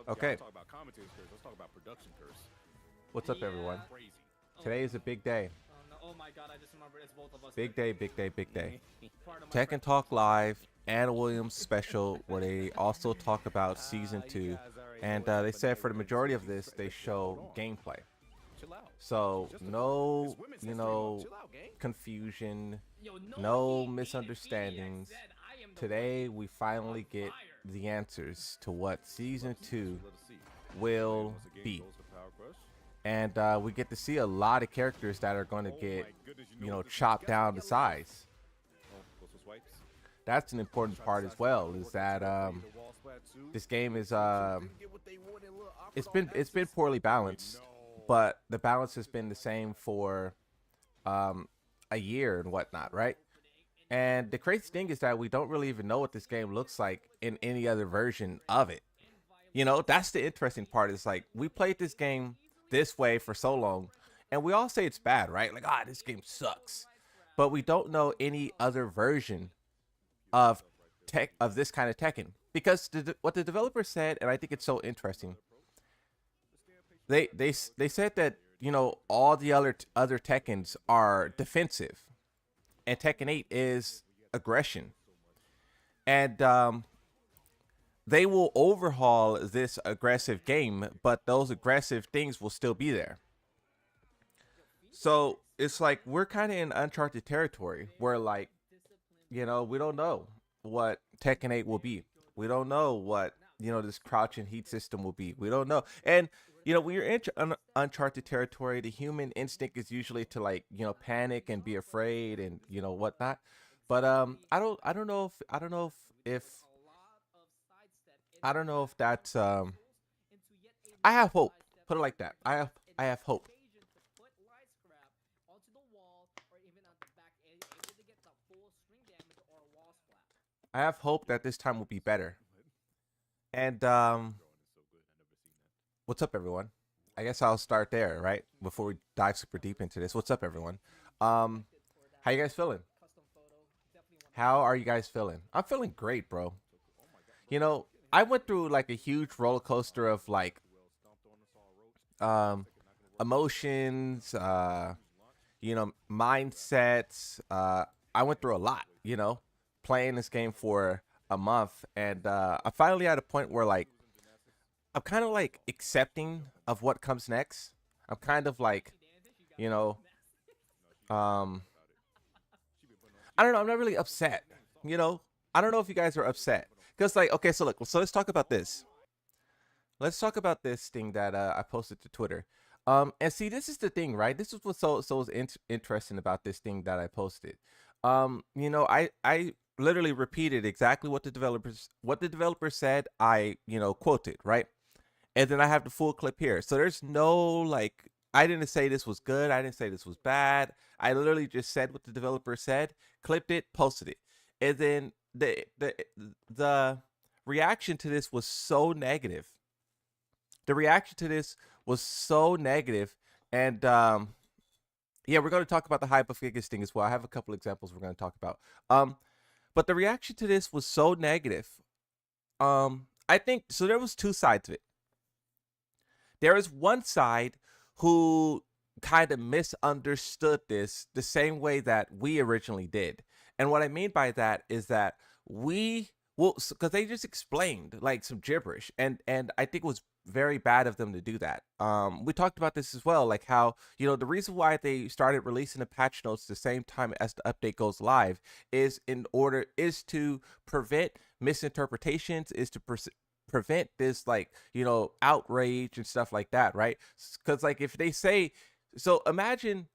Okay. Y'all talk about commentators curse. Let's talk about production curse. What's up, everyone? Crazy. Today is a big day. Oh no! Oh my God! I just remember it's both of us. Big day, big day, big day. Part of my Tekken Talk Live, Anna Williams special, where they also talk about season 2. And they said for the majority of this, they show gameplay. Chill out. So no, It's women's you history month. know, Chill out, gang. confusion, Yo, no he misunderstandings. said, I am the Today one we finally get fire. the answers to what season 2 Let us see. will Once again, be. goes to Power Crush. And we get to see a lot of characters that are going to Oh get, my goodness, you know, what this is? chopped Guess down we to get live. size. Oh, goes for swipes. That's an important Try to part as sidestep well. the Is work that into the wall splat too. this game is Didn't get what they wanted, a little awkward it's on been X's. poorly balanced, No. but the balance has been the same for a year and whatnot, right? And the crazy thing is that we don't really even know what this game looks like in any other version of it. You know, that's the interesting part. Is like we played this game this way for so long, and we all say it's bad, right? Like, this game sucks. But we don't know any other version of this kind of Tekken, because what the developer said, and I think it's so interesting. They said that, you know, all the other Tekkens are defensive, and Tekken 8 is aggression, and they will overhaul this aggressive game, but those aggressive things will still be there. So it's like we're kind of in uncharted territory where, like, you know, we don't know what Tekken 8 will be. We don't know what, you know, this crouch and heat system will be. We don't know. And, you know, when you're in uncharted territory, the human instinct is usually to, like, you know, panic and be afraid and, you know, whatnot. But I don't know if that's I have hope. Put it like that. I have hope. I have hope that this time will be better. And what's up, everyone? I guess I'll start there, right? Before we dive super deep into this. What's up, everyone? How you guys feeling? How are you guys feeling? I'm feeling great, bro. You know, I went through like a huge roller coaster of like um emotions, you know, mindsets. I went through a lot, you know, playing this game for a month, and I finally at a point where, like, I'm kind of like accepting of what comes next. I'm kind of like, you know, um, I don't know. I'm not really upset. You know, I don't know if you guys are upset because, like, okay, so look, so let's talk about this. Let's talk about this thing that I posted to Twitter. And see, this is the thing, right? This is what's so interesting about this thing that I posted. You know, I literally repeated exactly what the developer said. I, you know, quoted, right? And then I have the full clip here. So there's no, like, I didn't say this was good. I didn't say this was bad. I literally just said what the developer said, clipped it, posted it. And then the reaction to this was so negative. The reaction to this was so negative. And yeah, we're going to talk about the hype of Gigas thing as well. I have a couple examples we're going to talk about. But the reaction to this was so negative. I think so. There was two sides of it. There is one side who kind of misunderstood this the same way that we originally did. And what I mean by that is that because they just explained like some gibberish, and I think it was very bad of them to do that. We talked about this as well, like how, you know, the reason why they started releasing the patch notes the same time as the update goes live is to prevent misinterpretations, is to prevent this, like, you know, outrage and stuff like that, right? Because, like, if they say, so imagine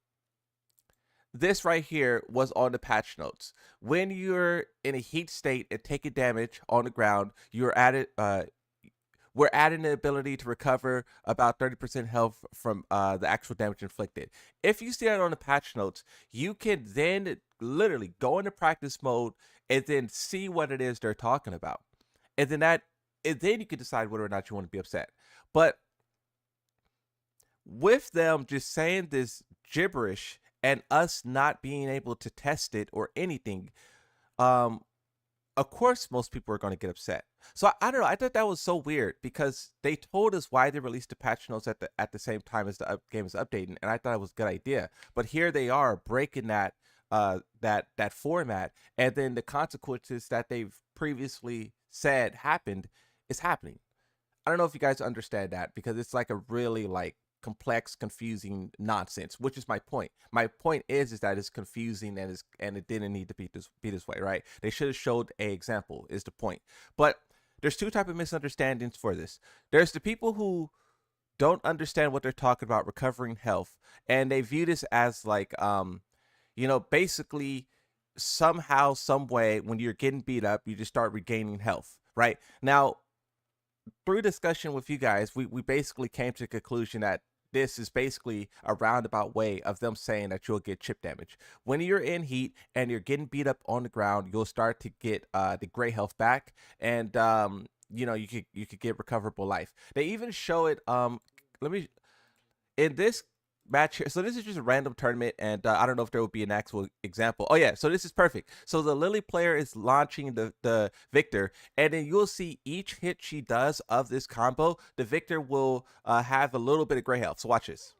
this right here was on the patch notes. When you're in a heat state and taking damage on the ground, you're added we're adding the ability to recover about 30% health from the actual damage inflicted. If you see that on the patch notes, you can then literally go into practice mode and then see what it is they're talking about. And then you can decide whether or not you want to be upset. But with them just saying this gibberish and us not being able to test it or anything, of course most people are going to get upset. So I don't know. I thought that was so weird because they told us why they released the patch notes at the same time as the game is updating, and I thought it was a good idea. But here they are breaking that format, and then the consequences that they've previously said happened is happening. I don't know if you guys understand that because it's like a really like complex, confusing nonsense, which is my point. My point is that it's confusing and it didn't need to be this way, right? They should have showed a example is the point. But there's two type of misunderstandings for this. There's the people who don't understand what they're talking about recovering health, and they view this as like basically somehow, some way, when you're getting beat up, you just start regaining health, right? Now, through discussion with you guys, we basically came to the conclusion that this is basically a roundabout way of them saying that you'll get chip damage. When you're in heat and you're getting beat up on the ground, you'll start to get the gray health back, and you could get recoverable life. They even show it. Let me in this match here. So this is just a random tournament, and I don't know if there will be an actual example. Oh yeah, so this is perfect. So the Lily player is launching the Victor, and then you'll see each hit she does of this combo, the Victor will have a little bit of gray health. So watch this.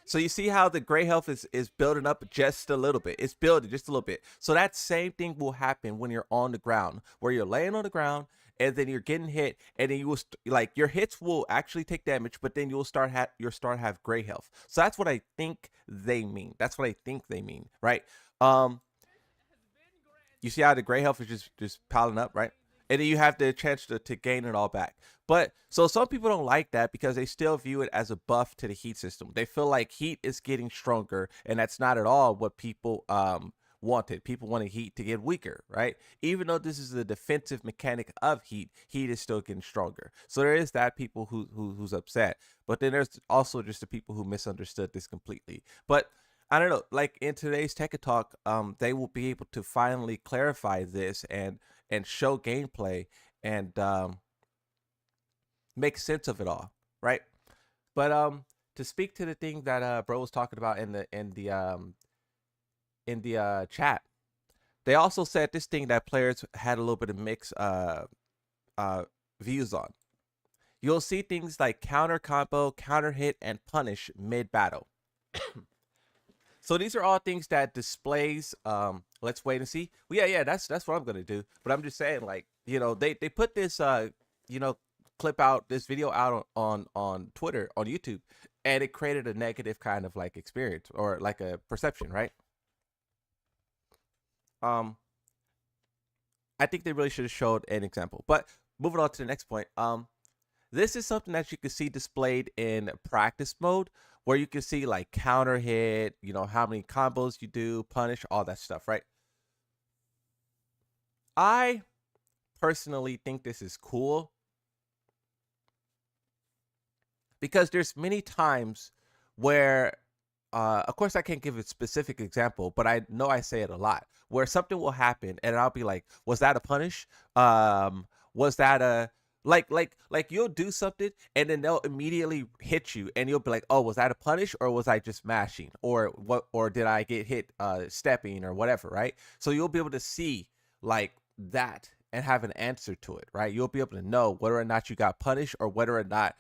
So you see how the gray health is building up just a little bit. It's building just a little bit. So that same thing will happen when you're on the ground, where you're laying on the ground and then you're getting hit, and then you will like your hits will actually take damage, but then you'll start have gray health. So that's what I think they mean. That's what I think they mean, right? Um, you see how the gray health is just piling up, right? And then you have the chance to gain it all back. But so some people don't like that because they still view it as a buff to the heat system. They feel like heat is getting stronger, and that's not at all what people wanted. People wanted heat to get weaker, right? Even though this is the defensive mechanic of heat, heat is still getting stronger. So there is that people who's upset. But then there's also just the people who misunderstood this completely. But I don't know, like in today's Tekken Talk, they will be able to finally clarify this and show gameplay and make sense of it all, right? But to speak to the thing that bro was talking about in the chat, they also said this thing that players had a little bit of mixed views on. You'll see things like counter combo, counter hit, and punish mid battle. So these are all things that displays. Let's wait and see. Well, yeah, that's what I'm gonna do. But I'm just saying, like, they put this clip out, this video out on Twitter, on YouTube, and it created a negative kind of like experience or like a perception, right? I think they really should have showed an example. But moving on to the next point. This is something that you can see displayed in practice mode, where you can see like counter hit, how many combos you do, punish, all that stuff, right? I personally think this is cool because there's many times where, of course, I can't give a specific example, but I know I say it a lot, where something will happen and I'll be like, was that a punish? Was that a like you'll do something and then they'll immediately hit you and you'll be like, oh, was that a punish or was I just mashing or what, or did I get hit stepping or whatever, right? So you'll be able to see like that and have an answer to it, right? You'll be able to know whether or not you got punished or whether or not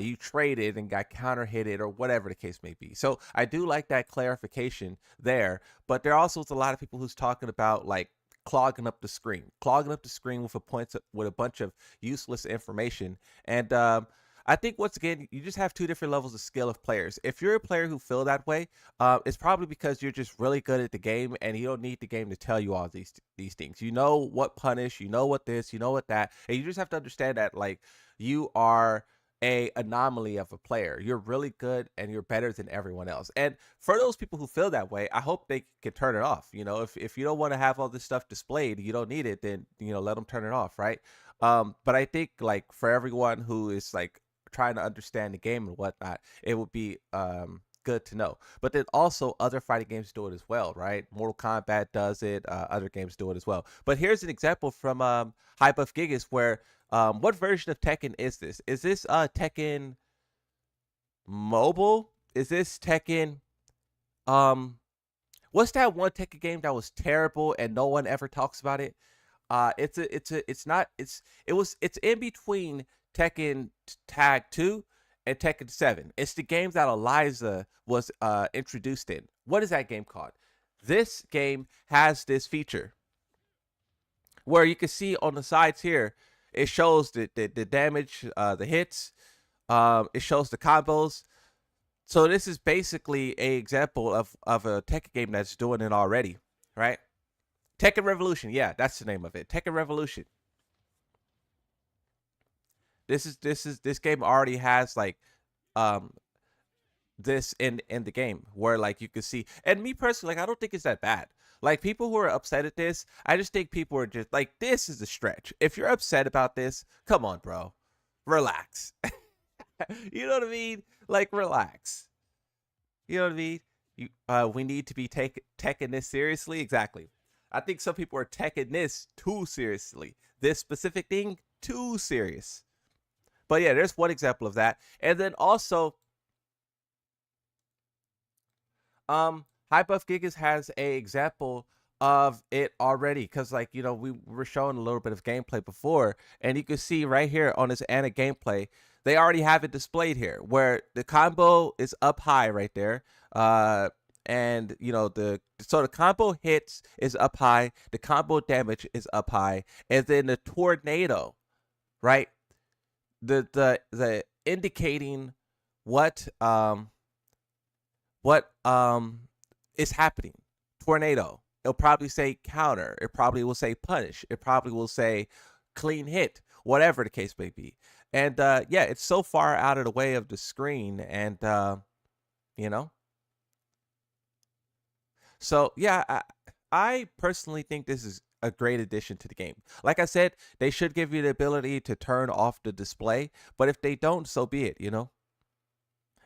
you traded and got counter hitted or whatever the case may be. So I do like that clarification there, but there also is a lot of people who's talking about like clogging up the screen with a bunch of useless information. And I think once again, you just have two different levels of skill of players. If you're a player who feel that way, it's probably because you're just really good at the game and you don't need the game to tell you all these things. You know what punish, you know what this, you know what that, and you just have to understand that like you are a anomaly of a player. You're really good and you're better than everyone else. And for those people who feel that way, I hope they can turn it off. If you don't want to have all this stuff displayed, you don't need it, then let them turn it off, right? But I think like for everyone who is like trying to understand the game and whatnot, it would be good to know. But then also other fighting games do it as well, right? Mortal Kombat does it, other games do it as well. But here's an example from High Buff Gigas where what version of Tekken is this? Is this Tekken Mobile? Is this Tekken what's that one Tekken game that was terrible and no one ever talks about it? It's in between Tekken Tag 2 and Tekken 7. It's the game that Eliza was introduced in. What is that game called? This game has this feature where you can see on the sides here, it shows the damage, the hits, it shows the combos. So this is basically a example of a Tekken game that's doing it already, right? Tekken Revolution, yeah, that's the name of it. Tekken Revolution. This game already has like um this in the game where like you can see, and me personally, like I don't think it's that bad. Like people who are upset at this, I just think people are just like, this is a stretch. If you're upset about this, come on, bro, relax. You know what I mean? Like relax. You know what I mean? We need to be taking this seriously. Exactly. I think some people are taking this too seriously. This specific thing too serious. But yeah, there's one example of that. And then also, High Buff Gigas has a example of it already, because like we were showing a little bit of gameplay before, and you can see right here on this Anna gameplay, they already have it displayed here where the combo is up high right there. And the combo hits is up high, the combo damage is up high, and then the tornado, right? The indicating what is happening. Tornado. It'll probably say counter. It probably will say punish. It probably will say clean hit. Whatever the case may be. And yeah, it's so far out of the way of the screen, and you know. So yeah, I personally think this is a great addition to the game. Like I said, they should give you the ability to turn off the display, but if they don't, so be it.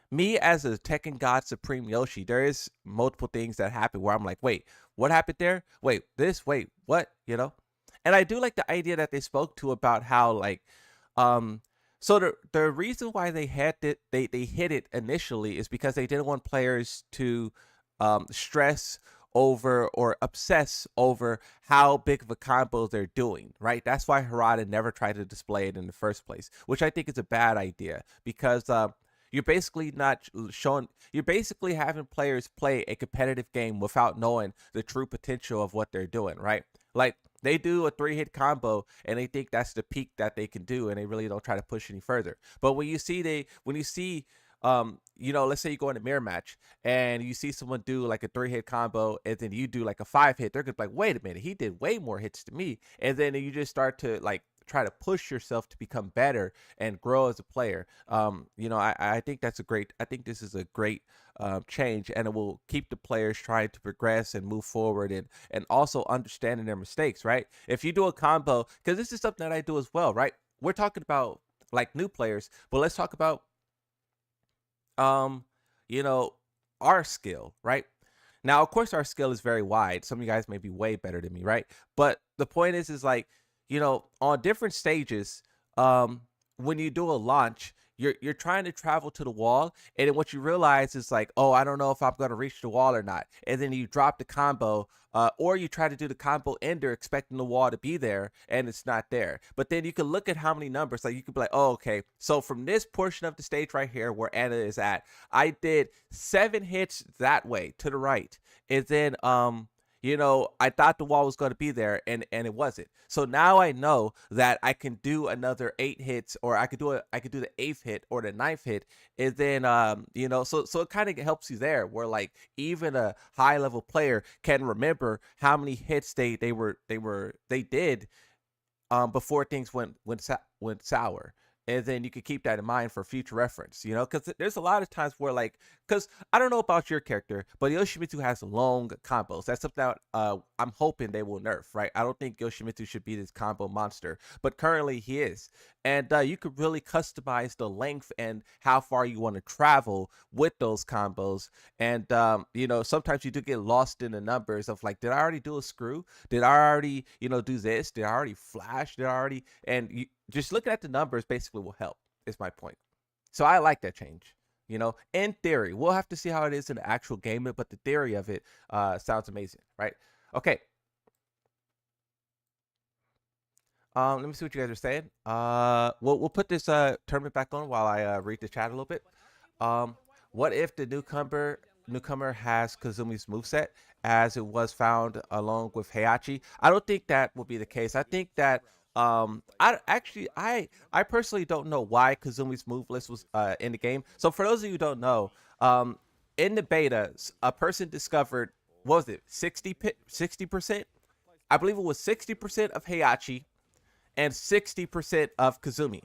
Me as a Tekken God Supreme Yoshi, there is multiple things that happen where I'm like, wait, what happened there? Wait, this, wait, what? And I do like the idea that they spoke to about how like, so the reason why they had it, they hit it initially is because they didn't want players to stress over or obsess over how big of a combo they're doing, right? That's why Harada never tried to display it in the first place, which I think is a bad idea, because you're basically not showing, you're basically having players play a competitive game without knowing the true potential of what they're doing, right? Like they do a 3-hit combo and they think that's the peak that they can do, and they really don't try to push any further. But when you see let's say you go in a mirror match and you see someone do like a 3-hit combo and then you do like a 5-hit, they're gonna be like, wait a minute, he did way more hits than me. And then you just start to like try to push yourself to become better and grow as a player. I think I think this is a great change, and it will keep the players trying to progress and move forward, and also understanding their mistakes, right? If you do a combo, because this is something that I do as well, right? We're talking about like new players, but let's talk about um our skill, right? Now of course our skill is very wide. Some of you guys may be way better than me, right? But the point is like, on different stages, when you do a launch, you're trying to travel to the wall, and then what you realize is like, oh, I don't know if I'm going to reach the wall or not, and then you drop the combo, or you try to do the combo ender expecting the wall to be there, and it's not there. But then you can look at how many numbers, like you could be like, oh, okay, so from this portion of the stage right here where Anna is at, I did 7 hits that way to the right, and then I thought the wall was going to be there, and it wasn't. So now I know that I can do another 8 hits, or I could do the 8th hit or the 9th hit, and then so it kind of helps you there, where like even a high level player can remember how many hits they did before things went sour. And then you can keep that in mind for future reference, because there's a lot of times where like, because I don't know about your character, but Yoshimitsu has long combos. That's something that I'm hoping they will nerf, right? I don't think Yoshimitsu should be this combo monster, but currently he is. And you could really customize the length and how far you want to travel with those combos. And, sometimes you do get lost in the numbers of like, did I already do a screw? Did I already, do this? Did I already flash? Did I already, and just looking at the numbers basically will help, is my point. So I like that change. In theory, we'll have to see how it is in the actual game, but the theory of it sounds amazing, right? Okay. Let me see what you guys are saying. We'll put this tournament back on while I read the chat a little bit. Um, what if the newcomer has Kazumi's moveset as it was found along with Heihachi? I don't think that will be the case. I think that I personally don't know why Kazumi's move list was in the game. So for those of you who don't know, in the beta, a person discovered, what was it, 60%? I believe it was 60% of Heihachi and 60% of Kazumi.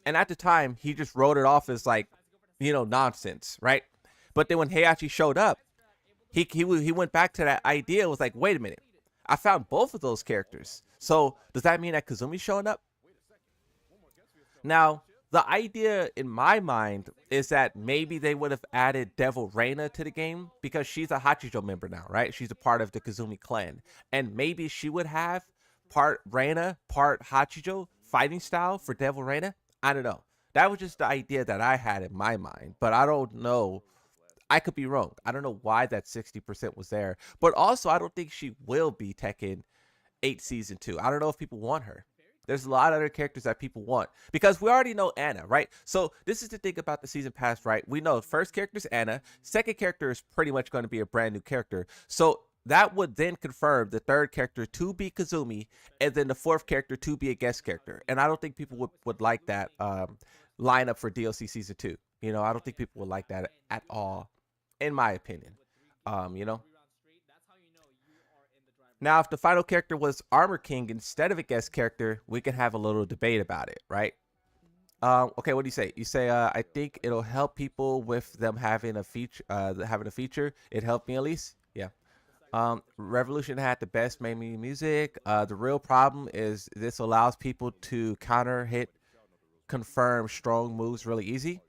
And at the time, he just wrote it off as like, nonsense, right? But then when Heihachi showed up, he went back to that idea. Was like, wait a minute, I found both of those characters. So does that mean that Kazumi's showing up? Now, the idea in my mind is that maybe they would have added Devil Reina to the game because she's a Hachijo member now, right? She's a part of the Kazumi clan. And maybe she would have part Reina, part Hachijo fighting style for Devil Reina. I don't know. That was just the idea that I had in my mind, but I don't know. I could be wrong. I don't know why that 60% was there. But also, I don't think she will be Tekken 8 Season 2. I don't know if people want her. There's a lot of other characters that people want because we already know Anna, right? So this is the thing about the season pass, right? We know first character is Anna. Second character is pretty much going to be a brand new character. So that would then confirm the third character to be Kazumi and then the fourth character to be a guest character. And I don't think people would like that lineup for DLC Season 2. I don't think people would like that at all, in my opinion. You know, Now, if the final character was Armor King instead of a guest character, we can have a little debate about it, right? Okay, what do you say? You say, I think it'll help people with them having a feature. It helped me at least. Yeah. Revolution had the best main music. The real problem is this allows people to counter hit, confirm strong moves really easy.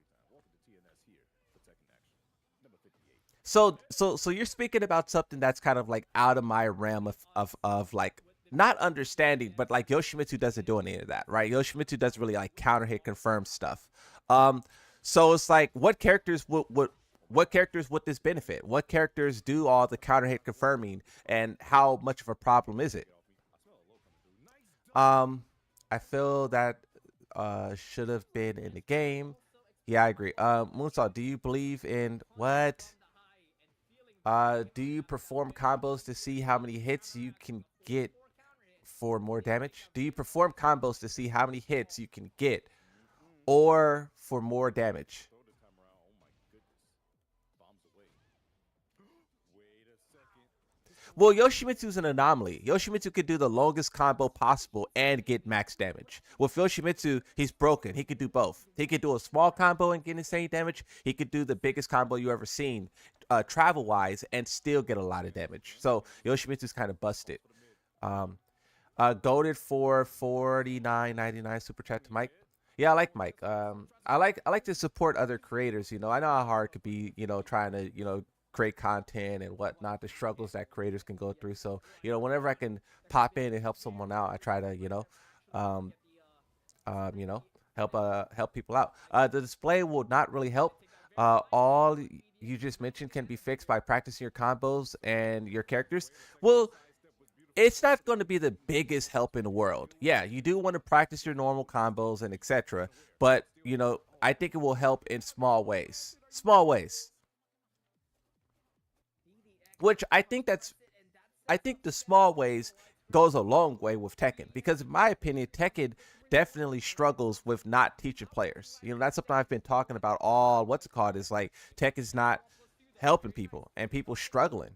So you're speaking about something that's kind of like out of my realm of like not understanding, but like Yoshimitsu doesn't do any of that, right? Yoshimitsu doesn't really like counter hit confirm stuff. Um, so it's like what characters would this benefit? What characters do all the counter hit confirming, and how much of a problem is it? Um, I feel that should have been in the game. Yeah, I agree. Moonsaw, do you believe in what? Do you perform combos to see how many hits you can get for more damage? Do you perform combos to see how many hits you can get or for more damage? Well, Yoshimitsu's an anomaly. Yoshimitsu could do the longest combo possible and get max damage. With Yoshimitsu, he's broken. He could do both. He could do a small combo and get insane damage. He could do the biggest combo you ever seen, travel-wise, and still get a lot of damage. So Yoshimitsu's kind of busted. Um, Goaded for 49.99 super chat to Mike. Yeah, I like Mike. I like to support other creators. I know how hard it could be. Trying to create content and whatnot, the struggles that creators can go through. So whenever I can pop in and help someone out, I try to um, help people out. The display will not really help. All you just mentioned can be fixed by practicing your combos and your characters. Well, it's not going to be the biggest help in the world. Yeah, you do want to practice your normal combos and etc. But I think it will help in small ways. Small ways. Which I think the small ways goes a long way with Tekken, because in my opinion, Tekken definitely struggles with not teaching players. That's something I've been talking about all what's it called is like Tekken's not helping people and people struggling.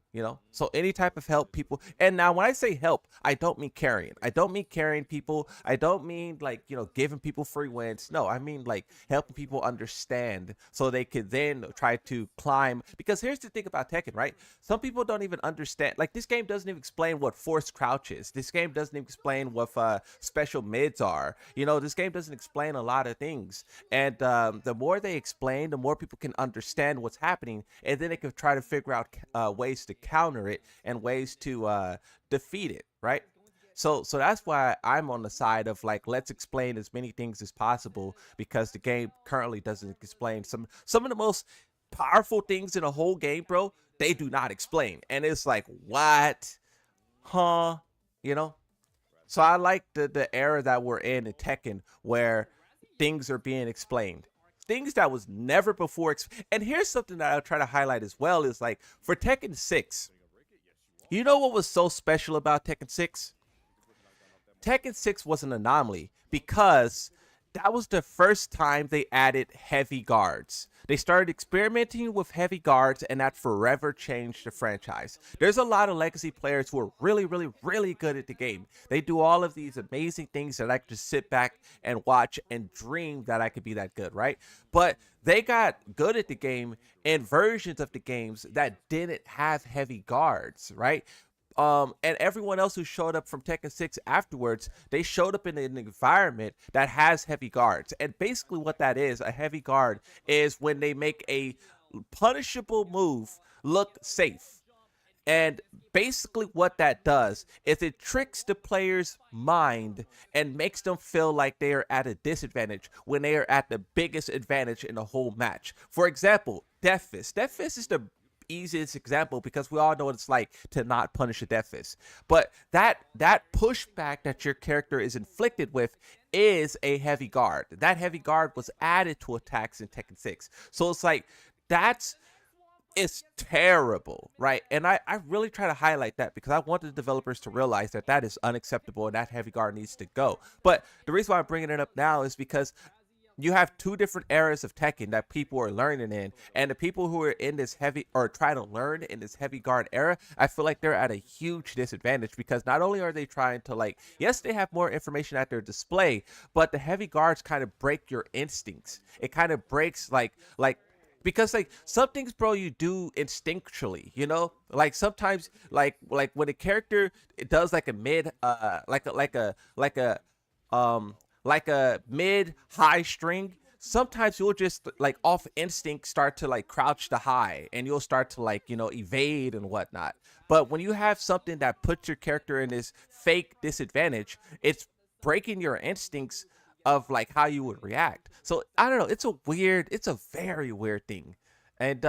So any type of help people, and now when I say help, I don't mean carrying people. I don't mean like giving people free wins. No, I mean like helping people understand so they could then try to climb. Because here's the thing about Tekken, right? Some people don't even understand, like this game doesn't even explain what forced crouch is. This game doesn't even explain what special mids are. This game doesn't explain a lot of things, and the more they explain, the more people can understand what's happening, and then they can try to figure out ways to counter it and ways to defeat it, right? So that's why I'm on the side of like, let's explain as many things as possible, because the game currently doesn't explain some of the most powerful things in a whole game, bro. They do not explain, and it's like, what? Huh? you know So I like the era that we're in Tekken where things are being explained. Things that was never before. And here's something that I'll try to highlight as well is like for Tekken 6, you know what was so special about Tekken 6? Tekken 6 was an anomaly because that was the first time they added heavy guards. They started experimenting with heavy guards, and that forever changed the franchise. There's a lot of legacy players who are really, really, really good at the game. They do all of these amazing things that I could just sit back and watch and dream that I could be that good, right? But they got good at the game in versions of the games that didn't have heavy guards, right? And everyone else who showed up from Tekken 6 afterwards, they showed up in an environment that has heavy guards. And basically what that is, a heavy guard, is when they make a punishable move look safe. And basically what that does is it tricks the player's mind and makes them feel like they are at a disadvantage when they are at the biggest advantage in the whole match. For example, Death Fist. Death Fist is the easiest example because we all know what it's like to not punish a Death Fist. But that pushback that your character is inflicted with is a heavy guard. That heavy guard was added to attacks in Tekken 6. So it's like it's terrible, right? And I really try to highlight that because I want the developers to realize that that is unacceptable and that heavy guard needs to go. But the reason why I'm bringing it up now is because you have two different eras of Tekken that people are learning in, and the people who are in this heavy or try to learn in this heavy guard era, I feel like they're at a huge disadvantage because not only are they trying to like, yes, they have more information at their display, but the heavy guards kind of break your instincts. It kind of breaks like because like some things, bro, you do instinctually, you know, like sometimes like when a character does like a mid like a mid high string, sometimes you'll just like off instinct start to like crouch to high and you'll start to like, you know, evade and whatnot. But when you have something that puts your character in this fake disadvantage, it's breaking your instincts of like how you would react. So I don't know, it's a very weird thing. And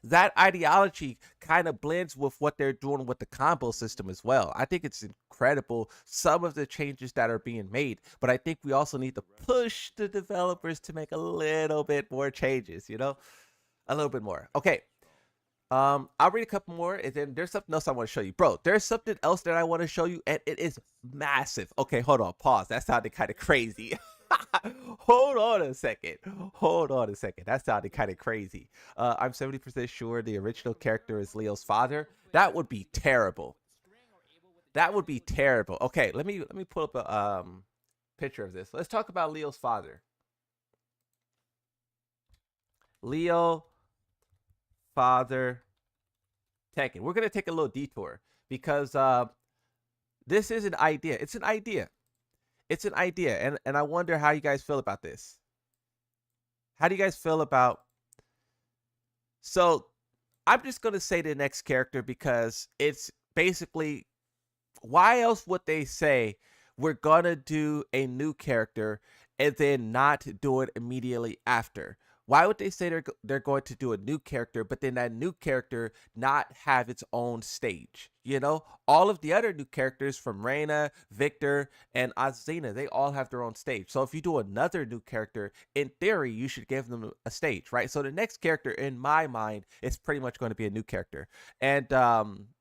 that ideology kind of blends with what they're doing with the combo system as well. I think it's incredible, some of the changes that are being made, but I think we also need to push the developers to make a little bit more changes, you know, a little bit more. Okay. I'll read a couple more, and then there's something else I want to show you, bro. There's something else that I want to show you, and it is massive. Okay, hold on, pause. That sounded kind of crazy. Hold on a second. That sounded kind of crazy. I'm 70% sure the original character is Leo's father. That would be terrible. That would be terrible. Okay, let me pull up a picture of this. Let's talk about Leo's father. Leo father Tekken. We're gonna take a little detour because this is an idea. It's an idea. It's an idea, and I wonder how you guys feel about this. How do you guys feel about? So, I'm just gonna say the next character because it's basically why else would they say we're gonna do a new character and then not do it immediately after? Why would they say they're going to do a new character, but then that new character not have its own stage? You know, all of the other new characters from Reina, Victor, and Azina, they all have their own stage. So if you do another new character, in theory, you should give them a stage, right? So the next character, in my mind, is pretty much going to be a new character. And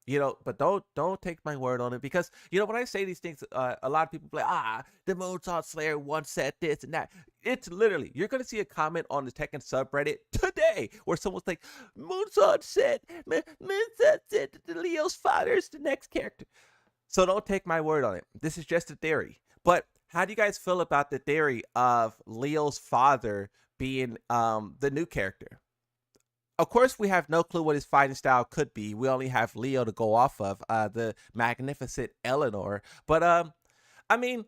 you know, but don't take my word on it because you know when I say these things, a lot of people be like, the Moonsword Slayer once said this and that. It's literally you're gonna see a comment on the Tekken subreddit today where someone's like, Moonsword said that Leo's father is the next character. So don't take my word on it. This is just a theory. But how do you guys feel about the theory of Leo's father being the new character? Of course, we have no clue what his fighting style could be. We only have Leo to go off of, the magnificent Eleanor. But I mean,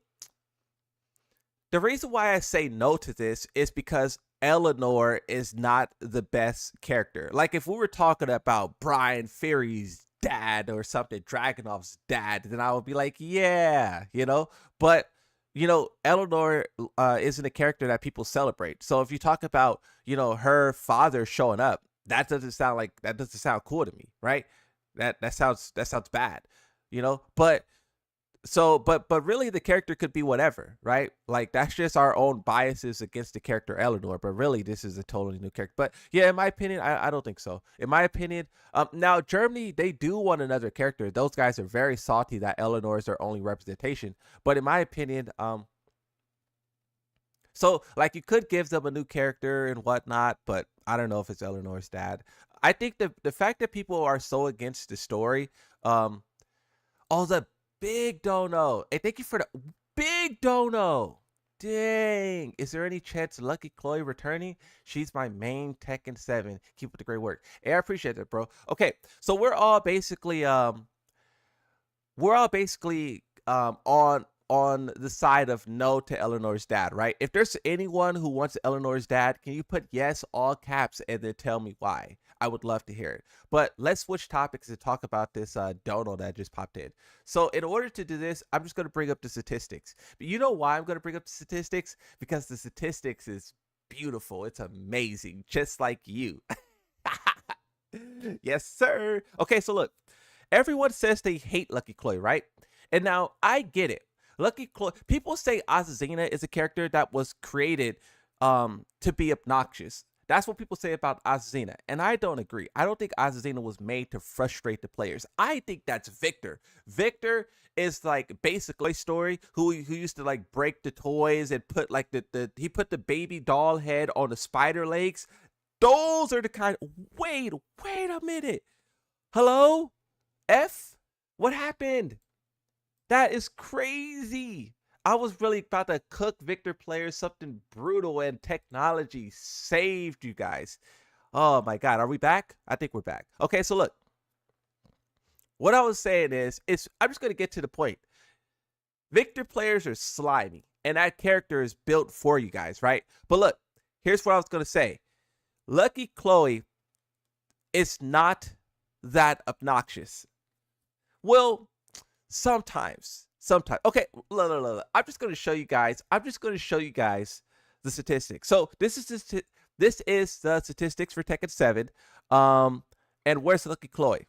the reason why I say no to this is because Eleanor is not the best character. Like if we were talking about Brian Ferry's dad or something, Dragonov's dad, then I would be like, yeah, you know. But you know, Eleanor isn't a character that people celebrate. So if you talk about, you know, her father showing up, that doesn't sound cool to me, right? That sounds bad, you know. But but really the character could be whatever, right? Like that's just our own biases against the character Eleanor, but really this is a totally new character. But yeah, in my opinion, I don't think so. In my opinion, now Germany, they do want another character. Those guys are very salty that Eleanor is their only representation. But in my opinion, so like you could give them a new character and whatnot, but I don't know if it's Eleanor's dad. I think the fact that people are so against the story, um, oh, the big dono. Hey, thank you for the big dono. Dang. Is there any chance Lucky Chloe returning? She's my main Tekken 7. Keep up the great work. Hey, I appreciate that, bro. Okay, so we're all basically on the side of no to Eleanor's dad, right? If there's anyone who wants Eleanor's dad, can you put yes all caps and then tell me why? I would love to hear it. But let's switch topics and talk about this dono that just popped in. So in order to do this, I'm just going to bring up the statistics. But you know why I'm going to bring up the statistics? Because the statistics is beautiful. It's amazing, just like you. Yes, sir. Okay, so look, everyone says they hate Lucky Chloe, right? And now I get it. Lucky Chloe, people say Azazina is a character that was created to be obnoxious. That's what people say about Azazina, and I don't agree. I don't think Azazina was made to frustrate the players. I think that's Victor. Victor is like basically story who used to like break the toys and put like he put the baby doll head on the spider legs. Those are the kind. Wait a minute. Hello, F. What happened? That is crazy. I was really about to cook Victor players something brutal, and technology saved you guys. Oh my God, are we back? I think we're back. Okay, so look, what I was saying is I'm just going to get to the point. Victor players are slimy, and that character is built for you guys, right? But look, here's what I was going to say. Lucky Chloe is not that obnoxious. Well, sometimes. Okay, look. I'm just going to show you guys. The statistics. So this is the statistics for Tekken 7. And where's Lucky Chloe?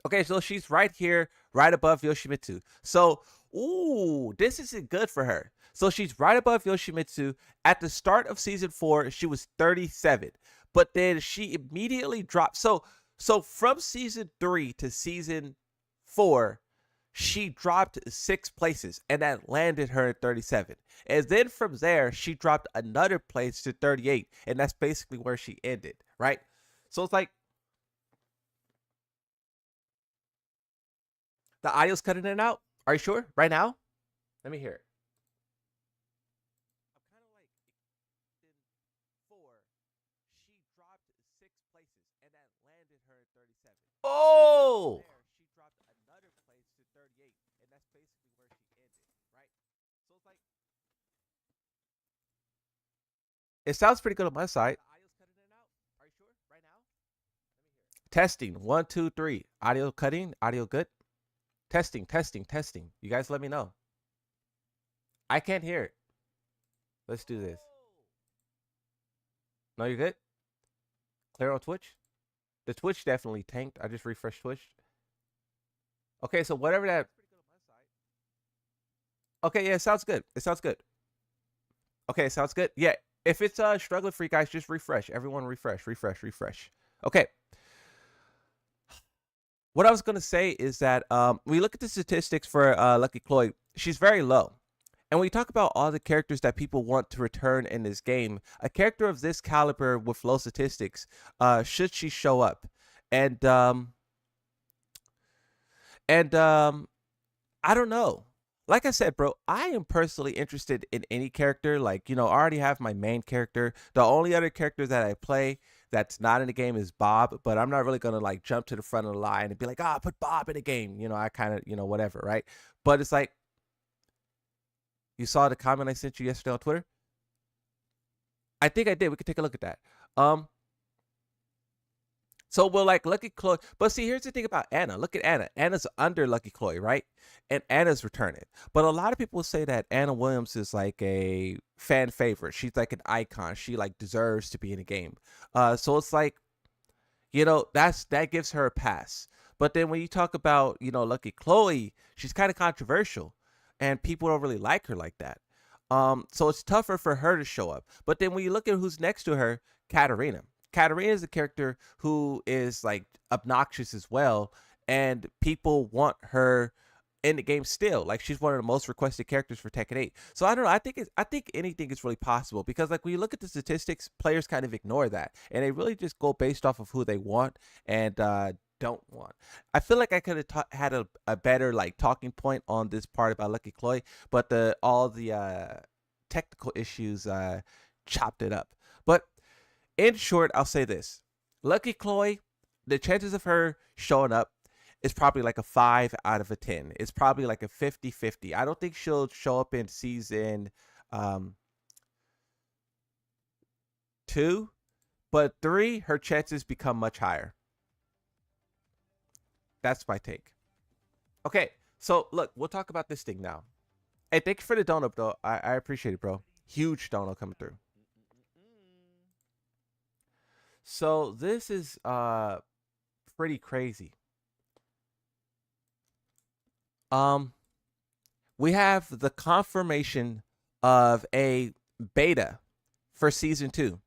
Okay, so she's right here, right above Yoshimitsu. So, ooh, this isn't good for her. So she's right above Yoshimitsu. At the start of season 4, she was 37, but then she immediately dropped. So from season 3 to season 4, she dropped 6 places, and that landed her at 37. And then from there, she dropped another place to 38, and that's basically where she ended, right? So it's like the audio's cutting in and out. Are you sure? Right now? Let me hear it. I'm kind of like in 4, she dropped 6 places, and that landed her at 37. Oh! She dropped another place to 38, and that's basically where she ended, right? So it's like it sounds pretty good on my side. The audio's cutting in and out. Are you sure? Right now? Let me hear it. Testing 1, 2, 3. Audio cutting. Audio good. Testing. You guys let me know. I can't hear it. Let's do this. No, you're good? Clear on Twitch? The Twitch definitely tanked. I just refreshed Twitch. Okay, so whatever that. Okay, yeah, it sounds good. Okay, it sounds good. Yeah, if it's struggling for you guys, just refresh. Everyone refresh. Okay. What I was going to say is that we look at the statistics for Lucky Chloe. She's very low. And when you talk about all the characters that people want to return in this game, a character of this caliber with low statistics, should she show up? And I don't know. Like I said, bro, I am personally interested in any character. Like, I already have my main character. The only other character that I play that's not in the game is Bob, but I'm not really going to like jump to the front of the line and be like, put Bob in the game. I kind of, whatever, right? But it's like, you saw the comment I sent you yesterday on Twitter? I think I did. We could take a look at that. So we'll like Lucky Chloe. But see, here's the thing about Anna. Look at Anna. Anna's under Lucky Chloe, right? And Anna's returning. But a lot of people say that Anna Williams is like a fan favorite. She's like an icon. She like deserves to be in the game. So it's like, that gives her a pass. But then when you talk about, Lucky Chloe, she's kind of controversial and people don't really like her like that. So it's tougher for her to show up. But then when you look at who's next to her, Katarina. Katarina is a character who is like obnoxious as well, and people want her in the game still. Like she's one of the most requested characters for Tekken 8. So I don't know. I think anything is really possible because like when you look at the statistics, players kind of ignore that and they really just go based off of who they want and don't want. I feel like I could have had a better like talking point on this part about Lucky Chloe, but the all the technical issues chopped it up. But in short, I'll say this: Lucky Chloe, the chances of her showing up is probably like a 5 out of a 10. It's probably like a 50-50. I don't think she'll show up in season 2, but 3, her chances become much higher. That's my take. Okay, so look, we'll talk about this thing now. Hey, thank you for the donut, though. I appreciate it, bro. Huge donut coming through. So this is pretty crazy. We have the confirmation of a beta for season 2.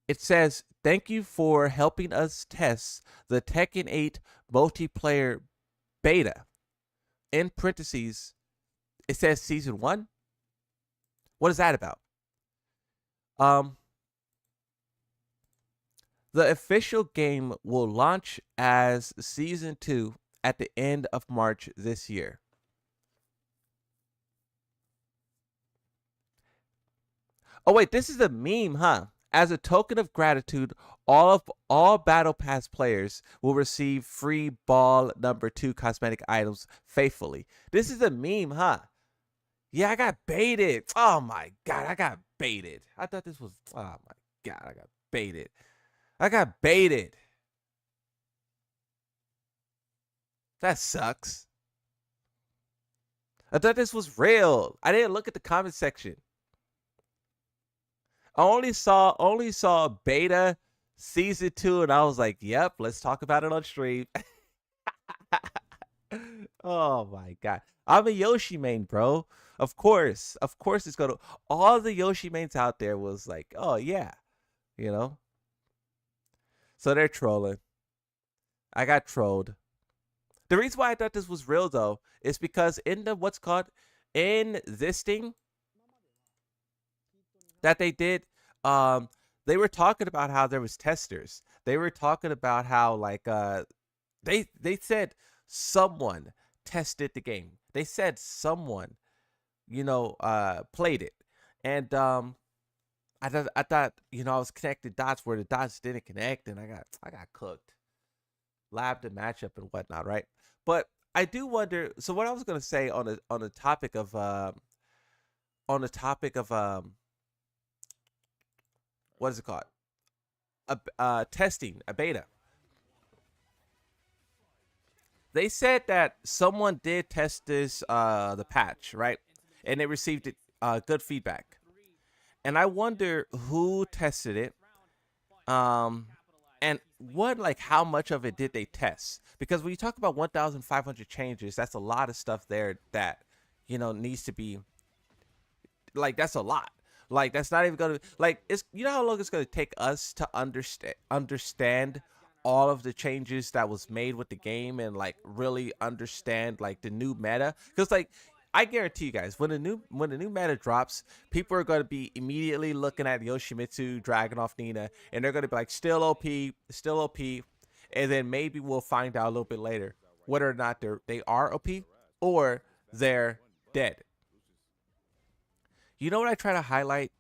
It says, "Thank you for helping us test the Tekken 8 multiplayer beta." In parentheses, it says season 1. What is that about? The official game will launch as season 2 at the end of March this year. Oh wait, this is a meme, huh? As a token of gratitude, all Battle Pass players will receive free ball number 2 cosmetic items faithfully. This is a meme, huh? Yeah, I got baited. Oh my god, I got baited. I thought this was, oh my god, I got baited. I got baited. That sucks. I thought this was real. I didn't look at the comment section. I only saw beta season 2 and I was like, "Yep, let's talk about it on stream." Oh my god. I'm a Yoshi main, bro. Of course it's going to all the Yoshi mains out there was like, "Oh yeah." You know? So they're trolling. I got trolled. The reason why I thought this was real though is because in the in this thing that they did, they were talking about how there was testers. They were talking about how like they said someone tested the game. They said someone, played it. And I thought, I was connecting dots where the dots didn't connect and I got cooked. Lab the matchup and whatnot, right? But I do wonder. So what I was gonna say on the topic of what is it called? Testing a beta. They said that someone did test this the patch, right? And they received it good feedback. And I wonder who tested it. And how much of it did they test? Because when you talk about 1,500 changes, that's a lot of stuff there that, needs to be, like, that's a lot. Like, that's not even going to, like, it's, how long it's going to take us to understand all of the changes that was made with the game and, like, really understand, like, the new meta? Because, like, I guarantee you guys, when the new meta drops, people are going to be immediately looking at Yoshimitsu, Dragunov, Nina, and they're going to be like, still OP, and then maybe we'll find out a little bit later whether or not they are OP or they're dead. You know what I try to highlight?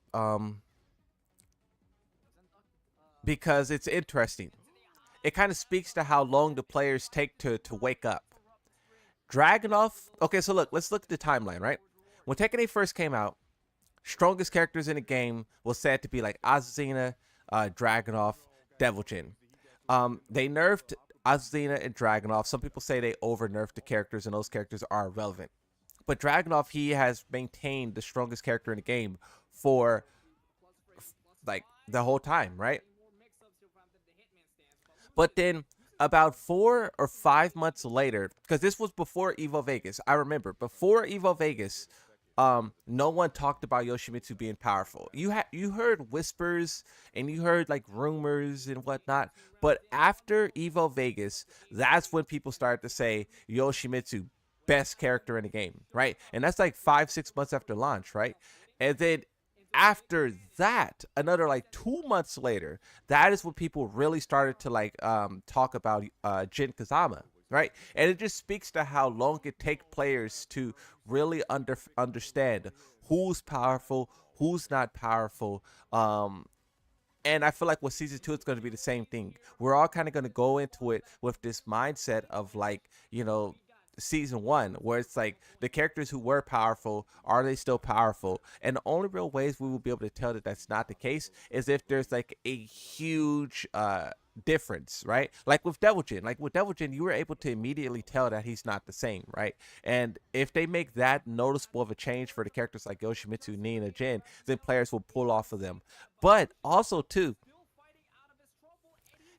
Because it's interesting. It kind of speaks to how long the players take to wake up. Dragunov. Okay, so let's look at the timeline, right? When Tekken 8 first came out, strongest characters in the game was said to be like Azuzina, Dragunov, Deviljin. They nerfed Azuzina and Dragunov. Some people say they over nerfed the characters and those characters are irrelevant. But Dragunov, he has maintained the strongest character in the game for like the whole time, right? But then about 4 or 5 months later, because this was before Evo Vegas. I remember before Evo Vegas, no one talked about Yoshimitsu being powerful. You heard whispers and you heard like rumors and whatnot, but after Evo Vegas, that's when people started to say Yoshimitsu best character in the game, right? And that's like 5 6 months after launch, right? And then after that, another like 2 months later, that is when people really started to like talk about Jin Kazama, right? And it just speaks to how long it takes players to really understand who's powerful, who's not powerful. And I feel like with season two, it's going to be the same thing. We're all kind of going to go into it with this mindset of like, season one, where it's like the characters who were powerful, are they still powerful? And the only real ways we will be able to tell that that's not the case is if there's like a huge difference, right? Like with Devil Jin, you were able to immediately tell that he's not the same, right? And if they make that noticeable of a change for the characters like Yoshimitsu, Nina, Jin, then players will pull off of them. But also too,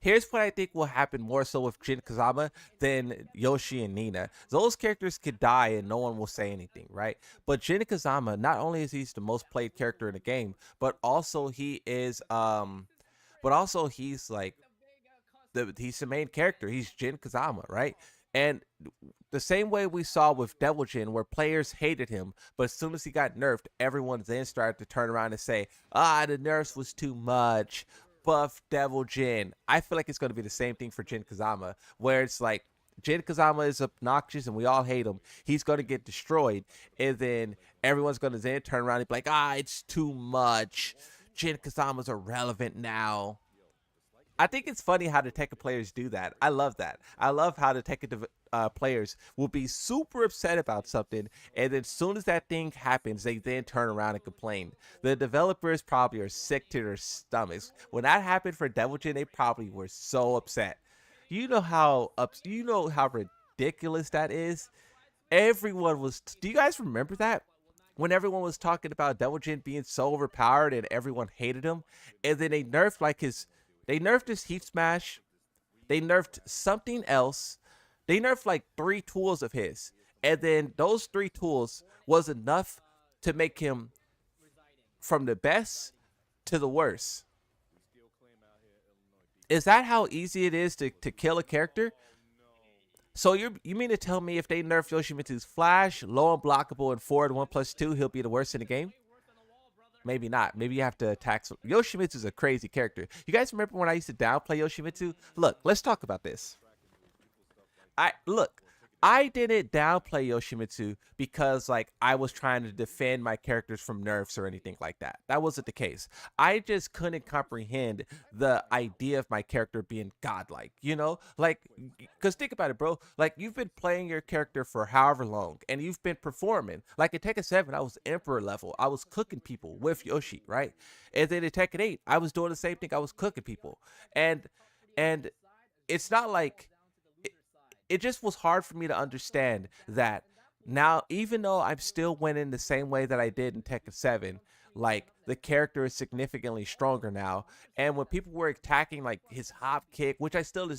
here's what I think will happen more so with Jin Kazama than Yoshi and Nina. Those characters could die and no one will say anything, right? But Jin Kazama, not only is he the most played character in the game, but also he's like he's the main character. He's Jin Kazama, right? And the same way we saw with Devil Jin, where players hated him, but as soon as he got nerfed, everyone then started to turn around and say, the nerfs was too much. Buff Devil Jin. I feel like it's going to be the same thing for Jin Kazama, where it's like Jin Kazama is obnoxious and we all hate him. He's going to get destroyed, and then everyone's going to then turn around and be like, it's too much. Jin Kazama's irrelevant now. I think it's funny how the Tekken players do that. I love that. I love how the Tekken players will be super upset about something, and then as soon as that thing happens, they then turn around and complain. The developers probably are sick to their stomachs. When that happened for Devil Jin, they probably were so upset. You know how ridiculous that is? Everyone was. Do you guys remember that? When everyone was talking about Devil Jin being so overpowered and everyone hated him, and then they nerfed his heat smash. They nerfed something else. They nerfed like 3 tools of his. And then those 3 tools was enough to make him from the best to the worst. Is that how easy it is to kill a character? So you mean to tell me if they nerf Yoshimitsu's Flash, low unblockable, and forward 1+2, he'll be the worst in the game? Maybe not. Maybe you have to attack. Yoshimitsu's a crazy character. You guys remember when I used to downplay Yoshimitsu? Look, let's talk about this. I didn't downplay Yoshimitsu because like I was trying to defend my characters from nerfs or anything like that. That wasn't the case. I just couldn't comprehend the idea of my character being godlike, Like, because think about it, bro. Like, you've been playing your character for however long and you've been performing. Like in Tekken 7, I was Emperor level. I was cooking people with Yoshi, right? And then in Tekken 8, I was doing the same thing. I was cooking people. And it's not like it just was hard for me to understand that now, even though I'm still winning the same way that I did in Tekken 7, like the character is significantly stronger now. And when people were attacking like his hop kick, which I still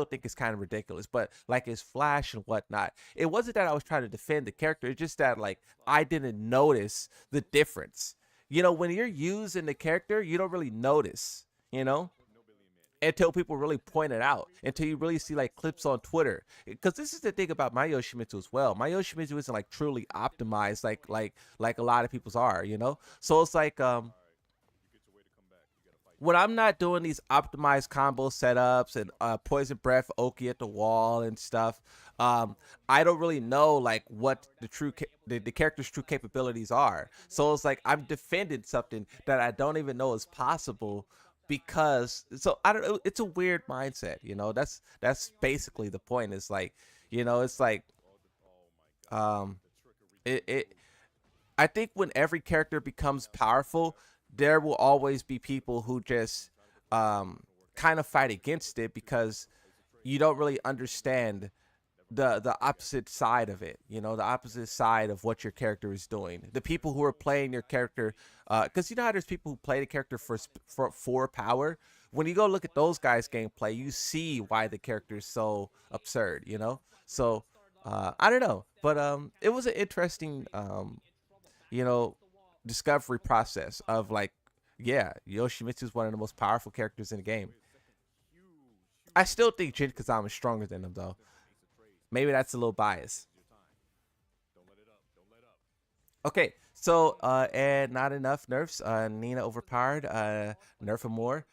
think is kind of ridiculous, but like his flash and whatnot, it wasn't that I was trying to defend the character. It's just that like I didn't notice the difference. When you're using the character, you don't really notice, until people really point it out, until you really see like clips on Twitter. Because this is the thing about my Yoshimitsu as well. My Yoshimitsu isn't like truly optimized like a lot of people's are, So it's like when I'm not doing these optimized combo setups and poison breath Oki at the wall and stuff, I don't really know like what the character's true capabilities are. So it's like I'm defending something that I don't even know is possible. Because I don't know, it's a weird mindset, that's basically the point. It's like, it's like it I think when every character becomes powerful, there will always be people who just kind of fight against it because you don't really understand the opposite side of it, the opposite side of what your character is doing. The people who are playing your character, because you know how there's people who play the character for power. When you go look at those guys' gameplay, you see why the character is so absurd. So I don't know, but it was an interesting you know discovery process of like, yeah, Yoshimitsu is one of the most powerful characters in the game. I still think Jin Kazama is stronger than him though. Maybe that's a little bias. Okay, so and not enough nerfs. Nina overpowered. Nerf him more.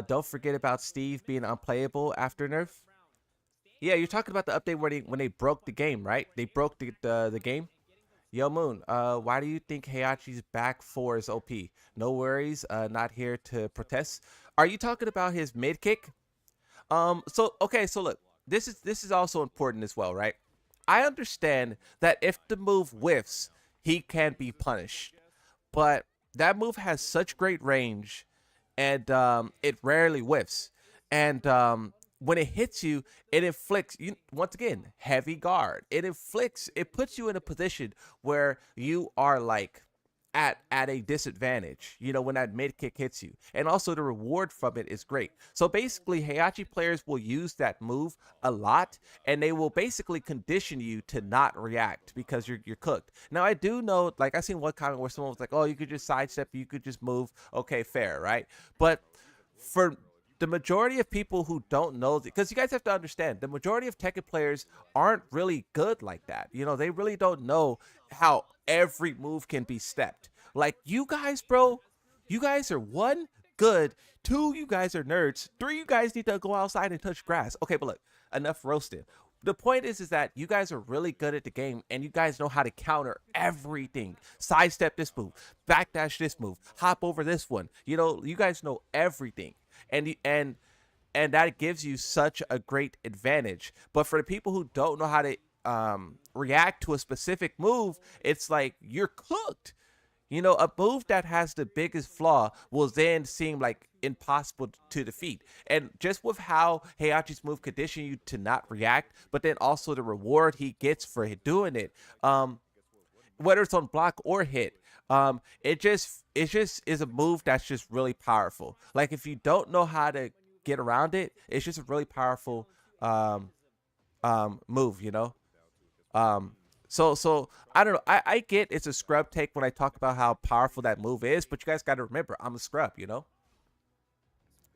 Don't forget about Steve being unplayable after nerf. Yeah, you're talking about the update where when they broke the game, right? They broke the game. Yo Moon, why do you think Heihachi's back four is OP? No worries, not here to protest. Are you talking about his mid kick? So okay, so look, this is also important as well, right? I understand that if the move whiffs, he can be punished, but that move has such great range, and it rarely whiffs. And when it hits you, it inflicts you once again heavy guard. It puts you in a position where you are like at a disadvantage, when that mid kick hits you. And also the reward from it is great. So basically Heihachi players will use that move a lot, and they will basically condition you to not react because you're cooked. Now I do know, like I seen one comment where someone was like, oh, you could just sidestep, you could just move. Okay, fair, right? But for the majority of people who don't know, because you guys have to understand, the majority of Tekken players aren't really good like that. They really don't know how every move can be stepped. Like you guys, bro, you guys are one, good, two, you guys are nerds, three, you guys need to go outside and touch grass. Okay, but look, enough roasted. The point is that you guys are really good at the game, and you guys know how to counter everything. Sidestep this move, backdash this move, hop over this one. You guys know everything, and that gives you such a great advantage. But for the people who don't know how to react to a specific move, it's like you're cooked. A move that has the biggest flaw will then seem like impossible to defeat. And just with how Heihachi's move condition you to not react, but then also the reward he gets for doing it, whether it's on block or hit, it just is a move that's just really powerful. Like if you don't know how to get around it, it's just a really powerful move. So I don't know. I get it's a scrub take when I talk about how powerful that move is, but you guys got to remember, I'm a scrub.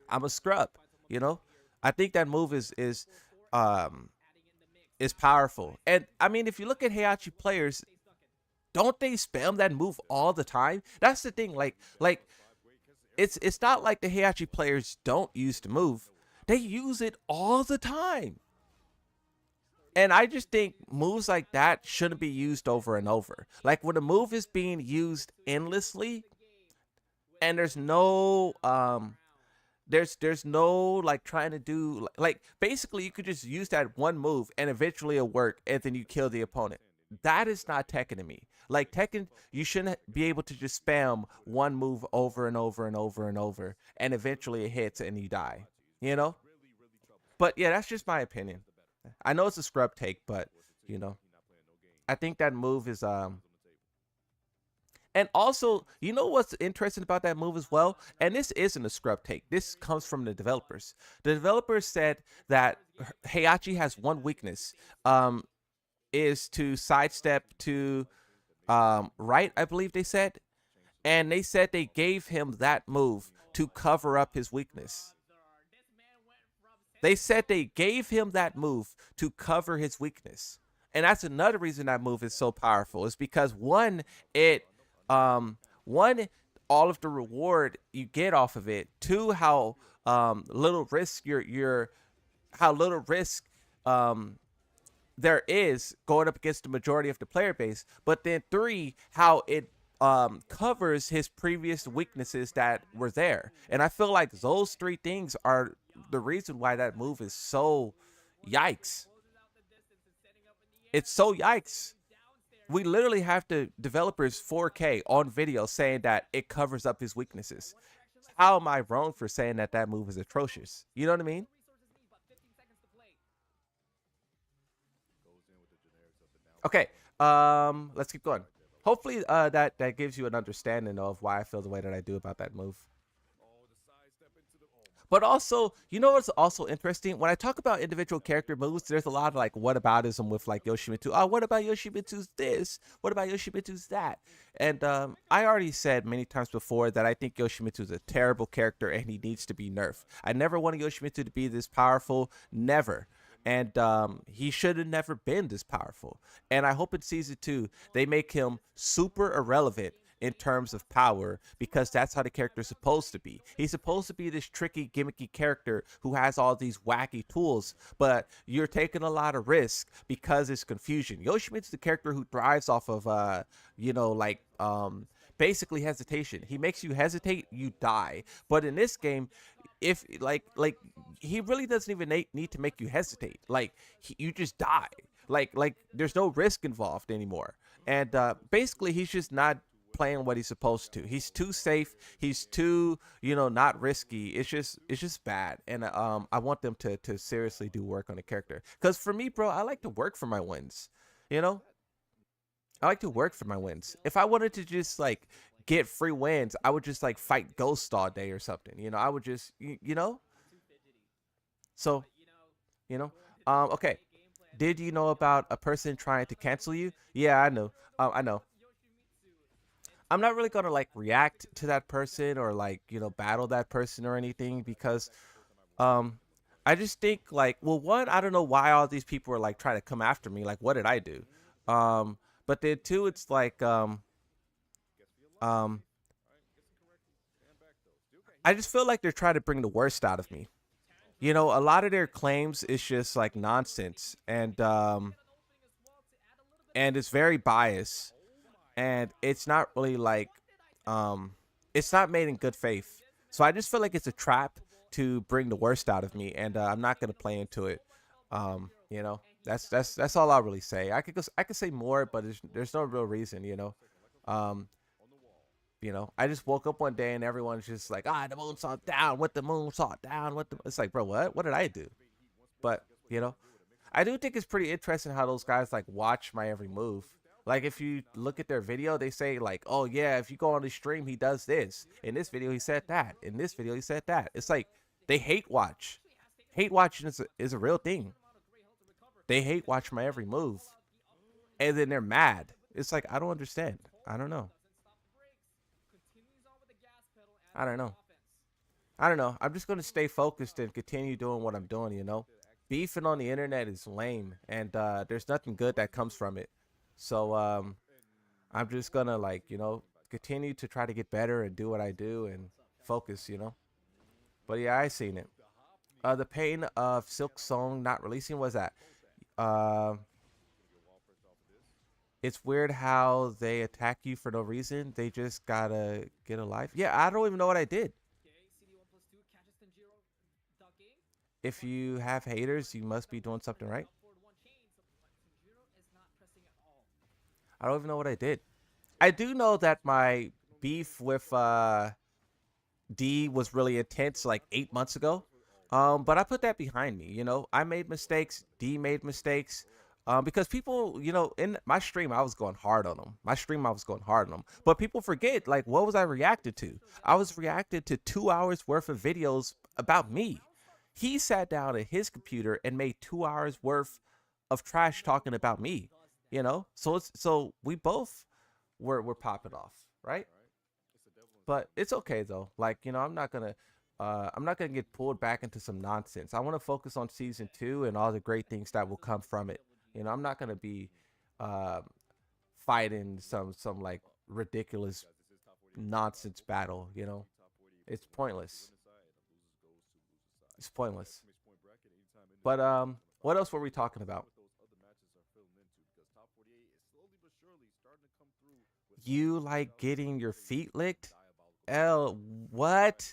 I'm a scrub. I think that move is powerful. And I mean, if you look at Heihachi players, don't they spam that move all the time? That's the thing. Like it's not like the Heihachi players don't use the move. They use it all the time. And I just think moves like that shouldn't be used over and over. Like when a move is being used endlessly and there's no there's no like trying to do like basically you could just use that one move and eventually it'll work and then you kill the opponent. That is not Tekken to me. Like Tekken, you shouldn't be able to just spam one move over and over and over and over and eventually it hits and you die. But yeah, that's just my opinion. I know it's a scrub take, but I think that move is and also, what's interesting about that move as well? And this isn't a scrub take. This comes from the developers. The developers said that Heihachi has one weakness, is to sidestep to right, I believe they said. And they said they gave him that move to cover up his weakness. They said they gave him that move to cover his weakness. And that's another reason that move is so powerful. Is because one, one, all of the reward you get off of it. Two, how little risk how little risk there is going up against the majority of the player base. But then three, how it covers his previous weaknesses that were there. And I feel like those three things are the reason why that move is so yikes. It's so yikes. We literally have the developers 4K on video saying that it covers up his weaknesses. How am I wrong for saying that that move is atrocious? You know what I mean? Okay. Let's keep going. Hopefully, that gives you an understanding of why I feel the way that I do about that move. But also, you know what's also interesting? When I talk about individual character moves, there's a lot of like whataboutism with like Yoshimitsu. Oh, what about Yoshimitsu's this? What about Yoshimitsu's that? And I already said many times before that I think Yoshimitsu is a terrible character and he needs to be nerfed. I never wanted Yoshimitsu to be this powerful, never. And he should have never been this powerful. And I hope in season 2 they make him super irrelevant in terms of power because that's how the character is supposed to be. He's supposed to be this tricky, gimmicky character who has all these wacky tools, but you're taking a lot of risk because it's confusion. Yoshimitsu's the character who thrives off of like basically hesitation. He makes you hesitate, you die. But in this game, if like he really doesn't even need to make you hesitate. Like you just die. Like there's no risk involved anymore. And basically he's just not playing what he's supposed to. He's too safe. He's too, not risky. It's just bad. And I want them to seriously do work on the character. Cuz for me, bro, I like to work for my wins. You know? I like to work for my wins. If I wanted to just like get free wins, I would just like fight Ghost all day or something. I would just So, you know. Okay. Did you know about a person trying to cancel you? Yeah, I know. I know. I'm not really gonna like react to that person or like battle that person or anything because um I just think like, well, one, I don't know why all these people are like trying to come after me. Like, what did I do? But then two, it's like um I just feel like they're trying to bring the worst out of me. A lot of their claims is just like nonsense, and it's very biased, and it's not really like um it's not made in good faith. So I just feel like it's a trap to bring the worst out of me, and I'm not gonna play into it. That's all I'll really say. I could say more, but there's no real reason. Um, I just woke up one day and everyone's just like, the moonsault down, with the moonsault down, with the. It's like, bro, what? What did I do? But I do think it's pretty interesting how those guys like watch my every move. Like if you look at their video, they say like, "Oh yeah, if you go on the stream, he does this. In this video, he said that. In this video, he said that." It's like they hate watch. Hate watching is a real thing. They hate watch my every move, and then they're mad. It's like I don't understand. I don't know. I don't know. I don't know. I'm just gonna stay focused and continue doing what I'm doing. Beefing on the internet is lame, and there's nothing good that comes from it. So I'm just gonna like continue to try to get better and do what I do and focus. But yeah, I seen it. The pain of Silk Song not releasing was that. Uh, it's weird how they attack you for no reason. They just gotta get a life. Yeah, I don't even know what I did. If you have haters, you must be doing something right. I don't even know what I did. I do know that my beef with D was really intense like 8 months ago. But I put that behind me. I made mistakes. D made mistakes. Because people, in my stream, I was going hard on them. My stream, I was going hard on them. But people forget, like, what was I reacted to? I was reacted to 2 hours worth of videos about me. He sat down at his computer and made 2 hours worth of trash talking about me. So we both were popping off, right? But it's okay though. Like I'm not gonna get pulled back into some nonsense. I want to focus on season 2 and all the great things that will come from it. I'm not gonna be uh, fighting some like ridiculous nonsense battle. It's pointless. It's pointless. But what else were we talking about? You like getting your feet licked? L, what?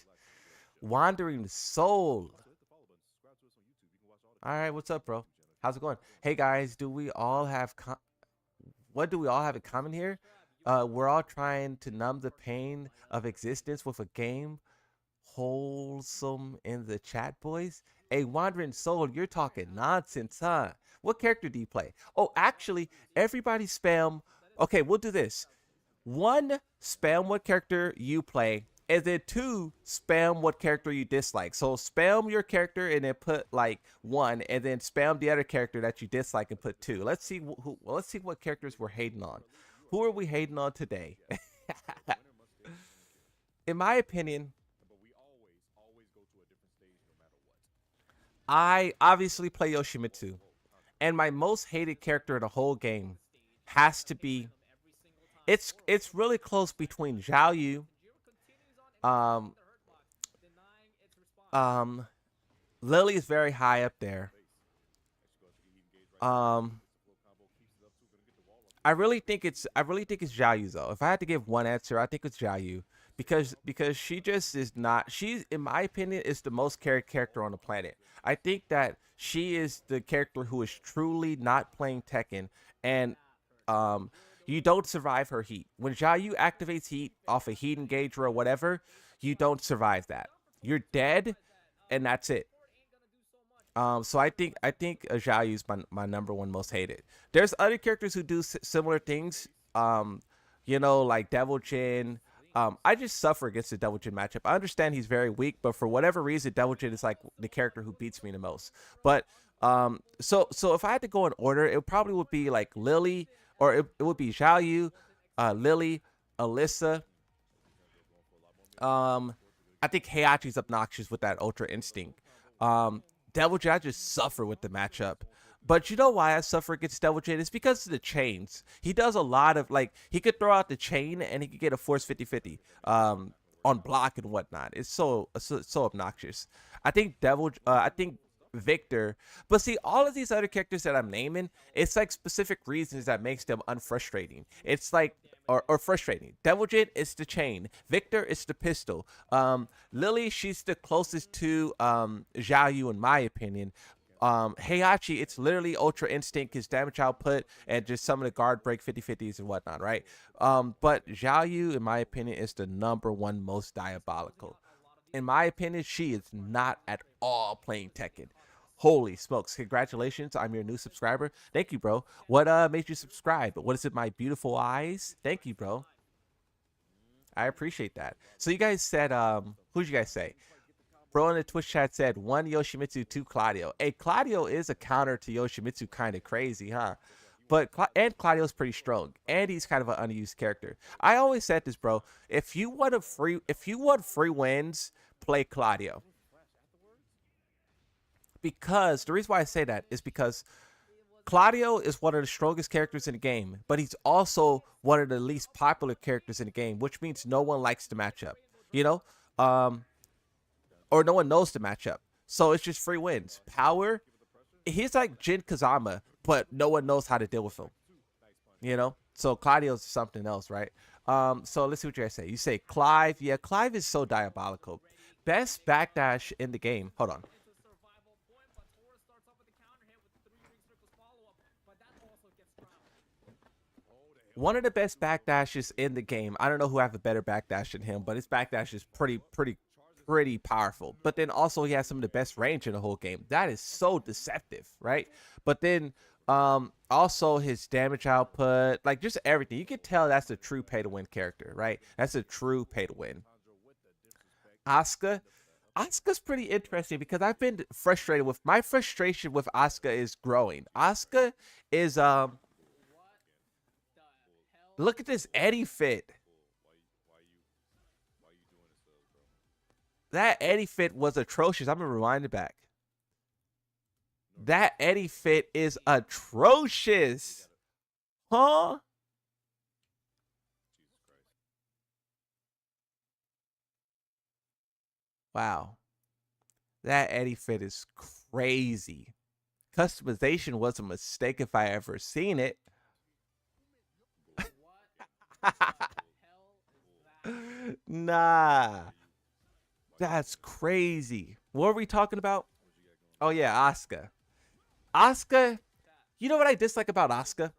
Wandering Soul. All right, what's up, bro? How's it going? Hey guys, what do we all have in common here? We're all trying to numb the pain of existence with a game wholesome in the chat, boys. A wandering soul, you're talking nonsense, huh? What character do you play? Oh, actually, everybody spam. Okay, we'll do this. One, spam what character you play, and then two, spam what character you dislike. So spam your character and then put like one, and then spam the other character that you dislike and put two. Let's see let's see what characters we're hating on. Who are we hating on today? In my opinion, I obviously play Yoshimitsu, and my most hated character in the whole game has to be. It's really close between Zhao Yu, um, um, Lily is very high up there. Um, I really think it's Zhao Yu though. If I had to give one answer, I think it's Zhao Yu because she just is not. She's in my opinion is the most carried character on the planet. I think that she is the character who is truly not playing Tekken, and um, you don't survive her heat. When Zhao Yu activates heat off a heat engager or whatever, you don't survive that. You're dead, and that's it. So I think Zhao Yu is my number one most hated. There's other characters who do similar things. Like Devil Jin. I just suffer against the Devil Jin matchup. I understand he's very weak, but for whatever reason, Devil Jin is like the character who beats me the most. But so if I had to go in order, it probably would be like Lily, or it would be Zhao Yu, Lily, Alyssa. I think Heihachi's obnoxious with that Ultra Instinct. Devil Jin, I just suffer with the matchup. But you know why I suffer against Devil Jin? It's because of the chains. He does a lot of, like, he could throw out the chain and he could get a force 50-50 on block and whatnot. It's so obnoxious. I think Victor, but see, all of these other characters that I'm naming, it's like specific reasons that makes them unfrustrating. It's like, or frustrating. Devil Jin is the chain. Victor is the pistol. Lily, she's the closest to Zhao Yu in my opinion. Heihachi, it's literally Ultra Instinct, his damage output, and just some of the guard break 50-50s and whatnot, right? But Zhao Yu, in my opinion, is the number one most diabolical. In my opinion, she is not at all playing Tekken. Holy smokes. Congratulations. I'm your new subscriber. Thank you, bro. What made you subscribe? What is it, my beautiful eyes? Thank you, bro. I appreciate that. So you guys said, who'd you guys say? Bro in the Twitch chat said, one Yoshimitsu, two Claudio. Hey, Claudio is a counter to Yoshimitsu, kind of crazy, huh? But and Claudio's pretty strong, and he's kind of an unused character. I always said this, bro. If you want free wins, play Claudio. Because the reason why I say that is because Claudio is one of the strongest characters in the game, but he's also one of the least popular characters in the game, which means no one likes the matchup, you know, or no one knows the matchup. So it's just free wins. Power, he's like Jin Kazama, but no one knows how to deal with him, you know. So Claudio's something else, right? So let's see what you guys say. You say Clive. Yeah, Clive is so diabolical. Best backdash in the game. Hold on. One of the best backdashes in the game. I don't know who have a better backdash than him, but his backdash is pretty powerful. But then also he has some of the best range in the whole game. That is so deceptive, right? But then also his damage output, like just everything. You can tell that's a true pay to win character, right? That's a true pay to win. Asuka's pretty interesting because I've been frustrated with my frustration with Asuka is growing. Asuka is look at this Eddie fit. That Eddie fit was atrocious. I'm gonna rewind it back. That Eddie fit is atrocious. Huh? Wow. That Eddie fit is crazy. Customization was a mistake if I ever seen it. Nah. That's crazy. What are we talking about? Oh yeah, Asuka. Asuka, you know what I dislike about Asuka?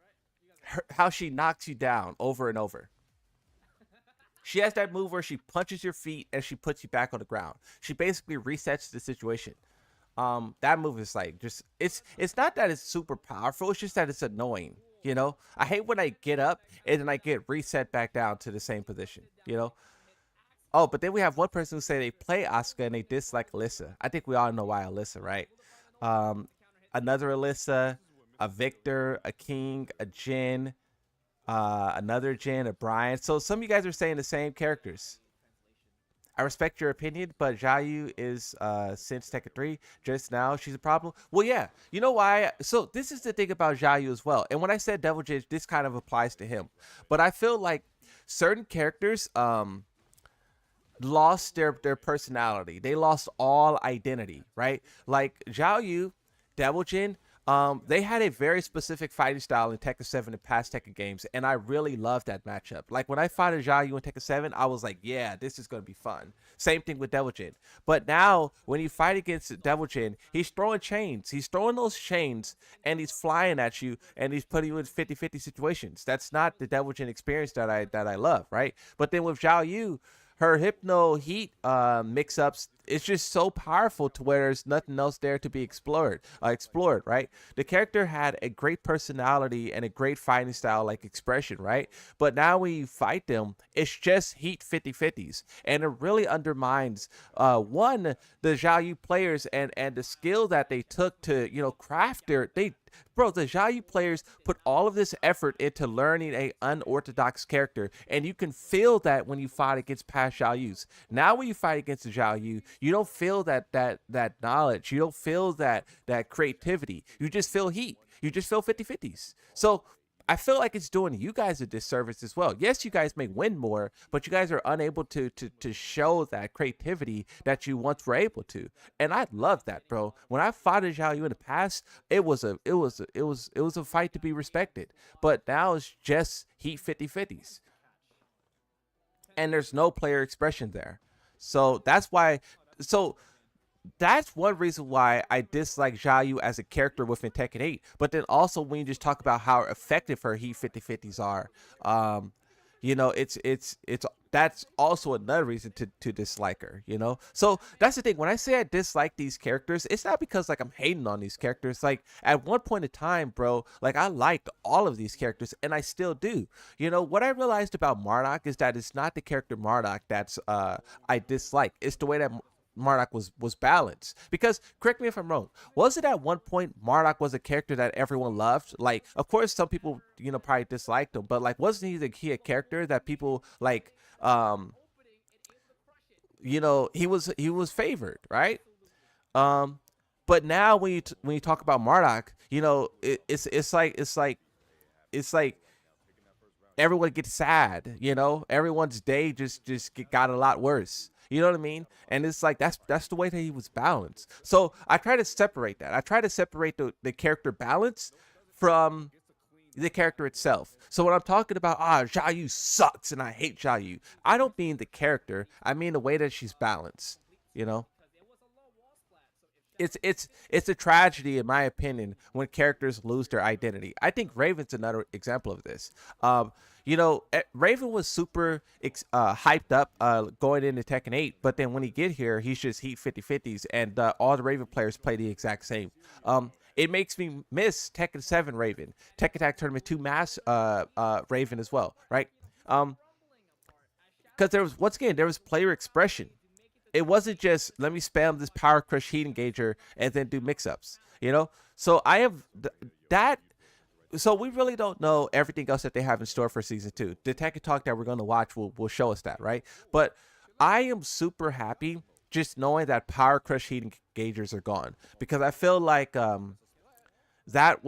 How she knocks you down over and over. She has that move where she punches your feet and she puts you back on the ground. She basically resets the situation. That move is like just it's not that it's super powerful, it's just that it's annoying. I hate when I get up and then I get reset back down to the same position. Oh, but then we have one person who say they play Asuka and they dislike Alyssa. I think we all know why Alyssa, right? Um, Another Alyssa, a Victor, a King, a Jin, another Jin, a Brian. So some of you guys are saying the same characters. I respect your opinion, but Xiaoyu is since Tekken 3. Just now, she's a problem. Well, yeah. You know why? So this is the thing about Xiaoyu as well. And when I said Devil Jin, this kind of applies to him. But I feel like certain characters lost their personality. They lost all identity, right? Like Zhao Yu, Devil Jin, they had a very specific fighting style in Tekken 7 and past Tekken games, and I really loved that matchup. Like when I fought a Zhao Yu in Tekken 7, I was like, yeah, this is gonna be fun. Same thing with Devil Jin. But now when you fight against Devil Jin, he's throwing chains. He's throwing those chains and he's flying at you and he's putting you in 50-50 situations. That's not the Devil Jin experience that I love, right? But then with Zhao Yu, her hypno heat mix ups, it's just so powerful to where there's nothing else there to be explored, right? The character had a great personality and a great fighting style, like expression, right? But now when you fight them, it's just heat 50-50s, and it really undermines one, the Zhao Yu players and the skill that they took to craft Bro, the Xiaoyu players put all of this effort into learning a unorthodox character, and you can feel that when you fight against past Xiaoyus. Now, when you fight against the Xiaoyu, you don't feel that knowledge. You don't feel that creativity. You just feel heat. You just feel 50-50s. So I feel like it's doing you guys a disservice as well. Yes, you guys may win more, but you guys are unable to show that creativity that you once were able to. And I love that, bro. When I fought a Zhao Yu in the past, it was a fight to be respected. But now it's just heat 50-50s. And there's no player expression there. So that's one reason why I dislike Xiaoyu as a character within Tekken 8. But then also when you just talk about how effective her Heat 50-50s are, it's that's also another reason to dislike her. So that's the thing. When I say I dislike these characters, it's not because like I'm hating on these characters. Like at one point in time, bro, like I liked all of these characters and I still do. What I realized about Marduk is that it's not the character Marduk that's I dislike. It's the way that Marduk was balanced. Because correct me if I'm wrong, was it at one point Marduk was a character that everyone loved? Like, of course, some people probably disliked him, but like, wasn't he a character that people like? He was favored, right? Um, but now when you talk about Marduk, it's like everyone gets sad. Everyone's day got a lot worse. You know what I mean? And it's like that's the way that he was balanced. So I try to separate that. I try to separate the character balance from the character itself. So when I'm talking about Zhao Yu sucks and I hate Zhao Yu, I don't mean the character. I mean the way that she's balanced. You know, it's a tragedy in my opinion when characters lose their identity. I think Raven's another example of this. Raven was super hyped up going into Tekken 8, but then when he get here, he's just heat 50-50s, and all the Raven players play the exact same. It makes me miss Tekken 7 Raven, Tekken Tag Tournament 2 Mass Raven as well, right? Because there was player expression. It wasn't just let me spam this power crush heat engager and then do mix-ups. So I have that. So we really don't know everything else that they have in store for season 2. The Tekken Talk that we're going to watch will show us that, right? But I am super happy just knowing that power crush heat engagers are gone, because I feel like that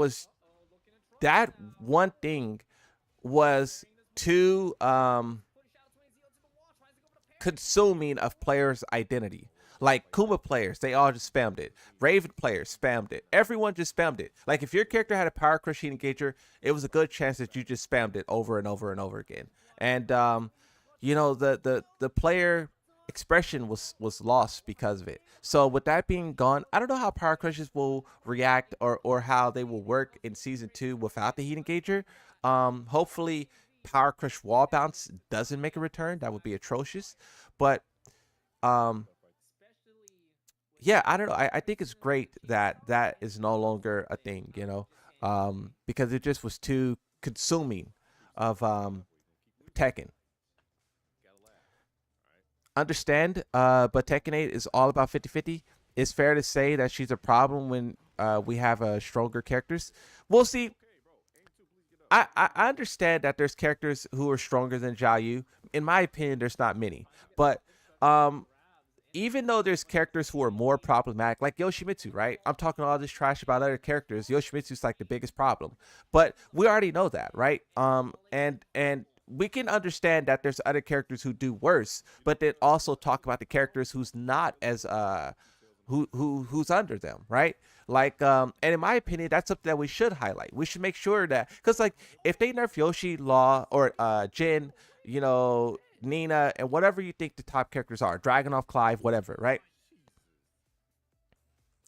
one thing was too consuming of players' identity. Like Kuma players, they all just spammed it. Raven players spammed it. Everyone just spammed it. Like if your character had a power crush heat engager, it was a good chance that you just spammed it over and over and over again. And the player expression was lost because of it. So with that being gone, I don't know how power crushes will react or how they will work in season 2 without the heat engager. Hopefully power crush wall bounce doesn't make a return. That would be atrocious. But yeah, I don't know. I think it's great that that is no longer a thing, because it just was too consuming of Tekken. Understand, but Tekken 8 is all about 50-50. It's fair to say that she's a problem when we have stronger characters. We'll see. I understand that there's characters who are stronger than Zhao Yu. In my opinion, there's not many. But um, even though there's characters who are more problematic, like Yoshimitsu, right? I'm talking all this trash about other characters. Yoshimitsu's like the biggest problem, but we already know that, right? And we can understand that there's other characters who do worse, but then also talk about the characters who's not as who's under them, right? Like and in my opinion, that's something that we should highlight. We should make sure that, because like if they nerf Yoshi, Law, or Jin, Nina, and whatever you think the top characters are, Dragonoff, Clive, whatever, right?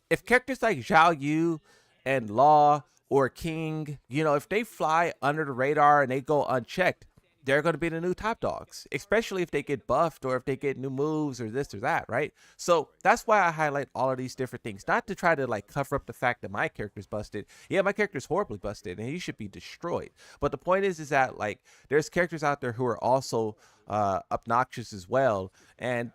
If characters like Zhao Yu and Law or King, if they fly under the radar and they go unchecked, they're going to be the new top dogs, especially if they get buffed or if they get new moves or this or that, right? So that's why I highlight all of these different things, not to try to like cover up the fact that my character's busted. Yeah, my character's horribly busted and he should be destroyed. But the point is that like there's characters out there who are also obnoxious as well. And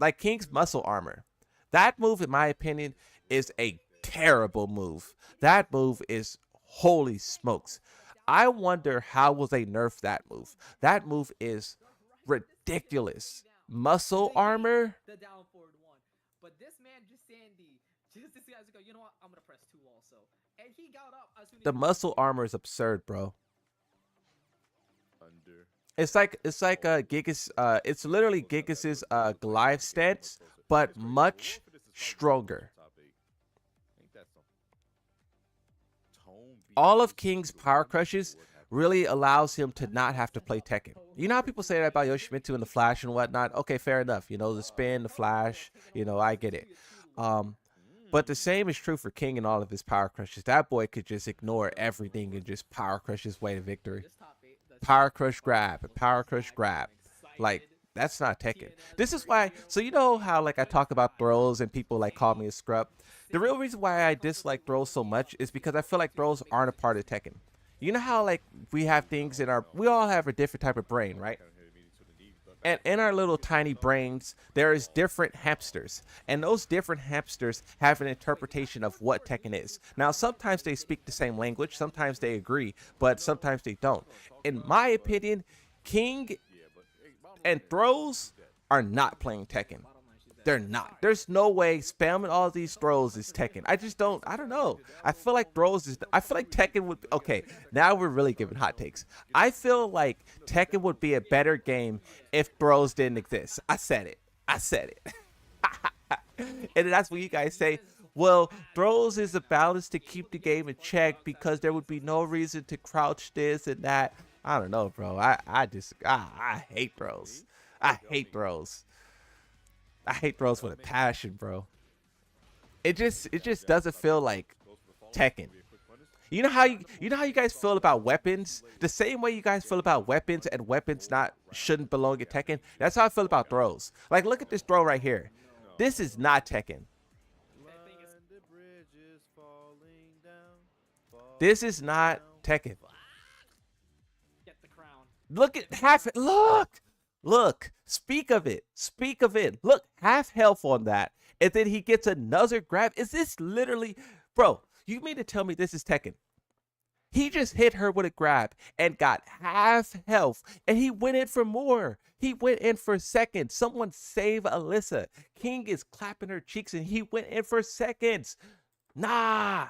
like King's muscle armor, that move, in my opinion, is a terrible move. That move is holy smokes. I wonder how will they nerf that move. That move is ridiculous. Muscle armor. The down forward one. But this man just Sandy, just this guy's go, you know what? I'm gonna press two also. And he got up as soon as The muscle armor is absurd, bro. Under. It's like Gigas. It's literally Gigas's Goliath stance, but much stronger. Ain't that something? Tone All of King's power crushes really allows him to not have to play Tekken. You know how people say that about Yoshimitsu and the Flash and whatnot? Okay, fair enough. The spin, the Flash, I get it. But the same is true for King and all of his power crushes. That boy could just ignore everything and just power crush his way to victory. this top eight, the Power crush grab, and power crush grab. Like, that's not Tekken. This is why, so you know how like I talk about throws and people like call me a scrub? The real reason why I dislike throws so much is because I feel like throws aren't a part of Tekken. You know how like we have things we all have a different type of brain, right? And in our little tiny brains, there is different hamsters. And those different hamsters have an interpretation of what Tekken is. Now, sometimes they speak the same language, sometimes they agree, but sometimes they don't. In my opinion, King and Throws are not playing Tekken. They're not. There's no way spamming all these throws is Tekken. I don't know. I feel like Tekken would be, okay, now we're really giving hot takes. I feel like Tekken would be a better game if throws didn't exist. I said it. And that's what you guys say. Well, throws is a balance to keep the game in check because there would be no reason to crouch this and that. I don't know, bro. I hate throws. I hate throws. I hate throws with a passion, bro. It just doesn't feel like Tekken. You know how you guys feel about weapons? The same way you guys feel about weapons and weapons shouldn't belong in Tekken. That's how I feel about throws. Like look at this throw right here. This is not Tekken. This is not Tekken. get the crown. Look at half. Look. Speak of it. Look, half health on that, and then he gets another grab. Is this literally, bro? You mean to tell me this is Tekken? He just hit her with a grab and got half health, and he went in for more. He went in for seconds. Someone save Alyssa. King is clapping her cheeks, and he went in for seconds. Nah.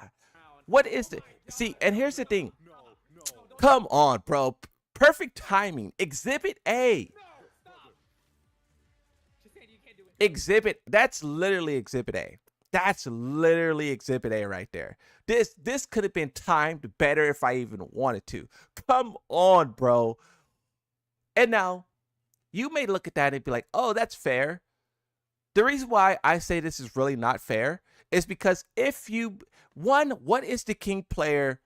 What is the see? And here's the thing. Come on, bro. Perfect timing. Exhibit A. That's literally Exhibit A. That's literally Exhibit A right there. This could have been timed better if I even wanted to. Come on, bro. And now, you may look at that and be like, oh, that's fair. The reason why I say this is really not fair is because what is the King player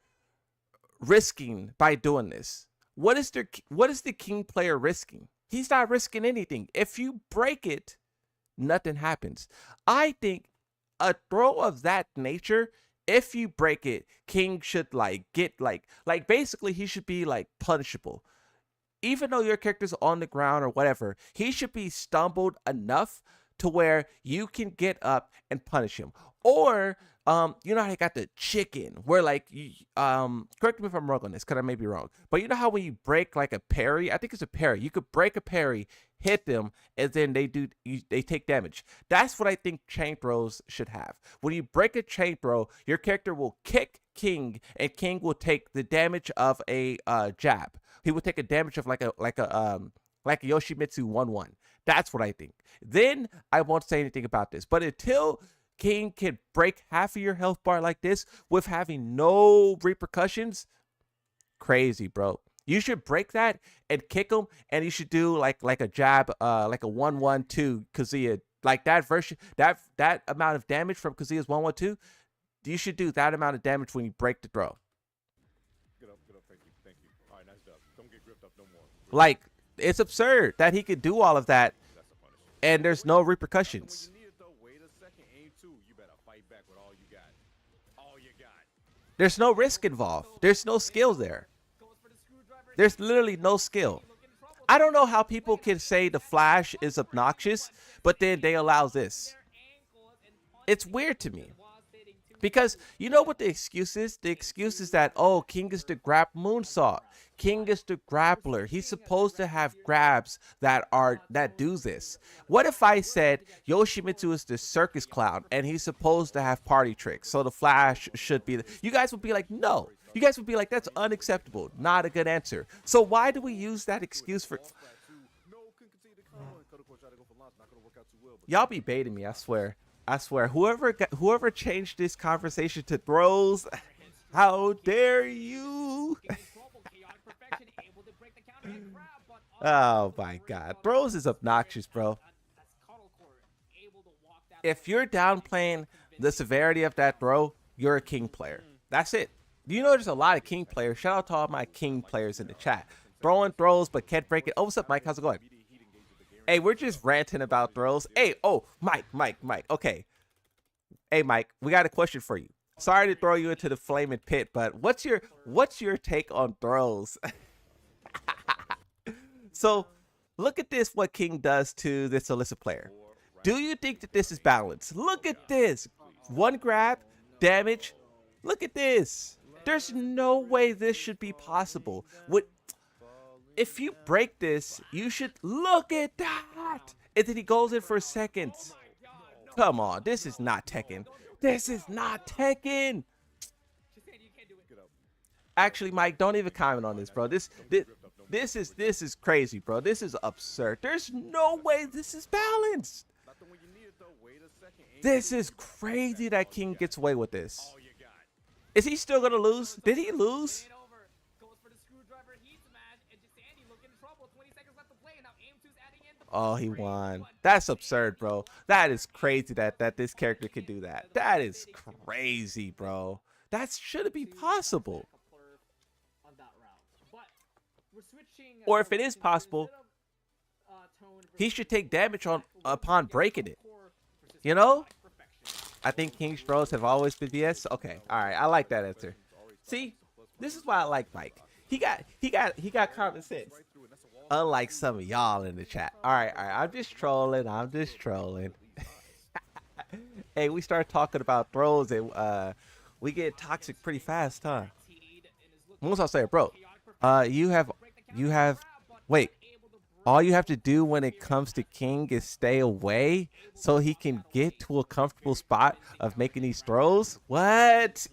risking by doing this? What is the King player risking? He's not risking anything. If you break it, nothing happens. I think a throw of that nature, if you break it, King should get basically he should be punishable. Even though your character's on the ground or whatever, he should be stumbled enough to where you can get up and punish him. Or you know how you got the chicken where correct me if I'm wrong on this, because I may be wrong. But you know how when you break like a parry, I think it's a parry, you could break a parry, hit them, and then they take damage. That's what I think chain throws should have. When you break a chain throw, your character will kick King, and King will take the damage of a jab. He will take a damage of like a Yoshimitsu 1-1. That's what I think. Then I won't say anything about this. But until King can break half of your health bar like this with having no repercussions, crazy, bro. You should break that and kick him, and you should do like a jab, like a 1-1-2 Kazuya, like that version, that amount of damage from Kazuya's 1-1-2. You should do that amount of damage when you break the throw. Get up, thank you. All right, nice job. Don't get gripped up no more. Like, it's absurd that he could do all of that, That's a punishment. and there's no repercussions. When you need it though, wait a second, aim two. You better fight back with all you got. All you got. There's no risk involved. There's no skill there. There's literally no skill. I don't know how people can say the Flash is obnoxious, but then they allow this. It's weird to me. Because you know what the excuse is? The excuse is that, oh, King is the moonsault. King is the grappler. He's supposed to have grabs that do this. What if I said Yoshimitsu is the circus clown and he's supposed to have party tricks? So the Flash should be you guys would be like, no. You guys would be like, that's unacceptable. Not a good answer. So why do we use that excuse for... Y'all be baiting me, I swear. I swear, whoever changed this conversation to throws, how dare you? Oh my God, throws is obnoxious, bro. If you're downplaying the severity of that throw, you're a King player. That's it. You know, there's a lot of King players. Shout out to all my King players in the chat. Throwing throws, but can't break it. Oh, what's up, Mike? How's it going? Hey, we're just ranting about throws. Hey, oh, Mike. Okay. Hey, Mike, we got a question for you. Sorry to throw you into the flaming pit, but what's your take on throws? So, look at this, what King does to this Alyssa player. Do you think that this is balanced? Look at this. One grab, damage. Look at this. There's no way this should be possible. If you break this, you should look at that. And then he goes in for seconds. Come on, this is not Tekken. This is not Tekken. Actually, Mike, don't even comment on this, bro. This is crazy, bro. This is absurd. There's no way this is balanced. This is crazy that King gets away with this. Is he still gonna lose? Did he lose? Oh, he won. That's absurd, bro. That is crazy that this character could do that. That is crazy, bro. That shouldn't be possible. Or if it is possible, he should take damage upon breaking it. You know? I think King's throws have always been BS. Okay, all right. I like that answer. See, this is why I like Mike. He got common sense. Unlike some of y'all in the chat. All right. I'm just trolling. Hey, we start talking about throws and we get toxic pretty fast, huh? Once I say it, bro. You have. Wait. All you have to do when it comes to King is stay away so he can get to a comfortable spot of making these throws. What?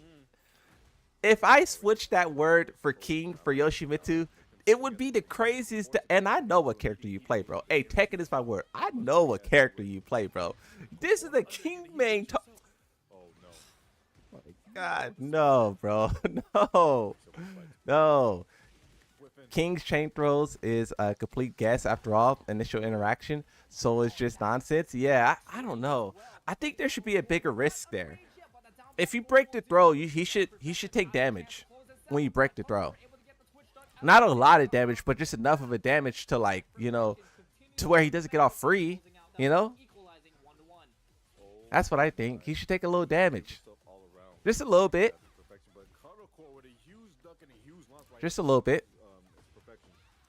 If I switch that word for King for Yoshimitsu, it would be the craziest. And I know what character you play, bro. Hey, Tekken is my word. I know what character you play, bro. This is a King main. Oh my God, no, bro. No. King's chain throws is a complete guess after all, initial interaction. So it's just nonsense. Yeah, I don't know. I think there should be a bigger risk there. If you break the throw, he should take damage when you break the throw. Not a lot of damage, but just enough of a damage to, like, you know, to where he doesn't get off free, you know? That's what I think. He should take a little damage, just a little bit, just a little bit.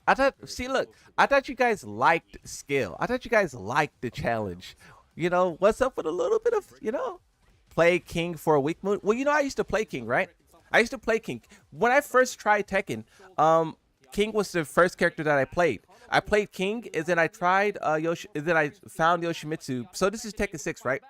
I thought, see, look, I thought you guys liked skill. I thought you guys liked the challenge. You know, what's up with a little bit of, play King for a weak mood? Well, I used to play King, right? I used to play King. When I first tried Tekken, King was the first character that I played. I played King, and then I tried and then I found Yoshimitsu. So this is Tekken 6, right?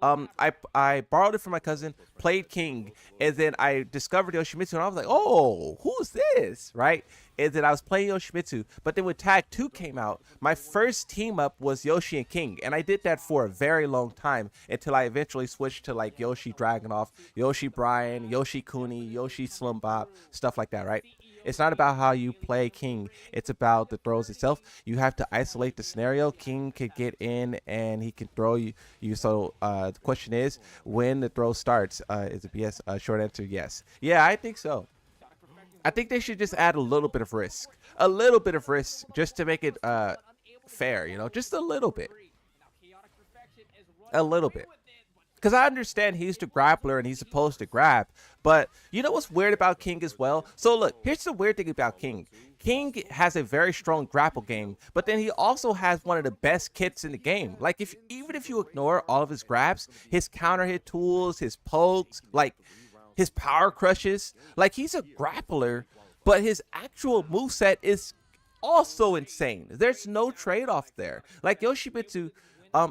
I borrowed it from my cousin, played King, and then I discovered Yoshimitsu, and I was like, oh, who's this, right? And then I was playing Yoshimitsu, but then when Tag 2 came out, my first team up was Yoshi and King, and I did that for a very long time until I eventually switched to like Yoshi Dragunov, Yoshi Brian, Yoshi Kuni, Yoshi Slim Bob, stuff like that, right? It's not about how you play King. It's about the throws itself. You have to isolate the scenario. King could get in and he can throw you. So the question is, when the throw starts, is it yes? Short answer, yes. Yeah, I think so. I think they should just add a little bit of risk. A little bit of risk just to make it fair, just a little bit. A little bit. Because I understand he's the grappler and he's supposed to grab. But you know what's weird about King as well? So look, here's the weird thing about King. King has a very strong grapple game, but then he also has one of the best kits in the game. Like even if you ignore all of his grabs, his counter hit tools, his pokes, like his power crushes, like he's a grappler, but his actual moveset is also insane. There's no trade-off there. Like Yoshimitsu,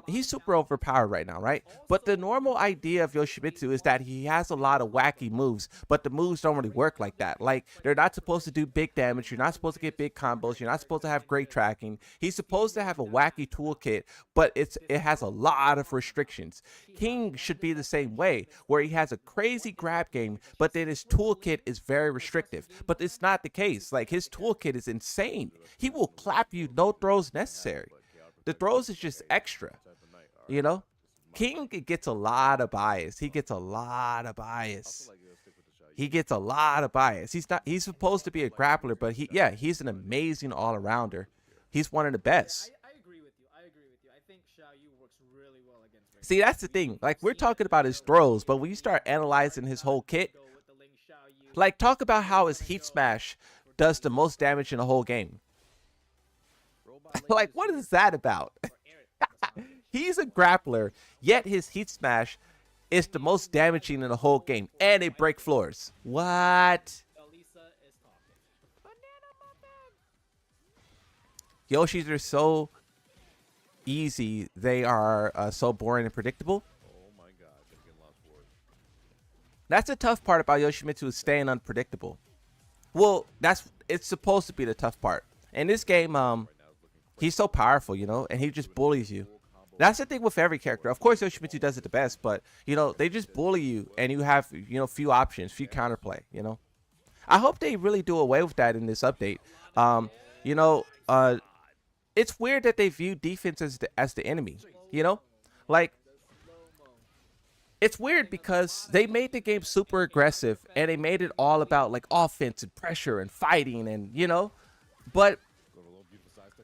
he's super overpowered right now, right? But the normal idea of Yoshimitsu is that he has a lot of wacky moves, but the moves don't really work like that. Like, they're not supposed to do big damage. You're not supposed to get big combos. You're not supposed to have great tracking. He's supposed to have a wacky toolkit, but it has a lot of restrictions. King should be the same way, where he has a crazy grab game, but then his toolkit is very restrictive. But it's not the case. Like, his toolkit is insane. He will clap you, no throws necessary. The throws is just extra, King gets a lot of bias. He gets a lot of bias. He's supposed to be a grappler, but he's an amazing all-arounder. He's one of the best. I agree with you. I think Xiaoyu works really well against Ring. See, that's the thing. Like, we're talking about his throws, but when you start analyzing his whole kit, like, talk about how his heat smash does the most damage in the whole game. Like, what is that about? He's a grappler, yet his heat smash is the most damaging in the whole game, and it break floors. What? Yoshis are so easy. They are so boring and predictable. That's the tough part about Yoshimitsu, is staying unpredictable. Well, it's supposed to be the tough part. In this game, he's so powerful, and he just bullies you. That's the thing with every character. Of course, Yoshimitsu does it the best, but, they just bully you, and you have, few options, few counterplay, I hope they really do away with that in this update. It's weird that they view defense as the enemy, Like, it's weird because they made the game super aggressive, and they made it all about, like, offense and pressure and fighting and, but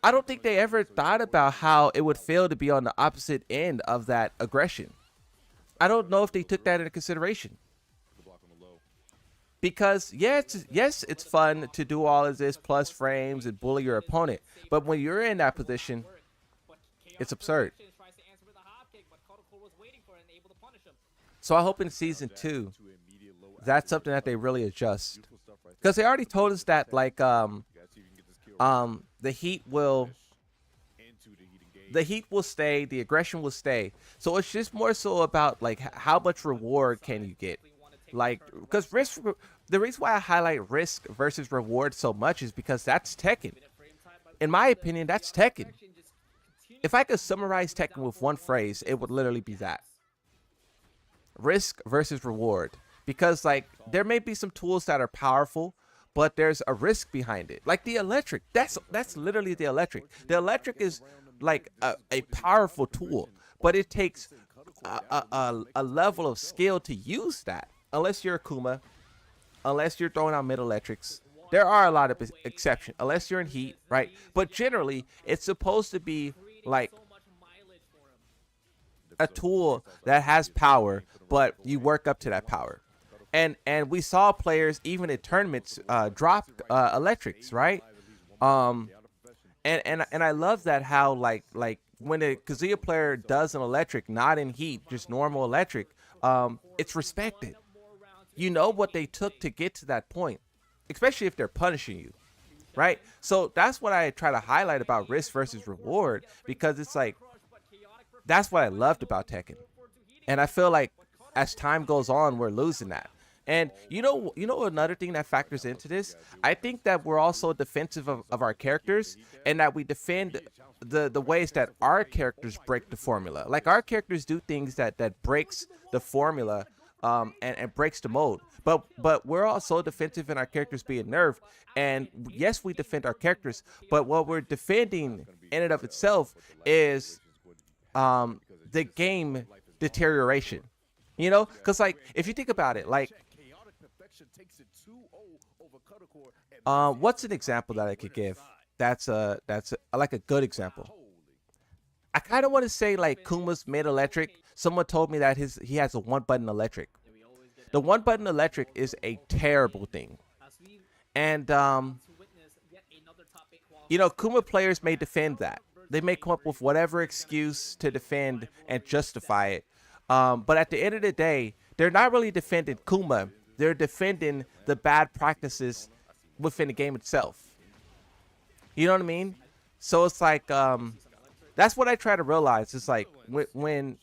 I don't think they ever thought about how it would feel to be on the opposite end of that aggression. I don't know if they took that into consideration. Because, yes, it's fun to do all of this plus frames and bully your opponent. But when you're in that position, it's absurd. So I hope in Season 2, that's something that they really adjust. Because they already told us that, like, the heat will stay, the aggression will stay. So it's just more so about, like, how much reward can you get? Like, because the reason why I highlight risk versus reward so much is because that's Tekken. In my opinion, that's Tekken. If I could summarize Tekken with one phrase, it would literally be that. Risk versus reward. Because, like, there may be some tools that are powerful, but there's a risk behind it. Like the electric, that's literally the electric. The electric is like a powerful tool, but it takes a level of skill to use that. Unless you're a Kuma, unless you're throwing out mid electrics. There are a lot of exceptions, unless you're in heat, right? But generally, it's supposed to be like a tool that has power, but you work up to that power. And we saw players even in tournaments drop electrics, right? Um, and I love that how like when a Kazuya player does an electric, not in heat, just normal electric, it's respected. You know what they took to get to that point, especially if they're punishing you, right? So that's what I try to highlight about risk versus reward, because it's like that's what I loved about Tekken. And I feel like as time goes on, we're losing that. And you know another thing that factors into this, I think that we're also defensive of our characters, and that we defend the ways that our characters break the formula. Like our characters do things that breaks the formula, and breaks the mode. But we're also defensive in our characters being nerfed. And yes, we defend our characters, but what we're defending in and of itself is the game deterioration. Because like if you think about it, like what's an example that I could give? That's like a good example. I kind of want to say like Kuma's mid electric. Someone told me that he has a one button electric. The one button electric is a terrible thing, and Kuma players may defend that. They may come up with whatever excuse to defend and justify it. But at the end of the day, they're not really defending Kuma. They're defending the bad practices within the game itself. You know what I mean? So it's like that's what I try to realize. It's like when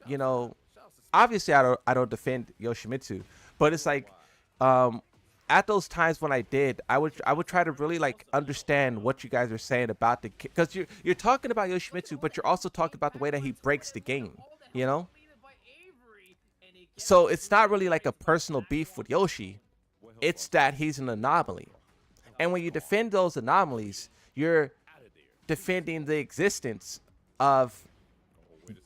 obviously I don't defend Yoshimitsu, but it's like at those times when I did, I would try to really like understand what you guys are saying about because you're talking about Yoshimitsu, but you're also talking about the way that he breaks the game. You know. So it's not really like a personal beef with Yoshi. It's that he's an anomaly. And when you defend those anomalies, you're defending the existence of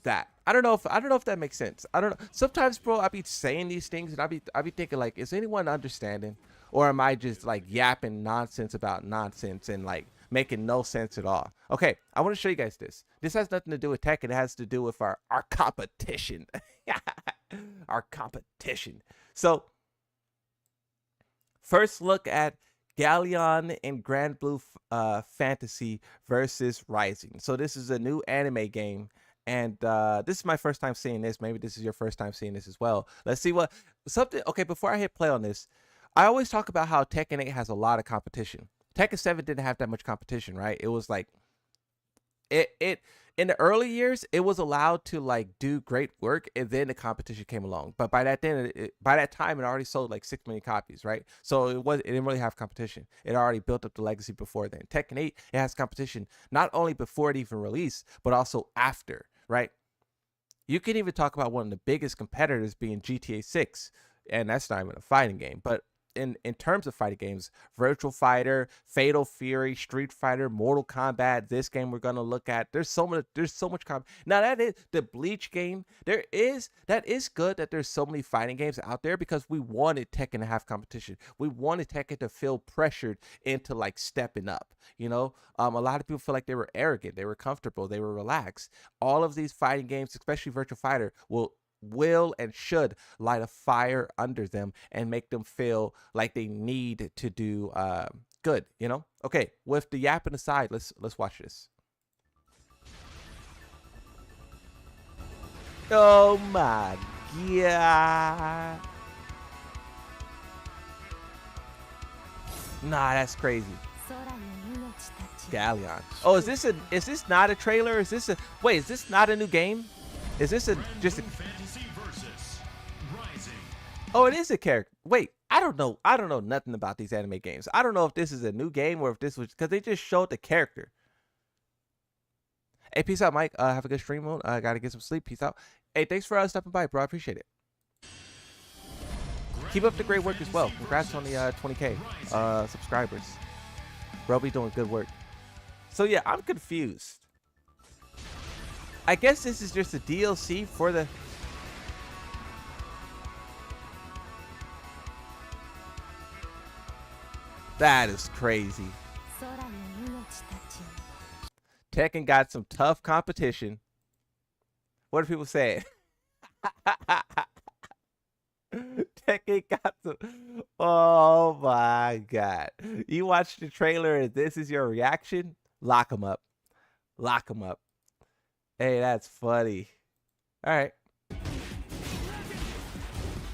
that. I don't know if that makes sense. I don't know. Sometimes, bro, I be saying these things and I be thinking like, is anyone understanding? Or am I just like yapping nonsense about nonsense and like making no sense at all? Okay, I want to show you guys this. This has nothing to do with tech. It has to do with our competition. Our competition. So first look at Galleon and Grand Blue Fantasy versus Rising. So this is a new anime game, and this is my first time seeing this. Maybe this is your first time seeing this as well. Let's see what something. Okay, before I hit play on this, I always talk about how Tekken 8 has a lot of competition. Tekken 7 didn't have that much competition, right? It was like it in the early years, it was allowed to like do great work, and then the competition came along. But by that time, it already sold like 6 million copies, right? So it didn't really have competition. It already built up the legacy before then. Tekken 8, it has competition not only before it even released, but also after, right? You can even talk about one of the biggest competitors being GTA 6, and that's not even a fighting game, but in terms of fighting games, Virtual Fighter, Fatal Fury, Street Fighter, Mortal Kombat, this game we're gonna look at. There's so much now that is the Bleach game. That is good that there's so many fighting games out there, because we wanted Tekken to have competition. We wanted Tekken to feel pressured into like stepping up. A lot of people feel like they were arrogant, they were comfortable, they were relaxed. All of these fighting games, especially Virtual Fighter, will and should light a fire under them and make them feel like they need to do good. Okay, with the yapping aside, let's watch this. Oh my god. Nah, that's crazy. Galleon. Oh, is this not a trailer? Is this not a new game? Is this just a Oh, it is a character. Wait, I don't know nothing about these anime games. I don't know if this is a new game or if this was because they just showed the character. Hey, peace out, Mike. Have a good stream, Moon. I gotta get some sleep. Peace out. Hey, thanks for stopping by, bro. I appreciate it. Keep up the great work as well. Congrats on the 20K subscribers. Bro, be doing good work. So yeah, I'm confused. I guess this is just a DLC for the... That is crazy. Tekken got some tough competition. What are people saying? Tekken got some. Oh my god! You watched the trailer and this is your reaction? Lock him up. Lock him up. Hey, that's funny. All right,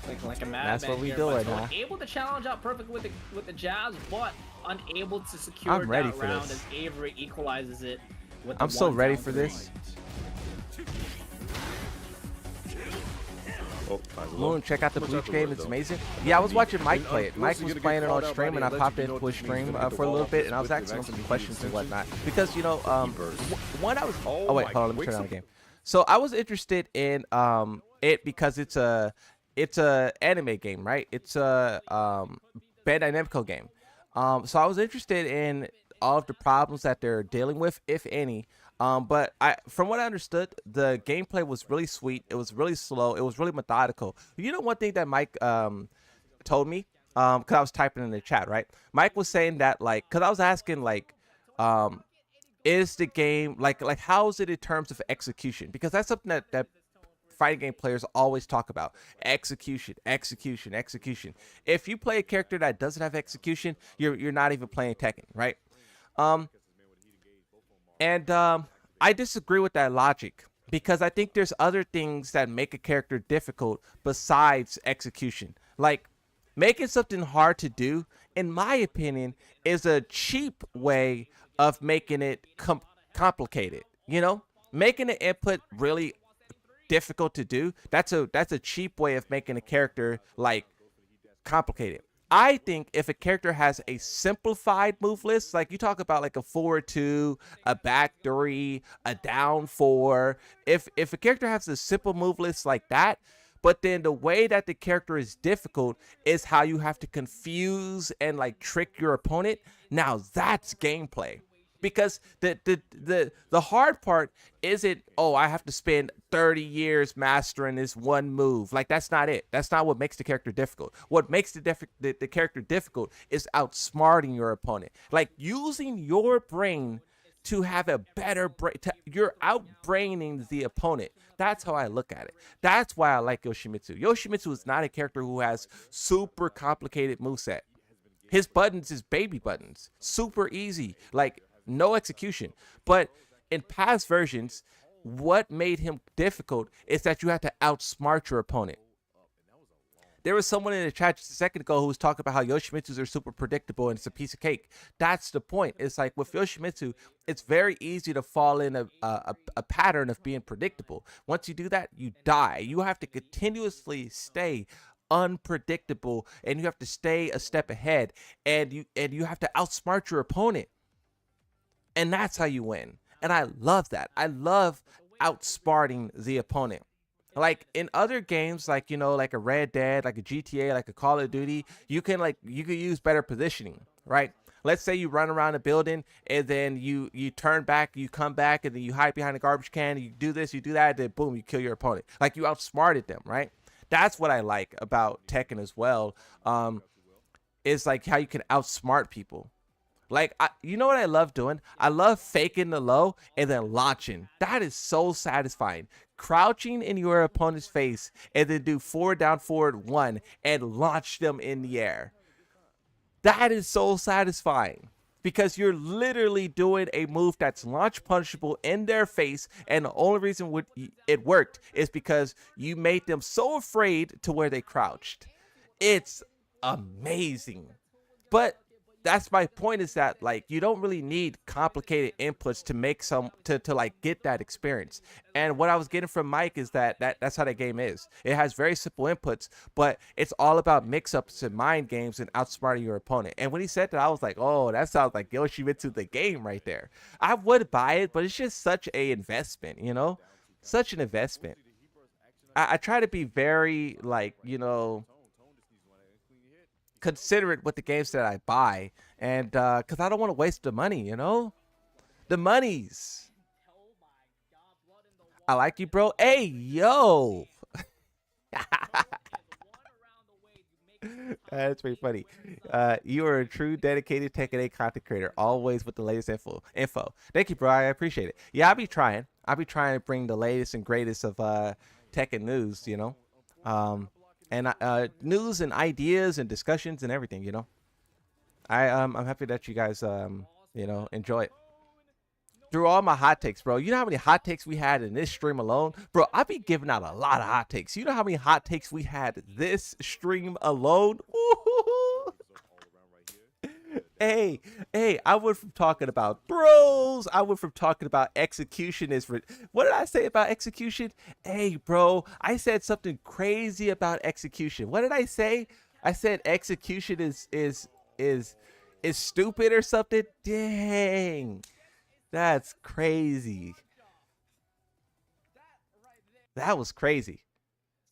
Like a that's madman what we here, doing, but huh? able to challenge out perfect with the jabs, but unable to secure I'm ready that for round this. as Avery equalizes it with the I'm so one ready down for three. this. Oh, nice low. Moon, check out the Much Bleach afterwards, game. It's though. amazing. And Yeah, I then was he- watching Mike and, play it. plus Mike you're was gonna get playing it called on out stream, by and the I legend. popped You in know to what push this means. stream Gonna get the for a little wall bit, up and I was with asking him some eventually questions and extension. whatnot. Because one I was. Oh Oh wait, my- hold on. Let me wait turn on some- the game. So I was interested in it because it's a anime game, right? It's a Bandai Namco game. So I was interested in all of the problems that they're dealing with, if any. But from what I understood, the gameplay was really sweet. It was really slow. It was really methodical. You know, one thing that Mike told me, because I was typing in the chat, right? Mike was saying that, like, because I was asking, like, um, is the game like how is it in terms of execution? Because that's something that fighting game players always talk about: execution, execution, execution. If you play a character that doesn't have execution, you're not even playing Tekken, right? Um, and I disagree with that logic because I think there's other things that make a character difficult besides execution. Like, making something hard to do, in my opinion, is a cheap way of making it complicated. You know, making the input really difficult to do. That's a cheap way of making a character like complicated. I think if a character has a simplified move list, like you talk about like a forward two, a back three, a down four, if a character has a simple move list like that, but then the way that the character is difficult is how you have to confuse and like trick your opponent. Now that's gameplay. Because the hard part isn't, oh, I have to spend 30 years mastering this one move. Like, that's not it. That's not what makes the character difficult. What makes the character difficult is outsmarting your opponent, like using your brain to have a better brain. You're outbraining the opponent. That's how I look at it. That's why I like Yoshimitsu. Yoshimitsu is not a character who has super complicated moveset. His buttons is baby buttons, super easy, like no execution. But in past versions, what made him difficult is that you had to outsmart your opponent. There was someone in the chat just a second ago who was talking about how Yoshimitsus are super predictable and it's a piece of cake. That's the point. It's like with Yoshimitsu, it's very easy to fall in a pattern of being predictable. Once you do that, you die. You have to continuously stay unpredictable, and you have to stay a step ahead, and you have to outsmart your opponent, and that's how you win. And I love that. I love outsmarting the opponent. Like in other games, like, you know, like a Red Dead, like a GTA, like a Call of Duty, you can use better positioning, right? Let's say you run around a building and then you turn back, you come back, and then you hide behind a garbage can, you do this, you do that, and then boom, you kill your opponent. Like, you outsmarted them, right? That's what I like about Tekken as well. Is like how you can outsmart people. Like, you know what I love doing? I love faking the low and then launching. That is so satisfying. Crouching in your opponent's face and then do forward, down, forward, one, and launch them in the air. That is so satisfying because you're literally doing a move that's launch punishable in their face, and the only reason it worked is because you made them so afraid to where they crouched. It's amazing. But that's my point, is that like you don't really need complicated inputs to make to like get that experience. And what I was getting from Mike is that's how that game is. It has very simple inputs, but it's all about mix-ups and mind games and outsmarting your opponent. And when he said that, I was like, oh, that sounds like Yoshimitsu the game right there. I would buy it, but it's just such a investment, you know? Such an investment. I try to be very, like, you know, considerate with the games that I buy, and because I don't want to waste the money, you know, the monies. I like you, bro. Hey, yo. That's pretty funny. You are a true dedicated Tekken 8 content creator, always with the latest info. Thank you, bro. I appreciate it. Yeah, I'll be trying to bring the latest and greatest of Tekken news, and news and ideas and discussions and everything. I'm happy that you guys enjoy it. Through all my hot takes, bro. You know how many hot takes we had in this stream alone? Bro, I be giving out a lot of hot takes. You know how many hot takes we had this stream alone? Woo-hoo-hoo. Hey, I went from talking about throws. I went from talking about execution what did I say about execution? Hey, bro, I said something crazy about execution. What did I say? I said execution is stupid or something. Dang. That's crazy. That was crazy.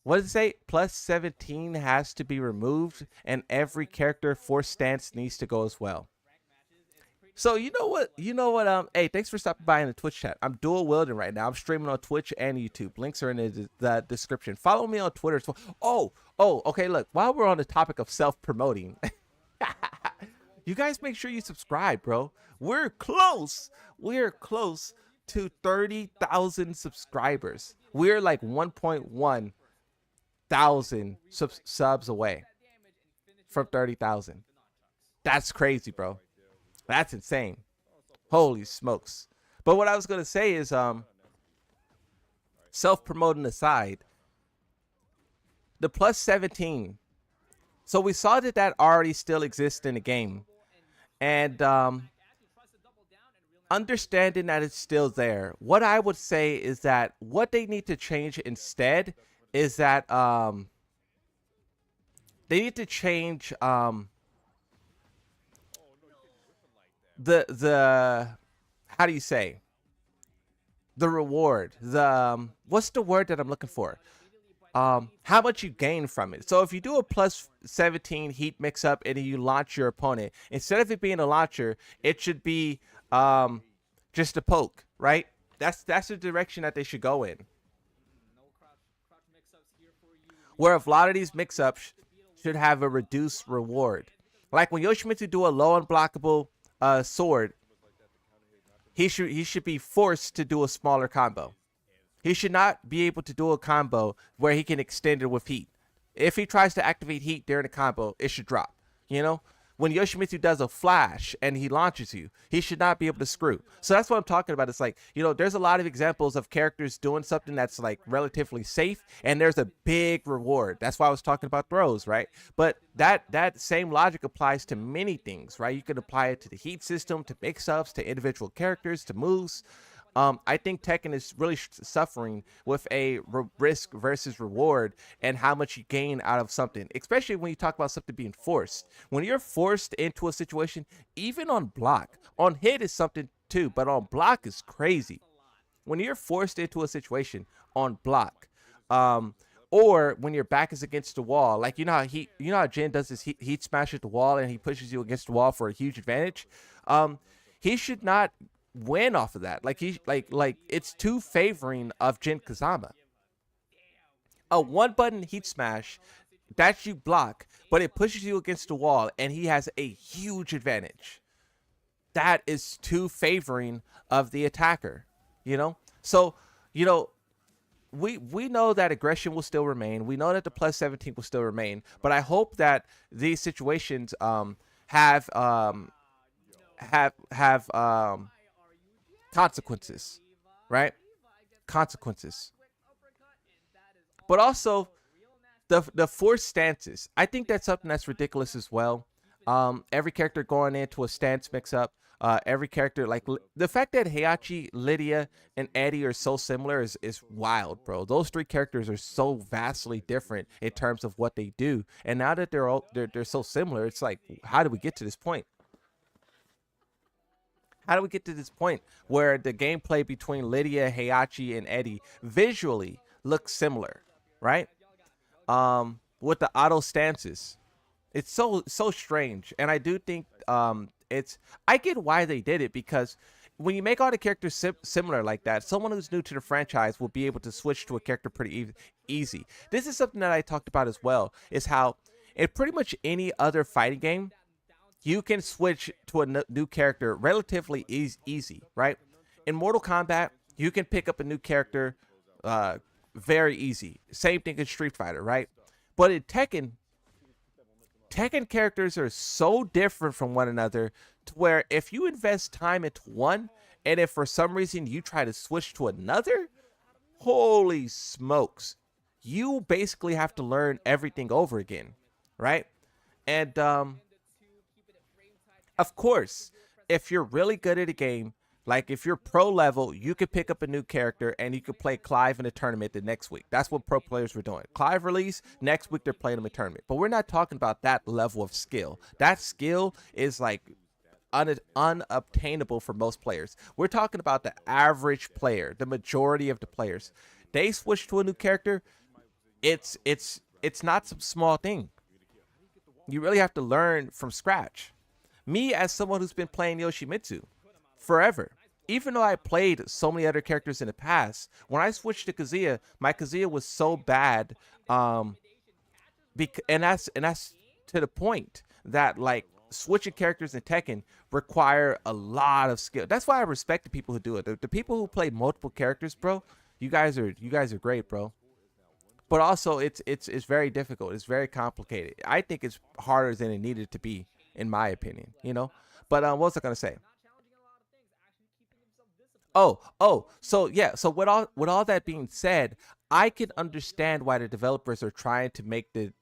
What does it say? Plus 17 has to be removed, and every character force stance needs to go as well. So you know what? Hey, thanks for stopping by in the Twitch chat. I'm dual wielding right now. I'm streaming on Twitch and YouTube. Links are in the description. Follow me on Twitter as well. Oh, okay. Look, while we're on the topic of self-promoting, you guys make sure you subscribe, bro. We're close. We're close to 30,000 subscribers. We're like 1.1 thousand subs away from 30,000. That's crazy, bro. That's insane. Holy smokes. But what I was gonna say is, self-promoting aside, the plus 17. So we saw that already still exists in the game, and understanding that it's still there. What I would say is that what they need to change instead is that they need to change the how do you say, the reward, the what's the word that I'm looking for, how much you gain from it. So if you do a plus 17 heat mix up and you launch your opponent, instead of it being a launcher, it should be just a poke, right? That's the direction that they should go in. Where if a lot of these mix-ups should have a reduced reward. Like when Yoshimitsu do a low unblockable sword, he should be forced to do a smaller combo. He should not be able to do a combo where he can extend it with heat. If he tries to activate heat during a combo, it should drop. When Yoshimitsu does a flash and he launches you, he should not be able to screw. So that's what I'm talking about. It's like, there's a lot of examples of characters doing something that's like relatively safe, and there's a big reward. That's why I was talking about throws, right? But that same logic applies to many things, right? You can apply it to the heat system, to mix-ups, to individual characters, to moves. I think Tekken is really suffering with a risk versus reward and how much you gain out of something, especially when you talk about something being forced. When you're forced into a situation, even on block, on hit is something too, but on block is crazy. When you're forced into a situation on block, or when your back is against the wall, like how Jin does this heat smash at the wall and he pushes you against the wall for a huge advantage. He should not win off of that. Like it's too favoring of Jin Kazama. A one button heat smash that you block, but it pushes you against the wall and he has a huge advantage. That is too favoring of the attacker, So, we know that aggression will still remain. We know that the plus 17 will still remain, but I hope that these situations have consequences, right? Consequences. But also the forced stances. I think that's something that's ridiculous as well. Every character going into a stance mix up. Every character, like the fact that Heihachi, Lydia, and Eddie are so similar is wild, bro. Those three characters are so vastly different in terms of what they do. And now that they're so similar, it's like, how do we get to this point? How do we get to this point where the gameplay between Lydia, Heihachi, and Eddie visually looks similar, right? With the auto stances, it's so strange, and I do think I get why they did it, because when you make all the characters similar like that, someone who's new to the franchise will be able to switch to a character pretty easy. This is something that I talked about as well, is how in pretty much any other fighting game, you can switch to a new character relatively easy, right? In Mortal Kombat, you can pick up a new character very easy. Same thing in Street Fighter, right? But in Tekken characters are so different from one another to where if you invest time into one, and if for some reason you try to switch to another, holy smokes, you basically have to learn everything over again, right? And of course, if you're really good at a game, like if you're pro level, you could pick up a new character and you could play Clive in a tournament the next week. That's what pro players were doing. Clive release, next week they're playing him in a tournament. But we're not talking about that level of skill. That skill is like unobtainable for most players. We're talking about the average player, the majority of the players. They switch to a new character. It's not some small thing. You really have to learn from scratch. Me, as someone who's been playing Yoshimitsu forever, even though I played so many other characters in the past, when I switched to Kazuya, my Kazuya was so bad, and that's to the point that like switching characters in Tekken require a lot of skill. That's why I respect the people who do it. The people who play multiple characters, bro. You guys are great, bro. But also, it's very difficult. It's very complicated. I think it's harder than it needed to be, in my opinion. You know. But what was I gonna say? So yeah. So with all that being said, I can understand why the developers are trying to make the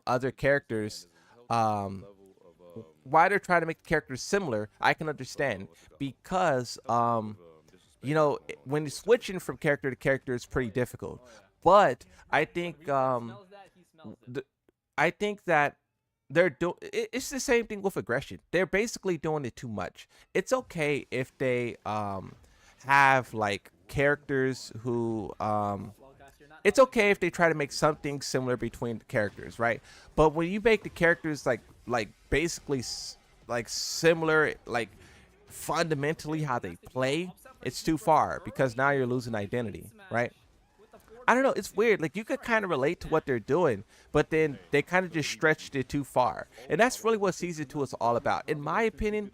other characters why they're trying to make the characters similar. I can understand because when you're switching from character to character, it's pretty difficult. But I think I think that they're doing it's the same thing with aggression. They're basically doing it too much. It's okay if they have like characters who it's okay if they try to make something similar between the characters, right? But when you make the characters like basically like similar, like fundamentally how they play, it's too far because now you're losing identity, right? I don't know. It's weird. Like you could kind of relate to what they're doing, but then they kind of just stretched it too far. And that's really what season 2 is all about. In my opinion,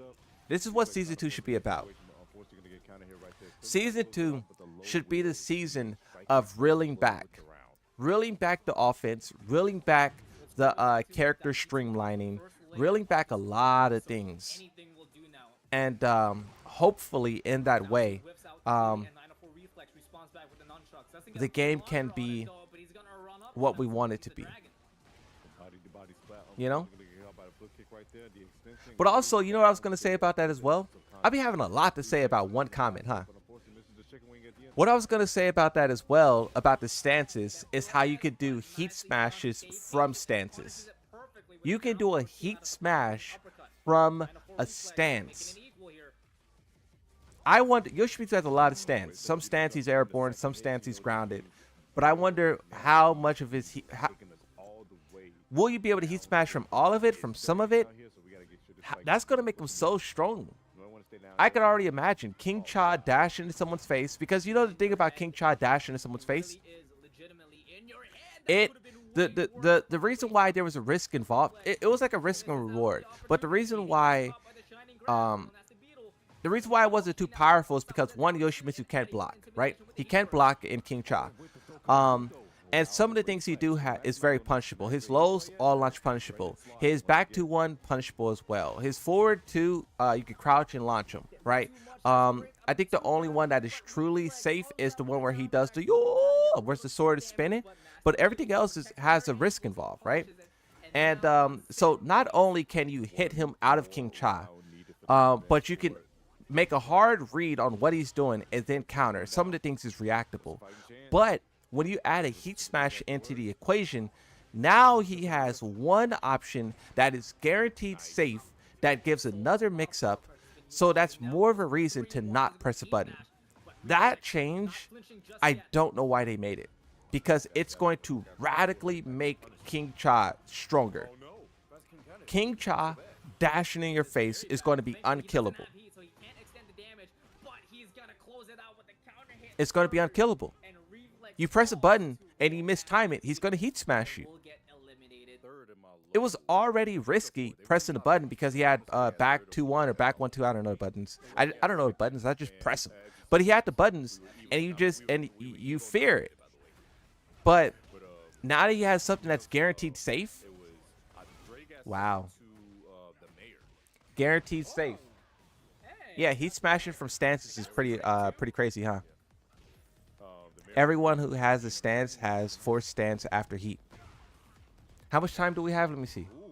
this is what season 2 should be about. Season 2 should be the season of reeling back the offense, reeling back the character streamlining, reeling back a lot of things. And hopefully in that way, the game can be what we want it to be, you know? But also, you know what I was going to say about that as well? I'll be having a lot to say about one comment, huh? What I was going to say about that as well, about the stances, is how you could do heat smashes from stances. You can do a heat smash from a stance. I wonder, Yoshimitsu has a lot of stance. Some stance he's airborne, some stance he's grounded. But I wonder how much of his will you be able to heat smash from all of it, from some of it? That's going to make him so strong. I can already imagine King Cha dash into someone's face, because you know the thing about King Cha dash into someone's face? The reason why there was a risk involved, it was like a risk and reward. But the reason why it wasn't too powerful is because one, Yoshimitsu can't block, right? He can't block in King Cha. And some of the things he do is very punishable. His lows, all launch punishable. His back 2-1, punishable as well. His forward 2, you can crouch and launch him, right? I think the only one that is truly safe is the one where he does the where's the sword is spinning. But everything else has a risk involved, right? And so not only can you hit him out of King Cha, but you can make a hard read on what he's doing and then counter. Some of the things is reactable. But when you add a heat smash into the equation, now he has one option that is guaranteed safe that gives another mix-up, so that's more of a reason to not press a button. That change, I don't know why they made it, because it's going to radically make King Cha stronger. King Cha dashing in your face is going to be unkillable. It's going to be unkillable. You press a button and you mistime it, he's going to heat smash you. It was already risky pressing the button because he had back 2-1 or back 1-2. I don't know the buttons. I don't know the buttons. I just press them. But he had the buttons, and you fear it. But But now that he has something that's guaranteed safe, it was Drake got wow, to the mayor. guaranteed safe. Hey. Yeah, he's smashing from stances is pretty crazy, huh? The mayor Everyone who has a stance has 4 stance after heat. How much time do we have? Let me see. Ooh.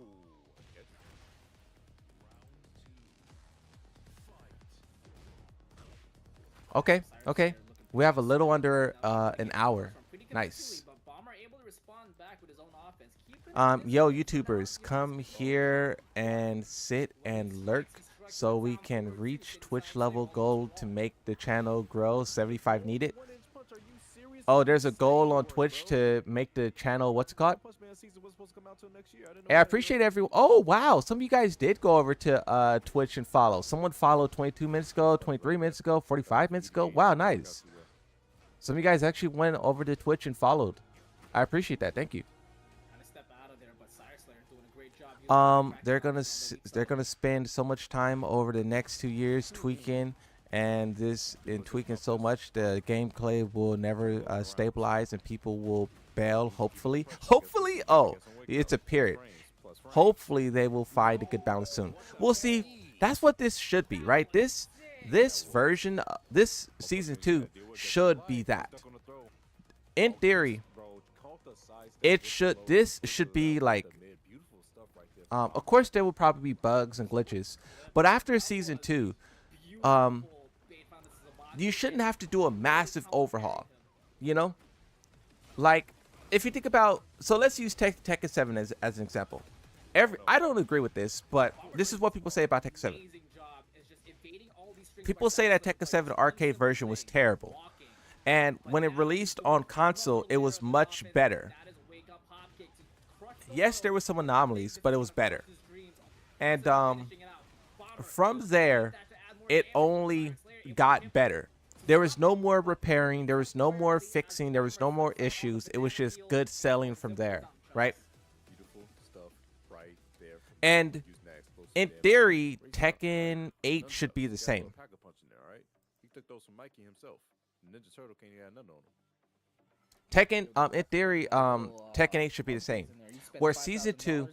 Okay, okay. We have a little under an hour. Pretty Nice. convincingly, but Bomber able to respond back with his own offense. Yo, YouTubers, come here and sit and lurk so we can reach Twitch level goal to make the channel grow. 75 needed. Oh, there's a goal on Twitch to make the channel, what's it called? Hey, I appreciate everyone. Oh, wow. Some of you guys did go over to Twitch and follow. Someone followed 22 minutes ago, 23 minutes ago, 45 minutes ago. Wow, nice. Some of you guys actually went over to Twitch and followed. I appreciate that. Thank you. They're gonna spend so much time over the next 2 years tweaking tweaking so much the gameplay will never stabilize and people will bail. Hopefully, oh, it's a period. Hopefully they will find a good balance soon. We'll see. That's what this should be, right? This version, this season 2 should be that. In theory, this should be like. Of course, there will probably be bugs and glitches, but after season 2, you shouldn't have to do a massive overhaul. You know, like if you think about, so let's use Tekken 7 as an example. I don't agree with this, but this is what people say about Tekken 7. People say that Tekken 7 arcade version was terrible, and when it released on console, it was much better. Yes, there were some anomalies, but it was better. And from there, it only got better. There was no more repairing. There was no more fixing. There was no more issues. It was just good selling from there, right? And in theory, Tekken 8 should be the same. Tekken, in theory, Tekken 8 should be the same. Where season 2,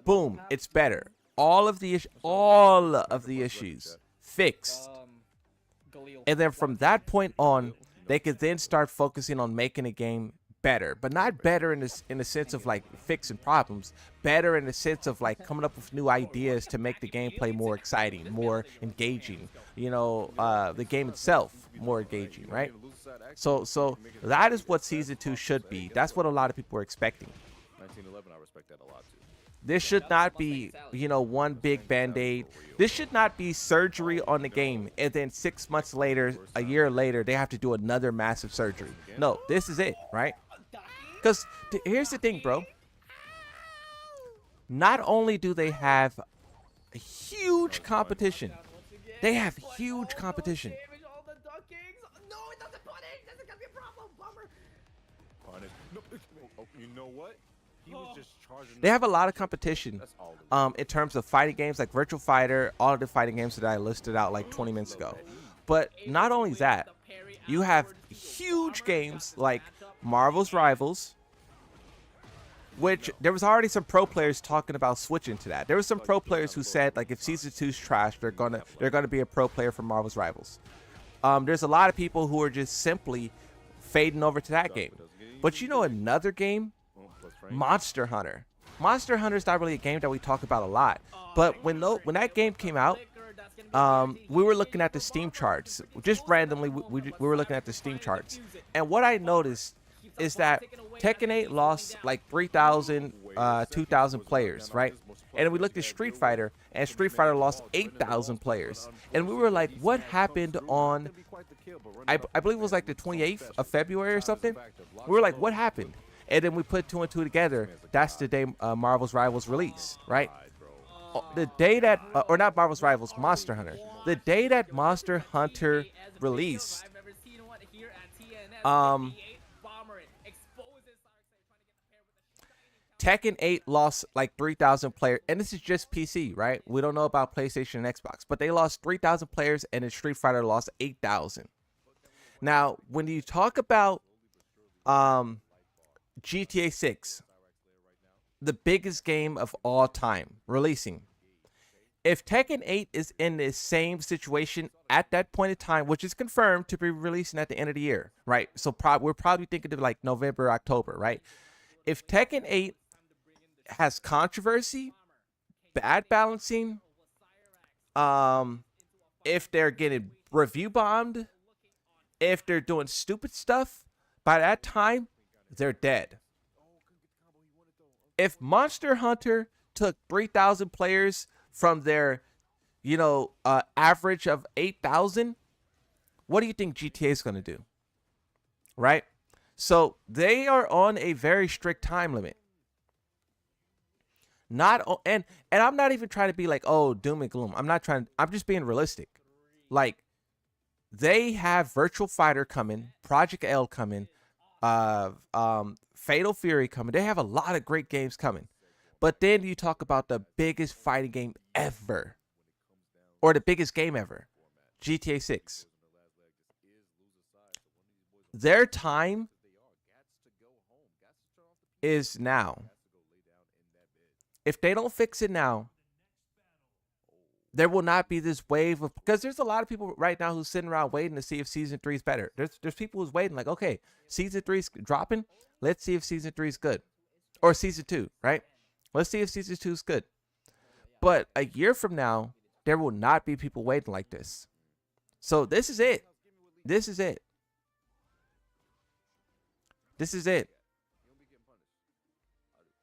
boom, it's better. All of the issues fixed. And then from that point on, they could then start focusing on making a game better, but not better in the sense of like fixing problems, better in the sense of like coming up with new ideas to make the gameplay more exciting, more engaging, you know, the game itself more engaging, right? So that is what season 2 should be. That's what a lot of people are expecting. 1911, I respect that a lot too. This should not be, you know, one big band-aid. This should not be surgery on the game and then 6 months later, a year later, they have to do another massive surgery. No, this is it, right? Because here's the thing, bro. Not only do they have huge competition, they have huge competition. You know what? He was just charging. They have a lot of competition in terms of fighting games like Virtual Fighter, all of the fighting games that I listed out like 20 minutes ago. But not only that, you have huge games like Marvel's Rivals, which there was already some pro players talking about switching to that. There were some pro players who said like if season 2's trash, they're gonna be a pro player for Marvel's Rivals. There's a lot of people who are just simply fading over to that game. But you know another game? Monster Hunter. Monster Hunter is not really a game that we talk about a lot. But when that game came out, we were looking at the Steam charts. Just randomly, we were looking at the Steam charts. And what I noticed is that Tekken 8 lost like 3,000, 2,000 players, right? And we looked at Street Fighter, and Street Fighter lost 8,000 players. And we were like, what happened on, I believe it was like the 28th of February or something? We were like, what happened? And then we put 2 and 2 together. That's the day Marvel's Rivals released, right? The day that, or not Marvel's Rivals, Monster Hunter. The day that Monster Hunter released, Tekken 8 lost like 3,000 players, and this is just PC, right? We don't know about PlayStation and Xbox, but they lost 3,000 players, and then Street Fighter lost 8,000. Now, when you talk about GTA 6, the biggest game of all time, releasing. If Tekken 8 is in the same situation at that point in time, which is confirmed to be releasing at the end of the year, right? So we're probably thinking of like November, October, right? If Tekken 8 has controversy, bad balancing, um, if they're getting review bombed, if they're doing stupid stuff, by that time, they're dead. If Monster Hunter took 3,000 players from their, average of 8,000, what do you think GTA is going to do? Right? So they are on a very strict time limit. And I'm not even trying to be like, oh, doom and gloom. I'm just being realistic. Like, they have Virtual Fighter coming, Project L coming, Fatal Fury coming. They have a lot of great games coming. But then you talk about the biggest fighting game ever, or the biggest game ever, GTA 6. Their time is now. If they don't fix it now, there will not be this wave of, because there's a lot of people right now who's sitting around waiting to see if season 3 is better. There's people who's waiting like, okay, season 3 is dropping. Let's see if season 3 is good, or season 2, right? Let's see if season 2 is good. But a year from now, there will not be people waiting like this. So this is it. This is it. This is it.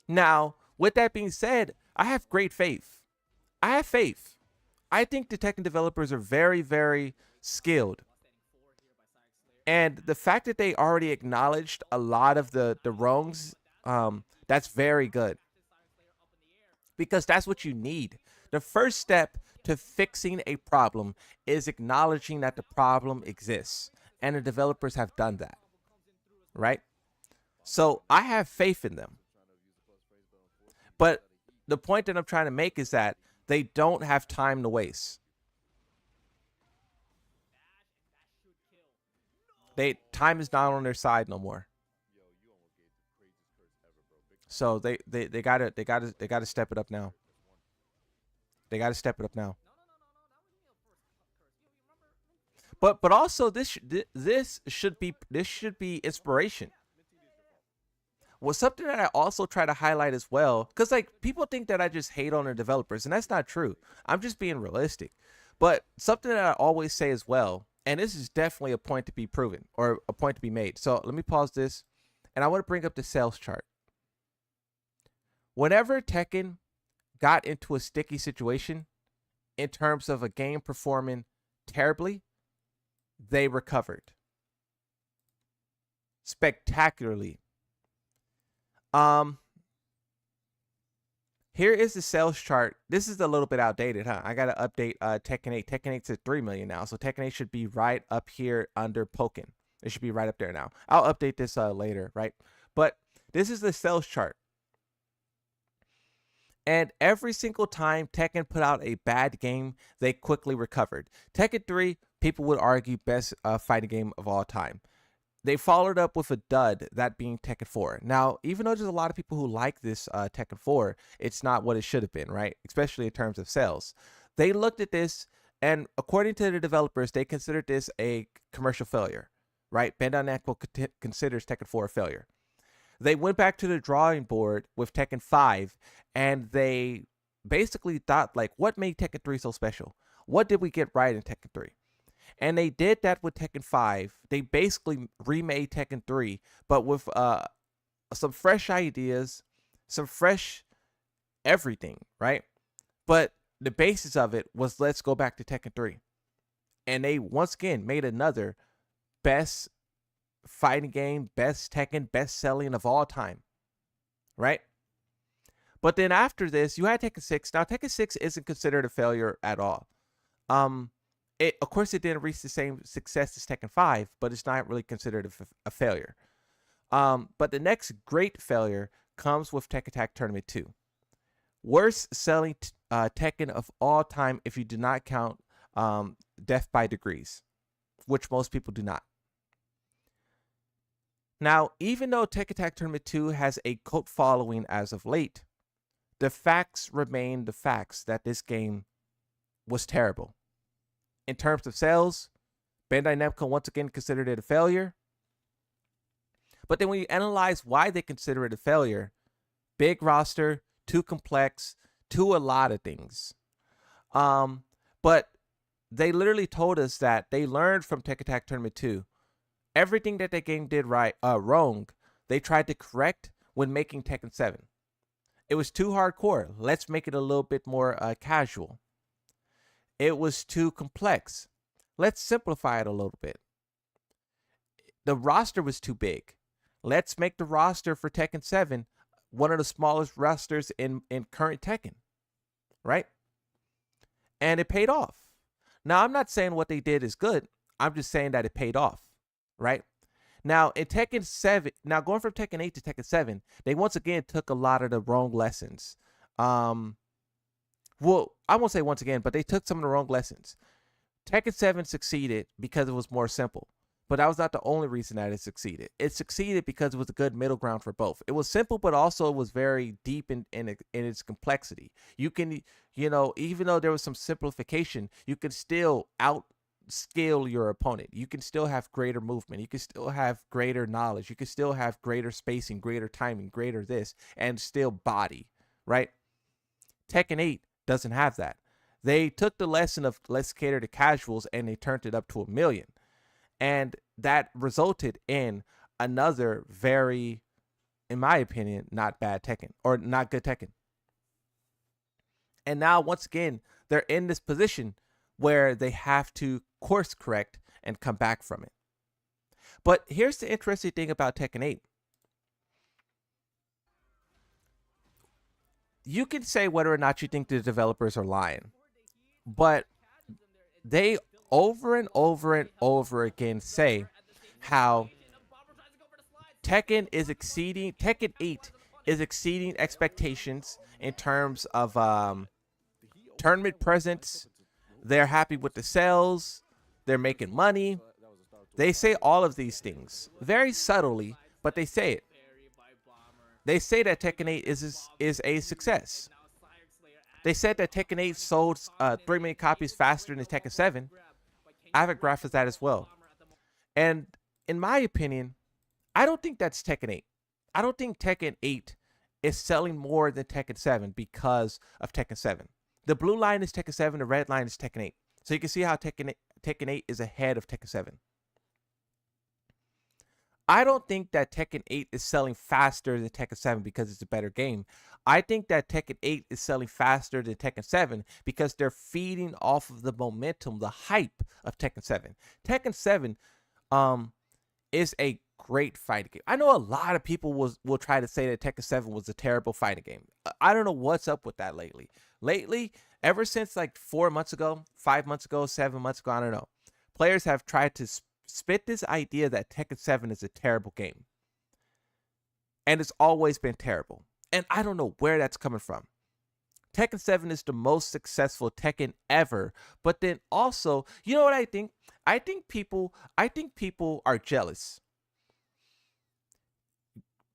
Now, with that being said, I have great faith. I have faith. I think the Tekken developers are very, very skilled. And the fact that they already acknowledged a lot of the wrongs, that's very good. Because that's what you need. The first step to fixing a problem is acknowledging that the problem exists. And the developers have done that. Right? So I have faith in them. But the point that I'm trying to make is that they don't have time to waste. Time is not on their side no more. So they gotta step it up now. They gotta step it up now. But also this should be inspiration. Well, something that I also try to highlight as well, because like people think that I just hate on the developers, and that's not true. I'm just being realistic. But something that I always say as well, and this is definitely a point to be proven or a point to be made. So let me pause this, and I want to bring up the sales chart. Whenever Tekken got into a sticky situation in terms of a game performing terribly, they recovered spectacularly. Here is the sales chart. This is a little bit outdated, huh? I gotta update Tekken 8. Tekken 8's at 3 million now, so Tekken 8 should be right up here under Pokken. It should be right up there now. I'll update this later, right? But this is the sales chart. And every single time Tekken put out a bad game, they quickly recovered. Tekken 3, people would argue best fighting game of all time. They followed up with a dud, that being Tekken 4. Now, even though there's a lot of people who like this Tekken 4, it's not what it should have been, right? Especially in terms of sales. They looked at this, and according to the developers, they considered this a commercial failure, right? Bandai Namco considers Tekken 4 a failure. They went back to the drawing board with Tekken 5, and they basically thought, like, what made Tekken 3 so special? What did we get right in Tekken 3? And they did that with Tekken 5. They basically remade Tekken 3, but with some fresh ideas, some fresh everything, right? But the basis of it was, let's go back to Tekken 3. And they once again made another best fighting game, best Tekken, best selling of all time, right? But then after this, you had Tekken 6. Now, Tekken 6 isn't considered a failure at all. Of course, it didn't reach the same success as Tekken 5, but it's not really considered a failure. But the next great failure comes with Tekken Tag Tournament 2. Worst selling Tekken of all time if you do not count Death by Degrees, which most people do not. Now, even though Tekken Tag Tournament 2 has a cult following as of late, the facts remain the facts that this game was terrible. In terms of sales, Bandai Namco once again considered it a failure. But then when you analyze why they consider it a failure, big roster, too complex, too a lot of things. But they literally told us that they learned from Tekken Tag Tournament 2. Everything that game did wrong, they tried to correct when making Tekken 7. It was too hardcore. Let's make it a little bit more casual. It was too complex. Let's simplify it a little bit. The roster was too big. Let's make the roster for Tekken 7 one of the smallest rosters in current Tekken, right? And it paid off. Now, I'm not saying what they did is good. I'm just saying that it paid off, right? Now, in Tekken 7, now going from Tekken 8 to Tekken 7, they once again took a lot of the wrong lessons. Well, I won't say once again, but they took some of the wrong lessons. Tekken 7 succeeded because it was more simple. But that was not the only reason that it succeeded. It succeeded because it was a good middle ground for both. It was simple, but also it was very deep in its complexity. You can, even though there was some simplification, you can still outscale your opponent. You can still have greater movement. You can still have greater knowledge. You can still have greater spacing, greater timing, greater this, and still body, right? Tekken 8 doesn't have that. They took the lesson of let's cater to casuals and they turned it up to 1 million. And that resulted in another very, in my opinion, not bad Tekken or not good Tekken. And now, once again, they're in this position where they have to course correct and come back from it. But here's the interesting thing about Tekken 8. You can say whether or not you think the developers are lying, but they over and over and over again say how Tekken 8 is exceeding expectations in terms of tournament presence. They're happy with the sales. They're making money. They say all of these things very subtly, but they say it. They say that Tekken 8 is a success. They said that Tekken 8 sold 3 million copies faster than Tekken 7. I have a graph of that as well. And in my opinion, I don't think that's Tekken 8. I don't think Tekken 8 is selling more than Tekken 7 because of Tekken 7. The blue line is Tekken 7, the red line is Tekken 8. So you can see how Tekken 8 is ahead of Tekken 7. I don't think that Tekken 8 is selling faster than Tekken 7 because it's a better game. I think that Tekken 8 is selling faster than Tekken 7 because they're feeding off of the momentum, the hype of Tekken 7. Tekken 7 is a great fighting game. I know a lot of people will try to say that Tekken 7 was a terrible fighting game. I don't know what's up with that lately. Lately, ever since like 4 months ago, 5 months ago, 7 months ago, I don't know. Players have tried to spit this idea that Tekken 7 is a terrible game. And it's always been terrible. And I don't know where that's coming from. Tekken 7 is the most successful Tekken ever. But then also, you know what I think? I think people are jealous.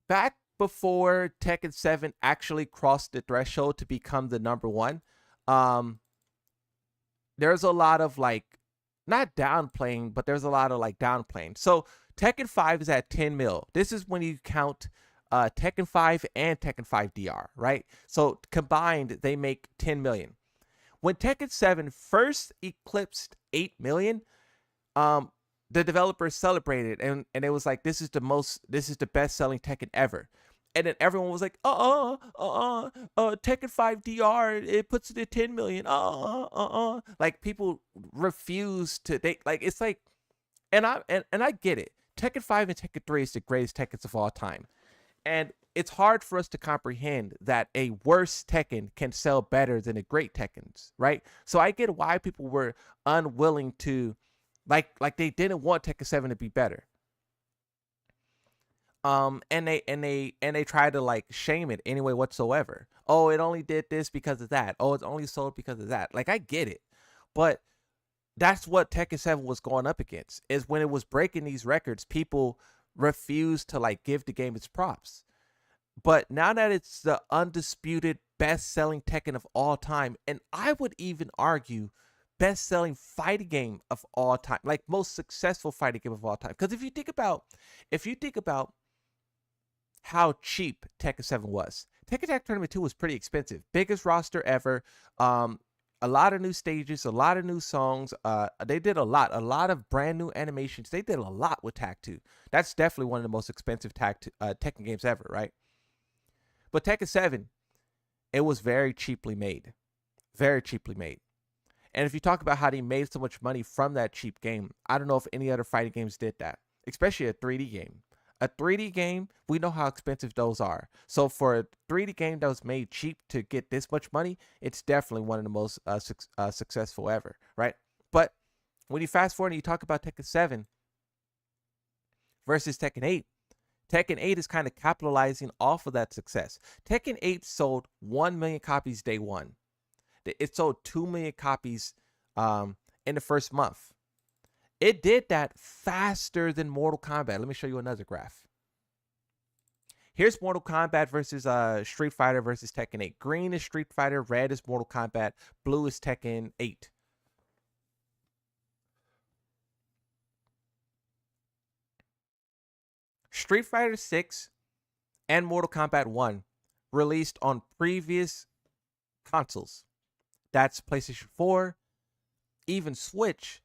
Back before Tekken 7 actually crossed the threshold to become the number one, there's a lot of not downplaying, but there's a lot of downplaying. So Tekken 5 is at 10 mil. This is when you count Tekken 5 and Tekken 5 DR, right? So combined, they make 10 million. When Tekken 7 first eclipsed 8 million, the developers celebrated and it was like, this is the best selling Tekken ever. And then everyone was like, Tekken 5 DR, it puts it at 10 million. Like people refuse to, it's like, and I get it. Tekken 5 and Tekken 3 is the greatest Tekkens of all time. And it's hard for us to comprehend that a worse Tekken can sell better than a great Tekkens, right? So I get why people were unwilling to, like they didn't want Tekken 7 to be better. And they try to shame it anyway whatsoever. Oh, it only did this because of that. Oh, it's only sold because of that. I get it, but that's what Tekken 7 was going up against. Is when it was breaking these records, people refused to like give the game its props. But now that it's the undisputed best-selling Tekken of all time, and I would even argue best-selling fighting game of all time, like most successful fighting game of all time. Because if you think about how cheap Tekken 7 was, Tekken Tag Tournament 2 was pretty expensive, biggest roster ever. A lot of new stages, a lot of new songs. They did a lot of brand new animations. They did a lot with Tag 2. That's definitely one of the most expensive Tekken games ever, right? But Tekken 7, it was very cheaply made. Very cheaply made. And if you talk about how they made so much money from that cheap game, I don't know if any other fighting games did that, especially a 3D game. A 3D game, we know how expensive those are. So for a 3D game that was made cheap to get this much money, it's definitely one of the most successful ever, right? But when you fast forward and you talk about Tekken 7 versus Tekken 8, Tekken 8 is kind of capitalizing off of that success. Tekken 8 sold 1 million copies day one. It sold 2 million copies in the first month. It did that faster than Mortal Kombat. Let me show you another graph. Here's Mortal Kombat versus Street Fighter versus Tekken 8. Green is Street Fighter, red is Mortal Kombat, blue is Tekken 8. Street Fighter 6 and Mortal Kombat 1 released on previous consoles. That's PlayStation 4, even Switch,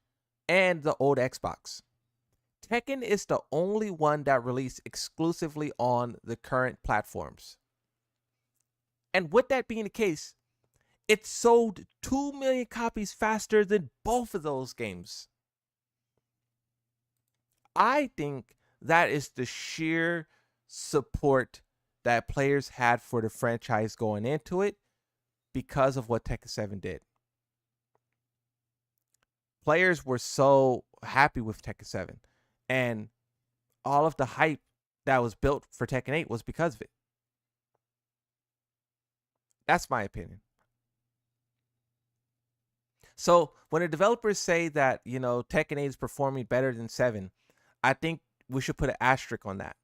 and the old Xbox. Tekken is the only one that released exclusively on the current platforms. And with that being the case, it sold 2 million copies faster than both of those games. I think that is the sheer support that players had for the franchise going into it because of what Tekken 7 did. Players were so happy with Tekken 7, and all of the hype that was built for Tekken 8 was because of it. That's my opinion. So when the developers say that, Tekken 8 is performing better than 7, I think we should put an asterisk on that.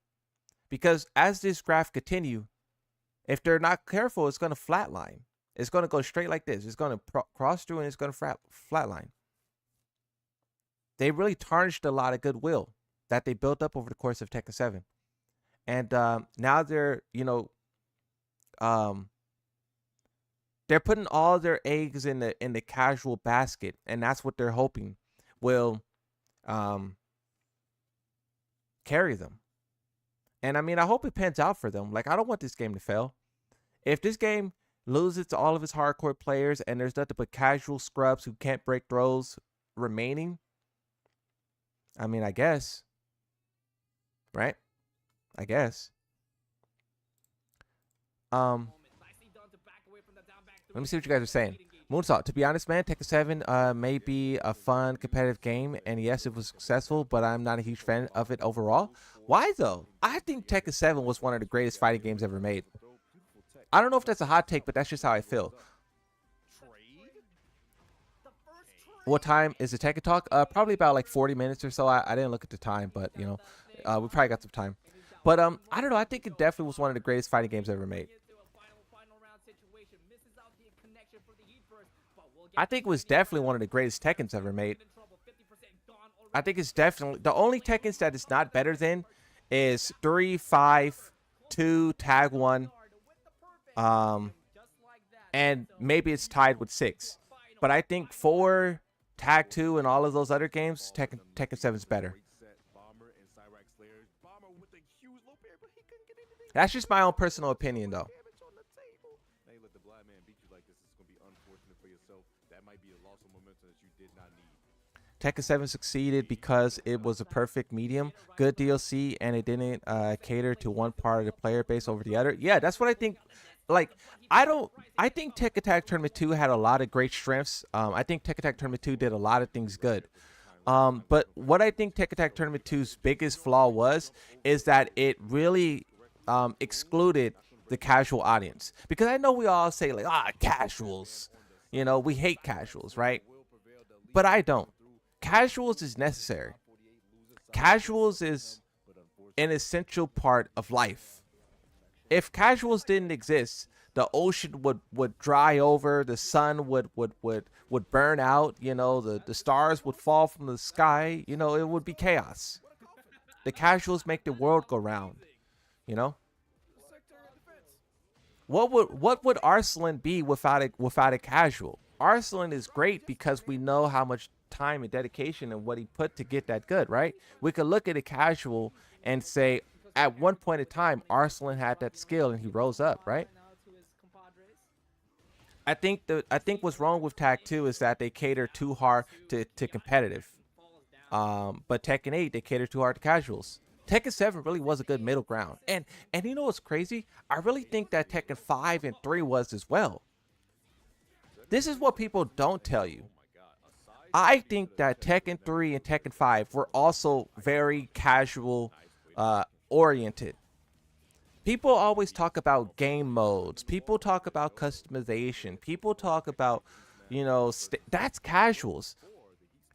Because as this graph continue, if they're not careful, it's going to flatline. It's going to go straight like this. It's going to cross through and it's going to flatline. They really tarnished a lot of goodwill that they built up over the course of Tekken 7. And now they're putting all their eggs in the casual basket, and that's what they're hoping will carry them. And I mean, I hope it pans out for them. Like, I don't want this game to fail. If this game loses to all of its hardcore players and there's nothing but casual scrubs who can't break throws remaining, I mean, I guess. Right? I guess. Let me see what you guys are saying. Moonsault, to be honest, man, Tekken 7 may be a fun, competitive game, and yes, it was successful, but I'm not a huge fan of it overall. Why, though? I think Tekken 7 was one of the greatest fighting games ever made. I don't know if that's a hot take, but that's just how I feel. What time is the Tekken Talk? Probably about like 40 minutes or so. I didn't look at the time, but, we probably got some time. But I don't know. I think it definitely was one of the greatest fighting games ever made. I think it was definitely one of the greatest Tekkens ever made. I think it's definitely the only Tekkens that is not better than is 3, 5, 2, Tag 1, and maybe it's tied with 6. But I think 4, Tag 2, and all of those other games, Tekken 7 is better. That's just my own personal opinion, though. Tekken 7 succeeded because it was a perfect medium, good DLC, and it didn't cater to one part of the player base over the other. Yeah, that's what I think. Like, I think Tekken Tag Tournament 2 had a lot of great strengths. I think Tekken Tag Tournament 2 did a lot of things good. But what I think Tekken Tag Tournament 2's biggest flaw is that it really excluded the casual audience. Because I know we all say, like, casuals. We hate casuals, right? But I don't. Casuals is necessary. Casuals is an essential part of life. If casuals didn't exist, the ocean would dry over, the sun would burn out, the stars would fall from the sky, it would be chaos. The casuals make the world go round, you know? What would Arslan be without a casual? Arslan is great because we know how much time and dedication and what he put to get that good, right? We could look at a casual and say at one point in time Arslan had that skill and he rose up, right? I think what's wrong with Tag 2 is that they cater too hard to competitive. But Tekken 8 they cater too hard to casuals. Tekken 7 really was a good middle ground. And you know what's crazy? I really think that Tekken 5 and 3 was as well. This is what people don't tell you. I think that Tekken 3 and Tekken 5 were also very casual oriented. People always talk about game modes. People talk about customization. People talk about, that's casuals.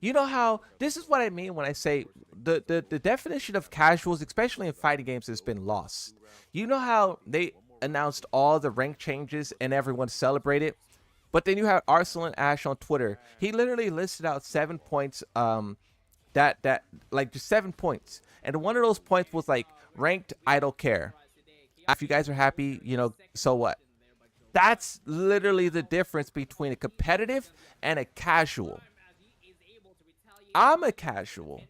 You know how this is what I mean when I say the definition of casuals, especially in fighting games, has been lost. You know how they announced all the rank changes and everyone celebrated, but then you have Arslan Ash on Twitter. He literally listed out 7 points, that like just 7 points, and one of those points was like ranked. I don't care. If you guys are happy, so what? That's literally the difference between a competitive and a casual. I'm a casual.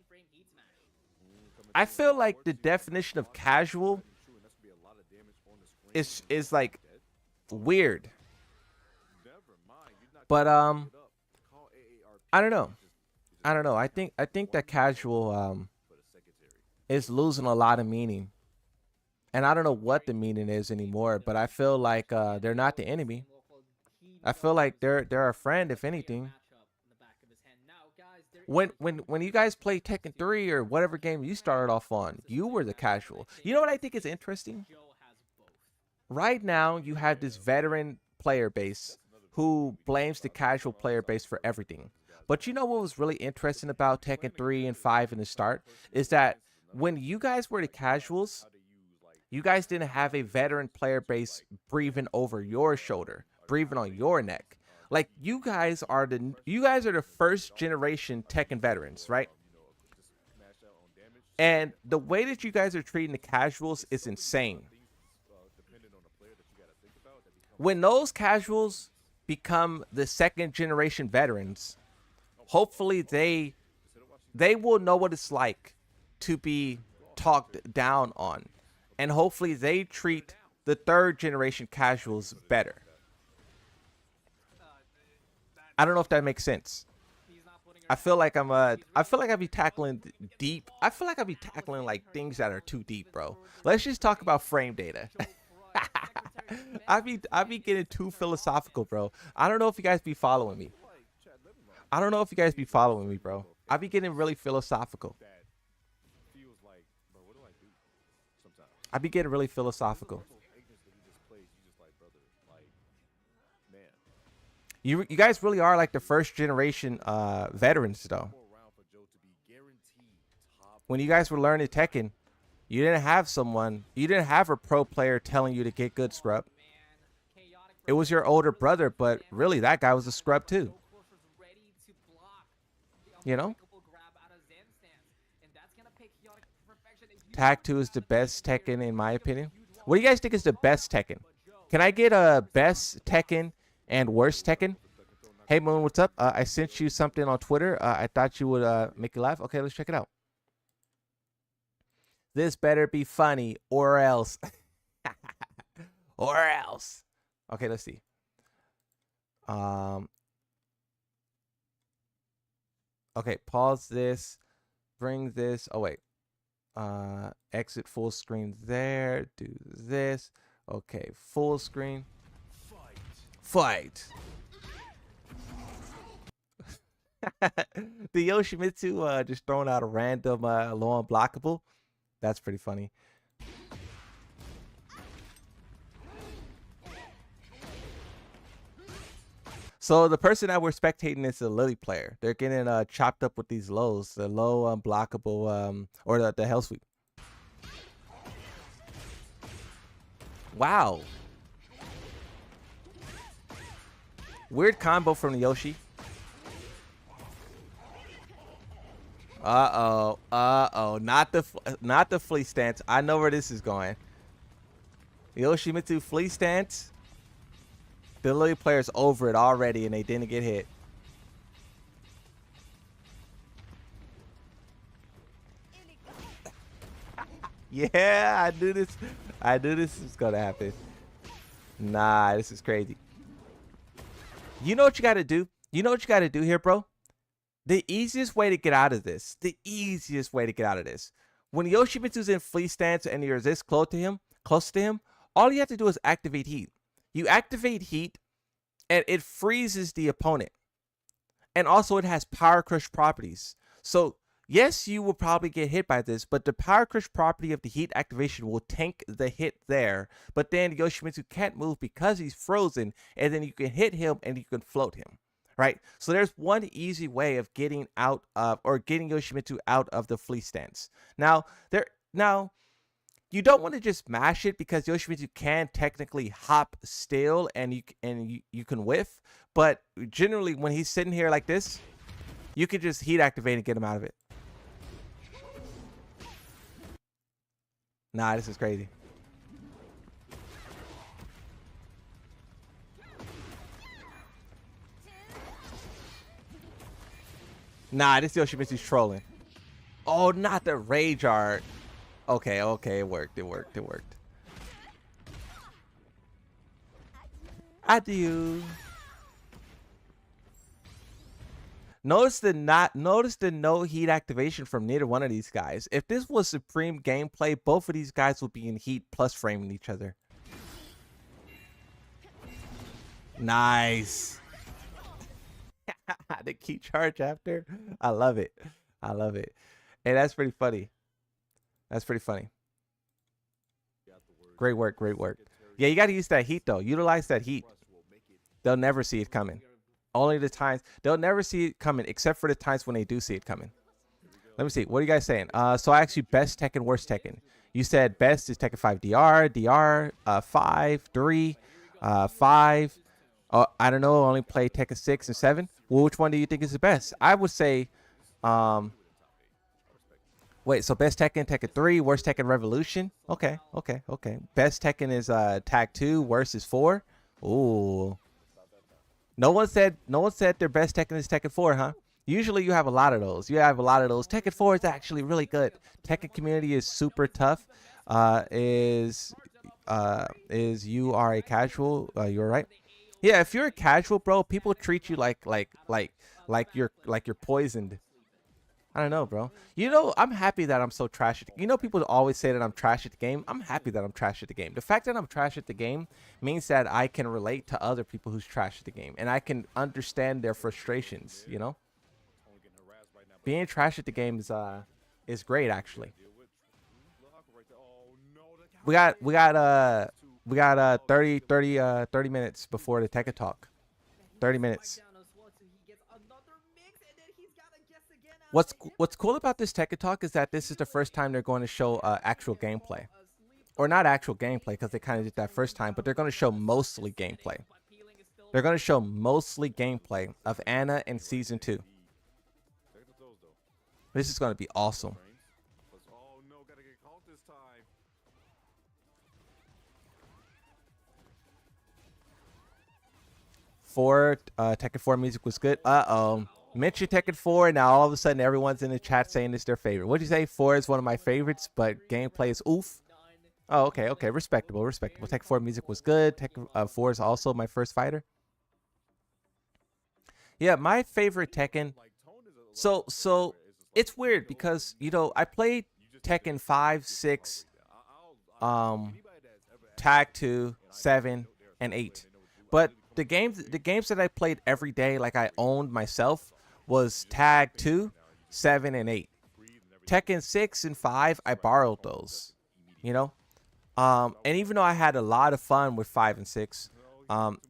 I feel like the definition of casual is like weird. But I don't know. I think that casual is losing a lot of meaning. And I don't know what the meaning is anymore, but I feel like they're not the enemy. I feel like they're a friend, if anything. When you guys play Tekken 3 or whatever game you started off on, you were the casual. You know what I think is interesting? Right now, you have this veteran player base who blames the casual player base for everything. But you know what was really interesting about Tekken 3 and 5 in the start? Is that when you guys were the casuals, you guys didn't have a veteran player base breathing over your shoulder, breathing on your neck. Like you guys are the first generation Tekken veterans, right? And the way that you guys are treating the casuals is insane. When those casuals become the second generation veterans, hopefully they will know what it's like to be talked down on. And hopefully they treat the third generation casuals better. I don't know if that makes sense. I feel like I be tackling deep. I feel like I be tackling like things that are too deep, bro. Let's just talk about frame data. I be getting too philosophical, bro. I don't know if you guys be following me. Bro. I be getting really philosophical. I be getting really philosophical. You guys really are like the first generation veterans, though. When you guys were learning Tekken, you didn't have a pro player telling you to get good, scrub. It was your older brother, but really that guy was a scrub too. You know? Tag 2 is the best Tekken in my opinion. What do you guys think is the best Tekken? Can I get a best Tekken and worst Tekken? Hey Moon, what's up? I sent you something on Twitter. I thought you would make you laugh. Okay, let's check it out. This better be funny or else. Or else. Okay, let's see. Okay, pause this. Bring this. Oh, wait. Exit full screen there. Do this. Okay, full screen. Fight. The Yoshimitsu just throwing out a random low unblockable. That's pretty funny. So the person that we're spectating is a Lily player. They're getting chopped up with these lows, the low unblockable or the hell sweep. Wow. Weird combo from the Yoshi. Uh-oh. Uh-oh. Not the flea stance. I know where this is going. Yoshimitsu flea stance. The Lily player's over it already and they didn't get hit. Yeah, I knew this. I knew this was gonna happen. Nah, this is crazy. You know what you gotta do? You know what you gotta do here, bro? The easiest way to get out of this, when Yoshimitsu's in flea stance and you're this close to him, all you have to do is activate heat. You activate heat and it freezes the opponent. And also it has power crush properties. So yes, you will probably get hit by this, but the power crush property of the heat activation will tank the hit there. But then Yoshimitsu can't move because he's frozen, and then you can hit him and you can float him. Right? So there's one easy way of getting out of, or getting Yoshimitsu out of the flea stance. Now, you don't want to just mash it because Yoshimitsu can technically hop still and you can whiff, but generally when he's sitting here like this, you can just heat activate and get him out of it. Nah, this is crazy. Nah, this Yoshimitsu's trolling. Oh, not the rage art. Okay, okay, it worked. Adieu. Notice the no heat activation from neither one of these guys. If this was supreme gameplay, both of these guys would be in heat plus framing each other. Nice. The key charge after. I love it. Hey, that's pretty funny. Great work. Yeah, you got to use that heat though. Utilize that heat. They'll never see it coming. Only the times they'll never see it coming, except for the times when they do see it coming. Let me see. What are you guys saying? So I asked you best Tekken, worst Tekken. You said best is Tekken 5 DR, 5, 3, 5. I don't know. I only play Tekken 6 and 7. Well, which one do you think is the best? I would say, wait. So best Tekken, Tekken 3, worst Tekken Revolution. Okay. Best Tekken is Tag 2, worst is 4. Ooh. No one said their best Tekken is Tekken 4, huh? Usually you have a lot of those. Tekken 4 is actually really good. Tekken community is super tough. Is you are a casual? You're right. Yeah, if you're a casual, bro, people treat you like you're poisoned. I don't know, bro. You know, I'm happy that I'm so trash at. You know, people always say that I'm trash at the game. I'm happy that I'm trash at the game. The fact that I'm trash at the game means that I can relate to other people who's trash at the game, and I can understand their frustrations. You know, being trash at the game is great, actually. We got 30 minutes before the Tekken Talk. 30 minutes. What's cool about this Tekken Talk is that this is the first time they're going to show actual gameplay. Or not actual gameplay, because they kind of did that first time, but they're going to show mostly gameplay. They're going to show mostly gameplay of Anna in Season 2. This is going to be awesome. Tekken 4 music was good. Mention Tekken 4, and now all of a sudden everyone's in the chat saying it's their favorite. What'd you say? 4 is one of my favorites, but gameplay is oof. Oh, okay. Respectable. Tekken 4 music was good. Tekken 4 is also my first fighter. Yeah, my favorite Tekken. So it's weird because, you know, I played Tekken 5, 6, Tag 2, 7, and 8. But the games that I played every day, like I owned myself, was Tag 2, 7, and 8. Tekken 6 and 5, I borrowed those, you know? And even though I had a lot of fun with 5 and 6,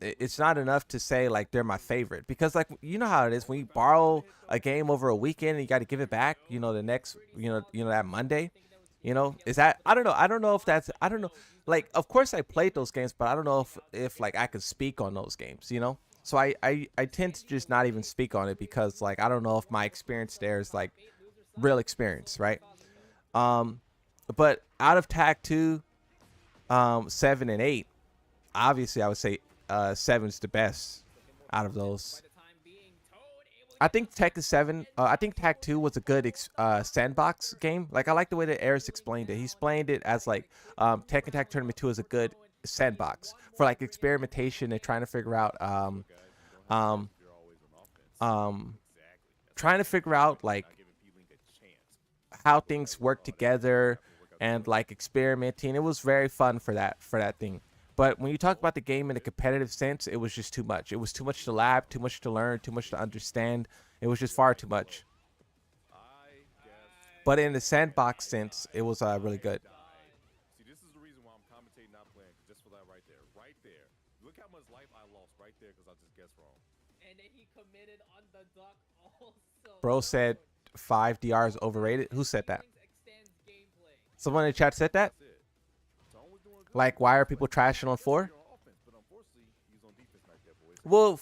it's not enough to say, like, they're my favorite. Because, like, you know how it is. When you borrow a game over a weekend and you got to give it back, you know, the next, you know, that Monday. You know, is that I don't know. I don't know if that's I don't know. Like, of course I played those games, but I don't know if like I could speak on those games. You know, so I tend to just not even speak on it because like I don't know if my experience there is like real experience, right? Um, but out of Tag 2, 7 and 8, obviously I would say 7's the best out of those. I think Tekken 7, I think Tag 2 was a good sandbox game. Like, I like the way that Eris explained it. He explained it as like Tekken Tag Tournament 2 is a good sandbox for like experimentation and trying to figure out um, um, trying to figure out like how things work together and like experimenting. It was very fun for that thing. But when you talk about the game in a competitive sense, it was just too much. It was too much to lab, too much to learn, too much to understand. It was just far too much. But in the sandbox sense, it was really good. See, this is the reason why I'm commentating, not playing, just for that right there. Right there. Look how much life I lost right there because I just guessed wrong. And then he committed on the duck also. Bro said 5 DR is overrated. Who said that? Extends gameplay. Someone in the chat said that? That's it. Tone was doing good. Like, why are people trashing on 4? On offense, but unfortunately, he was on defense right there, boys. Well,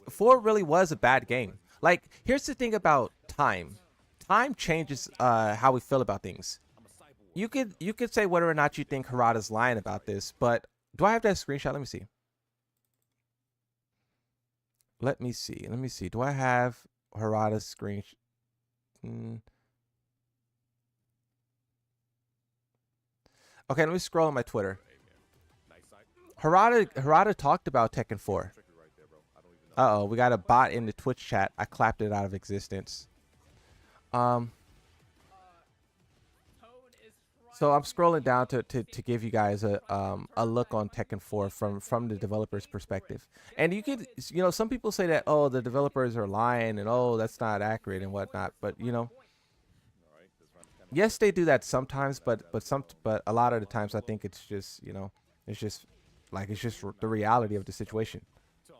4 really was a bad game. Like, here's the thing about time. Time changes how we feel about things. I'm a cyborg. You could say whether or not you think Harada's lying about this, but do I have that screenshot? Let me see. Let me see. Let me see. Do I have Harada's screenshot? Okay, let me scroll on my Twitter. Nice sight. Harada talked about Tekken 4. Tricky right there, bro. I don't even know. Uh-oh, we got a bot in the Twitch chat. I clapped it out of existence. Tone is So I'm scrolling down to give you guys a look on Tekken 4 from the developer's perspective. And you could, you know, some people say that, oh, the developers are lying and oh, that's not accurate and whatnot. But you know, All right. This round is kind of yes, they do that sometimes, but a lot of the times I think it's just, you know, it's just the reality of the situation. tone.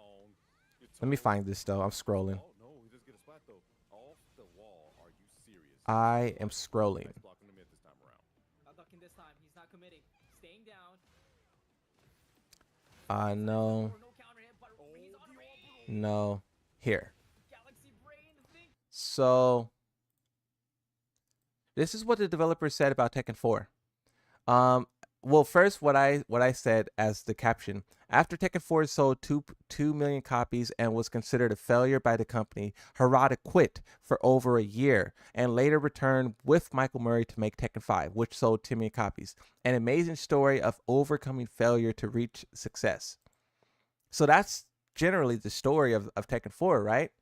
Your Let me tone. find this though. I'm scrolling. Oh, no. He just get a spot, though. Off the wall. Are you serious? I am scrolling. Nice block in the mid this time around. not ducking this time. He's not committing. Staying down. No, No counter hit, but he's on range. no, here. Galaxy Brain thing. So this is what the developer said about Tekken 4. Well, first, what I said as the caption: after Tekken 4 sold 2 million copies and was considered a failure by the company, Harada quit for over a year and later returned with Michael Murray to make Tekken 5, which sold 10 million copies. An amazing story of overcoming failure to reach success. So that's generally the story of Tekken 4, right?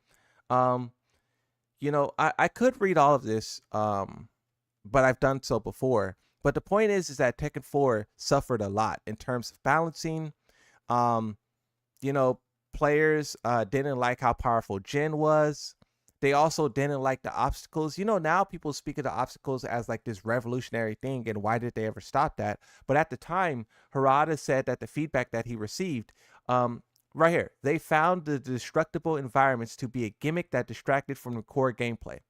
You know, I could read all of this, but I've done so before. But the point is that Tekken 4 suffered a lot in terms of balancing. You know, players didn't like how powerful Jin was. They also didn't like the obstacles. You know, now people speak of the obstacles as like this revolutionary thing, and why did they ever stop that? But at the time, Harada said that the feedback that he received, right here, they found the destructible environments to be a gimmick that distracted from the core gameplay.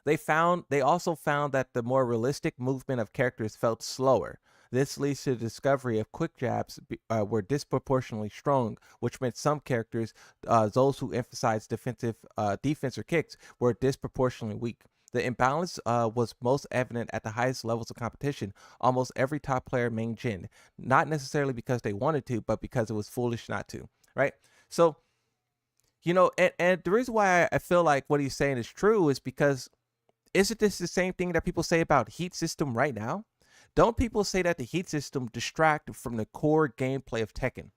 They also found that the more realistic movement of characters felt slower. This leads to the discovery of quick jabs were disproportionately strong, which meant some characters, those who emphasized defense or kicks, were disproportionately weak. The imbalance was most evident at the highest levels of competition. Almost every top player mained Jin, not necessarily because they wanted to, but because it was foolish not to, right? So, you know, and the reason why I feel like what he's saying is true is because isn't this the same thing that people say about Heat System right now? Don't people say that the Heat System distract from the core gameplay of Tekken?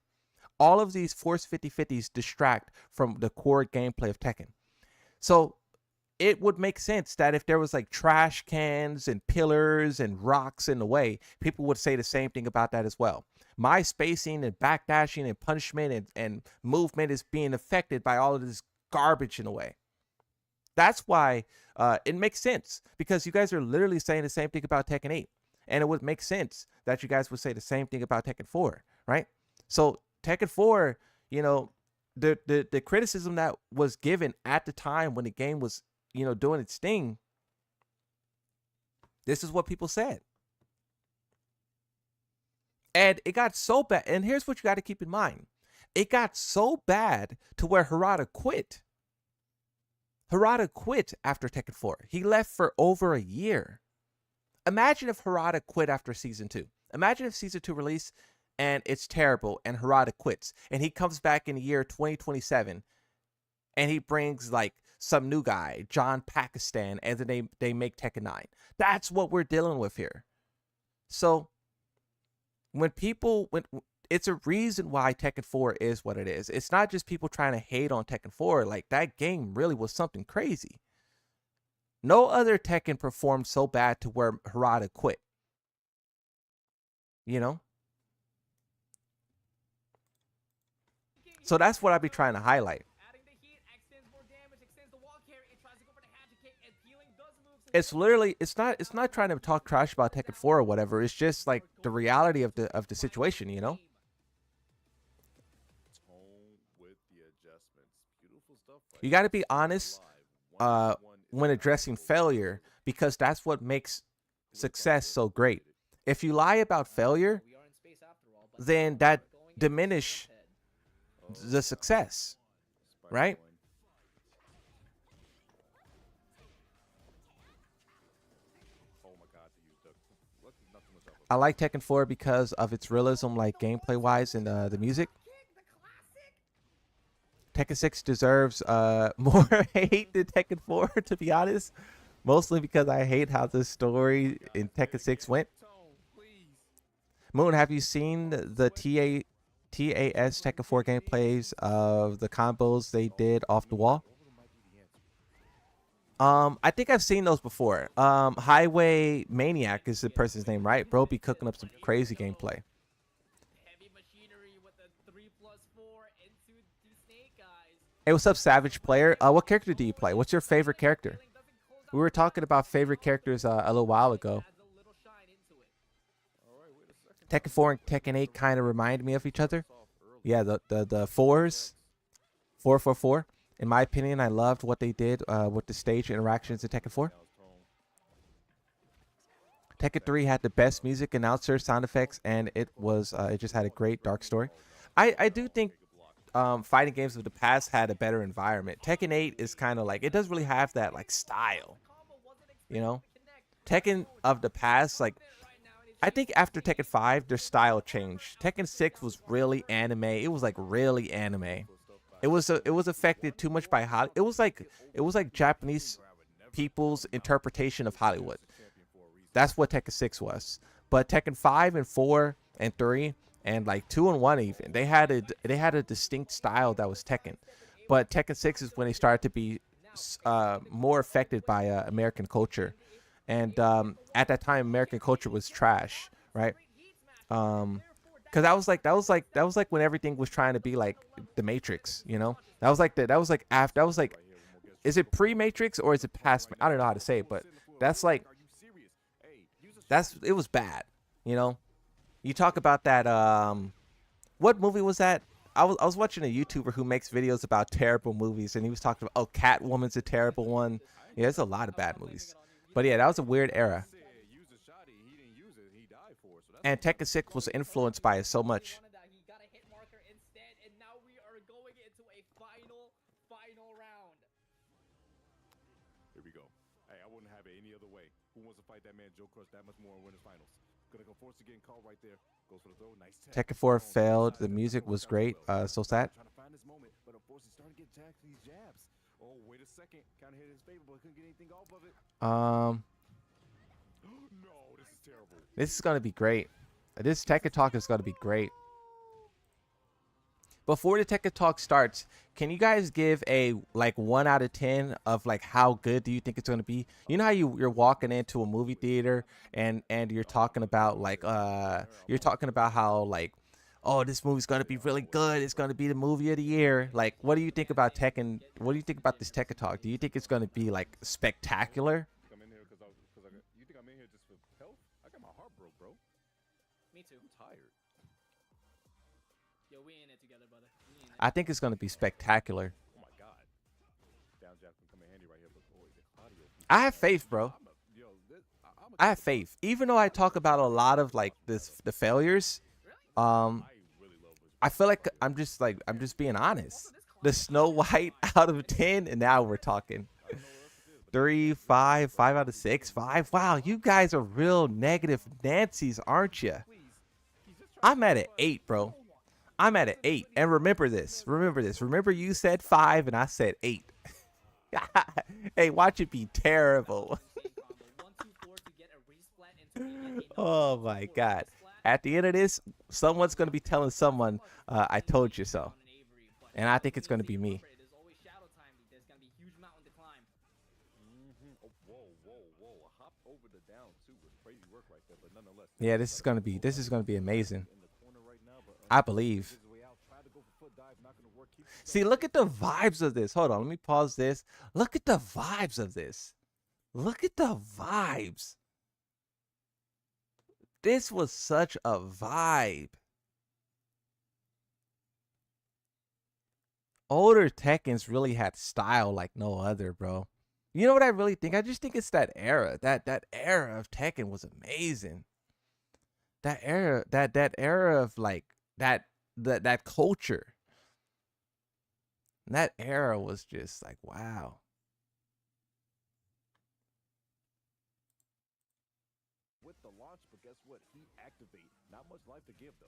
All of these Force 50/50s distract from the core gameplay of Tekken. So it would make sense that if there was like trash cans and pillars and rocks in the way, people would say the same thing about that as well. My spacing and backdashing and punishment and movement is being affected by all of this garbage in a way. That's why it makes sense, because you guys are literally saying the same thing about Tekken 8. And it would make sense that you guys would say the same thing about Tekken 4, right? So Tekken 4, you know, the criticism that was given at the time when the game was, you know, doing its thing, This is what people said. And it got so bad. And here's what you got to keep in mind. It got so bad to where Harada quit. Harada quit after Tekken 4. He left for over a year. Imagine if Harada quit after season 2. Imagine if season 2 released and it's terrible and Harada quits and he comes back in the year 2027 and he brings like some new guy, John Pakistan, and then they make Tekken 9. That's what we're dealing with here. So when it's a reason why Tekken 4 is what it is. It's not just people trying to hate on Tekken 4. Like, that game really was something crazy. No other Tekken performed so bad to where Harada quit. You know? So that's what I be trying to highlight. It's literally it's not trying to talk trash about Tekken 4 or whatever. It's just like the reality of the situation, you know? You got to be honest when addressing failure, because that's what makes success so great. If you lie about failure, then that diminish the success, right? I like Tekken 4 because of its realism, like gameplay wise, and the music. Tekken 6 deserves more hate than Tekken 4, to be honest. Mostly because I hate how the story in Tekken 6 went. Moon, have you seen the TAS Tekken 4 gameplays of the combos they did off the wall? I think I've seen those before. Highway Maniac is the person's name, right? Bro be cooking up some crazy gameplay. Hey, what's up, Savage Player? What character do you play? What's your favorite character? We were talking about favorite characters a little while ago. Tekken 4 and Tekken 8 kind of remind me of each other. Yeah, the fours, 444. In my opinion, I loved what they did with the stage interactions in Tekken 4. Tekken 3 had the best music, announcer, sound effects, and it just had a great dark story. I do think fighting games of the past had a better environment. Tekken 8 is kind of like, it doesn't really have that like style, you know? Tekken of the past, like, I think after Tekken 5, their style changed. Tekken 6 was really anime. It was like really anime. It was affected too much by Hollywood. It was like Japanese people's interpretation of Hollywood. That's what Tekken 6 was. But Tekken 5 and 4 and 3 and like 2 and 1 even, they had a distinct style that was Tekken. But Tekken 6 is when they started to be more affected by American culture. And at that time, American culture was trash, right? Because that was like when everything was trying to be like the Matrix, you know? That was like after, is it pre-Matrix or is it past? I don't know how to say it, but it was bad, you know? You talk about that, what movie was that? I was watching a YouTuber who makes videos about terrible movies, and he was talking about, oh, Catwoman's a terrible one. Yeah, there's a lot of bad movies. But yeah, that was a weird era. And Tekken 6 was influenced by it so much. Here we go. Hey, I wouldn't have it any other way. Who wants to fight that man Joe Crush that much more and win his finals? Gonna go force to getting called right there. Goes for the throw. Nice. Tekken 4 failed. The music was great. So sad. Trying to find this moment, but unfortunately starting to get jacked these jabs. Oh, wait a second. Kind of hit his favor, but couldn't get anything off of it. No, this is terrible. This is gonna be great. This Tekken Talk is gonna be great. Before the Tekken Talk starts, can you guys give a like 1 out of 10 of like how good do you think it's gonna be? You know how you're walking into a movie theater and you're talking about like how like, oh, this movie's gonna be really good. It's gonna be the movie of the year. Like, what do you think about Tekken? What do you think about this Tekken Talk? Do you think it's gonna be like spectacular? I'm in here because you think I'm in here just for health? I got my heart broke, bro. Me too. I'm tired. Yo, we in it together, brother. We in it. I think it's gonna be spectacular. Oh my god. Down jab can come in handy right here, but boy, the audio. I have faith, bro. I'm a I have faith. Even though I talk about a lot of like the failures, um, I feel like I'm just being honest. The Snow White out of 10, and now we're talking 3, 5, 5 out of 6, 5. Wow, you guys are real negative Nancy's, aren't you? I'm at an 8, bro. I'm at an 8. And remember this. Remember this. Remember you said 5 and I said 8. Hey, watch it be terrible. Oh my God. At the end of this, someone's going to be telling someone, I told you so. And I think it's going to be me. Yeah, this is going to be amazing. I believe. See, look at the vibes of this. Hold on, let me pause this. Look at the vibes of this. Look at the vibes. This was such a vibe. Older Tekkens really had style like no other, bro. You know what I really think? I just think it's that era. That era of Tekken was amazing. That era of like that culture. That era was just like wow. With the launch, but guess what? He activate. Not much life to give though.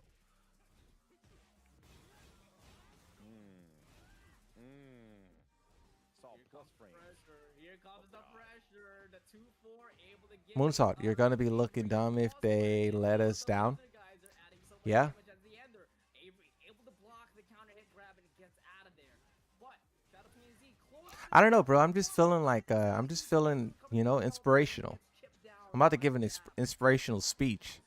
Saw plus frame. Here comes the pressure. The 2-4 able to get Moonsault, you're gonna be looking dumb if they let us down. Yeah. I don't know, bro. I'm just feeling like you know, inspirational. I'm about to give an inspirational speech.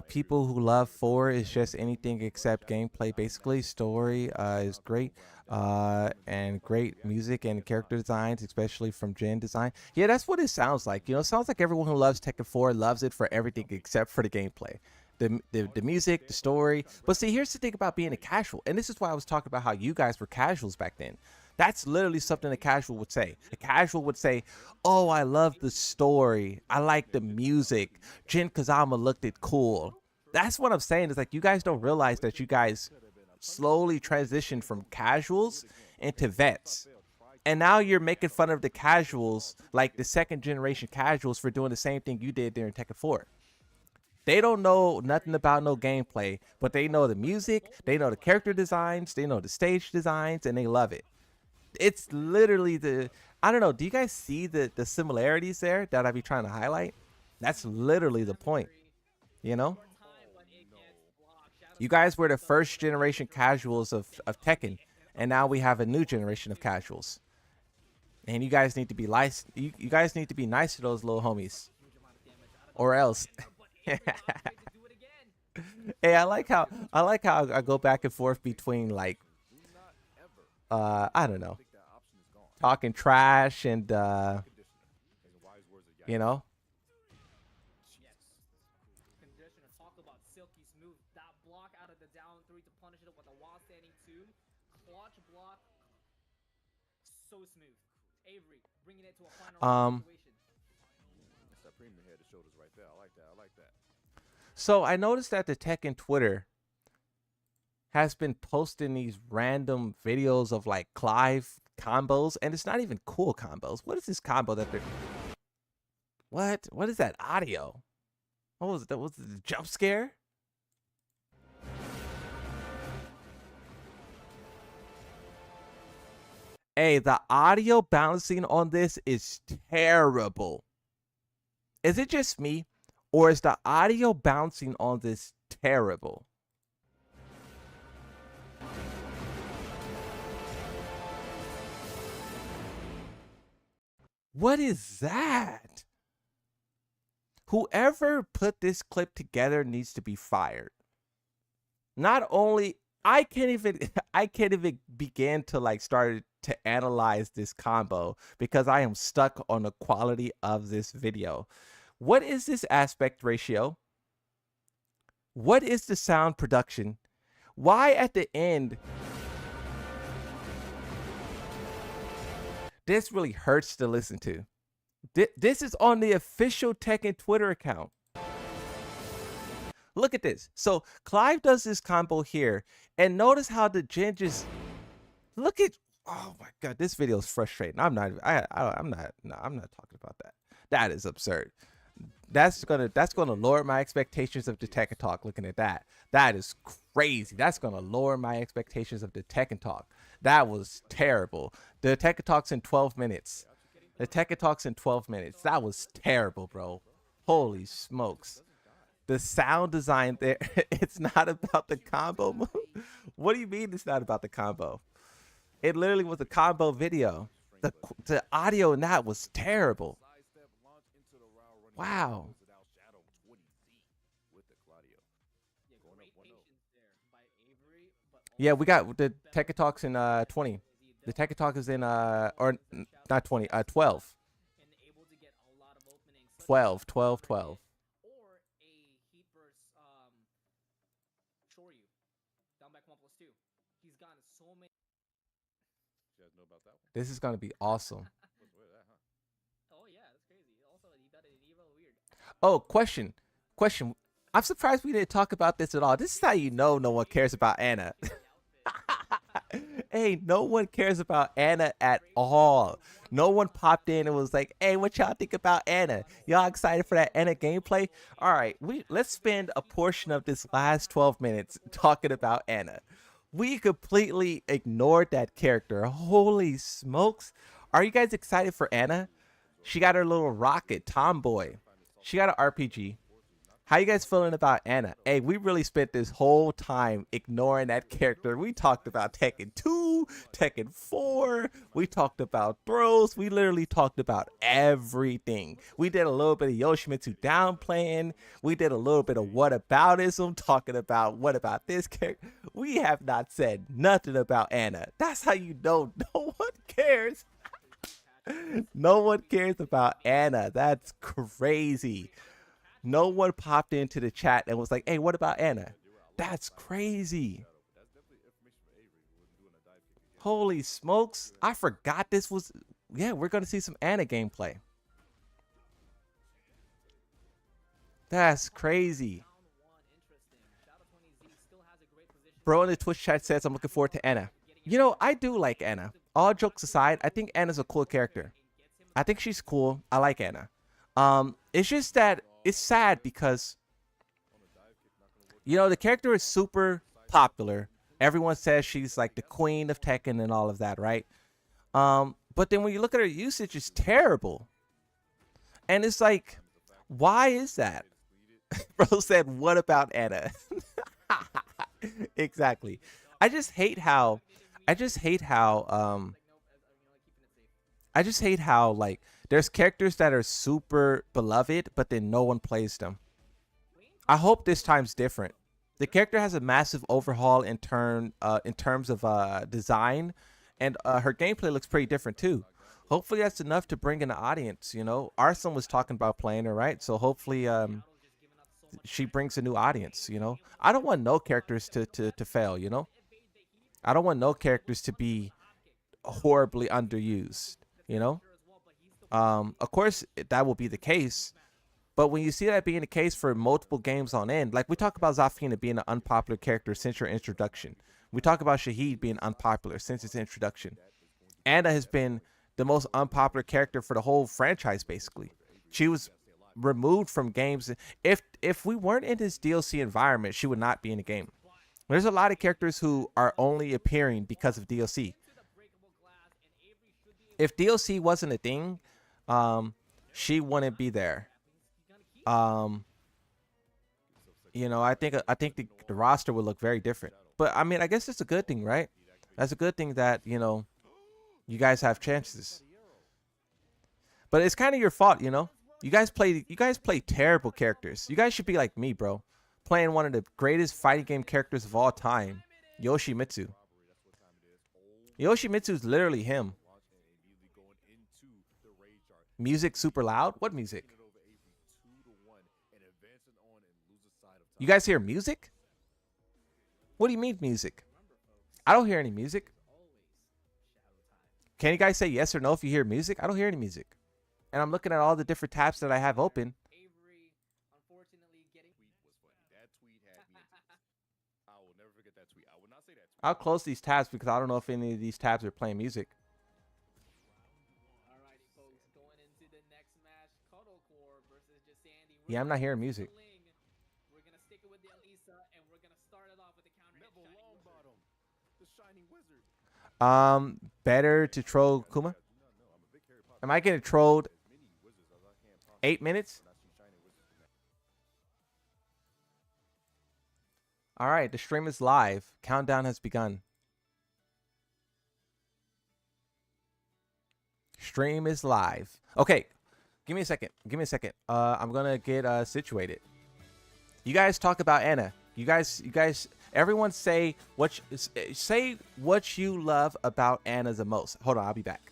People who love 4 is just anything except gameplay. Basically, story is great, and great music and character designs, especially from Gen Design. Yeah, that's what it sounds like. You know, it sounds like everyone who loves Tekken 4 loves it for everything except for the gameplay. The music, the story. But see, here's the thing about being a casual, and this is why I was talking about how you guys were casuals back then. That's literally something a casual would say. A casual would say, oh, I love the story. I like the music. Jin Kazama looked it cool. That's what I'm saying. Is like you guys don't realize that you guys slowly transitioned from casuals into vets. And now you're making fun of the casuals, like the second generation casuals, for doing the same thing you did during Tekken 4. They don't know nothing about no gameplay, but they know the music, they know the character designs, they know the stage designs, and they love it. It's literally I don't know, do you guys see the similarities there that I be trying to highlight? That's literally the point, you know? You guys were the first generation casuals of Tekken, and now we have a new generation of casuals. And you guys need to be nice. You guys need to be nice to those little homies, or else. Hey, I like how I go back and forth between like I don't know, talking trash and you know. Talk about silky smooth. That block out of the down 3 to punish it with a wall standing 2. Clutch block. So smooth. Avery bringing it to a final situation. That's that premium head and shoulders right there. I like that. I like that. So I noticed that the Tekken Twitter has been posting these random videos of like Clive combos, and it's not even cool combos. What is this combo that they're? What is that audio? What was it? Was it a jump scare? Hey, the audio balancing on this is terrible. Is it just me, or is the audio bouncing on this terrible? What is that? Whoever put this clip together needs to be fired. Not only I can't even begin to like start to analyze this combo because I am stuck on the quality of this video. What is this aspect ratio? What is the sound production? Why at the end? This really hurts to listen to. This is on the official Tekken Twitter account. Look at this. So Clive does this combo here, and notice how the Jin just look at. Oh my god, this video is frustrating. I'm not. I'm not. No, I'm not talking about that. That is absurd. That's gonna lower my expectations of the Tekken Talk. Looking at that, that is crazy. That's gonna lower my expectations of the Tekken Talk. That was terrible. The Tekken Talk's in 12 minutes. The Tekken Talk's in 12 minutes. That was terrible, bro. Holy smokes. The sound design there, it's not about the combo move. What do you mean it's not about the combo? It literally was a combo video. The audio in that was terrible. Wow. Yeah, we got the Tekken Talks in 20. The Tekken Talk is in or not 20, 12. 12, 12, 12. Or a heat burst Shoryu down back 1+2. He's gotten so many. You guys know about that one? This is gonna be awesome. Oh yeah, that's crazy. Also, he got it in Evo. Weird. Oh, question. I'm surprised we didn't talk about this at all. This is how you know no one cares about Anna. Hey, no one cares about Anna at all. No one popped in and was like, hey, what y'all think about Anna? Y'all excited for that Anna gameplay? All right, let's spend a portion of this last 12 minutes talking about Anna. We completely ignored that character. Holy smokes. Are you guys excited for Anna? She got her little rocket, tomboy. She got an RPG. How you guys feeling about Anna? Hey, we really spent this whole time ignoring that character. We talked about Tekken 2, Tekken 4. We talked about throws. We literally talked about everything. We did a little bit of Yoshimitsu downplaying. We did a little bit of whataboutism, talking about what about this character. We have not said nothing about Anna. That's how you know no one cares. No one cares about Anna. That's crazy. No one popped into the chat and was like, hey, what about Anna? That's crazy. Holy smokes. I forgot this was... Yeah, we're going to see some Anna gameplay. That's crazy. Bro in the Twitch chat says, I'm looking forward to Anna. You know, I do like Anna. All jokes aside, I think Anna's a cool character. I think she's cool. I like Anna. It's just that it's sad because, you know, the character is super popular. Everyone says she's like the queen of Tekken and all of that, right? But then when you look at her usage, it's terrible. And it's like, why is that? Bro said, what about Anna? Exactly. I just hate how like there's characters that are super beloved, but then no one plays them. I hope this time's different. The character has a massive overhaul in terms of design, and her gameplay looks pretty different too. Hopefully that's enough to bring in an audience. You know, Arson was talking about playing her, right? So hopefully she brings a new audience. You know, I don't want no characters to fail. You know, I don't want no characters to be horribly underused. You know. Of course, that will be the case, but when you see that being the case for multiple games on end, like we talk about Zafina being an unpopular character since her introduction. We talk about Shahid being unpopular since his introduction. Anna has been the most unpopular character for the whole franchise, basically. She was removed from games. If we weren't in this DLC environment, she would not be in the game. There's a lot of characters who are only appearing because of DLC. If DLC wasn't a thing, she wouldn't be there. You know, I think the roster would look very different. But I mean, I guess it's a good thing, right? That's a good thing that, you know, you guys have chances. But it's kind of your fault, you know. You guys play terrible characters. You guys should be like me, bro. Playing one of the greatest fighting game characters of all time, Yoshimitsu. Yoshimitsu's literally him. Music super loud? What music? You guys hear music? What do you mean music? I don't hear any music. Can you guys say yes or no if you hear music? I don't hear any music. and I'm looking at all the different tabs that I have open. Avery, unfortunately, getting. Tweet was funny. That tweet had me in tears. I will never forget that tweet. I will not say that tweet. I'll close these tabs because I don't know if any of these tabs are playing music. Alrighty, folks, going into the next match, Cuddle Core versus just Sandy. Yeah, I'm not hearing music. We're gonna stick it with the Elisa, and we're gonna start it off with the counter hit. Neville Longbottom, the Shining Wizard. Better to troll Kuma. Am I getting trolled? 8 minutes? All right, the stream is live. Countdown has begun. Stream is live. Okay, give me a second. Give me a second. I'm gonna get situated. You guys talk about Anna. You guys. Everyone say what you love about Anna the most. Hold on, I'll be back.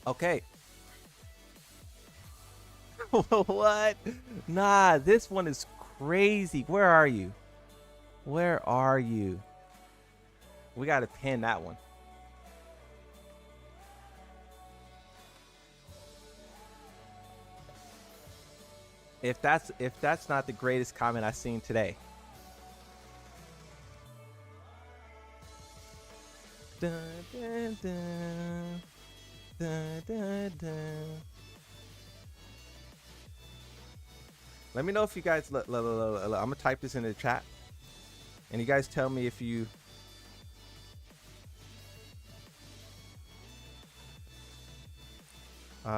Okay. What? Nah, this one is crazy. Where are you? Where are you? We gotta pin that one. If that's not the greatest comment I've seen today. Dun, dun, dun. Dun, dun, dun. Let me know if you guys. I'm gonna type this in the chat, and you guys tell me if you. If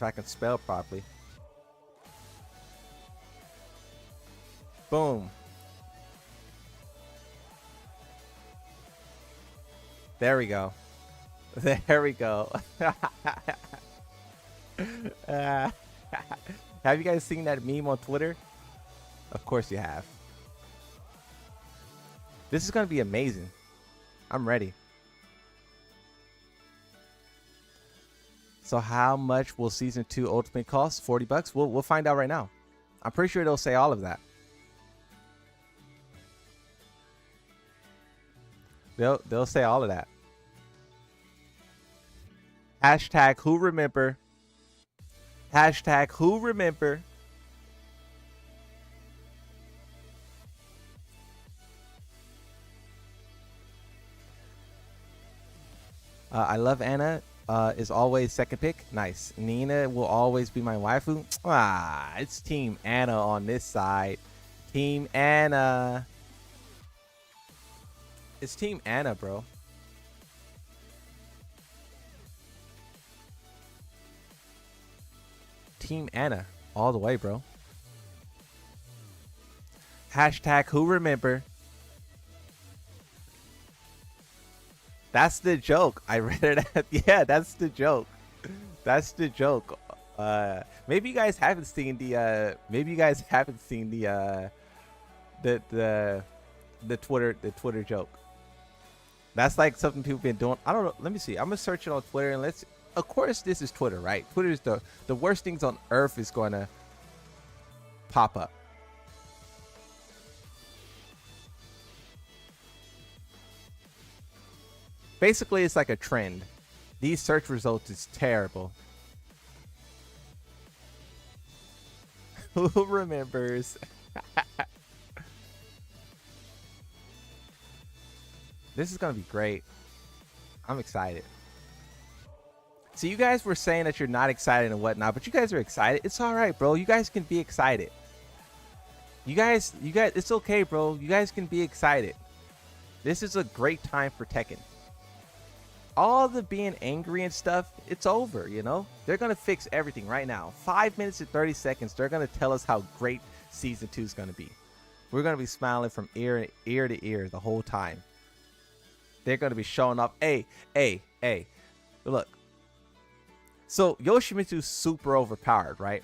I can spell properly. Boom. There we go. There we go. Have you guys seen that meme on Twitter? Of course you have. This is going to be amazing. I'm ready. So how much will season 2 Ultimate cost? $40? We'll find out right now. I'm pretty sure they'll say all of that. They'll say all of that. Hashtag who remember. Hashtag who remember. I love Anna. Is always second pick. Nice. Nina will always be my waifu. Ah, it's Team Anna on this side. Team Anna. It's Team Anna, bro. Team Anna all the way, bro. Hashtag who remember. That's the joke. I read it. Yeah, that's the joke. That's the joke. Maybe you guys haven't seen the. Maybe you guys haven't seen the Twitter joke. That's like something people been doing. I don't know. Let me see. I'm gonna search it on Twitter and let's. Of course, this is Twitter, right? Twitter is the worst things on earth is gonna pop up. Basically, it's like a trend. These search results is terrible. Who remembers? This is gonna be great. I'm excited. So you guys were saying that you're not excited and whatnot, but you guys are excited. It's all right, bro. You guys can be excited. You guys, it's okay, bro. You guys can be excited. This is a great time for Tekken. All the being angry and stuff, it's over, you know? They're going to fix everything right now. 5 minutes and 30 seconds, they're going to tell us how great Season 2 is going to be. We're gonna be smiling from ear to ear the whole time. They're gonna be showing up. Hey, hey, hey. Look. So Yoshimitsu's super overpowered, right?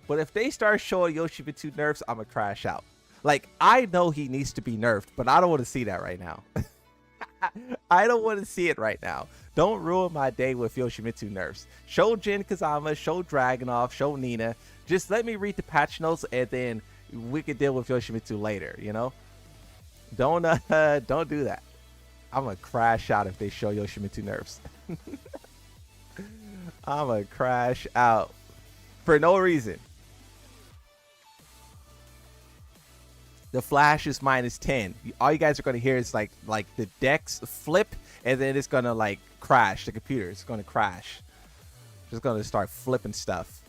But if they start showing Yoshimitsu nerfs, I'm gonna crash out. Like, I know he needs to be nerfed, but I don't want to see that right now. I don't want to see it right now. Don't ruin my day with Yoshimitsu nerfs. Show Jin Kazama, show Dragunov, show Nina. Just let me read the patch notes and then we can deal with Yoshimitsu later, you know? Don't do that. I'm gonna crash out if they show Yoshimitsu nerfs. I'm gonna crash out for no reason. The flash is -10. All you guys are gonna hear is like the decks flip, and then it's gonna like crash. The computer is gonna crash. Just gonna start flipping stuff.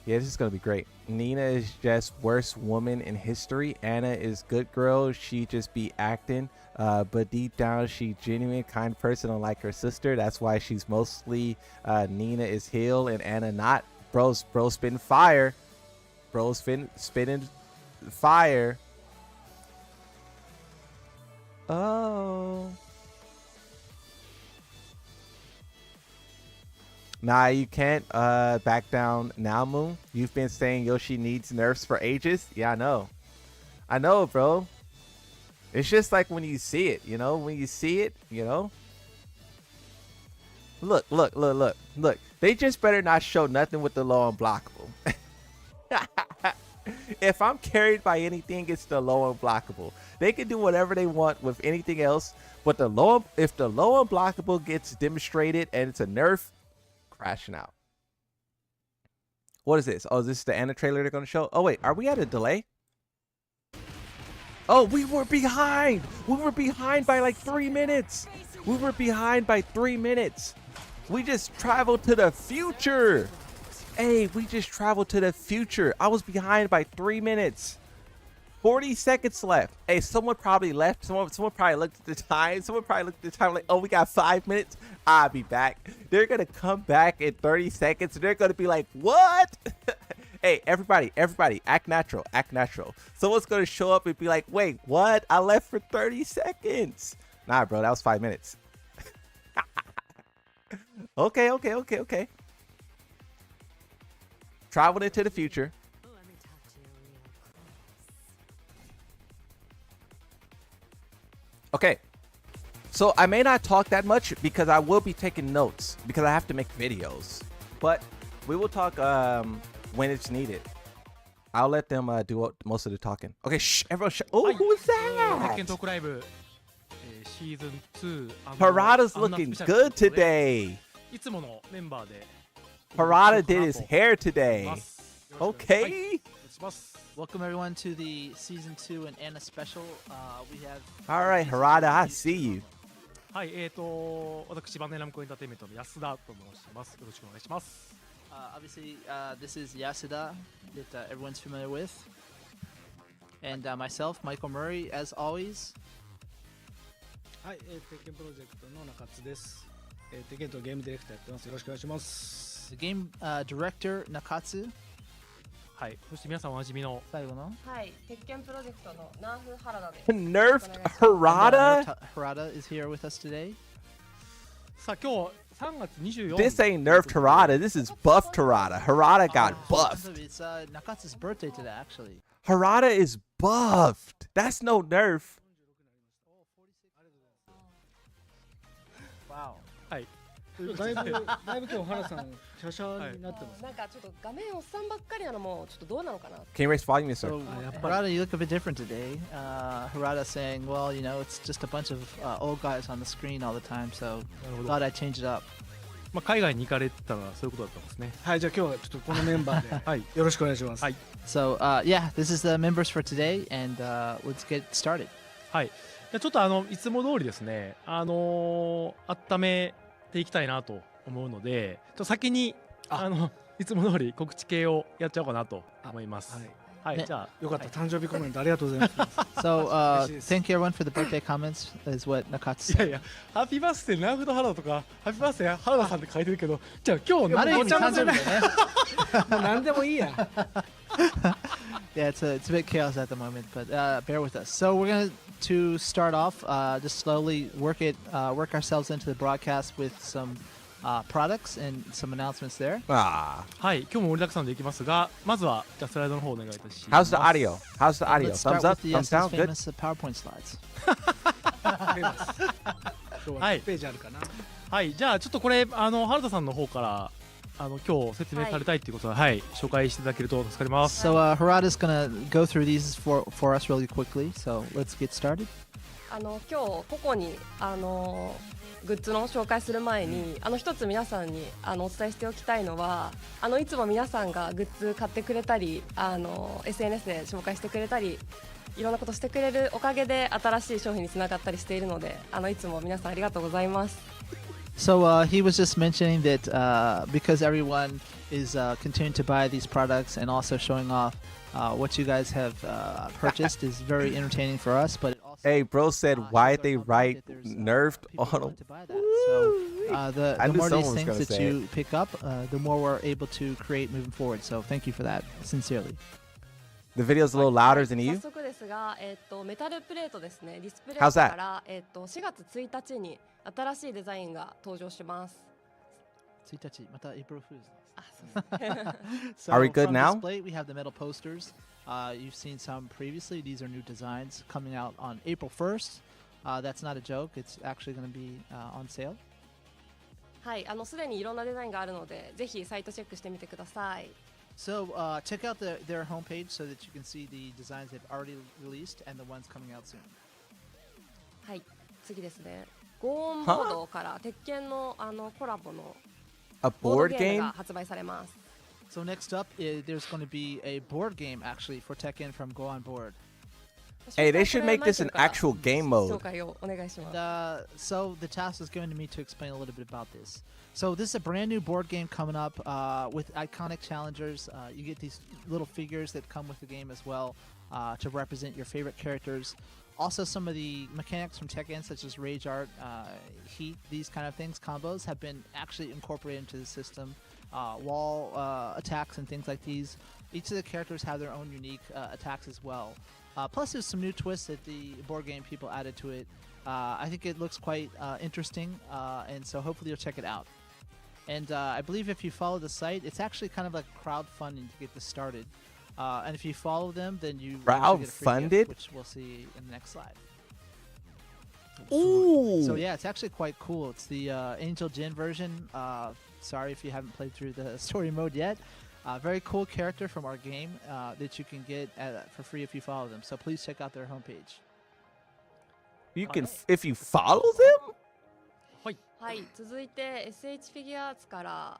Yeah, this is gonna be great. Nina is just worst woman in history. Anna is good girl. She just be acting, but deep down she genuine kind person, unlike her sister. That's why she's mostly Nina is heal and Anna not. Bro spitting fire. Bro spitting fire. Oh. Nah, you can't back down now, Moon. You've been saying Yoshi needs nerfs for ages. Yeah, I know. I know, bro. It's just like when you see it, you know? When you see it, you know? Look. They just better not show nothing with the low unblockable. If I'm carried by anything, it's the low unblockable. They can do whatever they want with anything else, but if the low unblockable gets demonstrated and it's a nerf, crashing out. What is this? Oh, is this the Anna trailer they're gonna show? Oh wait, are we at a delay? Oh, we were behind. We were behind by like 3 minutes. We were behind by 3 minutes. We just traveled to the future. Hey, we just traveled to the future. I was behind by 3 minutes. 40 seconds left. Hey, someone probably left. Someone probably looked at the time. Someone probably looked at the time like, oh, we got 5 minutes. I'll be back. They're going to come back in 30 seconds. And they're going to be like, what? Hey, everybody, act natural. Act natural. Someone's going to show up and be like, wait, what? I left for 30 seconds. Nah, bro, that was 5 minutes. Okay. Traveled into the future. Okay, so I may not talk that much because I will be taking notes because I have to make videos, but we will talk when it's needed. I'll let them do most of the talking. Okay, shh, everyone, shh. Oh, who is that? Tekken Talk Live Season 2 Harada's looking good today. Harada did his hair today. Okay. Welcome everyone to the season 2 and Anna special. We have. All right, Harada, I see you. はい、私バネラムコエンターテインメントの安田と申します。よろしくお願いします。Obviously, this is Yasuda that everyone's familiar with, and myself, Michael Murray, as always. はい、テッケンプロジェクトの中津です。テッケンとゲームディレクターやってます。よろしくお願いします。The game director Nakatsu. はい、そして皆さんおなじみの最後の。はい、鉄拳プロジェクトのナーフ原田です。Nerfed Harada? Harada is here with us today. さあ今日3月24日 This ain't nerfed Harada. This is buffed Harada. Harada got buffed. It's Nakatsu's birthday today, actually. Harada is buffed. That's no nerf. Wow. はい。だいぶ今日原さんシャシャになってます。なんかちょっと画面おっさんばっかりなのもちょっとどうなのかな。Can you raise volume, sir? So, Harada, you look a bit different today. Harada saying, well, you know, it's just a bunch of old guys on the screen all the time, so thought I'd change it up. まあ海外に行かれてたらそういうことだったんですね。はい、じゃあ今日はちょっとこのメンバーではい。よろしくお願いします。はい。So, yeah, this is the members for today, and let's get started. はい。じゃあちょっといつも通りですね、温めていきたいなと思うので、ちょっと先にいつも通り告知系をやっちゃおうかなと思います。はい。はいじゃあよかった、誕生日コメントありがとうございます。 So 嬉しいです。 thank you everyone for the birthday comments is what Nakatsu いや said. いやハッピーバースデーナーフと原田とかハッピーバースデー原田さんって書いてるけどじゃあ今日ある意味ごちゃ混ぜ誕生日だよね。もう何でもいいや。Yeah, it's a bit chaos at the moment, but bear with us. So we're going to start off, just slowly work ourselves into the broadcast with some products and some announcements there. はい今日も盛りだくさんでいきますがまずはじゃあスライドの方お願いいたし How's ます the audio? How's the audio? Let's start Thumbs up? with the Thumbs down? Good. famous PowerPoint slides. 今日は1ページあるかな。はいじゃあちょっとこれ原田さんの方から今日説明されたいっていうことははい紹介していただけると助かります So Harada's going to go through these for us really quickly. So let's get started. 今日個々にグッズの紹介する前に一つ皆さんにお伝えしておきたいのはいつも皆さんがグッズ買ってくれたりSNS で紹介してくれたりいろんなことしてくれるおかげで新しい商品につながったりしているのでいつも皆さんありがとうございます。 So he was just mentioning that because everyone is continuing to buy these products and also showing off what you guys have purchased is very entertaining for us. But it also, Hey, bro said, why'd they shows our write market. There's, nerfed people on willing them? to buy that. So I the knew more of these someone was things gonna that say you pick up, the more we're able to create moving forward. So thank you for that, sincerely. The video's a little louder than 早 you. 速ですが、メタルプレートですねディスプレイ How's ト that? から、4月1日に新しいデザインが登場します。 1日, また April Fools. あ、そうですね So Are we good from now? Display, we have the metal posters. You've seen some previously. These are new designs coming out on April 1st. That's not a joke. It's actually going to be on sale. はい、すでにいろんなデザインがあるのでぜひサイトチェックしてみてください。 So check out their homepage so that you can see the designs they've already released and the ones coming out soon. はい、次ですね。ゴーンボードから鉄拳のコラボの A ボー board ドゲーム game? が発売されます。 So next up, there's going to be a board game actually for Tekken from Go On Board. Hey, they should make this an actual game 紹 mode. 介をお願いしま And, す。 so the task was given to me to explain a little bit about this. So this is a brand new board game coming up with iconic challengers. You get these little figures that come with the game as well to represent your favorite characters. Also, some of the mechanics from Tekken, such as Rage Art, Heat, these kind of things, combos, have been actually incorporated into the system. Wall attacks and things like these. Each of the characters have their own unique attacks as well. Plus, there's some new twists that the board game people added to it. I think it looks quite interesting, and so hopefully you'll check it out. And I believe if you follow the site, it's actually kind of like crowdfunding to get this started. And if you follow them, then you actually get a free Crowdfunded? gift, which we'll see in the next slide. Ooh. So yeah, it's actually quite cool. It's the Angel Jin version. Sorry if you haven't played through the story mode yet. Very cool character from our game that you can get for free if you follow them. So please check out their homepage. You can, if you follow them? はい、続いて SH フィギュアーツから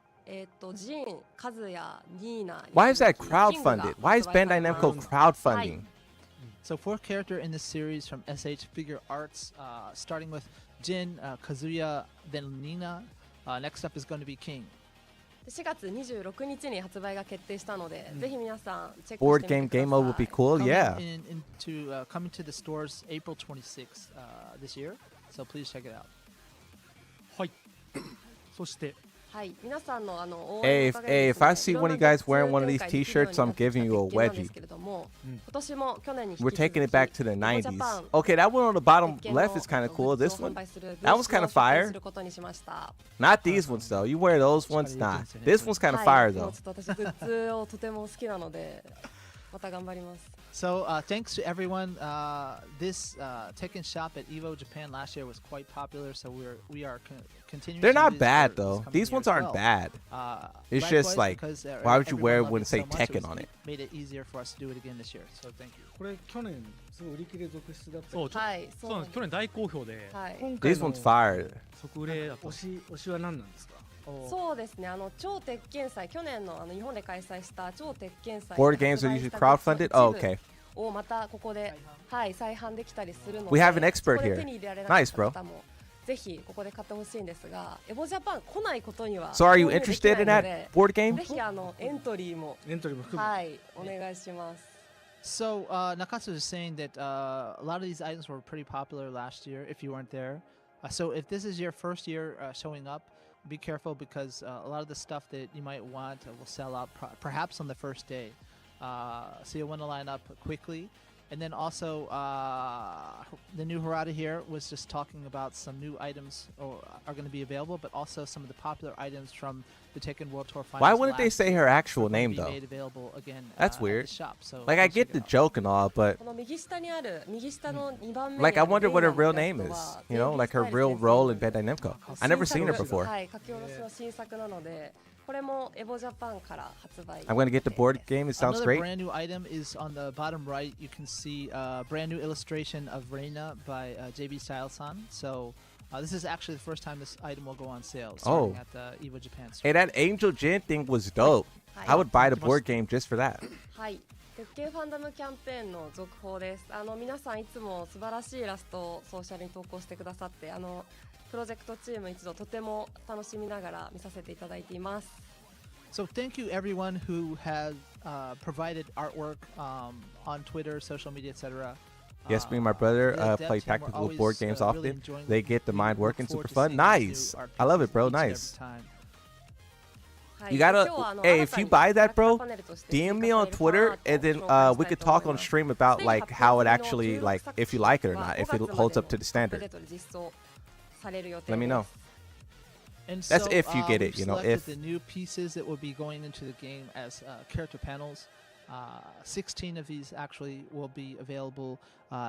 ジン、カズヤ、ニーナ。 Why is that crowdfunded? Why is Bandai Namco crowdfunding? So fourth character in this series from SH Figure Arts, starting with Jin, Kazuya, then Nina. Next up is going to be King. 4月26日に発売が決定したので、ぜひ皆さんチェック Board してみ game て game くだ mode さ would be い。 cool. Yeah. Coming to the stores April 26th this year. So please check it out. はいそしてはい、皆さんの応 Hey, 援 if, のおかげ hey, で if ですね I see いろん one な of you guys グッズ wearing one of these 展開できるように t-shirts, I'm なってきた giving you a 鉄拳なんで wedgie. すけれども、今年も去年に We're 引き続き taking it back to the エボジャ 90s. パン Okay, that one on the bottom 鉄拳の left is kind of グッ cool. ズを This 販 one, 売する that one's ブース kind を of 出展 fire. することにしました Not these ones though. You wear those ones, nah. This one's kind of は fire い、も though. うちょっと私グッズをとても好きなのでまた頑張ります。 So thanks to everyone. This Tekken shop at Evo Japan last year was quite popular. So we are continuing. They're to do not this bad for this though. coming These year ones as aren't well. bad. It's Likewise, just like, because, why would you wear it everyone when loved say it so much, Tekken was on it? Made it easier for us to do it again this year. So thank you. これ去年すごい売り切れ続出だったけどそうはい、そうなんです去年大好評ではい、今回 These の ones fire. 即売れだった推しは何なんですか。そうですね、超鉄拳祭、去年の日本で開催した超鉄拳祭 Board games are usually crowdfunded? Oh, okay. をまたここで、はい、再販できたりするので、 We have an expert ここで here. 手に入れられなかっ Nice, た bro. 方もぜひここで買ってほしいんですが、エボジャパン来ないことには So are you 購入でき interested ない in ので that board game? ぜひエントリーもエントリーも含め、はいお願いします。So Nakatsu is saying that a lot of these items were pretty popular last year if you weren't there. So if this is your first year showing up, be careful because a lot of the stuff that you might want will sell out perhaps on the first day. So you'll want to line up quickly. And then also, the new Harada here was just talking about some new items are going to be available, but also some of the popular items from the Tekken World Tour Finals. Why wouldn't they last say year her actual are gonna name be though? made available again, That's at weird. the shop. So Like I please get check the it out. joke and all, but この右下にある右下の2番目に like あ I る wonder what her レイ real ナ name の is. は You know, ジェイビー like her スタイル real 先 role 生 in Bandai Namco. の I never seen her 新作 before. はい、書き下ろしの新作なので、これもエボジャパンから発売。 I'm gonna get the board game. It sounds Another great. brand new item is on the bottom right. You can see a brand new illustration of Reina by JB Style-san. So this is actually the first time this item will go on sale starting Oh. at the EVO Japan store. Hey, that Angel Jin thing was dope. はい I would buy the board game just for that. はい、鉄拳ファンダムキャンペーンの続報です。皆さんいつも素晴らしいイラストをソーシャルに投稿してくださって、プロジェクトチーム一同とても楽しみながら見させていただいています。 So thank you everyone who has provided artwork on Twitter, social media, etc. Yes, me and my brother the dev play team, we're tactical always, board games really often. enjoying They them. get the We mind look working forward super to fun. seeing these new Nice. art I love it, pieces bro. each and every Nice. time. はい You gotta, 今日はhey, if 新た you に buy that, キャラクター bro, パネルとして DM me 追加 on される Twitter パート and then を紹介 we したい could と talk 思い on ます。 stream about like how it すでに発表済 actually みの like 16 if you like it or は not, if 5 it 月 holds ま up to で the のアップ standard. デートで実装される予定 Let me で know. す。 And That's so, if you get it, we've you know, selected if- the new pieces that will be going into the game as character panels. 16 of these actually will be available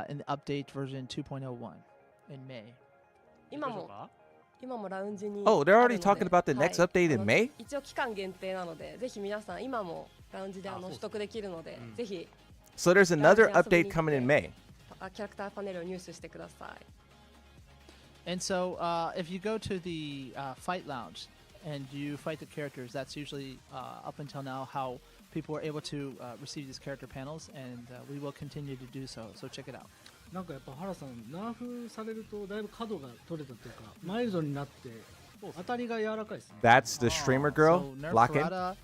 in the update version 2.01 in May. 今もラウンジに Oh, they're あ already るので talking about the はい next update in May? 一応期間限定なので、ぜひ皆さん今もラウンジで取得できるので、ぜひ So there's another Yeah, update yeah, coming in May. キャラクターパネルを入手してください。 And so, if you go to the fight lounge and you fight the characters, that's usually up until now how people were able to receive these character panels, and we will continue to do so. So check it out. なんかやっぱ原さんナーフされるとだいぶ角が取れたというかマイルドになって当たりが柔らかいですね。 That's the streamer girl. So Nerf Lock in. Harada,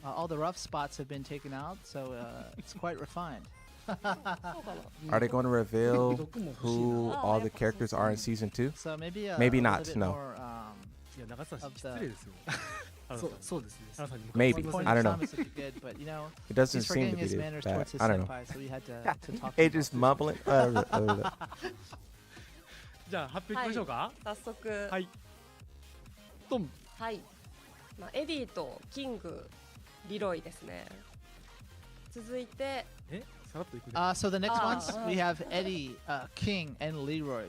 all the rough spots have been taken out, so it's quite refined. そうかな。 Are they going to reveal 毒も欲しいな。 who all the characters are in season 2? So maybe Maybe a not, little bit no. more, いや長澤さん of 失礼 the ですよそうですね。原さんに向かって Maybe. point I don't of know. Thomas would be good, but you know, It doesn't he's seem to forgetting be his manners that. towards his I don't know. senpai, so we had to talk. Hey, to him just about mumbling. じゃあ発表いきましょうか早速、はいドンはい、エディとキング、リロイですね。続いて、えさらっといくね So the next Ah. ones we have Eddie, King, and Leroy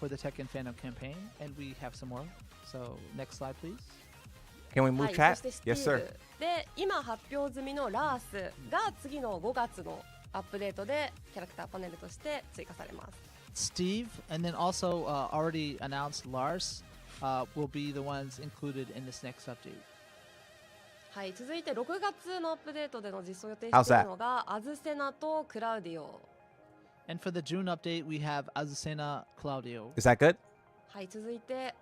for the Tekken Fandom campaign, and we have some more. So next slide, please. Can we は move い、 chat? そしてスティ Yes, ー sir. ルで今発表済みのラースが次の5月のアップデートでキャラクターパネルとして追加されます。 Steve, and then also already announced Lars will be the ones included in this next update. はい、続いて6月のアップデートでの実装予定 How's してい that? るのがアズセナとクラウディオ。 And for the June update, we have Azucena Claudio. Is that good? はい、続いて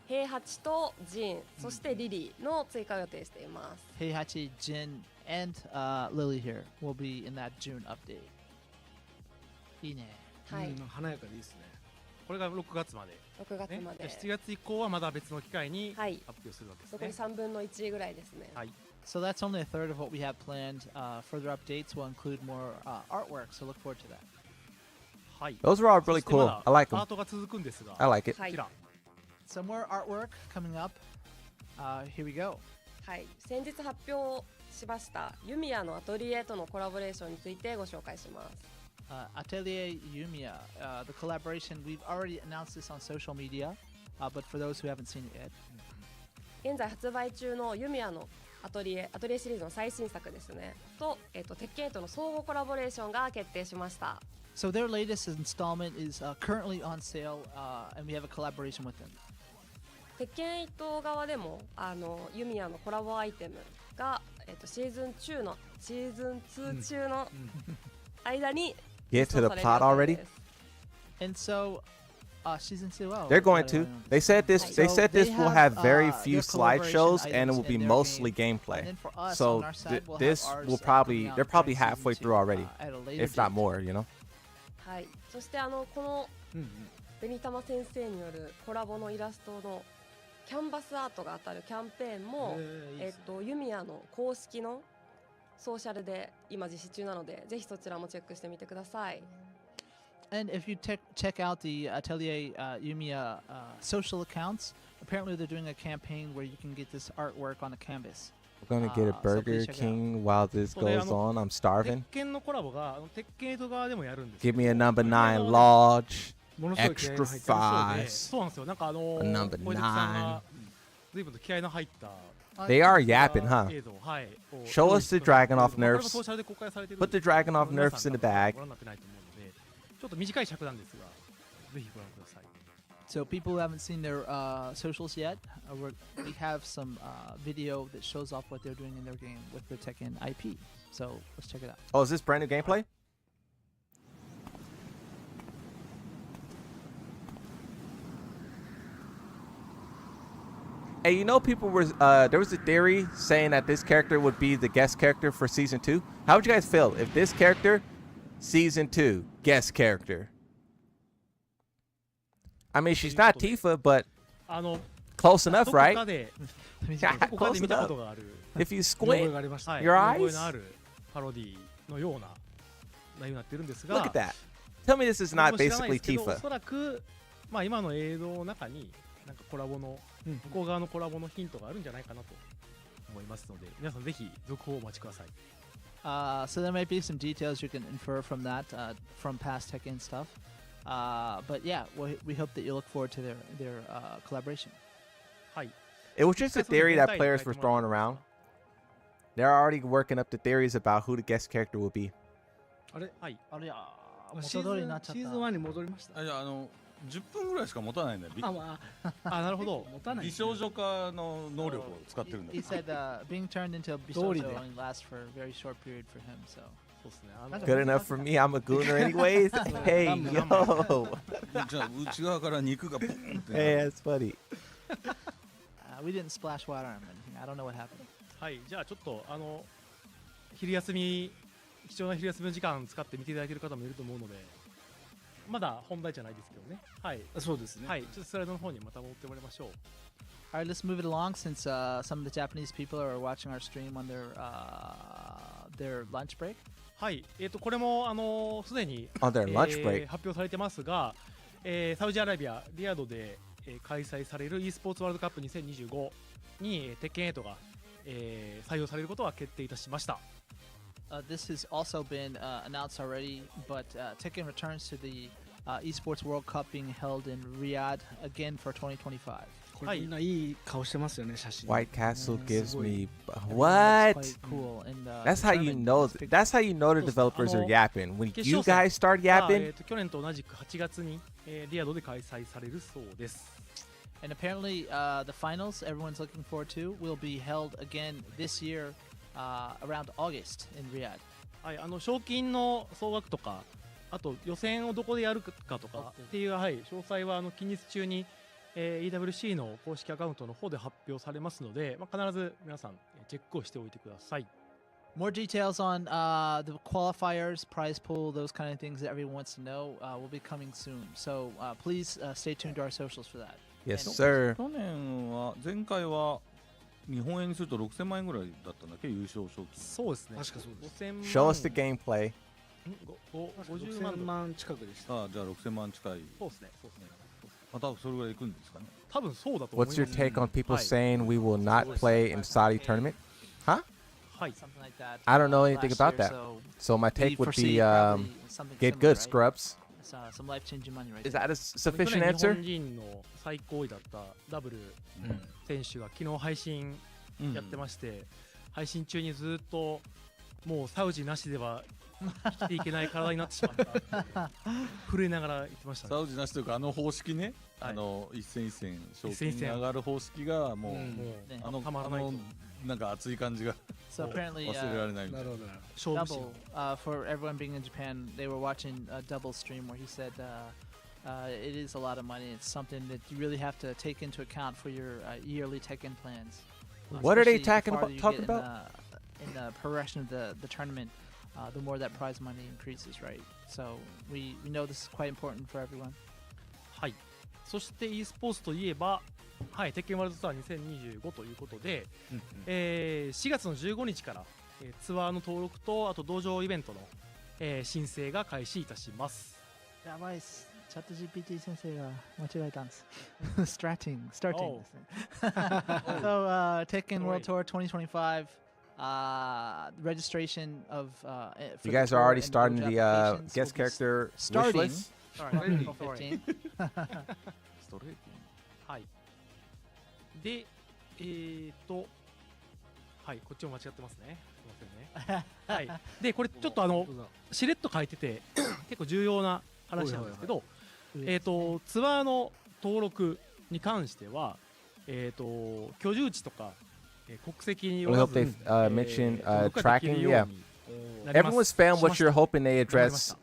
平八とジン、そしてリリーの追加を予定しています。 Heihachi, Jin, and Lily here will be in that June update. いいね。はい、華やかでいいですね。これが6月まで6月ねまで。 7月以降はまだ別の機会にはい発表するわけです残りね3分の1ぐらいですね。はい So that's only a third of what we have planned. Further updates will include more artwork, so look forward to that. はい Those were all そ really してま cool. だ I like パ them. ートが続くんですが I like it. はいこちら Some more artwork coming up. Here we go. はい、先日発表しましたユミヤのアトリエとのコラボレーションについてご紹介します。Atelier Yumiya, the collaboration, we've already announced this on social media, but for those who haven't seen it yet, 現在発売中のユミヤのアトリエシリーズの最新作ですねと、鉄拳8の相互コラボレーションが決定しました。 so their latest installment is currently on sale, and we have a collaboration with them. 鉄拳8側でもユミヤのコラボアイテムが、シーズン2中の間に Get to the 実装される plot 予定 already? です。 And so Season 2. Oh, They're going to. They said this. So They said this they will have have, very their few collaboration slideshows, and it items will be in their mostly game. gameplay. And then for us, So on our side, we'll have this ours, will coming probably out they're probably during halfway season through two, already, at a later if not date. more. You know. はい、そしてこの紅玉先生によるコラボのイラストのキャンバスアートが当たるキャンペーンも、ユミヤの公式のソーシャルで今実施中なので、ぜひそちらもチェックしてみてください。And if you check out the Atelier Yumiya social accounts, apparently they're doing a campaign where you can get this artwork on a canvas. We're gonna get a So Burger please check it out. King while this そうで goes on. I'm 鉄 starving. 拳のコラボが鉄拳8側でもやるんですよ Give me a number 9 large, ものすごい気合い extra が入ってます fries. そうなんですよ。なんかnumber 小出さんが随分と気合いの入った They are yapping, huh? 映像、はい、を Show us the Dragonoff これも nerfs. ソーシャルで公開されてる Put the Dragonoff 皆さん nerfs in the 多分 bag. ご覧になってないと思うので、ちょっと短い尺なんですが、ぜひご覧ください。 So people who haven't seen their socials yet, we have some video that shows off what they're doing in their game with the Tekken IP. So let's check it out. Oh, is this brand new gameplay? Hey, you know, people were there was a theory saying that this character would be the guest character for season 2. How would you guys feel if this character, season 2, guest character? I mean, she's not Tifa, but あの close enough, どこ right? かで Yeah, どこか close で見たこ enough. とがある、 If you 見覚え squint, がありました、はい、 Your 見覚え eyes? のあるパロディのような内容になってるんです look が、 at that. Tell me this is 僕 not も知らない basically ですけど、お Tifa. そらく、まあ、今の映像の中になんかコラボの向こう側のコラボのヒントがあるんじゃないかなと思いますので、皆さんぜひ続報をお待ちください。 So there might be some details you can infer from that, from past Tekken stuff. But yeah, we hope that you look forward to their collaboration. はい。 It was just a theory that players were throwing around. They're already working up the theories about who the guest character will be. あれはい。あれや、シーズン1に戻りました。いや10分ぐらいしか持たないんだよ。あ、なるほど。持たない。美少女化の能力を使ってるんだ He よ。 said being turned into a Bishojo only lasts for a very short period for him. So そうですね。あの Good enough for me. I'm a gooner anyways. Hey, yo. じゃあ内側から肉がポンってな Hey, る。 that's funny. we didn't splash water on him. I don't know what happened. はい。じゃあちょっと昼休み、貴重な昼休みの時間使って見ていただける方もいると思うので、まだ本題じゃないですけどね。はい。そうですね。はい。ちょっとスライドの方にまた戻ってもらいましょう。 All right, let's move it along since some of the Japanese people are watching our stream on their lunch break. はい。これもすでに On their lunch break. 発表されてますが、サウジアラビアリヤドで、開催される e スポーツワールドカップ2025に鉄拳8が、採用されることは決定いたしました。This has also been announced already, but Tekken returns to the Esports World Cup being held in Riyadh again for 2025. これみんないい顔してますよね、写真。 White Castle gives me It's what? quite cool. And, That's how you determined know. this picture. That's how you know the developers are yapping. When you guys start が yapping, 去年と同じく8月に、リヤドで開催されるそうです。 And apparently, the finals everyone's looking forward to will be held again this year around August in Riyadh. はい、賞金の総額とか、あと予選をどこでやるかとかっていう、はい、詳細は近日中に、EWC の公式アカウントの方で発表されますので、まあ、必ず皆さんチェックをしておいてください。 More details on the qualifiers, prize pool, those kind of things that everyone wants to know will be coming soon. So please stay tuned to our socials for that. yes, sir. 去年は前回は日本円にすると6000万円ぐらいだったんだっけ、優勝賞金。そうですね。確かそうです。 5000万 Show us the gameplay. 50万6000万近くでした。ああ、じゃあ6000万近い。そうですね。そうですね。またそれぐらいいくんですかね。多分そうだと思いま What's す。 your take on people Hi. saying we will not play in Saudi tournament? Huh? はい。 Something like that. I don't know anything last about year, that. So So my we take would foresee be probably something get similar, good, right? scrubs. It's, some life-changing money right Is there. that a 去 sufficient 年日 answer? 本人の最高位だったダブル選手が昨日配信やってまして、配信中にずっともうサウジなしでは生きていけない体になってしまったって震えながら言ってましたね。サウジなしというか方式ね、はい一戦一戦賞一戦一戦金が上がる方式がもう、もうねたまらないと。なんか熱い感じが So apparently, 忘れられないみたな。ないるほど。勝負師 double for everyone being in Japan, they were watching a double stream where he said it is a lot of money. It's something that you really have to take into account for your yearly Tekken plans. What are they Especially the talking farther about- you talking get about? In the progression of the tournament, the more that prize money increases, right? So we know this is quite important for everyone. はい、そして e スポーツといえば、はい、テッケンワールドツアー2025ということで、4月の15日から、ツアーの登録とあと道場イベントの、申請が開始いたします。やばいっす。チャット GPT 先生が間違えたんです。starting ですね。So Tekken World Tour 2025. Registration of for You the guys tour are already and starting dojo the applications guest will be character wish starting list. April 15. ストレートはい。で、はい、こっちも間違ってますね。すいませんね。はい。で、これちょっとしれっと書いてて結構重要な話なんですけど、ツアーの登録に関しては、居住地とか、国籍によ We ら hope ず、 they mention 登録ができ tracking. るよう Yeah. になります Everyone's fan しま what した you're hoping they 頑張りまし address. た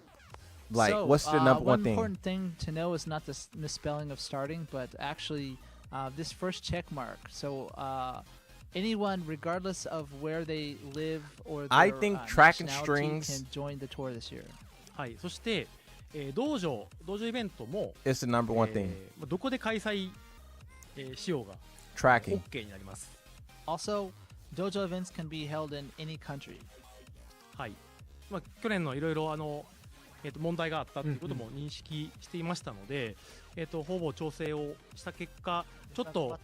Like, So, what's the number one one thing? important thing to know is not the misspelling of starting, but actually this first check mark. So anyone, regardless of where they live or their I think track and nationality, strings can join the tour this year. はい、そして、道場イベントも、is the number one thing. どこで開催、しようが Tracking. OK になります。 Also, dojo events can be held in any country. はい、去年のいろいろ問題があったということも認識していましたので、ほぼ調整をした結果、ちょっと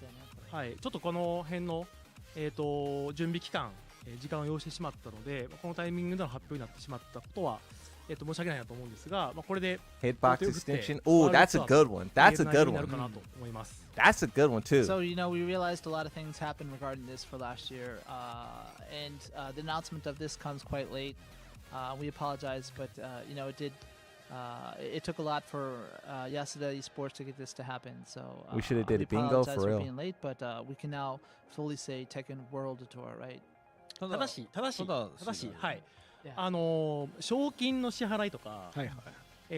この辺の、準備期間、時間を要してしまったので、このタイミングでの発表になってしまったことは、申し訳ないなと思うんですが、これで Hitbox extension. Oh, that's a good one. That's a good になる one. かなと思います。 That's a good one too. So, we realized a lot of things happened regarding this for last year, and the announcement of this comes quite late. We apologize, but it did. It took a lot for Yasuda Esports to get this to happen. So We shoulda did we a bingo apologize for real. being late, but we can now fully say Tekken World Tour, right? たただし、はい、 Yeah. 賞金の支払いとか、はいはい。フ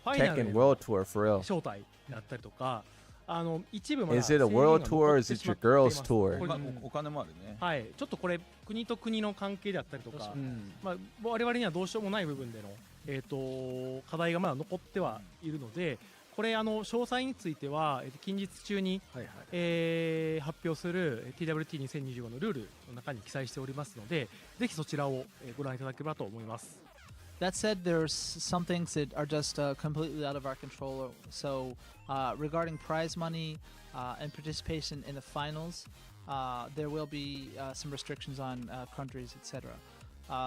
ァイナルへ Tekken の World Tour for real. 招待だったりとか、一部まだ Is it a 制限が world 残 tour or っ is て it しま your っていま girls す tour? これお金もあるね。はい、ちょっとこれ国と国の関係であったりとか、うん。我々にはどうしようもない部分での、課題がまだ残ってはいるので、これ詳細については、近日中に、はいはい。発表する TWT2025 のルールの中に記載しておりますので、ぜひそちらを、ご覧いただければと思います。That said, there's some things that are just completely out of our control. So, regarding prize money and participation in the finals, there will be some restrictions on countries, etc.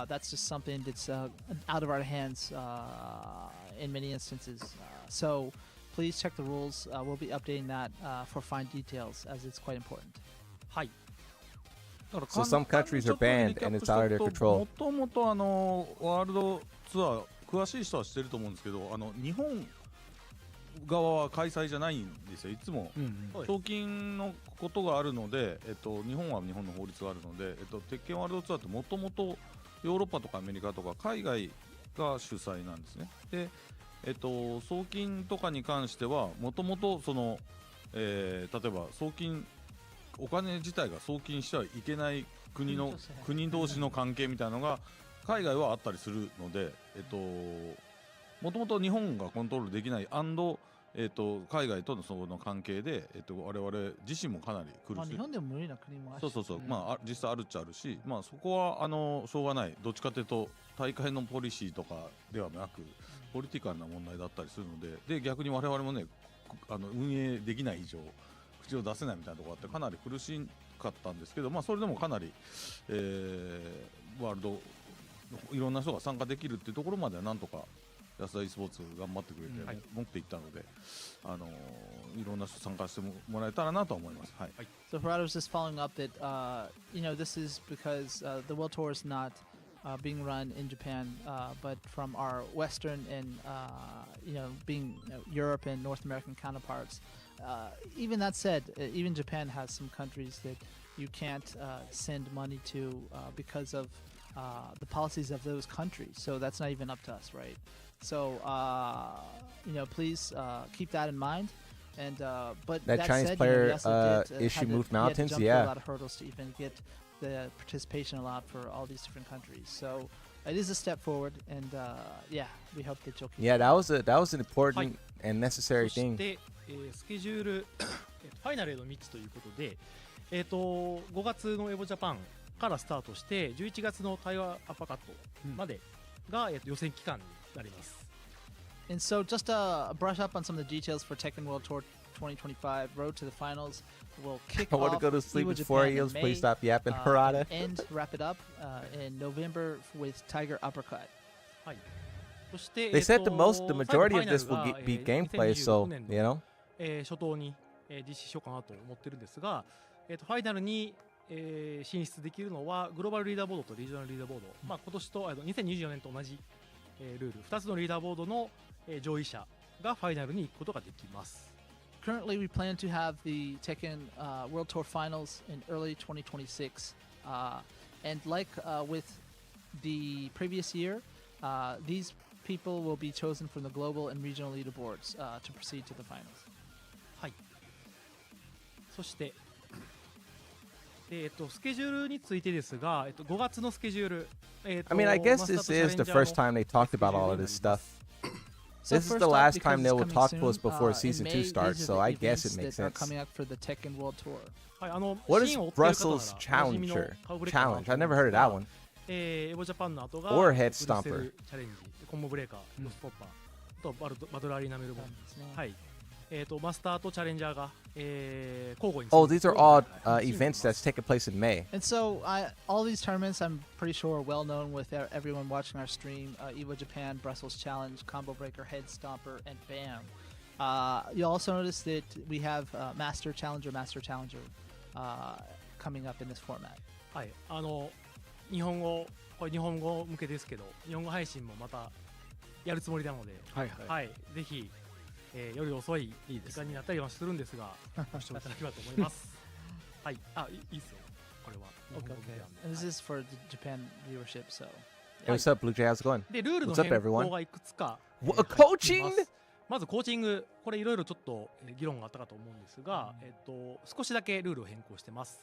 That's just something that's out of our hands in many instances. So, please check the rules. We'll be updating that for fine details, as it's quite important. はい。 So some countries are banned and it's out of their control. もともとワールドツアー詳しい人は知ってると思うんですけど、日本側は開催じゃないんですよ。いつも賞金のことがあるので、日本は日本の法律があるので、鉄拳ワールドツアーってもともとヨーロッパとかアメリカとか海外が主催なんですね。で、送金とかに関してはもともとその、例えば送金お金自体が送金してはいけない国同士の関係みたいなのが海外はあったりするので、もともと日本がコントロールできない海外とのその関係で、我々自身もかなり苦しい。そう、まあ実際あるっちゃあるし、まあそこはしょうがない。どっちかというと大会のポリシーとかではなくポリティカルな問題だったりするので、逆に我々もね運営できない以上口を出せないみたいなところがあってかなり苦しかったんですけど、まあそれでもかなり、ワールドいろんな人が参加できるっていうところまではなんとか安田 e スポーツ頑張ってくれて、持っていったので、いろんな人参加してもらえたらなと思います。はい。So Farad was just following up that this is because the World Tour is not being run in Japan, but from our Western and being Europe and North American counterparts. Even that said, even Japan has some countries that you can't send money to because of the policies of those countries. So that's not even up to us, right? So please keep that in mind. And but That Chinese said, player, Yasuda did, issue had to- moved he had to mountains, jump through yeah. a lot of hurdles to even get the participation allowed for all these different countries. So it is a step forward, and we hope that you'll keep. Yeah, that was an important and necessary そし thing. て、スケジュールファイナルへの道ということで、5月のエボジャパンからスタートして11月の台湾アッパーカットまでが、予選期間になります。And so, just brush up on some of the details for Tekken World Tour 2025 Road to the Finals. Will kick I want to off go to sleep Iwo before Japan in Eels. May, Please stop yapping, Harada. and wrap it up in November with Tiger Uppercut. はい。そして、 They said the majority of this 最後 will ファイナルが be gameplay, so 2026年 you の know. 初頭に、実施しようかなと思ってるんですが、ファイナルに、進出できるのはグローバルリーダーボードとリージョナルリーダーボード、今年と2024年と同じ、ルール2つのリーダーボードの、上位者がファイナルに行くことができます。Currently, we plan to have the Tekken World Tour Finals in early 2026. And like with the previous year, these people will be chosen from the global and regional leaderboards to proceed to the finals. はい。そして、スケジュールについてですが、5月のスケジュール、I mean, I guess this is the first time they talked about all of this stuff. This is the last time they will talk to us before season 2 starts, so I guess it makes sense. Coming up for the Tekken World Tour. What is Brussels Challenger? Challenge? I never heard of that one. エボジャパンの後が Or Head ブルセ Stomper. ルチャレンジ、コンボブレーカー、ロストッパーとバトルアリーナメルボン、はい。マスターとチャレンジャーが、交互に Oh, these are all events that's taking place in May. And so, all these tournaments, I'm pretty sure, are well known with everyone watching our stream. Evo Japan, Brussels Challenge, Combo Breaker, Head Stomper, and BAM. You'll also notice that we have Master Challenger, coming up in this format. はい、日本語向けですけど、日本語配信もまたやるつもりなので、はい、ぜひ、夜遅い時間になったりはするんですが、ご視聴いただければと思います。はい、いいっすよ、これは。Okay. And this is for the Japan viewership, so. Hey, what's up, Blue Jay? How's it going? で、ルールの What's up, 変 everyone? 更がいくつか。Coaching? まずコーチング、これいろいろちょっと議論があったかと思うんですが、少しだけルールを変更してます。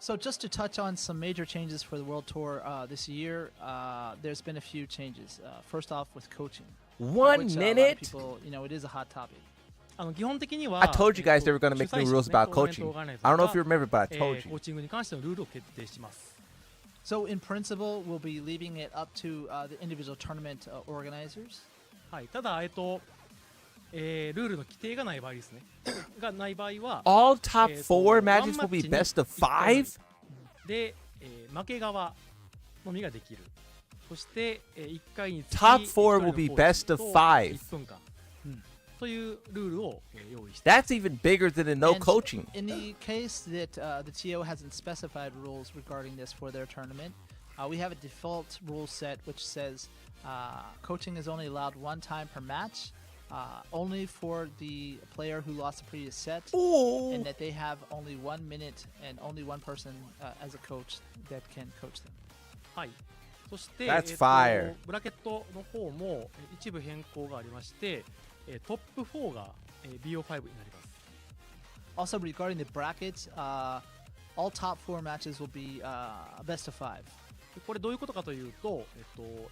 So just to touch on some major changes for the World Tour this year, there's been a few changes. First off, with coaching. One which, minute? People, it is a hot topic. 基本的には I told you guys they were going to make new rules about coaching. I don't know if you remember, but I told コ you. ーチングに関してのルールを決定します。So in principle, we'll be leaving it up to the individual tournament organizers. はい、ただ、ルールの規定がない場合ですね。がない場合は、 All top 4 matches will be best of 5? で、負け側のみができる。そして、1回につき Top 4 will be best of 5. 1分間。というルールを用意して。That's even bigger than the no And coaching. In the case that the TO hasn't specified rules regarding this for their tournament, we have a default rule set which says coaching is only allowed one time per match. Only for the player who lost the previous set, and that they have only 1 minute and only one person as a coach that can coach them. はい。そして、That's fire. ブラケットの方も一部変更がありまして、トップ4が BO5 になります。Also, regarding the brackets, all top 4 matches will be best of 5. これどういうことかというと、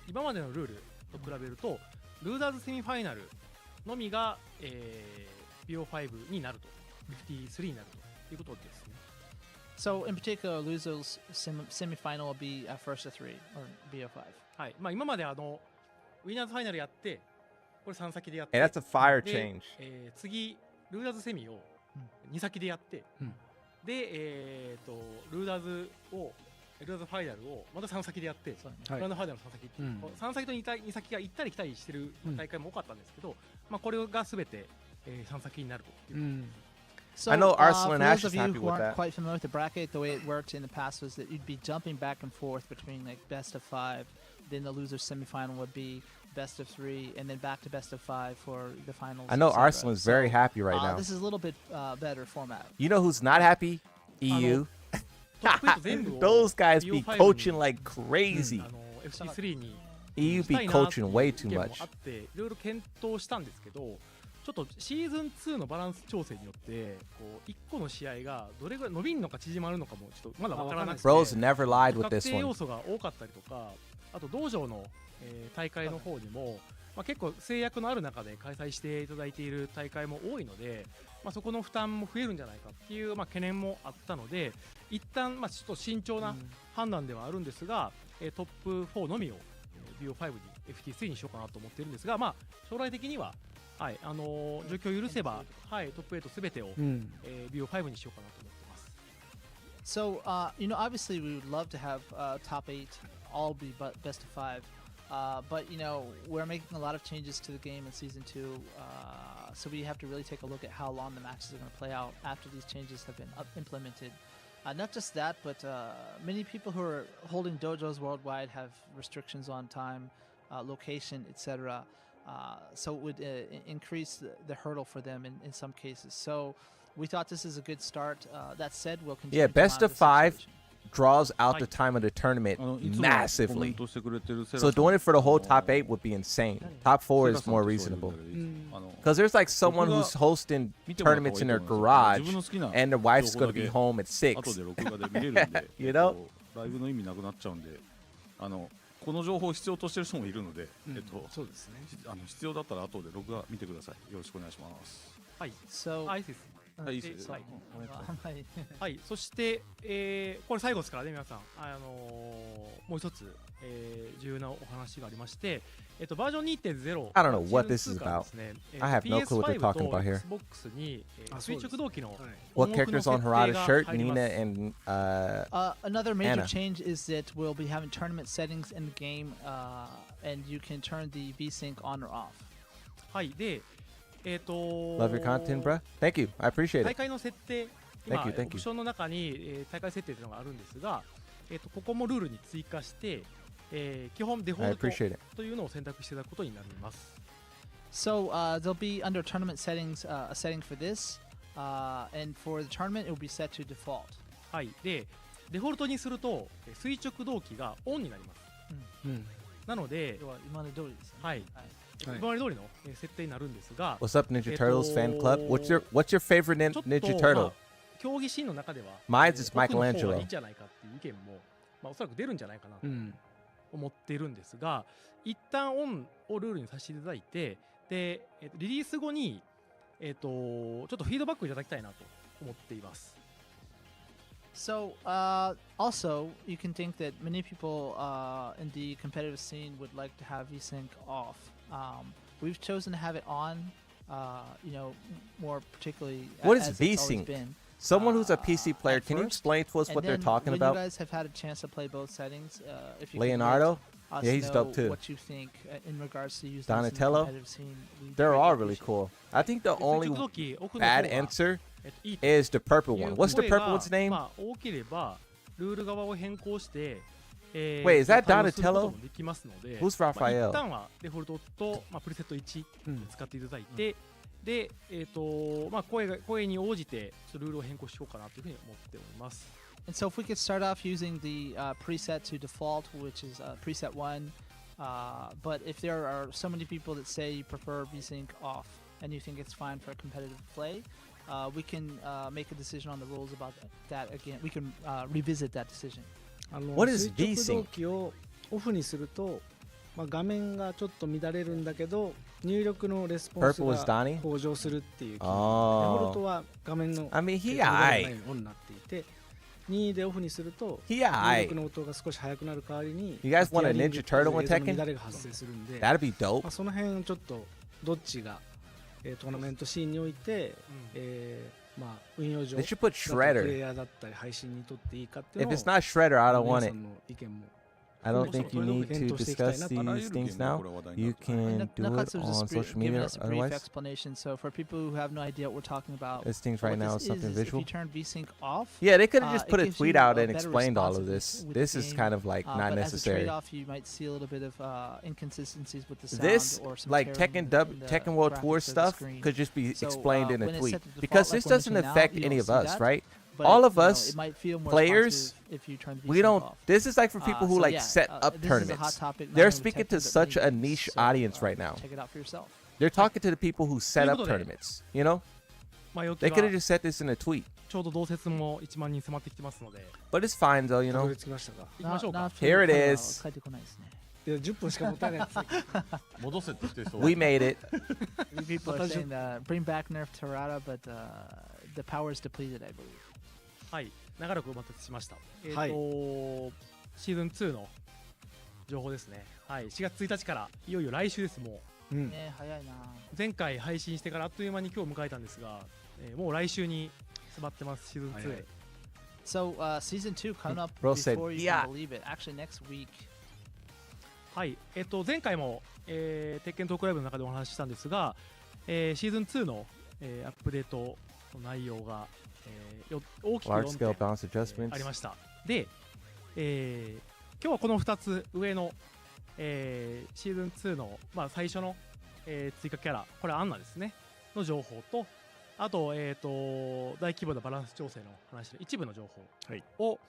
今までのルールと比べると、ルーザーズセミファイナルのみが、BO5 になると、53になるということですね。So, in particular, losers semifinal will be first to 3 or BO5. はい。今までウィナーズファイナルやって、これ3先でやって、 Hey, that's a fire で change. 次、ルーザーズセミを2先でやって、で、ルーザーズファイナルをまた3先でやって、ラウンドファイナルの3先って、3先と2先が行ったり来たりしてる大会も多かったんですけど、これがすべて、3先になるという。So, I know for Arsenal and Ash those is of you happy who with aren't that. quite familiar with the bracket, the way it worked in the past was that you'd be jumping back and forth between like best of 5, then the loser semifinal would be best of 3, and then back to best of 5 for the finals. I know etc. Arsenal is very So, happy right now. This is a little bit better format. You know who's not happy? EU. トップ8全部を Those guys be BO5 に coaching like crazy. FC3 に EU した be いなっていう coaching way 意 too 見も much. あっていろいろ検討したんですけど、ちょっとシーズン2のバランス調整によってこう1個の試合がどれぐらい伸びるのか縮まるのかもちょっとまだわからなくて、 Bros never lied 不 with 確 this 定要 one. 素が多かったりとか、あと道場の、大会の方にも、結構制約のある中で開催していただいている大会も多いので、そこの負担も増えるんじゃないかっていう、懸念もあったので、一旦、ちょっと慎重な判断ではあるんですが、トップ4のみを BO5 に FT3 にしようかなと思ってるんですが、将来的には、はい、状況を許せば、はい、トップ8すべてを、BO5 にしようかなと思ってます。So, obviously we would love to have top 8 all be best of 5. But, we're making a lot of changes to the game in Season 2. So we have to really take a look at how long the matches are going to play out after these changes have been implemented. Not just that, but many people who are holding dojos worldwide have restrictions on time, location, etc. So it would increase the hurdle for them in some cases. So we thought this is a good start. That said, we'll continue. Yeah, to best monitor of the 5 situation. draws out the time of the tournament いつもコメン massively. トしてくれてるセラ So さん doing it for the whole top 8 would be insane. Top 4 is more reasonable. Because there's like someone who's hosting tournaments in their garage and their wife's going to be home at 6. 後で録画で見れるんで You know? ライブの意味なくなっちゃうんで、この情報を必要としてる人もいるので、そうですね。必要だったら後で録画見てください。よろしくお願いします。はい、 So, いいですね。はい、いいです。はい はいはい、そして、これ最後ですからね、皆さん、もう一つ、重要なお話がありまして、バージョン 2.0 I don't know what this is から about. ですね、I have no clue what they're PS5 talking about here. と Xbox に、垂直同期の What 音楽の characters on 設定 Harada's が shirt? 入ります。 Nina and another major Anna. change is that we'll be having tournament settings in the game, and you can turn the VSync on or off. はい、で、love your content, bruh. Thank you. I appreciate 大 it. 会の設定、今 Thank you, thank you. オプションの中に、大会設定というのがあるんですが、ここもルールに追加して、基本デフォ I ルト appreciate it. というのを選択していただくことになります。 So there'll be under tournament settings a setting for this, and for the tournament it will be set to default. はい、で、デフォルトにすると垂直同期がオンになります。なので、要は今まで通りですね。はい、はい今まで通りの設定になるんですが、 What's up, Ninja Turtles fan club? What's your favorite ちょっと Ninja Turtle? 競技シーンの中では、 Mine's is 奥の方が Michelangelo. いいんじゃないかっていう意見も、おそらく出るんじゃないかなと思っているんですが、一旦オンをルールにさせていただいて、で、リリース後に、ちょっとフィードバックいただきたいなと思っています。 So also you can think that many people in the competitive scene would like to have VSync off. We've chosen to have it on. More particularly. What is as it's always VSync? been. Someone who's a PC player, at can you first, explain to us And what they're then talking when about? you guys have had a chance to play both settings, if you Leonardo? could let us Yeah, he's know dope too. what you think in regards to using this Donatello? in the competitive scene, we'd They're greatly all really appreciate it. cool. I think the で only 垂直同期オフの方 bad が answer いいと is the purple い one. う What's the 声 purple が one's name? 多ければルール側を変更して、Wait, is that 対応すること Donatello? もできますので、 Who's Raphael? 一旦はデフォルトと、プリセット1使っていただいて、で、声に応じてちょっとルールを変更しようかなというふうに思っております。 And so if we could start off using the preset to default, which is preset 1, but if there are so many people that say you prefer VSync off and you think it's fine for competitive play, we can make a decision on the rules about that again. We can revisit that decision. What is 垂 VSync? 直同期をオフにすると、画面がちょっと乱れるんだけど入力のレスポンス Purple is が Donnie? 向上するっていう機能。デ Oh. フォルトは画面の I mean, he 乱れない aight. ようになっていて、2でオフにすると He 入 aight. 力の音が少し速くなる代わりに You guys want a ティアリング Ninja Turtle in 映像の Tekken? 乱れが発生するんで、 That'd be dope. その辺ちょっとどっちが、トーナメントシーンにおいて、運用上 They should put プレイ Shredder. ヤーだったり配信にとっていいかっていう If のを it's not Shredder, I don't 皆 want さ it. んの意見も I don't think you need to discuss あら these ゆるゲ things ームで now. これは話題にな You って can do it Nakatsu on just social giving media us a brief otherwise. explanation. So for people who have no idea what we're talking about, This thing's what right now this is something is if visual. you turn VSync off, Yeah, they could have just it put a gives tweet you out a and better explained all of responsiveness this. with the This is game, kind of like not but as a necessary. trade-off, you might see a little bit of inconsistencies with the sound This, or some like tearing Tekken in the World graphics Tour of the stuff, screen. could just be So, explained in when a it's tweet set to default, because like this we're doesn't mentioning now, affect you any don't of see us, that. right? but all of you know, us it might feel more players, responsive if you turn the we VSync don't. off. This is like for people who So like yeah, set up this is a tournaments. hot topic, not They're only speaking Tekken, to but such many a games. niche So, audience right now. Check it out for yourself. They're talking to the people who set up ということで、 tournaments. You know, 前置き they could は have just said this in a tweet. ちょうど同説も1万人迫ってきてますので、 But it's fine though, you たど know. り着きましたか。行きましょうか。 Here it 彼は is. 帰ってこないですね。いや10分しかもったいないです。戻せって言ってる人 We made it. People are また saying bring back Nerf Terrata, but the power is depleted, I believe. はい、長らくお待たせしました。はいシーズン2の情報ですね。はい、4月1日からいよいよ来週です。もううん。ね、早いな。前回配信してからあっという間に今日迎えたんですが、もう来週に迫ってます。シーズン2。はいはい So season 2 coming up Bro said, before you "Yeah." can believe it. Actually, next week. はい、前回も、鉄拳トークライブの中でお話ししたんですが、シーズン2の、アップデートの内容が、大きく Large 4 scale 点、 balance adjustments. ありました。で、今日はこの2つ上の、シーズン2の、まあ、最初の、追加キャラ、これアンナですね、の情報と、あと、大規模なバランス調整の話の一部の情報を、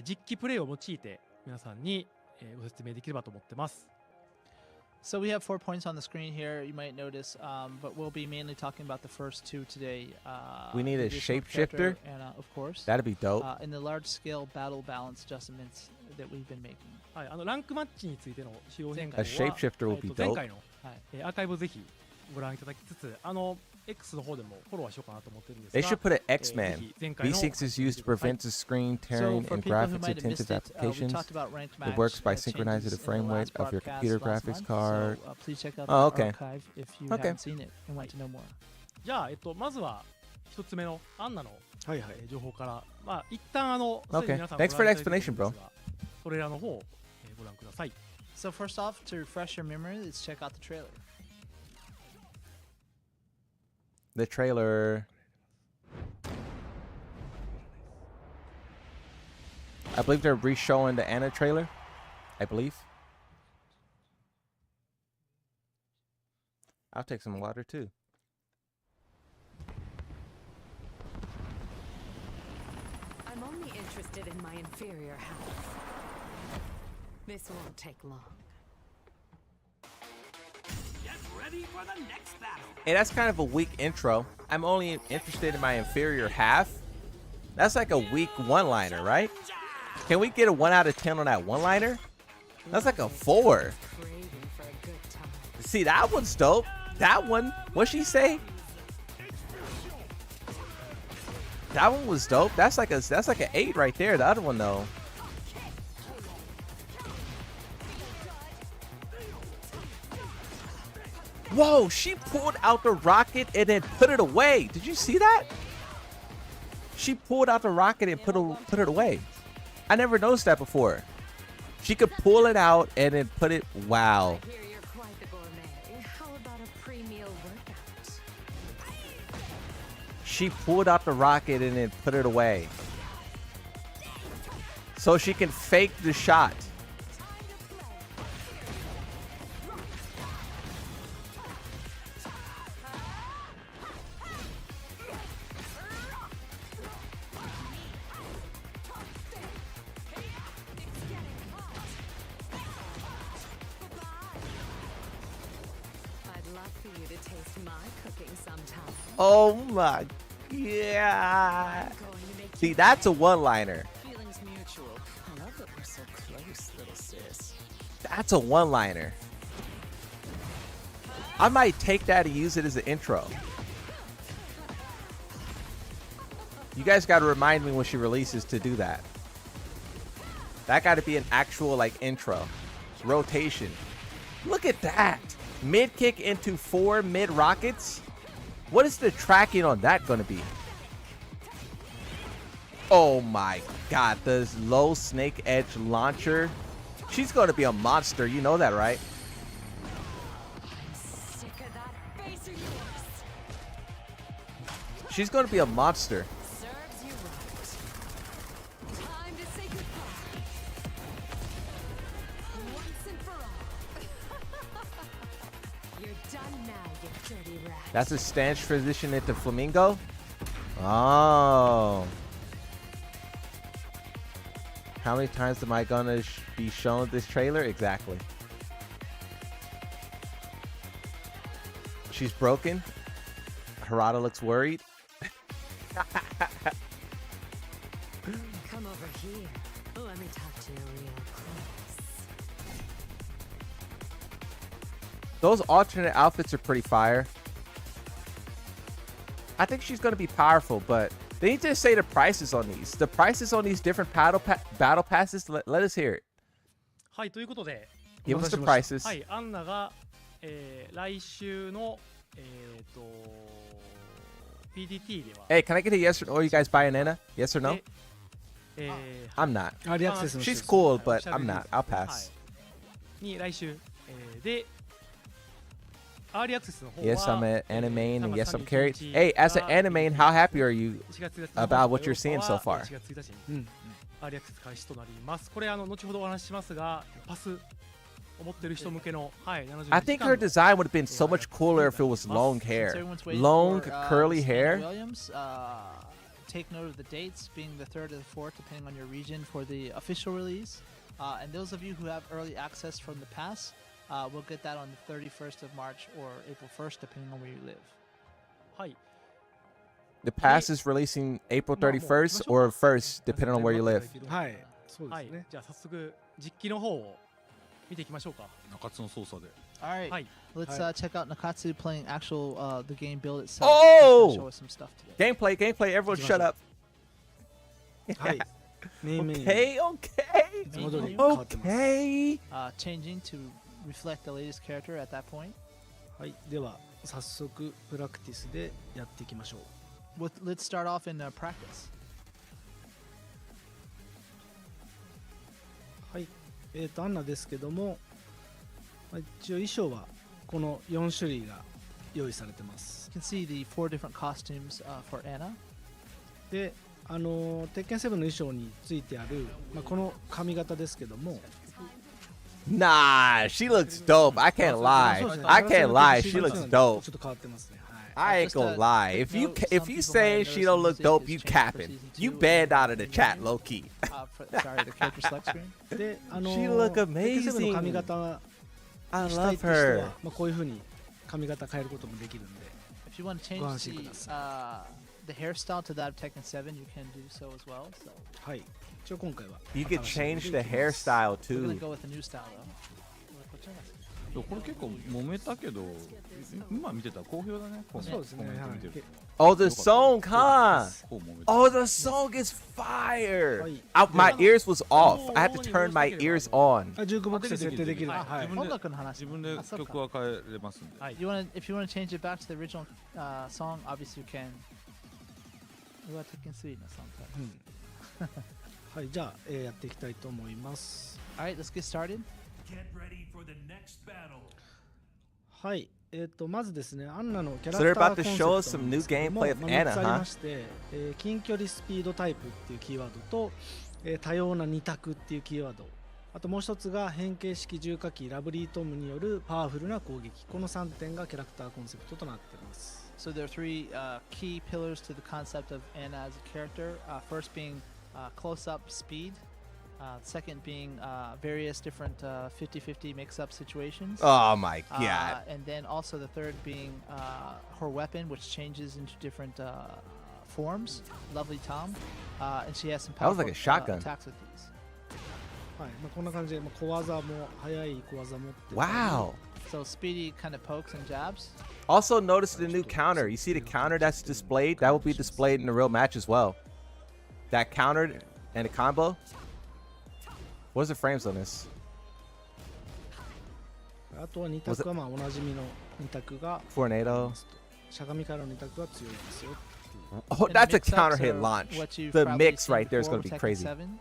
実機プレイを用いて皆さんに、ご説明できればと思ってます。So we have 4 points on the screen here. You might notice, but we'll be mainly talking about the first 2 today. We need the a additional shapeshifter? character And of course, That'd be dope. and the large-scale battle balance adjustments that we've been making. はい、ランクマッチについての仕様変更 A は shapeshifter will be 前 dope. 回の、はいアーカイブをぜひご覧いただきつつ、X の方でもフォローはしようかなと思ってるんです They が、 should put an ぜ X-Man. ひ前回の V6 is used to prevent the screen So tearing for in people who graphics might have missed intensive it, we applications. talked about ranked match. It works by changes synchronizing the in frame rate last of your broadcast computer last graphics month. card. So, please check out Oh, the okay. archive if you Okay. haven't seen it and want to know more. じゃあ、まずは一つ目のアンナの、はいはい。情報から、まあ、一旦すでに Okay. 皆さん Thanks ご覧 for い the ただいてる explanation, と思うんですが、トレーラーの方を、ご覧ください。 So first off, to refresh your memory, let's check out the trailer. The trailer. I believe they're re-showing the Anna trailer. I believe. I'll take some water too. I'm only interested in my inferior half. This won't take long. Hey, that's kind of a weak intro. I'm only interested in my inferior half. That's like a weak one-liner, right? Can we get a 1 out of 10 on that one-liner? That's like a 4. Craving for a good time. See, that one's dope. That one, what'd she say? That one was dope. That's like an 8 right there. The other one though. Whoa, she pulled out the rocket and then put it away. Did you see that? She pulled out the rocket and put it away. I never noticed that before. She could pull it out and then put it. Wow. I hear you're quite the gourmet. How about a pre-meal workout? She pulled out the rocket and then put it away. So she can fake the shot. I'd love for you to taste my cooking sometime. Oh my. Yeah. I'm going to make See, you that's a one-liner. feelings mutual. I love that we're so close, little sis. That's a one-liner. I might take that and use it as an intro. You guys got to remind me when she releases to do that. That got to be an actual like intro. Rotation. Look at that. Mid kick into 4 mid rockets. What is the tracking on that going to be? Oh my god. The low snake edge launcher. She's going to be a monster. You know that, right? Sick of that face of yours. She's going to be a monster. Serves you right. Time to say goodbye. Once and for all. You're done now, you dirty rat. That's a stance transition into Flamingo. Oh. How many times am I gonna be shown this trailer? Exactly. She's broken. Harada looks worried. Come over here. Let me talk to you real close. Those alternate outfits are pretty fire. I think she's gonna be powerful, but they need to say the prices on these. The prices on these different battle passes. Let us hear it. はい、ということで、 Give us the prices. はい、アンナが、来週の、PDT では、 Hey, can I get a yes or no? You guys buying Anna? Yes or no? で、I'm not. アーリーアクセスの人 She's です cool, はい but おしゃべ I'm り not. I'll pass. に来週、で、アーリーアクセスの方は、 Yes, I'm an anime and yes, I'm 3 carried. 月31日 Hey, as an が anime, how happy are you 1月1日 about what you're seeing so は far? 1月1日に、アーリーアクセス開始となります。これ後ほどお話ししますが、パスを持ってる人向けの、はい、70 I think her design would have been so much cooler if it was long Since hair. everyone's waiting Long, for, curly Savannah hair. Williams, take note of the dates, being the 3rd or the 4th, depending on your region, for the official release. And those of you who have early access from the pass, will get that on the 31st of March or April 1st, depending on where you live. はい、 The pass is releasing April 31st or 1st, depending on where you live. はいそうではいすね、じゃあ早速実機の方を見ていきましょうか。中津の操作で All right, はい、 let's check out Nakatsu playing actual the game build itself. Oh! He's gonna show us some stuff today. Gameplay. Everyone shut up. はいメインメイン Okay, okay. いつも通り変わってます、 Okay. Changing to reflect the latest character at that point. はいでは早速プラクティスでやっていきましょう Let's start off in practice. はいアンナですけども、一応衣装はこの4種類が用意されてます You can see the 4 different costumes for Anna. で鉄拳7の衣装についてある、この髪型ですけども Nah, she looks dope. I can't lie. I can't lie. She looks ちょ dope. っと変わってますね、I ain't gonna lie. If you say she don't look dope, you capping. You banned out of the chat, low key. Sorry, the character select screen. でShe look 鉄拳7の amazing. 髪型 I したい love って人 her. は、こういう風に髪型変えることもできるんで If you want to change the hairstyle to that of Tekken 7, you can do so as well. So はい一応今回は You could 新しい change の the でいきます hairstyle we're gonna too. go with a new style though. でもこれ結構揉めたけど今見てたら好評だねそうですねコメント見てる Oh, the song, huh? こう揉めて Oh, the song is fire. Oi. My ears was off. I had to turn my ears on. ジュークボックスで設定できるはいはい自分で音楽の話。自分であそうか曲は変えれますんではい、 You want if you want to change it back to the original song, obviously you can. We got Tekken 3 の song. はいじゃあ、やっていきたいと思います All right, let's get started. Get ready for the next battle. はいまずですねアンナのキャラ So they're クター about コ to ンセプ show ト us な some ん new ですけども gameplay of 3 Anna, つあり huh? まして、近距離スピードタイプっていうキーワードと、多様な二択っていうキーワードあともう一つが変形式重火器ラブリートムによるパワフルな攻撃この3点がキャラクターコンセプトとなっています So there are 3 key pillars to the concept of Anna as a character. First being close-up speed. Second being various different 50-50 mix-up situations. Oh my god. And then also the third being her weapon, which changes into different forms. Lovely Tom. And she has some That was powerful like a shotgun. attacks with these. はいこんな感じで、小技も速い小技もって Wow. So speedy kind of pokes and jabs. Also notice the new counter. You see the counter that's displayed? That will be displayed in the real match as well. That counter and the combo. What's the frames on this? あとは二択はおなじみの二択が Tornado. しゃがみからの二択が強いですよ Oh, And that's a mix-ups counter are hit launch. what you've The probably mix seen right there is before going to be with crazy. Tekken 7.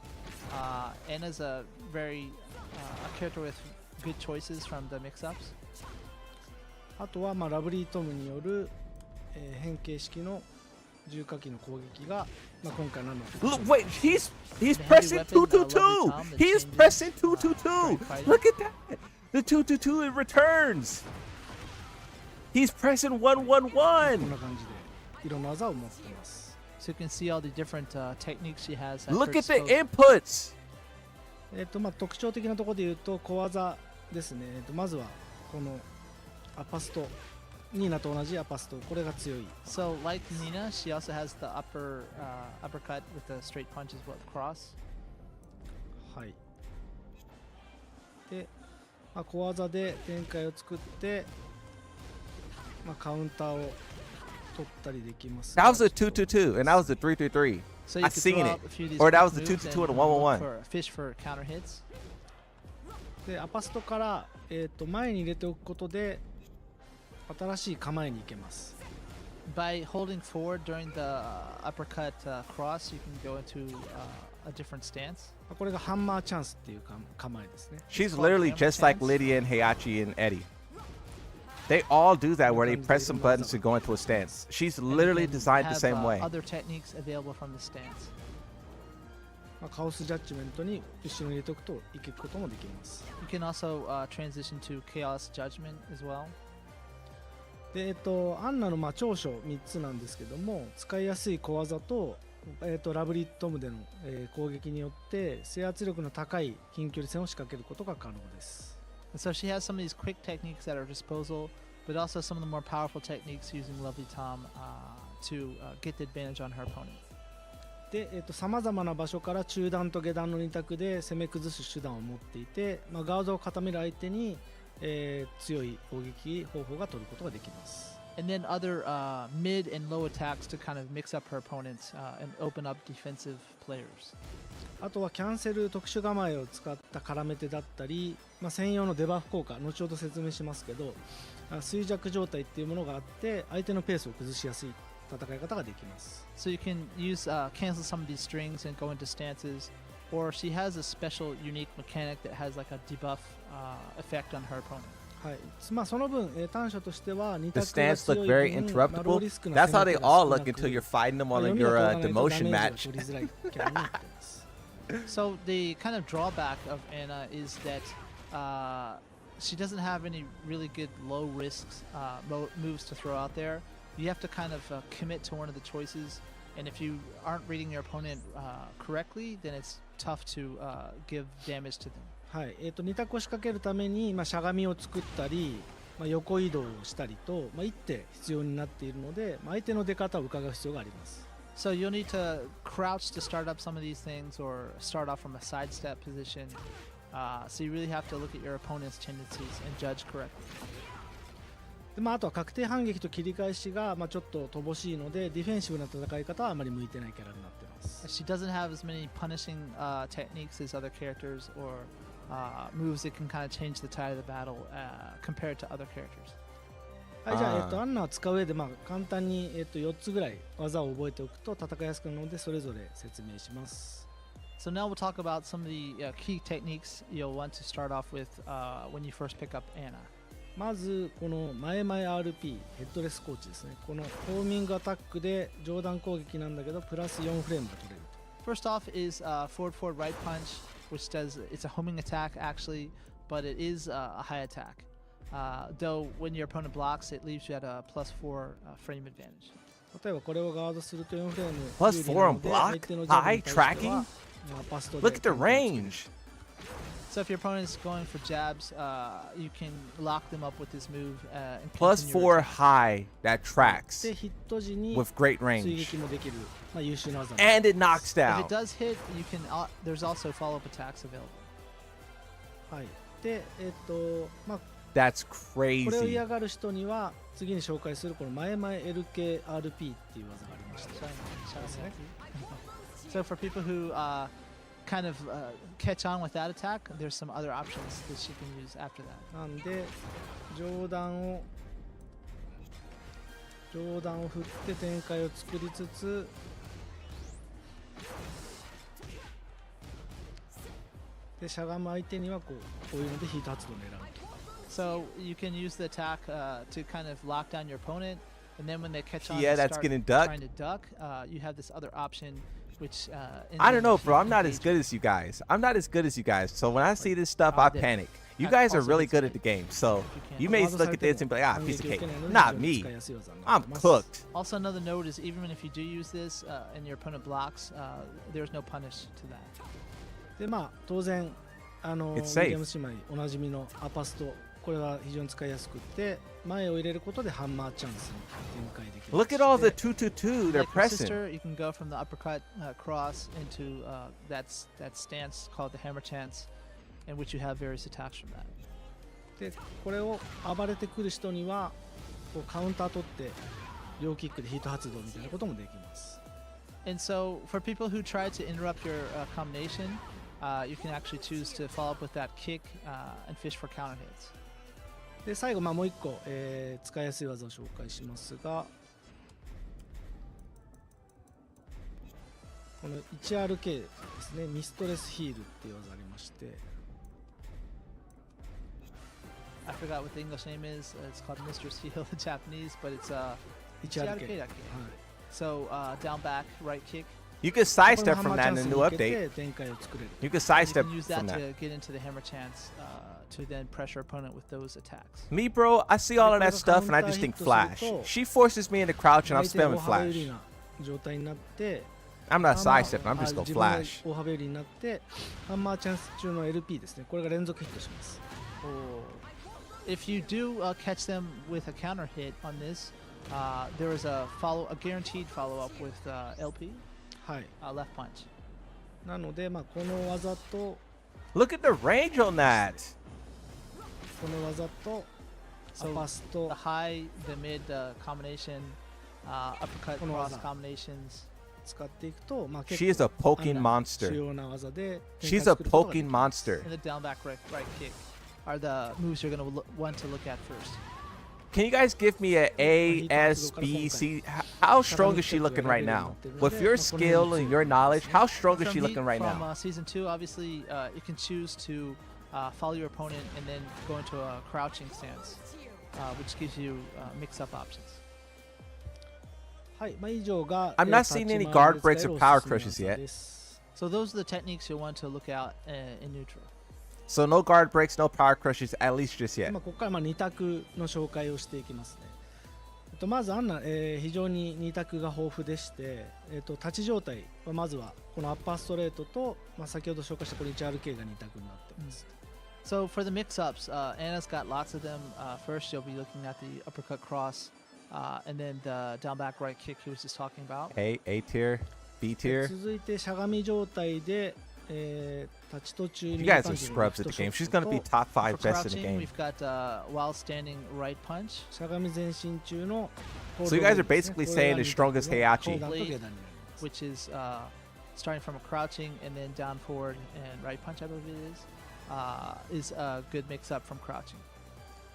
Anna's a very a character with good choices from the mix-ups. あとはラブリートムによる、変形式の重火器の攻撃が、今回の Look, wait, he's The pressing heavy weapon, two. Lovely Tom, that He's changes, pressing two. during fighting. Look at that. The 222 it returns. He's pressing 111. こんな感じでいろんな技を持ってます So you can see all the different techniques she has. At Look her at the disposal. inputs. 特徴的なところで言うと小技ですね。まずはこのアパスト、ニーナと同じアパスト、これが強い。 So like Nina, she also has the uppercut with the straight punch as well, cross. はい。で、小技で展開を作って、カウンターを取ったりできます。 That was a 2-2-2, and that was a 3-3-3. So you I've can seen throw it. out a few of these Or that quick was the moves 2-2-2 and a and look 1-1-1. for fish for counter hits. でアパストから、前に入れておくことで新しい構えに行けます。 By holding forward during the uppercut cross, you can go into a different stance. これがハンマーチャンスっていう構えですね。 She's literally just like Lydia and Heihachi and Eddie. They all do that where they press some buttons to go into a stance. She's And you literally can designed the have, same way. Other techniques available from the stance. カオスジャッジメントに後ろに入れておくといくこともできます。 You can also transition to chaos judgment as well. でアンナの長所3つなんですけども、使いやすい小技と、ラブリットムでの、攻撃によって制圧力の高い近距離戦を仕掛けることが可能です。 And so she has some of these quick techniques at her disposal, but also some of the more powerful techniques using Lovely Tom to get the advantage on her opponent. で、さまざまな場所から中段と下段の2択で攻め崩す手段を持っていて、ガードを固める相手に、強い攻撃方法が取ることができます。 And then other mid and low attacks to kind of mix up her opponents and open up defensive players. あとはキャンセル特殊構えを使った絡め手だったり、専用のデバフ効果、後ほど説明しますけど、衰弱状態っていうものがあって相手のペースを崩しやすい戦い方ができます。 So you can use cancel some of these strings and go into stances, or she has a special unique mechanic that has like a debuff effect on her opponent. はい、その分、短所としては2 The 択が stance 強 look い very 分、ロー interruptible. リスクな That's how 攻め they 手が all 少な look く、 until you're fighting them on 読み your が通らないと demotion ダメー match. ジが取りづらいキャラになっています。 So the kind of drawback of Anna is that she doesn't have any really good low risks moves to throw out there. You have to kind of commit to one of the choices, and if you aren't reading your opponent correctly, then it's tough to give damage to them. はい、2択を仕掛けるために、しゃがみを作ったり、横移動をしたりと、一手必要になっているので、相手の出方を伺う必要があります。 So you'll need to crouch to start up some of these things, or start off from a sidestep position. So you really have to look at your opponent's tendencies and judge correctly. であとは確定反撃と切り返しが、ちょっと乏しいので、ディフェンシブな戦い方はあまり向いてないキャラになっています。 She doesn't have as many punishing techniques as other characters, or moves that can kind of change the tide of the battle compared to other characters. はい、じゃあ、アンナを使う上で、簡単に、4つぐらい技を覚えておくと戦いやすくなるので、それぞれ説明します。 So now we'll talk about some of the key techniques you'll want to start off with when you first pick up Anna. まずこの前々 RP ヘッドレスコーチですね。このホーミングアタックで上段攻撃なんだけどプラス4フレームが取れる。 First off is forward right punch, which does, it's a homing attack actually, but it is a high attack. Though when your opponent blocks, it leaves you at a +4 frame advantage. 例えばこれをガードすると4フレーム Plus 4 on block? High tracking? Look at the range. So if your opponent is going for jabs, you can lock them up with this move. And Plus continue 4 your attack. high that tracks でヒット時に with great 追 range. 撃もできる、優秀な技。 And it knocks If down. it does hit, you can. There's also follow-up attacks available. はい。で、That's これを crazy. 嫌がる人には次に紹介するこの前々 LKRP っていう技がありまして。 So for people who kind of catch on with that attack, there's some other options that she can use after that. なんで上段を振って展開を作りつつ、でしゃがむ相手にはこういうのでヒート発動を狙うと。 So you can use the attack to kind of lock down your opponent, and then when they catch on, Yeah, and that's start getting ducked. trying to duck. You have this other option, which in I the don't know, bro. heat I'm not as good engagement. as you guys. I'm not as good as you guys. So when I see this stuff, I then panic. You that guys are also really needs good to at the game. So you you can. may ガードさ look れ at て this も and be like, ah, 反 piece 撃 of を cake. 受けないので Not 非常に me. 使いやすい技になっ I'm てます。 cooked. Also, another note is even if you do use this and your opponent blocks, there's no punish to that. で当然ウ It's ィリ safe. アムス姉妹おなじみのアパスト、これは非常に使いやすくって前を入れることでハンマーチャンスに展開できる。 Look at all the 222 they're Like your pressing. sister, you can go from the uppercut cross into that stance called the hammer chance, in which you have various attacks from that. でこれを暴れてくる人にはこうカウンター取って両キックでヒート発動みたいなこともできます。 And so, for people who try to interrupt your combination, you can actually choose to follow up with that kick and fish for counter hits. で最後もう一個、使いやすい技を紹介しますが、この 1RK ですね、ミストレスヒールっていう技ありまして、 I forgot what the English name is. It's called Mr. Seal in Japanese, but it's 1RK。 So down back right kick. You can sidestep from that in the new update. 展開を作れる。 You can You sidestep can use from that that. to get into the hammer chance to then pressure opponent with those attacks. Me, bro, I see all of that stuff and I just think Flash. She forces me into crouch and I'm 相手が spamming 大幅有 Flash. 利な状態になって、 I'm not まあ sidestepping, I'm just 自 going 分が Flash. 大幅有利になってハンマーチャンス中の LP ですね、これが連続ヒットします。 If you do catch them with a counter hit on this, there is a guaranteed follow up with LP, はい。 left punch. なのでこの技と Look at the range on that. この技とア So パスト the high, the mid combination, uppercut この cross 技 combinations. 使っていくと、She 結 is a 構 poking 主 monster. 要な技で She's a poking monster. And the down back right kick are the moves you're going to want to look at first. Can you guys give me a S, B, C? How strong is she looking right now? With your skill and your knowledge, how strong is she looking right From now? season 2, obviously, you can choose to follow your opponent and then go into a crouching stance, which gives you mix-up options. はい、以上が I'm not seeing any guard breaks or power crushes yet. So those are the techniques you'll want to look at in neutral. So no guard breaks, no power crushes, at least just yet. ここから2択の紹介をしていきますね。まずアンナ、非常に2択が豊富でして、立ち状態はまずはこのアッパーストレートと、先ほど紹介したこの 1RK が2択になってます。So for the mix-ups, Anna's got lots of them. First, you'll be looking at the uppercut cross, and then the down back right kick he was just talking about. A tier, B tier. 続いてしゃがみ状態で、立ち途中に You guys are scrubs at the game. She's going to be top 5 For best in the crouching, game. we've got while standing right punch. しゃがみ前進中の So you guys are basically saying as strong as Heihachi. Which is starting from a crouching and then down forward and right punch, I believe it is a good mix-up from crouching.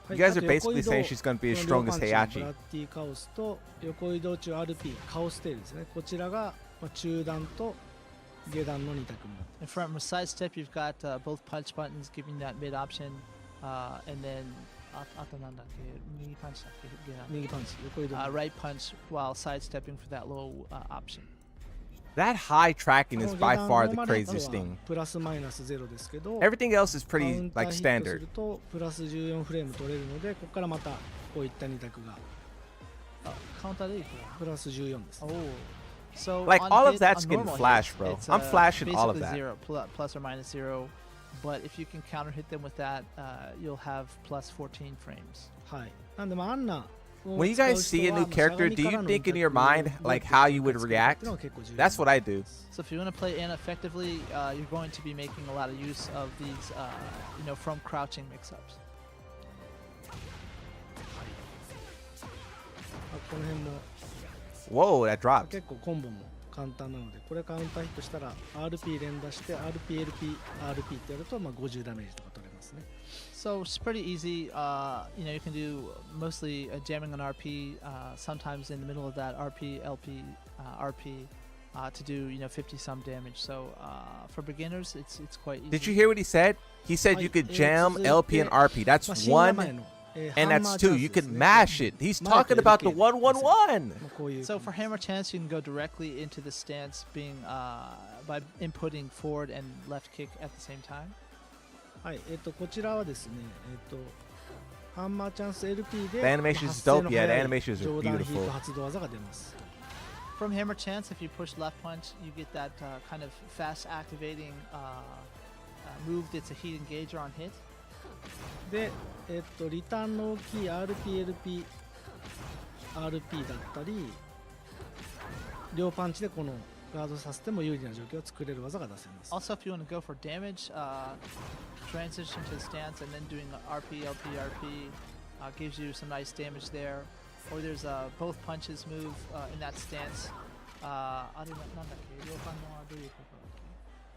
You guys are basically saying she's going to be as strong as ブ Heihachi. ラッディカオスと横移動中 RP カオステールですね。こちらが中段と下段の2択になって And from a side step, you've got both punch buttons giving that mid option, and then あとなんだっけ、右パンチだっけ、下段。右パンチ、横移動。Right punch while sidestepping for that low option. That high tracking is by far the craziest thing. プラスマイナス0ですけど、 Everything else is カウ pretty ンター like ヒットす standard. るとプラス14フレーム取れるので、ここからまたこういった2択がカウンターでいくらプラス14です。Oh. So Like on all of hit, that's on getting normal flash, hits, bro. it's, I'm flashing all of basically that. Zero, plus or minus 0. But if you can counter hit them with that, you'll have plus 14 frames. はい。なんでアンナ When you guys see a new character, do you think in your mind like how you would react? That's what I do. So if you want to play Anna effectively, you're going to be making a lot of use of these, from crouching mix-ups. この辺も Whoa, that dropped. 結構コンボも簡単なので、これカウンターヒットしたら RP 連打して RP、LP、RP ってやると50ダメージとか取れますね。So it's pretty easy. You can do mostly jamming on RP, sometimes in the middle of that RP, LP, RP to do 50 some damage. So for beginners, it's quite easy. Did you hear what he said? He said you could jam LP and RP. That's one. And that's two. You can mash it. He's talking about the 1-1-1. So for hammer chance, you can go directly into the stance, being by inputting forward and left kick at the same time. はい、こちらはですね、ハンマーチャンス LP で The animation is dope. Yeah, the animations are 上段ヒー beautiful. ト発動技が出ます。From hammer chance, if you push left punch, you get that kind of fast activating move that's a heat engager on hit. で、リターンの大きい RP、LP、RP だったり、両パンチでこのガードさせても有利な状況を作れる技が出せます。Also, if you want to go for damage, transition to stance and then doing RP, LP, RP gives you some nice damage there. Or there's both punches move in that stance. あれなんだっけ、両パンのはどういうことだっ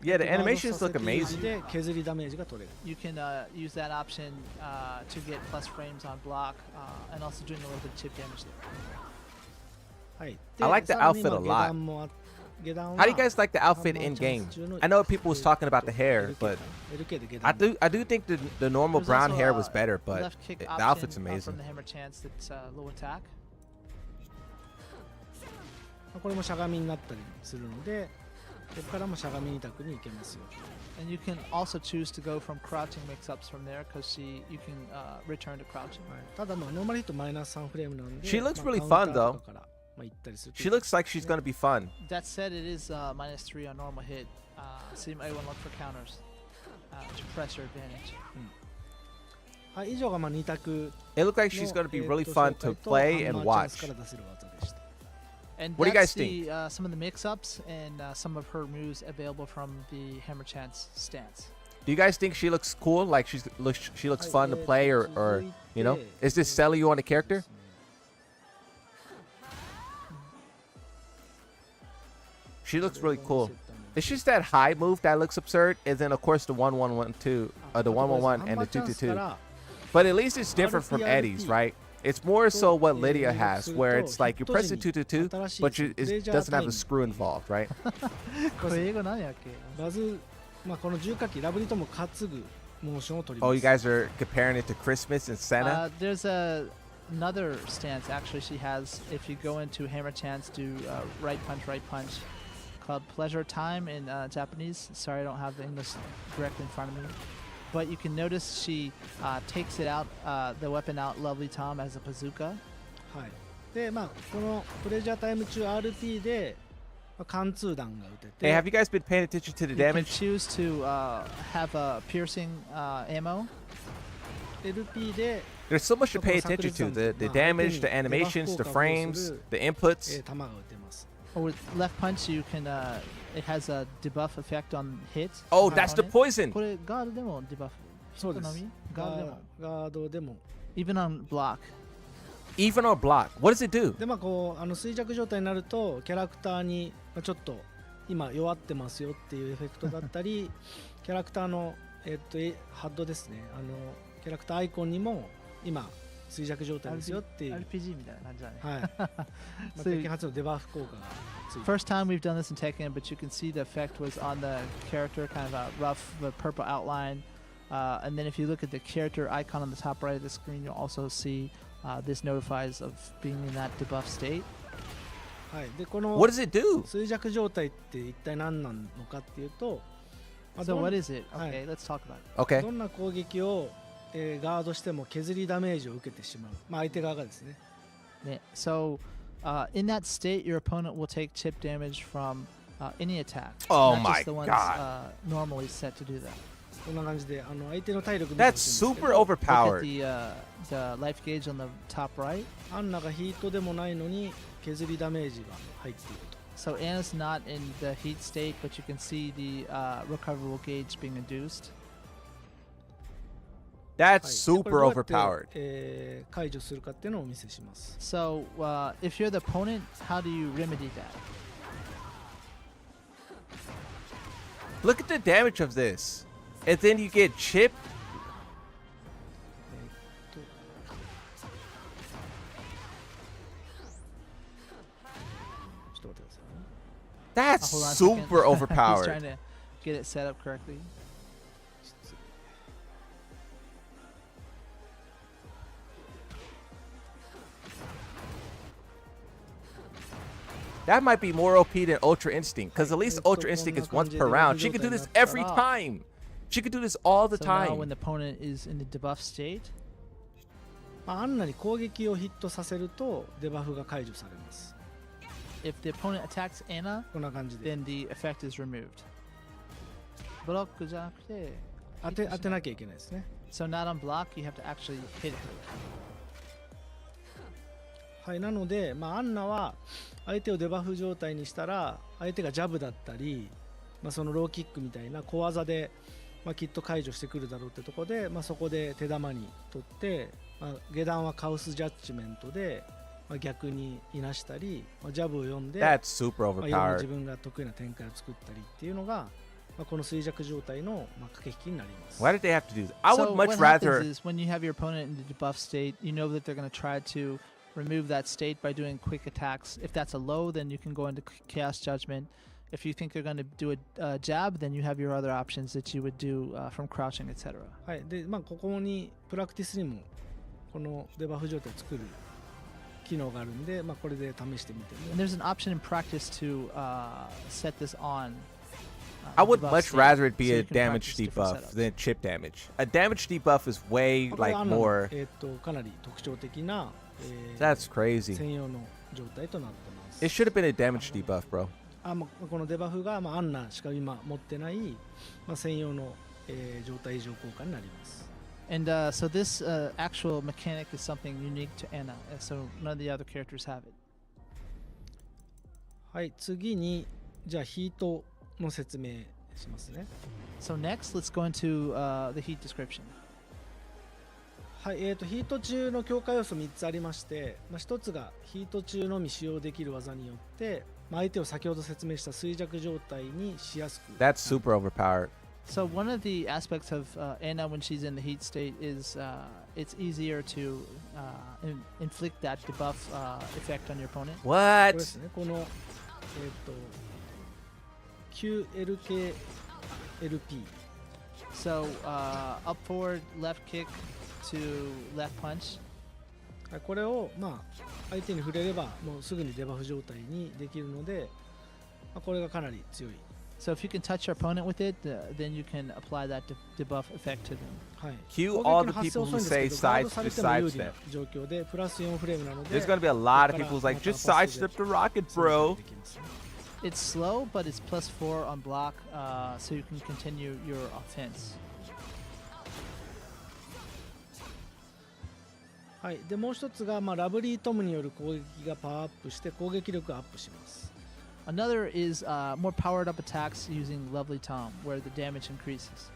け Yeah, the animations look amazing. で削りダメージが取れる。You can use that option to get plus frames on block and also doing a little bit of chip damage there. はい。 I like the さらに outfit a まあ lot. 下段も下段は How do you guys like the outfit in game? I know people was talking about the hair, but LK で下 I 段 do think the normal There's brown also hair a was better, but left kick the option, outfit's from amazing. the hammer chance that's low attack. これもしゃがみになったりするので、ここからもしゃがみ2択に行けますよ。And you can also choose to go from crouching mix-ups from there because you can return to crouching. ただまあノーマルヒットマイナス3フレームなんで、 She looks まあ really カウン fun, ター though. とかからまあ行ったりすると She looks like she's gonna be fun. That said, it is -3 on normal hit, so you might want to look for counters to press your advantage. はい、以上がまあ2択 It looked like she's gonna be really fun to play and ハンマーチャンス watch. から出せる技でした。 And What do you that's guys think? some of the mix-ups and some of her moves available from the hammer chance stance. Do you guys think she looks cool? Like she looks fun to play, or you know, is this selling you on the character? She looks really cool. It's just that high move that looks absurd, and then of course the 1-1-1-2, the 1-1-1 and the 2-2-2. But at least it's different from Eddie's, right? It's more so what Lydia has, where it's like you press the 2-2-2, but it doesn't have a screw involved, right? これ英語何やっけ？バズ、まあこの重火器ラブリとも担ぐモーションを取ります。 Oh, you guys are comparing it to Christmas and Santa? There's another stance actually she has if you go into hammer chance, do right punch, called pleasure time in Japanese. Sorry, I don't have the English directly in front of me. But you can notice she takes it out, the weapon out, lovely Tom, as a bazooka. はい。で、まあこのプレジャータイム中 RP で、まあ、貫通弾が撃てて。 Hey, have you guys been paying attention to the You can damage? choose to have a piercing ammo. LP で There's so much to pay attention to. The damage, the animations, the frames, the inputs. 弾が撃てます。 Or with left punch, you can. It has a debuff effect on hits. Oh, that's the poison. これガードでもデバフ。そうです。ガードでも。ガードでも。Even on block. Even on block. What does it do? でまあこう衰弱状態になるとキャラクターにちょっと今弱ってますよっていうエフェクトだったりキャラクターのハッドですねキャラクターアイコンにも今衰弱状態ですよっていう RPG みたいな感じだね。はい。まあ、Tekken 初のデバフ効果がついて First time we've done this in Tekken, but you can see the effect was on the character, kind of a rough purple outline. And then if you look at the character icon on the top right of the screen, you'll also see this notifies of being in that debuff state. はい。でこの What does it do? 衰弱状態って一体何なのかっていうと、So what is it? はい Okay, let's talk about it. Okay. どんな攻撃をガードしても削りダメージを受けてしまう。まあ相手側がですね。Yeah. So, in that state, your opponent will take chip damage from any attack. Oh not my just the ones, God. Normally set to do that. こんな感じで相手の体力見てほ That's しいんですけ super ど Look at overpowered. the life gauge on the top right. アンナがヒートでもないのに削りダメージが入っていると。 So Anna's not in the heat state, but you can see the recoverable gauge being induced. That's はい、でこ super れどうやって overpowered. 解除するかっていうのをお見せします。 So if you're the opponent, how do you remedy that? Look at the damage of this. And then you get chip. ちょっと待ってくださいね。 That's Hold on a second. super He's overpowered. trying to get it set up correctly. That might be more OP than Ultra Instinct, because at least Ultra Instinct is once per round. She could do this every time. She could do this all the So now time. when the opponent is in the debuff state, まあアンナに攻撃をヒットさせるとデバフが解除されます。 if the opponent attacks Anna, こんな感じで。 then the effect is removed. ブロックじゃなくて当てなきゃいけないですね。 So not on block, you have to actually hit her. はい、なので、アンナは相手をデバフ状態にしたら相手がジャブだったり、そのローキックみたいな小技で、きっと解除してくるだろうってとこで、そこで手玉に取って、下段はカウスジャッジメントで、逆にいなしたり、ジャブを読んで、That's super いろんな overpowered. 自分が得意な展開を作ったりっていうのが、この衰弱状態の駆け引きになります。 Why did they have to do this? I So would what much happens rather. is when you have your opponent in the debuff state, you know that they're going to try to remove that state by doing quick attacks. If that's a low, then you can go into Chaos Judgment. If you think they're going to do a jab, then you have your other options that you would do from crouching, etc. はい、で、ここにプラクティスにもこのデバフ状態を作る機能があるんで、これで試してみても。 And there's an option in practice to set this on. I would debuff much state, rather it be so a you can damage practice different debuff setups. than chip damage. A damage debuff is way これ like はアンナの more. かなり特徴的な、That's crazy. 専用の状態となってます。 It should have been a damage debuff, bro. このデバフが、アンナしか今持ってない、専用の、状態異常効果になります。 And so this actual mechanic is something unique to Anna, so none of the other characters have it. はい、次にじゃあヒートの説明しますね。 So next, let's go into the heat description. はい、ヒート中の強化要素3つありまして、1つがヒート中のみ使用できる技によって、相手を先ほど説明した衰弱状態にしやすく。 That's super overpowered. So one of the aspects of Anna when she's in the heat state is it's easier to inflict that debuff effect on your opponent. これで What? すね、この、QLKLP。 So up forward, left kick to left punch. はい、これを、相手に触れればもうすぐにデバフ状態にできるので、これがかなり強い。 So if you can touch your opponent with it, then you can apply that debuff effect to them. はい、 Cue 攻 all 撃 the の発生 people 遅い who んです say けど、ガード side され just ても有利な sidestep. 状況でプラス4フレームなので、 There's gonna be a lot of people who's like, just sidestep the rocket, bro. It's slow, but it's +4 on block, so you can continue your offense. はい、でもう一つが、ラブリートムによる攻撃がパワーアップして攻撃力がアップします。 Another is more powered up attacks using Lovely Tom, where the damage increases.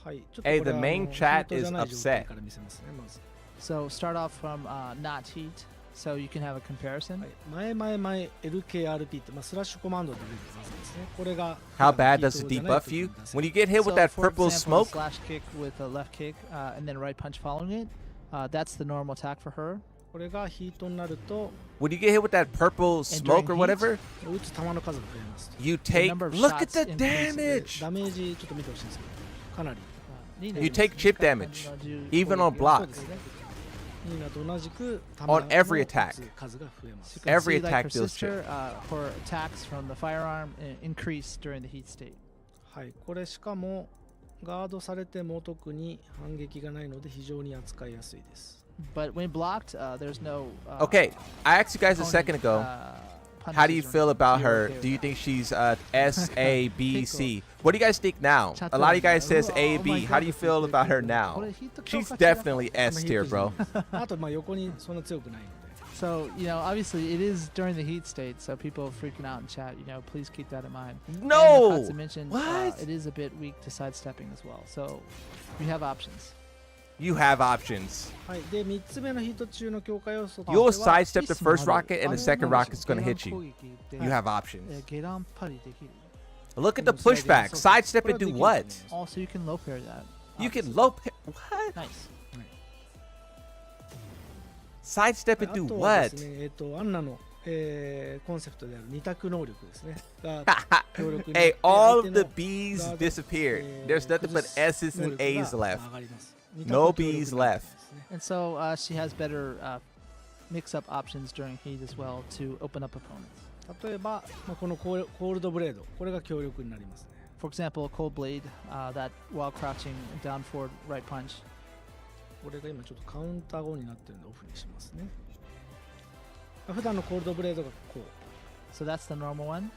はい、ちょっとこ Hey, れ the は main ヒー chat トじゃ is ない状態 upset. から見せますね、まず。 So start off from not heat, so you can have a comparison. はい、前 LKRP って、スラッシュコマンドで出る技ですね。これが How bad does ヒー it トじゃない debuff you? 時に出せる When you get hit with So, that for purple example, smoke, slash kick with a left kick and then right punch following it. That's the normal attack for her. これがヒートになると when you get hit with that purple smoke or heat? whatever, 撃つ球の数が増えます。 you take. number of Look at shots the increases. damage. ダメージちょっと見てほしいんですけど、かなり。 You take chip damage, even on そう block. ですね。ニーナと同じく球 On every の attack. 撃つ数が増えます。 You can Every see, like, her attack deals sister, her attacks from the firearm increase during the heat state. はい、これしかもガードされても特に反撃がないので非常に扱いやすいです。 But when blocked, there's no. Okay, I asked you guys a second ago. How do you feel about her? Do Do you think she's S, A, B, C? What do you guys think now? A lot of you guys says A, B. How do you feel about her now? She's definitely S tier, bro. あと横にそんな強くないので。 So, obviously it is during the heat state, so people are freaking out in chat, please keep that in mind. No! And Katsu mentioned What? it is a bit weak to sidestepping as well, so you have options. You have options. はい、で3つ目のヒート中の強化要素と You'll しては sidestep the first rocket and the second rocket's gonna hit you. You have options. 下段パリできる。 Look at the pushback. Sidestep and do what? Also, you can low pair that. You can low pair. What? Nice. Sidestep and あ do とは what? ですね、アンナの、コンセプトである二択能力ですね。が強力になっ Hey, て all 相 of 手 the の B's ガード disappeared. えー There's nothing but 崩す S's 能 and 力 A's が left. 上がります。 No 二択強力 B's になって left. ますね。 And so she has better mix-up options during heat as well to open up opponents. 例えば、このコールドブレード、これが強力になりますね。 For example, a cold blade that while crouching down forward right punch. これが今ちょっとカウンター後になってるのでオフにしますね。普段のコールドブレードがこ So that's the normal one.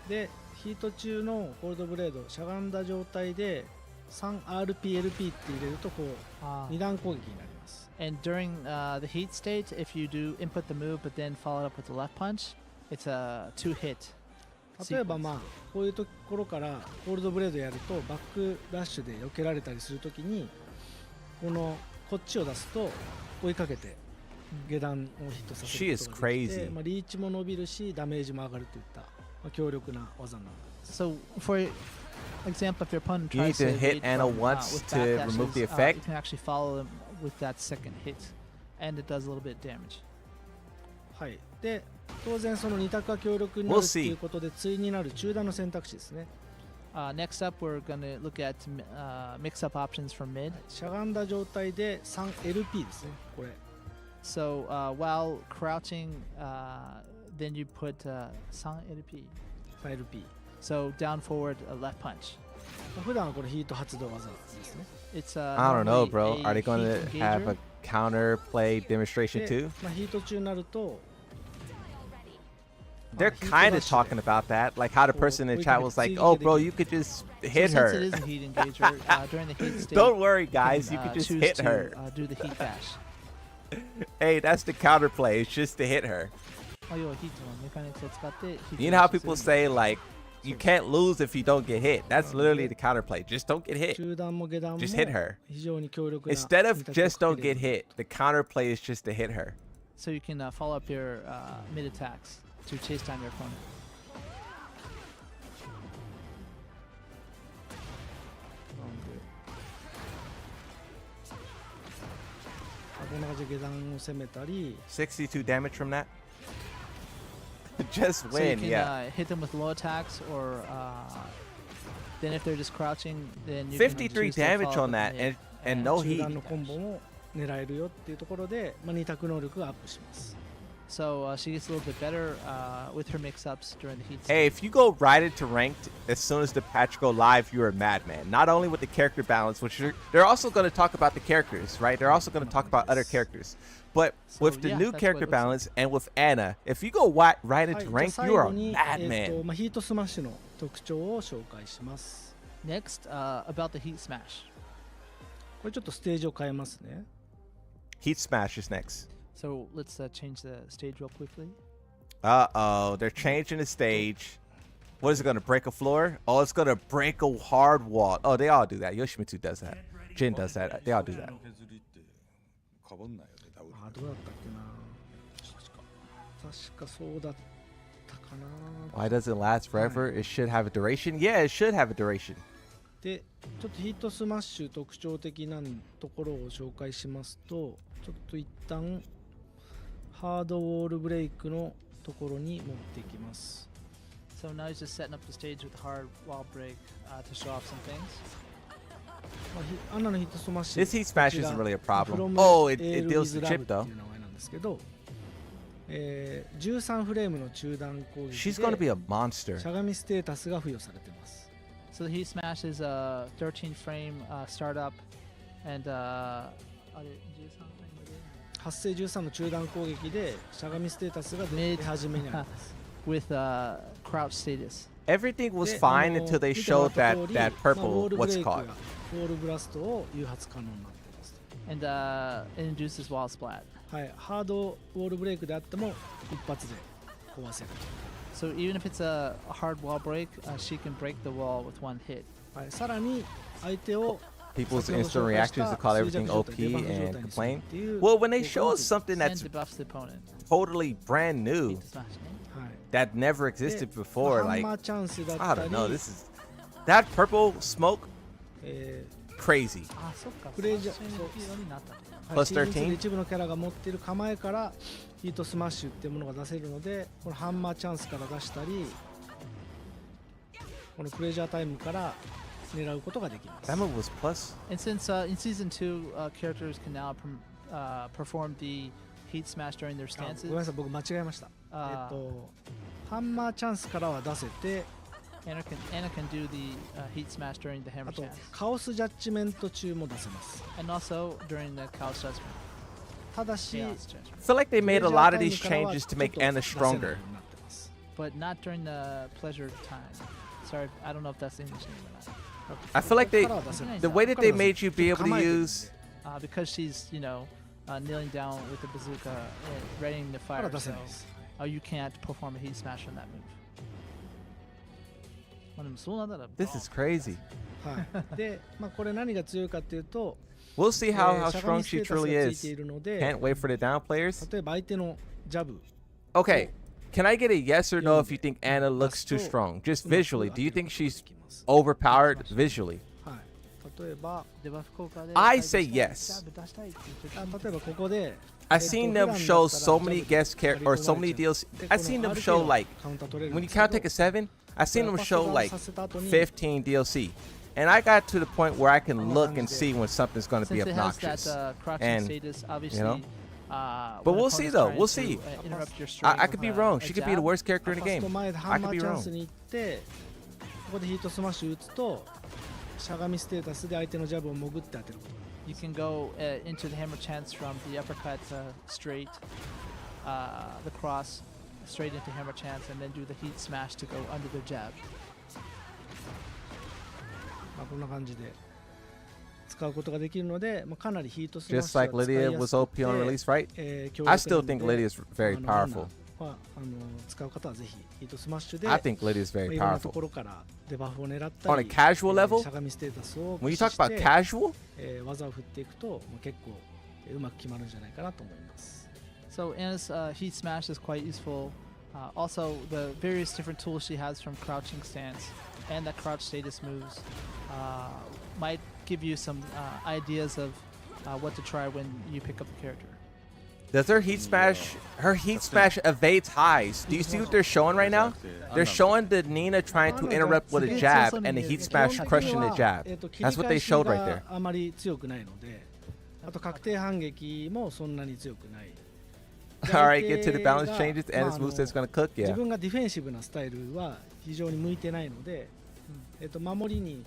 う。で、ヒート中のコールドブレードしゃがんだ状態で 3RPLP って入れるとこう2段攻撃になります。 And during the heat state, if you do input the move but then follow it up with the left punch, it's a 2-hit. 例えばまあこういうところからコールドブレードやるとバックダッシュで避けられたりするときにこっちを出すと追いかけて下段をヒットさせることができて、まあ、リーチも伸びるしダメージも上がるといった、まあ、強力な技になります。 So for example, if your opponent You need tries to hit evade Anna from, once with to backdashes, remove the you effect. can actually follow them with that second hit, and it does a little bit of damage. はい。で当然その2択が強力になるということで対になる中段の選択肢ですね。Next up, we're going to look at mix-up options from mid. しゃがんだ状態で 3LP ですね、これ。So while crouching, then you put 3LP. 3LP。So down forward, a left punch. 普段はこれヒート発動技ですね。It's I don't know, bro. normally Are they a going heat to have a engager. counter play demonstration で too? まあ、ヒート中になると They're kind of talking about that, like how the person in the chat was like, "Oh, bro, you could just hit So since it her." is a heat engager, during the heat state, Don't worry, you guys. can, You could just choose hit to, her. Do the heat dash. Hey, that's the counter play. It's just to hit her. You know how people say like, you can't lose if you don't get hit. That's literally the counter play. Just don't get hit. 中段も下段も Just hit her. 非常に強力な Instead of 二択を just don't かけれ get る hit, the counter play is just to hit her. So you can follow up your mid attacks to chase down your opponent. こんな感じで下段を攻めたり62 damage from that. Just So you win, can yeah. hit them with low attacks, or then if they're just crouching, then you 53 can choose to damage follow on up that, with and no 中 heat. 段のコンボも狙えるよっていうところで、まあ、2択能力がアップします。 So she gets a little bit better with her mix-ups during the heat Hey, state. if you go right into ranked as soon as the patch go live, you're a madman. Not only with the character balance, which they're also going to talk about the characters, right? They're also going to talk about other characters. But So, with the yeah, new that's what it character looks balance and with Anna, if you go right は into い、じゃあ ranked, 最 you are 後 a に、madman. まあ、ヒートスマッシュの特徴を紹介します。 Next, about the heat smash. これちょっとステージを変えますね。 Heat Smash is next. So let's change the stage real quickly. Uh-oh, they're changing the stage. What is it going to break a floor? Oh, it's going to break a hard wall. Oh, they all do that. Yoshimitsu does that. Jin does that. They all do that. かぶんないよね、ダブル。あ、どうだったっけな。確かそうだったかな。 Why does it last forever? It should have a duration. Yeah, it should have a duration. で、ちょっとヒートスマッシュ特徴的なところを紹介しますと、ちょっと一旦ハードウォールブレイクのところに持っていきます。 So now he's just setting up the stage with hard wall break to show off some things. アンナのヒートスマッシュ This heat smash こちら isn't really a problem. From Oh, it Air deals the with chip Love though. っていう名前なんですけど、13フレームの中段攻撃 She's going to be で a monster. しゃがみステータスが付与されています。 So the heat smash is a 13 frame startup, and 発生13の中段攻撃でしゃがみステータスが出始めにあります。 with crouch status. Everything was で fine until they 見てもら showed った that 通り that ウォ purple ールブ what's レイク called. がウォールブラストを誘発可能になっています。 And it induces wall splat. はい、ハードウォールブレイクであっても一発で壊せる So even if it's a hard wall break, she can break the wall with one hit. と。はい、さらに相手を People's 先ほど instant 紹介した reactions to call 衰 everything 弱状 OP 態デバフ状 and 態にする complain. っていう Well, when they 効 show 果 us が something And that's debuffs the opponent. totally brand new, Heat smash, ne? はい that never existed before, ハン like マーチャンスだ I った don't り、 know. This is that purple smoke え crazy. あ、そっか。クレイジャーそういうのになったと。ーはい Plus シーズン2 13で一部のキャラが持っている構えからヒートスマッシュっていうものが出せるので、このハンマーチャンスから出したり、このクレイジャータイムから狙うことができます。 That move was plus. And since in season 2, characters can now perform the heat smash during their あ stances, ごめんなさい、僕間違えました。あハンマーチャンスからは出せて、 Anna can do the heat smash during the hammer あと chance, カオスジャッジメント中も出せます。 and also during the Chaos Judgment. ただし、 Chaos Judgment. I feel like they クレイ made ジ a ャー lot タ of イ these ムからは changes ちょ to っと make Anna 出せないよう stronger. になってます。 But not during the pleasure time. Sorry, I don't know if that's the English name or not. I feel like they, ここからは出せない the way that they ここからは出せない made you be able to 構えてるんで use, Because she's, kneeling down with the bazooka and readying to ここから fire. は出せ So ないです you can't perform a heat smash on that move. まあでもそうなんだら this is crazy. はいで、これ何が強いかっていうと We'll see how しゃがみ strong ステ she ータス truly がついてい is. るので Can't wait for the down players. 例えば相手のジャブ Okay, can I get a yes or no if you think Anna looks too strong? Just visually, do you think she's overpowered visually? はい例えば デバフ効果で I say ジャ yes. ブ出したいっていう時に例えばここで I've seen them show so many guest characters or so many deals. I've seen them show like カウンター取れるん when で you すけど count take a 7, I've seen them show like させた後に 15 DLC. And I got to the point where I can look and see when something's going to be Since it has obnoxious. that crouching And, status, obviously. know, But we'll see, though. We'll see. I could be wrong. She could be the worst character in the ファース game. ト前でハ I ンマ could ー be チャン wrong. スに行ってここでヒートスマッシュ打つとしゃがみステータスで相手のジャブを潜って当てること You can go into the hammer chance from the uppercut straight, the cross straight into hammer chance, and then do the heat smash to go under the jab. こんな感じで使うことができるので、かなりヒートスマッ Just シュ like は使い Lydia や was すく OP on て release, right? 強力 I still なの think で Lydia's very ラン powerful. ナーは使う方はぜひヒートスマッシュで I think Lydia's very いろんなと powerful. ころからデバフを狙った On a り casual level, しゃがみステータスを when you 駆使 talk し about て casual, 技を振っていくと結構うまく決まるんじゃないかなと思います So Anna's heat smash is quite useful. Also, the various different tools she has from crouching stance and that crouch status moves might give you some ideas of what to try when you pick up the character. does her heat smash evades highs? Do you see what they're showing right now? They're showing the Nina trying to interrupt with a jab and the heat smash crushing the jab. That's what they showed right there. あまり強くないのであと確定反撃もそんなに強くない Alright, get to the balance changes. And this moveset's gonna cook, 自 yeah. 分がディフェンシブなスタイルは非常に向いてないので、守りに、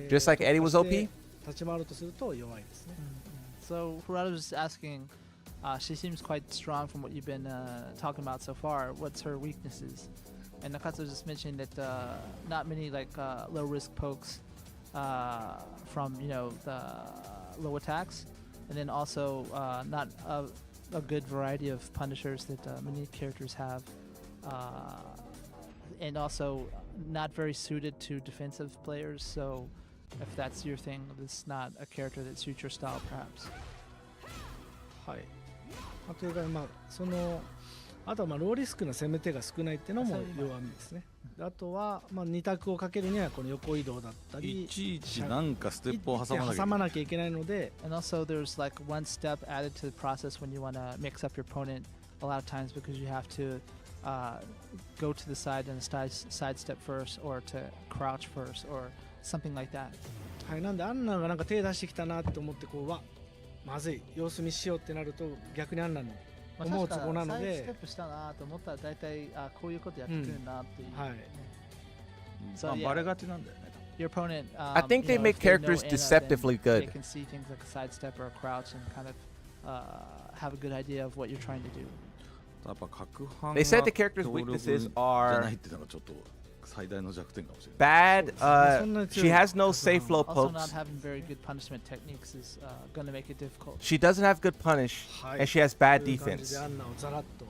Just like Eddie was OP? 立ち回るとすると弱いですね。So Furado was asking, she seems quite strong from what you've been talking about so far. What's her weaknesses? And Nakatsu just mentioned that not many like low risk pokes from the low attacks, and then also not a good variety of punishers that many characters have, and also not very suited to defensive players. So if that's your thing, this is not a character that suits your style, perhaps. はい。というかあとはローリスクな攻め手が少ないっていうのも弱みですね。あとは2択をかけるにはこの横移動だったり、いちいちなんかステップを挟まなきゃいけないので。And also there's like one step added to the process when you want to mix up your opponent a lot of times because you have to go to the side and side step first or to crouch first or something like that. はい、なんでアンナがなんか手出してきたなって思ってまずい様子見しようってなると逆にアンナの思うツボなので、サイドステップしたなと思ったら大体こういうことやってくるなっていう。はい。So, yeah, バレがちなんだよね。 your opponent, I think they make characters deceptively good. They can see things like a sidestep or a crouch and kind of have a good idea of what you're trying to do. やっぱ角反 They said the character's 強力 weaknesses じゃな are いっていうのがちょっと最大の弱点かもしれない。 bad. She has no safe low Also, not pokes. having very good punishment techniques is going to make it difficult. She doesn't have good punish, はい and she has bad という感じ defense. でアンナをざらっと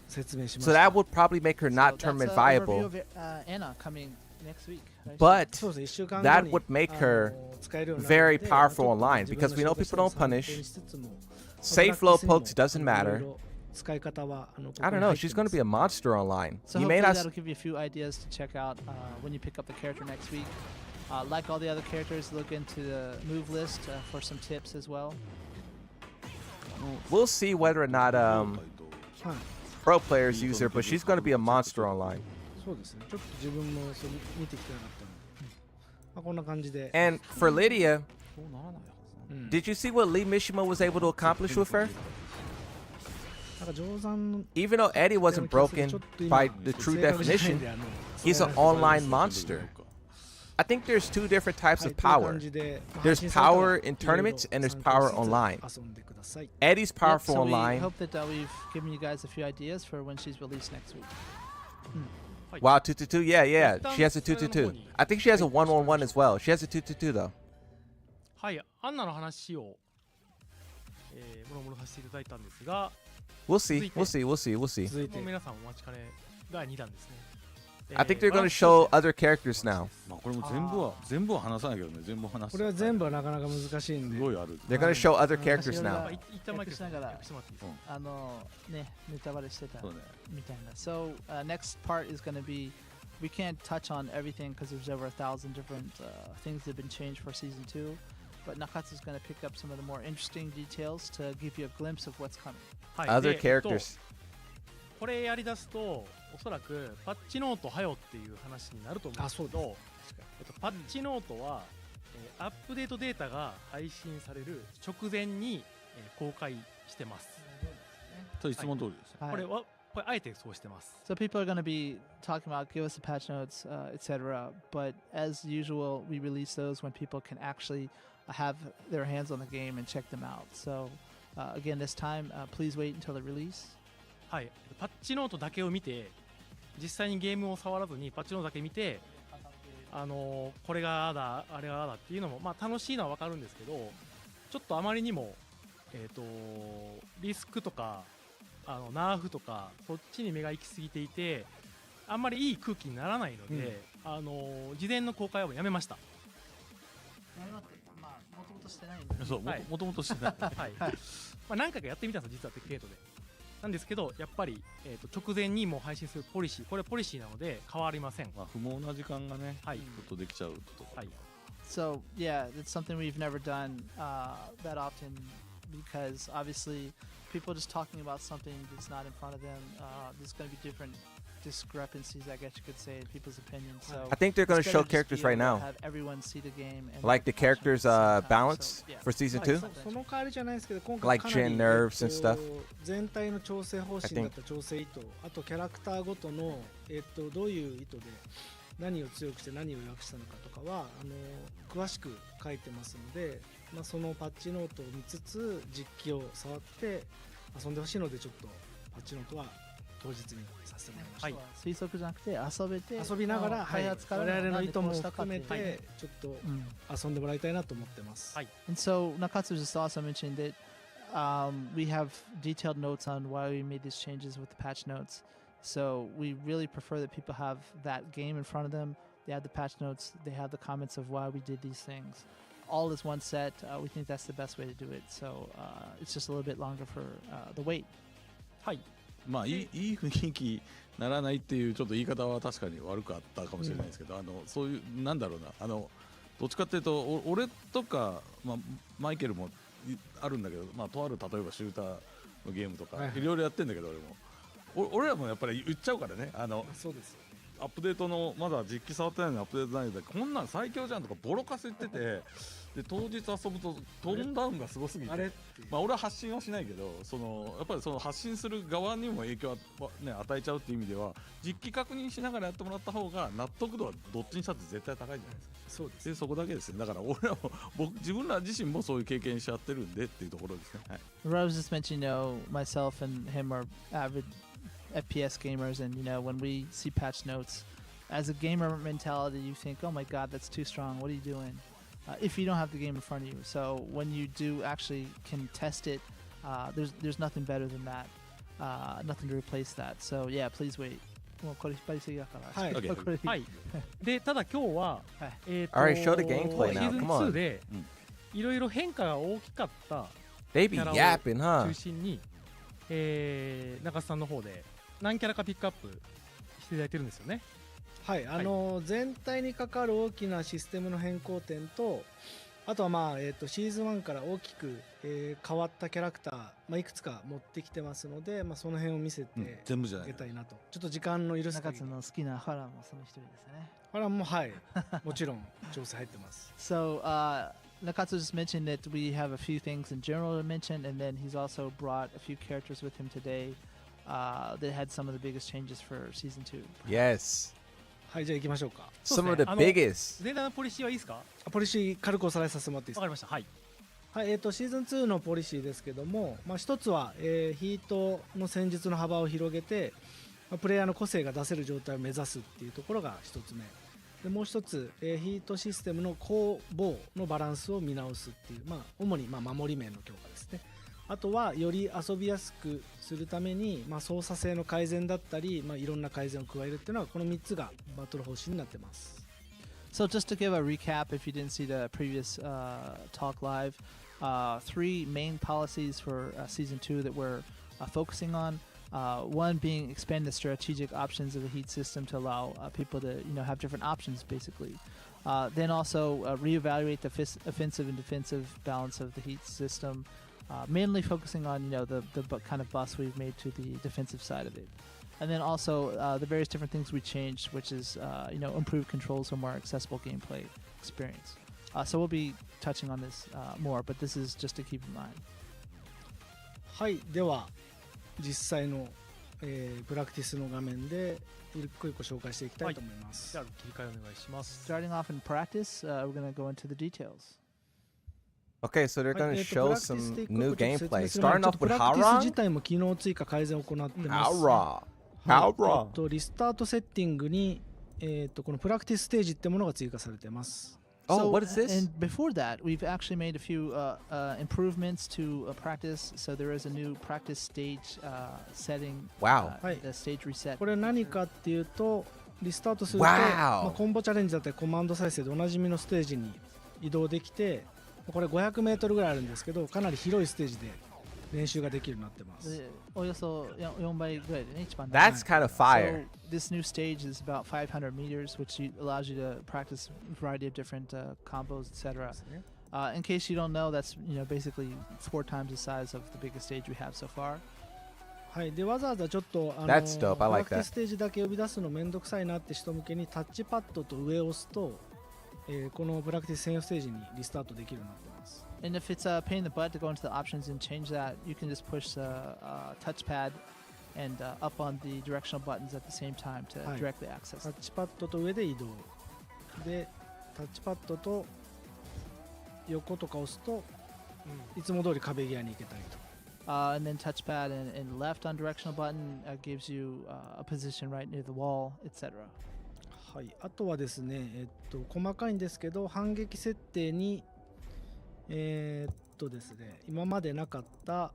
説明しま So した。 that would probably make her So not that's tournament an viable. overview of Anna coming next week. Right? But そうですね、1週間後 that に would make her 使えるようになるの very で powerful ちょっと online 自分 because の we know 紹介 people don't したのを参 punish. 考にしつつも Safe low pokes doesn't い matter. ろいろ使い方はここ I に don't 入 know. って She's ま going to す be a monster online. So You hopefully may not. that'll give you a few ideas to check out when you pick up the character next week. Like all the other characters, look into the move list for some tips as well. We'll see whether or not はい pro players use her, but she's going to be a monster online. そうですね、ちょっと自分もそれ見てきてなかったので、こんな感じで、 And for Lydia, そうならないはずなんだ。 did you see what Lee Mishima was able to accomplish with her? なんか定山 Even though Eddie wasn't broken by the true definition, he's an online monster. I think there's two different types of power. There's power in tournaments and there's power online. Eddie's Yep, powerful so we online. hope that we've given you guys a few ideas for when she's released next week. Wow, 222. Yeah, yeah. Done She has a 222. I think she has a 111 as well. She has a 222 though. はい、アンナの話を、もろもろさせていただいたんですが、 We'll see. We'll see. We'll see. We'll see. 続いてもう皆さんお待ちかね第2弾ですね。I think they're going to show other characters now. まあこれも全部は話さないけどね、全部話す。これは全部はなかなか難しいんすで、ごいある。 They're going to show other characters まあ now. 一旦マイクしながら訳してもらっていいですか。ネタバレしてたそうね。みたいな。So next part is going to be, we can't touch on everything because there's over 1,000 different things that have been changed for season 2. But Nakatsu is going to pick up some of the more interesting details to give you a glimpse of what's coming. はい、 Other で characters. これやりだすとおそらくパッチノートはよっていう話になると思うんですけど、パッチノートは、アップデートデータが配信される直前に、公開してます。といつも通りですね。これあえてそうしてます。 So people are going to be talking about give us the patch notes, etc. But as usual, we release those when people can actually have their hands on the game and check them out. So again, this time, please wait until the release. はい、パッチノートだけを見て、実際にゲームを触らずにパッチノートだけ見て、これがあだあれがあだっていうのも、まあ、楽しいのは分かるんですけど、ちょっとあまりにも、リスクとかナーフとかそっちに目が行き過ぎていて、あんまりいい空気にならないので、事前の公開はもうやめました。そう、もともとしてない。はい。まあ何回かやってみたんですよ、実はテックゲートで。なんですけど、やっぱり、直前にもう配信するポリシー、これはポリシーなので変わりません。まあ不毛な時間がね、はい、ちょっとできちゃうと。はい。So yeah, it's something we've never done that often because obviously people just talking about something that's not in front of them. There's going to be different discrepancies, I guess you could say, in people's opinions. So I think they're going to show characters right now. Have everyone see the game and Like the characters' balance for season 2. その代わりじゃないですけど、今回 Like かなり chin nerves and stuff. 全体の調整方針だった調整意図、あとキャラクターごとのどういう意図で何を強くして何を弱くしたのかとかは詳しく書いてますので、まあ、そのパッチノートを見つつ実機を触って遊んでほしいので、ちょっとパッチノートは当日にさせてもらいました。はい、推測じゃなくて遊べて、遊びながら、はい、我々の意図も含めはいてちょっと遊んでもらいたいなと思ってます。はい。And so Nakatsu just also mentioned that we have detailed notes on why we made these changes with the patch notes. So we really prefer that people have that game in front of them. They have the patch notes. They have the comments of why we did these things. All as one set. We think that's the best way to do it. So it's just a little bit longer for the wait. はい。まあいい雰囲気にならないっていうちょっと言い方は確かに悪かったかもしれないですけど、そういうなんだろうな、どっちかっていうと俺とか、まあ、マイケルもあるんだけど、まあ、とある例えばシューターのゲームとかいろいろやってんだけど、俺らもやっぱり言っちゃうからね。そうですよ。アップデートのまだ実機触ってないのにアップデートないのでこんなん最強じゃんとかボロカス言っててで当日遊ぶとトーンダウンがすごすぎて、まあ俺は発信はしないけど、やっぱりその発信する側にも影響を、ね、与えちゃうっていう意味では実機確認しながらやってもらった方が納得度はどっちにしたって絶対高いじゃないですか。そうです。でそこだけですね。だから俺らも自分ら自身もそういう経験しちゃってるんでっていうところですね。はい。Rose just mentioned, myself and him are avid FPS gamers, and when we see patch notes, as a gamer mentality, you think, oh my god, that's too strong, what are you doing? If you don't have the game in front of you. So when you do actually can test it, there's nothing better than that, nothing to replace that. So yeah, please wait. もうこれ引っ張りすぎだから。はい。はい。でただ今日は、Alright, show the gameplay シ now. ーズン Come on. 2でいろいろ変化が大きかったキ They be ャラを yapping, huh? 中心に、中須さんの方で何キャラかピックアップしていただいてるんですよね。はい、全体にかかる大きなシステムの変更点と、あとはまあ、シーズン1から大きく、変わったキャラクター、まあ、いくつか持ってきてますので、まあ、その辺を見せて全部じゃないあげたいなと。ちょっと時間の許す限り。中津の好きなハラもその一人ですね。ハラもはい、もちろん調整入ってます。So Nakatsu just mentioned that we have a few things in general to mention, and then he's also brought a few characters with him today that had some of the biggest changes for season 2. Yes. はい、じゃあ行きましょうか。Some of the biggest. 全体のポリシーはいいですか？ポリシー軽くおさらいさせてもらっていいですか？わかりました。はい。はい、シーズン2のポリシーですけども、まあ、一つは、ヒートの戦術の幅を広げて、プレイヤーの個性が出せる状態を目指すっていうところが1つ目で、もう1つ、ヒートシステムの攻防のバランスを見直すっていう、主に守り面の強化ですね。あとはより遊びやすくするために、操作性の改善だったり、いろんな改善を加えるっていうのはこの3つがバトル方針になってます。So just to give a recap, if you didn't see the previous talk live, 3 main policies for Season 2 that we're focusing on. One being expand the strategic options of the heat system to allow people to have different options basically. Then also reevaluate the offensive and defensive balance of the heat system, mainly focusing on the kind of buffs we've made to the defensive side of it. And then also the various different things we changed, which is improved controls for more accessible gameplay experience. So we'll be touching on this more, but this is just to keep in mind. はい、では実際の、プラクティスの画面で一個一個紹介していきたいと思います。じゃあ切り替えお願いします。Starting off in practice, we're going to go into the details. Okay, so they're going to show some new gameplay. プラ Starting off ク with ティス Hara? 自体も機能追加改善を行ってます。 Hara. は Hara. い、リスタートセッティングに、このプラクティスステージってものが追加されています。Oh, what is this? And before that, we've actually made a few improvements to practice. So there is a new practice stage setting. Wow. The stage reset. これ何かっていうと、リスタートすると、 Wow. コンボチャレンジだったりコマンド再生でおなじみのステージに移動できて、これ500メートルぐらいあるんですけど、かなり広いステージで練習ができるようになってます。およそ4倍ぐらいでね、一番 That's kind of fire. So this new stage is about 500 meters, which allows you to practice a variety of different combos, etc. In case you don't know, that's basically 4 times the size of the biggest stage we have so far. はい、でわざわざちょっとThat's dope. プ I ラ like クティ that. スステージだけ呼び出すのめんどくさいなって人向けにタッチパッドと上を押すと、このプラクティス専用ステージにリスタートできるようになってます。And if it's a pain in the butt to go into the options and change that, you can just push the touchpad and up on the directional buttons at the same time to directly access タ it. ッチパッドと上で移動で、タッチパッドと横とか押すと、いつも通り壁際に行けたりと。And then touchpad and left on directional button gives you a position right near the wall, etc. はい、あとはですね、細かいんですけど、反撃設定にですね、今までなかった、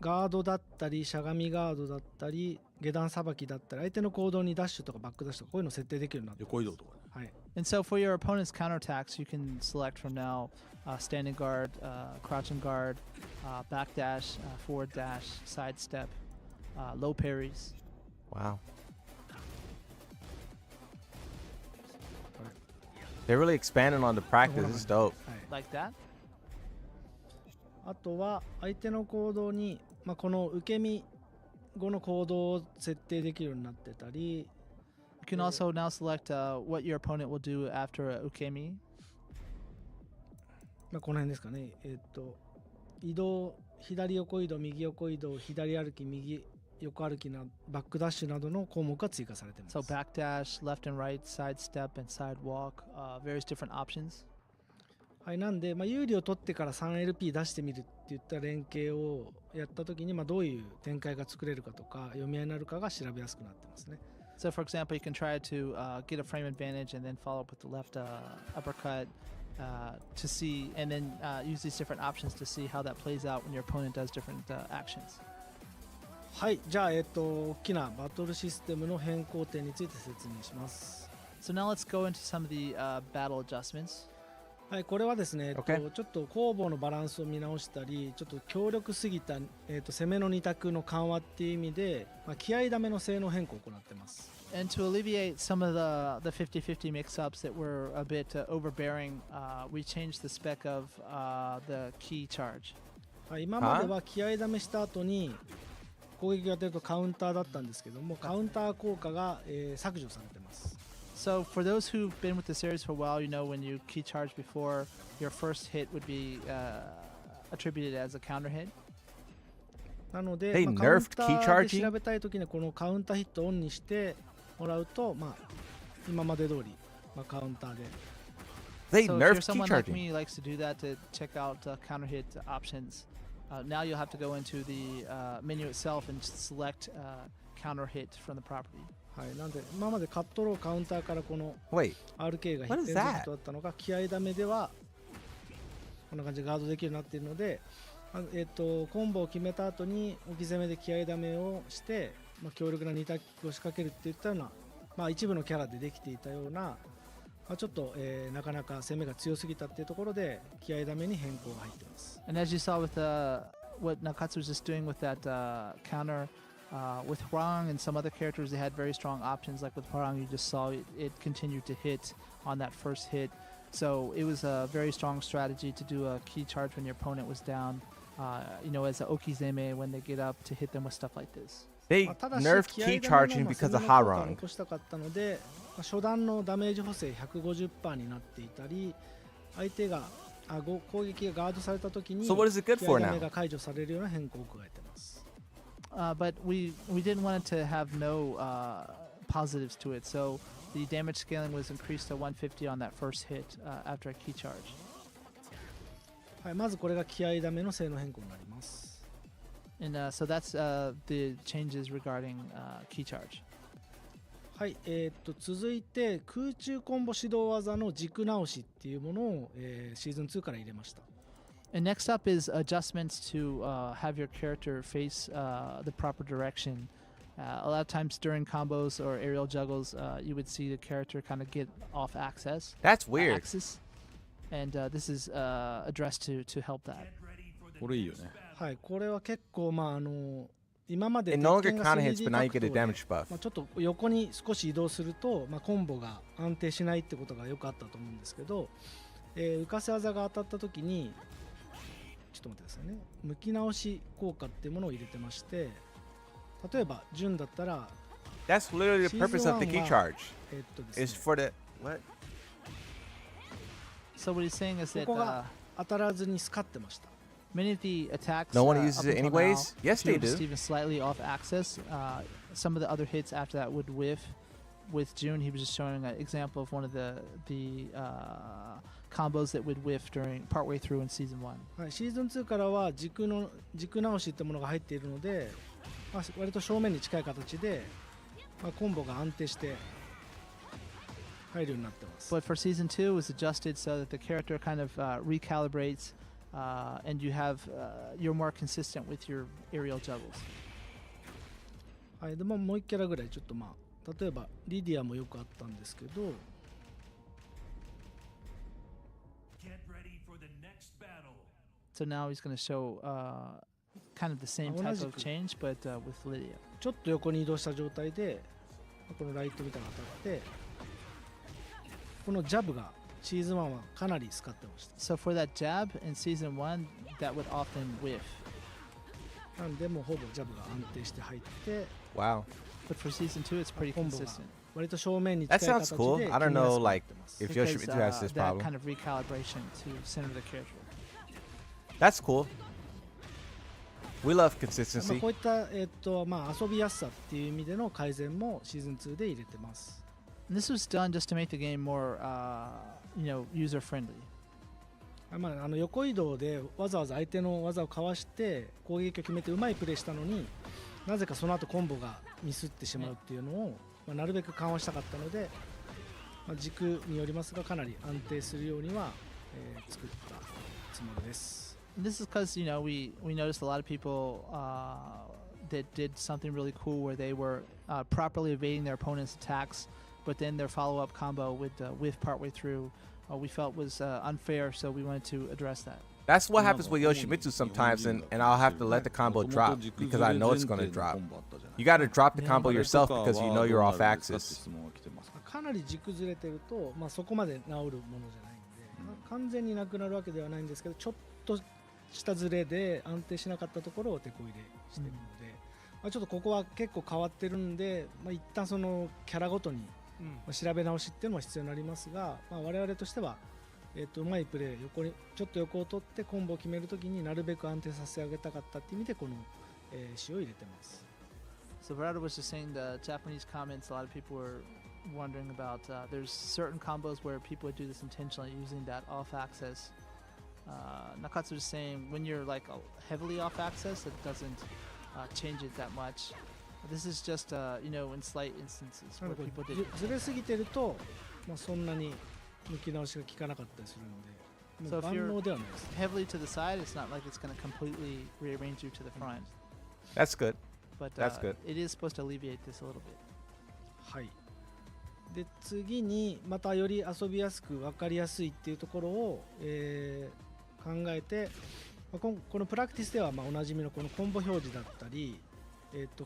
ガードだったりしゃがみガードだったり下段さばきだったり相手の行動にダッシュとかバックダッシュとかこういうの設定できるようになってます。横移動とかね。はい。And so for your opponent's counterattacks, you can select from now standing guard, crouching guard, backdash, forward dash, sidestep, low parries. Wow. They're really expanding on the practice. This is dope. Like that? あとは相手の行動に、この受け身後の行動を設定できるようになってたり、 You can also now select what your opponent will do after a ukemi. この辺ですかね。移動、左横移動、右横移動、左歩き、右横歩きなバックダッシュなどの項目が追加されています。So backdash, left and right, sidestep and sidewalk, various different options. はい、なんで、有利を取ってから 3LP 出してみるっていった連携をやったときに、どういう展開が作れるかとか読み合いになるかが調べやすくなってますね。So for example, you can try to get a frame advantage and then follow up with the left uppercut to see, and then use these different options to see how that plays out when your opponent does different actions. はい、じゃあ、大きなバトルシステムの変更点について説明します。So now let's go into some of the battle adjustments. はい、これはですね、Okay. ちょっと攻防のバランスを見直したり、ちょっと強力すぎた、攻めの二択の緩和っていう意味で、気合ダメの性能変更を行っています。And to alleviate some of the 50-50 mix-ups that were a bit overbearing, we changed the spec of the key charge. はい、今までは気合ダメした後に攻撃が出るとカウンターだったんですけども、カウンター効果が、削除されています。So for those who've been with the series for a while, you know when you key charge before, your first hit would be attributed as a counter hit. なので、They カウン nerfed タ key ー charging? で調べたいときにこのカウンターヒットをオンにしてもらうと、今まで通り、カウンターで。They So if you're nerfed key someone like charging. me who likes to do that to check out counter hit options, now you'll have to go into the menu itself and select counter hit from the property. はい、なんで今までカットローカウンターからこの Wait, RK がヒ what ッ is ト that? エンドだったのが気合ダメではこんな感じでガードできるようになっているので、コンボを決めた後に置き攻めで気合ダメをして、強力な2タックを仕掛けるっていったような、一部のキャラでできていたような、ちょっと、なかなか攻めが強すぎたっていうところで気合ダメに変更が入っています。And as you saw with what Nakatsu was just doing with that counter, with Hwarang and some other characters, they had very strong options. Like with Hwarang, you just saw it continued to hit on that first hit. So it was a very strong strategy to do a key charge when your opponent was down, as a Okizeme when they get up to hit them with stuff like this. They ただし nerfed 気合 key ダメ charging の because of 攻めの効果を Harang. 残したかったので、初段のダメージ補正 150% になっていたり、相手が攻撃がガードされた時に So what is it good 気 for 合ダメ now? が解除されるような変更を加えています。But we didn't want it to have no positives to it. So the damage scaling was increased to 150 on that first hit after a key charge. はい、まずこれが気合ダメの性能変更になります。And so that's the changes regarding key charge. はい、続いて空中コンボ指導技の軸直しっていうものを、シーズン2から入れました。And next up is adjustments to have your character face the proper direction. A lot of times during combos or aerial juggles, you would see the character kind of get off axis. That's weird. Axis. And this is addressed to help that. これいいよね。はい、これは結構今まで It no longer 鉄拳が counter hits,3D but now you 格 get a 闘で damage buff. ちょっと横に少し移動すると、コンボが安定しないってことがよくあったと思うんですけど、浮かせ技が当たった時にちょっと待ってくださいね、向き直し効果っていうものを入れてまして、例えば順だったら That's literally the purpose of the key charge. です Is for the what? So what he's saying is こ that こが当たらずにスカってました。many of the attacks No one up uses it until anyways? now, Yes, they feel just do. even slightly off axis. Some of the other hits after that would whiff. With June, he was just showing an example of one of the combos that would whiff during partway through in season 1. はい、シーズン2からは軸直しってものが入っているので、割と正面に近い形で、コンボが安定して入るようになってます。But for season 2, it was adjusted so that the character kind of recalibrates, and you're more consistent with your aerial juggles. はい、でもう1キャラぐらいちょっと例えばリディアもよくあったんですけど、 Get ready for the next battle. So now he's going to show kind of the same type of change, but with Lydia. ちょっと横に移動した状態でこのライトみたいなのが当たって、このジャブがシーズン1はかなり使ってました。 So for that jab in season 1, that would often whiff. なんでもうほぼジャブが安定して入って、 Wow. But for season 2, it's pretty コンボが consistent. 割と正面に近 That い sounds 形で cool. 決め I don't やすく know なっ like てます。 if Because Yoshimitsu has this that problem. kind of recalibration to center the character. That's cool. We love こ consistency. ういった、遊びやすさっていう意味での改善もシーズン2で入れてます。 And this was done just to make the game more, user friendly. 横移動でわざわざ相手の技をかわして攻撃を決めてうまいプレーしたのに、なぜかその後コンボがミスってしまうっていうのを、なるべく緩和したかったので、軸によりますがかなり安定するようには、作ったつもりです。 And this is because we noticed a lot of people that did something really cool where they were properly evading their opponent's attacks, but then their follow-up combo with whiff partway through we felt was unfair, so we wanted to address that. That's what happens with Yoshimitsu sometimes, and I'll have to let the combo drop because I know it's going to drop. You got to drop the combo yourself because you know you're off axis. かなり軸ずれてると、そこまで治るものじゃないんで、完全になくなるわけではないんですけど、ちょっとしたずれで安定しなかったところを手こ入れしてるので、ちょっとここは結構変わってるんで、一旦そのキャラごとに調べ直しっていうのも必要になりますが、我々としては、うまいプレーちょっと横を取ってコンボを決めるときになるべく安定させてあげたかったっていう意味でこの、詞を入れてます。 So Verado was just saying the Japanese comments. A lot of people were wondering about. There's certain combos where people would do this intentionally, using that off axis. Nakatsu was saying when you're like heavily off axis, it doesn't change it that much. This is just, in slight instances な where ので people こ did. うずれすぎてると、まあ、そんなに抜き直しが効かなかったりするので、 So も if う you're 万能ではないです。 heavily to the side, it's not like it's going to completely rearrange you to the front. That's good. But That's good. it is supposed to alleviate this a little bit. はい。で次にまたより遊びやすく分かりやすいっていうところを、考えて、まあこのプラクティスではまあおなじみのこのコンボ表示だったり、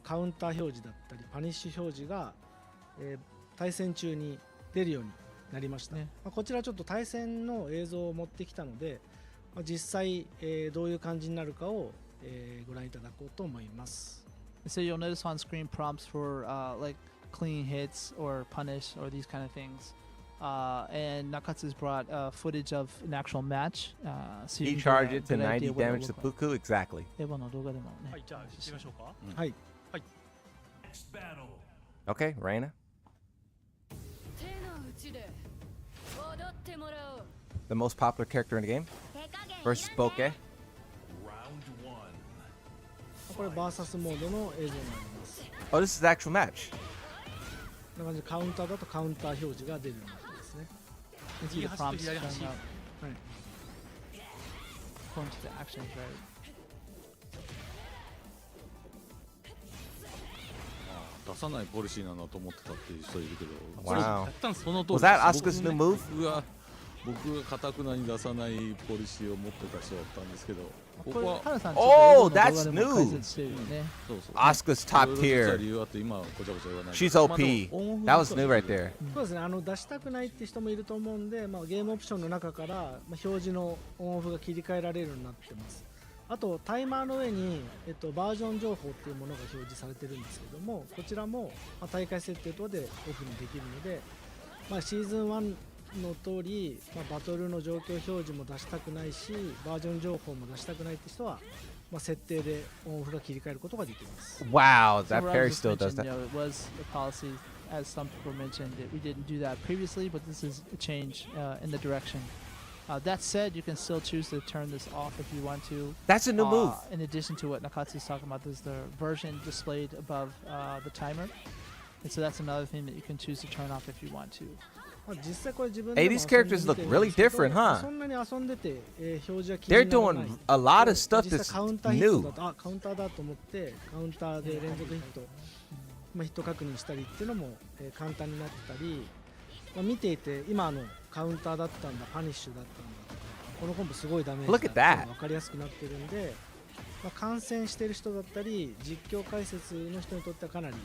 カウンター表示だったりパニッシュ表示が、対戦中に出るようになりました、ねまあ、こちらちょっと対戦の映像を持ってきたので、まあ、実際、どういう感じになるかを、ご覧いただこうと思います。 So you'll notice on screen prompts for like clean hits or punish or these kind of things. And Nakatsu's brought footage of an actual match. So you He can get a charged it to good idea 90 what it'll damage to look like. Puku. Exactly. エヴァの動画でもね。はい、じゃあ行ってみましょうか。はい。 Next battle. Okay, Reina. 手の内で踊ってもらおう。 The most popular character in the game versus Poke. Round one. これバーサスモードの映像になります。 Oh, this is the actual match. こんな感じでカウンターだとカウンター表示が出るようになってますね。 You see the 右端と prompts 左 showing 端。 up はい。 according to the actions, right? 出さないポリシーなのと思ってたっていう人いるけど Wow. やったんすその通り Was that です Asuka's new 僕 move? がかたくなに出さないポリシーを持ってた人だったんですけどここはハルさん Oh, ちょっと映 that's 像の動画でも new. 解説してるよね。そうそう Asuka's top いろいろ実は tier. 理由あって今はごちゃごちゃ言わない She's まあ OP. でもオンオフ That was new right there. そうですね、出したくないって人もいると思うんで、まあ、ゲームオプションの中から、まあ、表示のオンオフが切り替えられるようになってます。あとタイマーの上に、バージョン情報っていうものが表示されてるんですけども、こちらも、まあ、大会設定等でオフにできるので、まあ、シーズン1の通り、まあ、バトルの状況表示も出したくないしバージョン情報も出したくないって人は、まあ、設定でオンオフが切り替えることができます。 Wow, So that Rob Perry just still does mentioned, that. it was a policy, as some people mentioned, that we didn't do that previously, but this is a change in the direction. That said, you can still choose to turn this off if you want to. That's a new move. In addition to what Nakatsu's talking about, there's the version displayed above the timer. And so that's another thing that you can choose to turn off if you want to. まあ、実際これ自分で Hey, も these characters 遊んで look みてるん really ですけど different, huh? そんなに遊んでて、表示は気 They're にならない doing a lot of stuff 実 that's 際カウンターヒット new. だとカウンターだと思ってカウンターで連続ヒット、まあ、ヒット確認したりっていうのも、簡単になったり、まあ、見ていて今カウンターだったんだパニッシュだったんだとかこのコンボすごいダメージだ Look って at いう that. のが分かりやすくなってるんで、まあ、観戦してる人だったり実況解説の人にとってはかなり、ま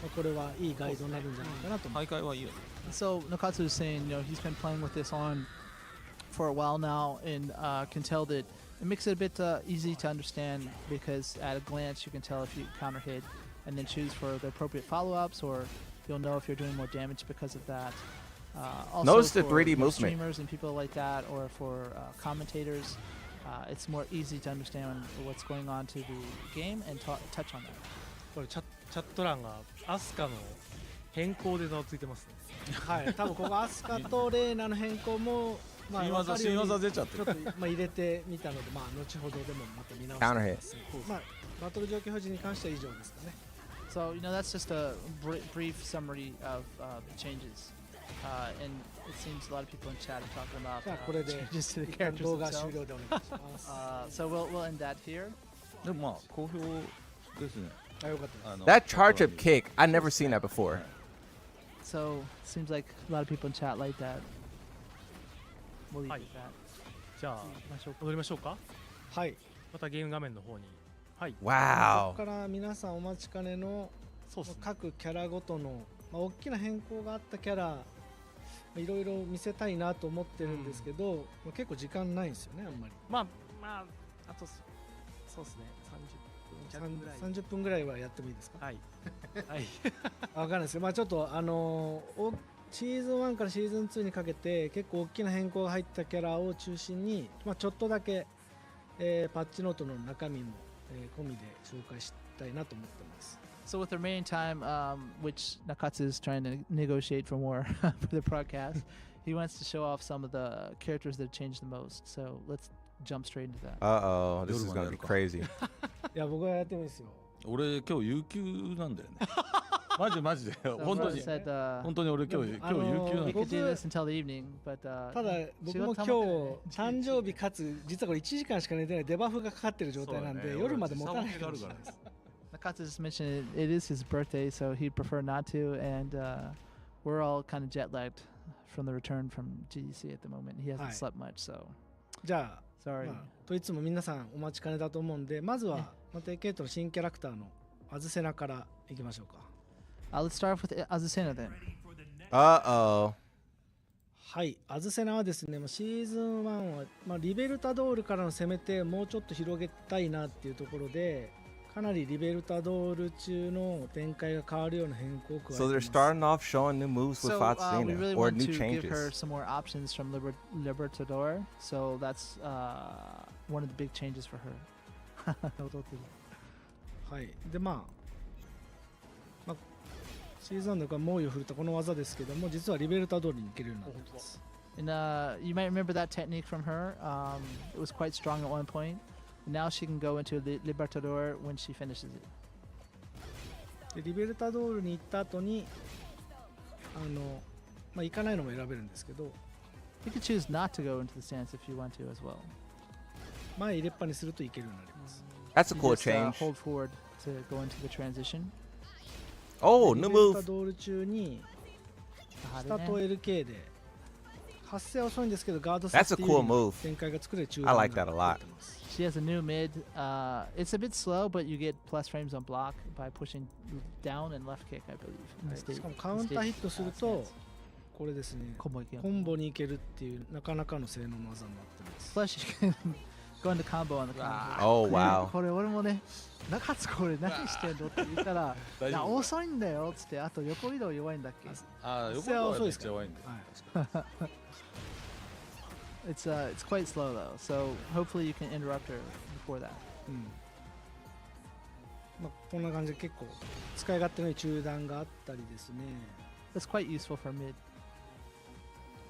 あ、これはいいガイドになるんじゃないかなと思います 大会はいいよね So Nakatsu is saying, he's been playing with this on for a while now, and can tell that it makes it a bit easy to understand because at a glance you can tell if you counter hit, and then choose for the appropriate follow-ups, or you'll know if you're doing more damage because of that. Also Notice the for 3D movement. streamers and people like that, or for commentators, it's more easy to understand what's going on to the game and touch on that. これチャット欄がアスカの変更でざわついてますね。はい、多分ここアスカとレーナの変更も、まあ、新技新技出ちゃってるちょっと、まあ、入れてみたので、まあ、後ほどでもまた見直してみます。まあ、バトル状況表示に関しては以上ですかね。So, that's just a brief summary of the changes. And it seems a lot of people in chat are talking about じゃあこれで changes to the 一旦 characters 動画終 themselves. 了でお願いします。 So we'll end that here. でもまあ好評ですねあ、よかったです。 That charge up kick, I never seen that before. So it seems like a lot of people in chat like that. We'll leave it at that. じゃあ戻りましょうか。はい。またゲーム画面の方に。はい。こ Wow. こから皆さんお待ちかねのそうですね。各キャラごとの、まあ、大きな変更があったキャラいろいろ見せたいなと思ってるんですけど、まあ、結構時間ないんですよねあんまり。まああとそうですね。30分ぐらい。 30分ぐらいはやってもいいですか。はい。はい。わかんないですけど、まあ、ちょっとシーズン1からシーズン2にかけて結構大きな変更が入ったキャラを中心に、まあ、ちょっとだけ、パッチノートの中身も、込みで紹介したいなと思ってます。So with the remaining time, which Nakatsu is trying to negotiate for more for the broadcast, he wants to show off some of the characters that changed the most. So let's jump straight into that. Uh-oh, this is gonna be crazy. いや僕はやってもいいですよ。俺今日有給なんだよね。マジで So 本当 Rose に said, 本当に俺今日有給なん we だ。 could do this until the evening, but ただ僕も今日誕生日かつ実はこれ1時間しか寝てないデバフがかかってる状態なんで、夜まで持たないかもしれないです。Nakatsu just mentioned it is his birthday, so he'd prefer not to, and we're all kind of jet lagged from the return from GDC at the moment. He hasn't slept much, so じゃあ、sorry. といつも皆さんお待ちかねだと思うんで、まずはテケートの新キャラクターのアズセナからいきましょうか。Let's start off with Azucena then. Uh-oh. はい、アズセナはですね、シーズン1は、リベルタドールからの攻めてもうちょっと広げたいなっていうところで、かなりリベルタドール中の展開が変わるような変更を加えています。So they're starting off showing new moves with So we really Fatsina or want new to give her changes. some more options from Libertador, so that's one of the big changes for her. はい、でシーズンで猛威を振るったこの技ですけども、実はリベルタドールに行けるようになっています。And you might remember that technique from her. It was quite strong at one point. Now she can go into Libertador when she finishes it. でリベルタドールに行った後に行かないのも選べるんですけど、 You could choose not to go into the stance if you want to as well. 前入れっぱにするといけるようになります。 That's a cool You just, change. hold forward to go into the transition. Oh, リ new ベルタ move. ドール中に下と LK で発生は遅いんですけどガードさせて That's a cool move. 展開が作れる中 I 段 like が that a lot. 出てます。 She has a new mid. It's a bit slow, but you get plus frames on block by pushing down and left kick, I believe. in the し state- かもカウンターヒットする state, と stance. これですね、コンボいけるコンボに行けるっていうなかなかの性能の技になってます。 Plus, you can go into combo on the combo. Oh, wow. これ俺もね、中津これ何してんのって言ったら、いや遅いんだよっつって、あと横移動弱いんだっけ。横はめっちゃ弱いんだよ。It's quite slow though, so hopefully you can interrupt her before that. こんな感じで結構使い勝手のいい中段があったりですね。 That's quite useful for mid.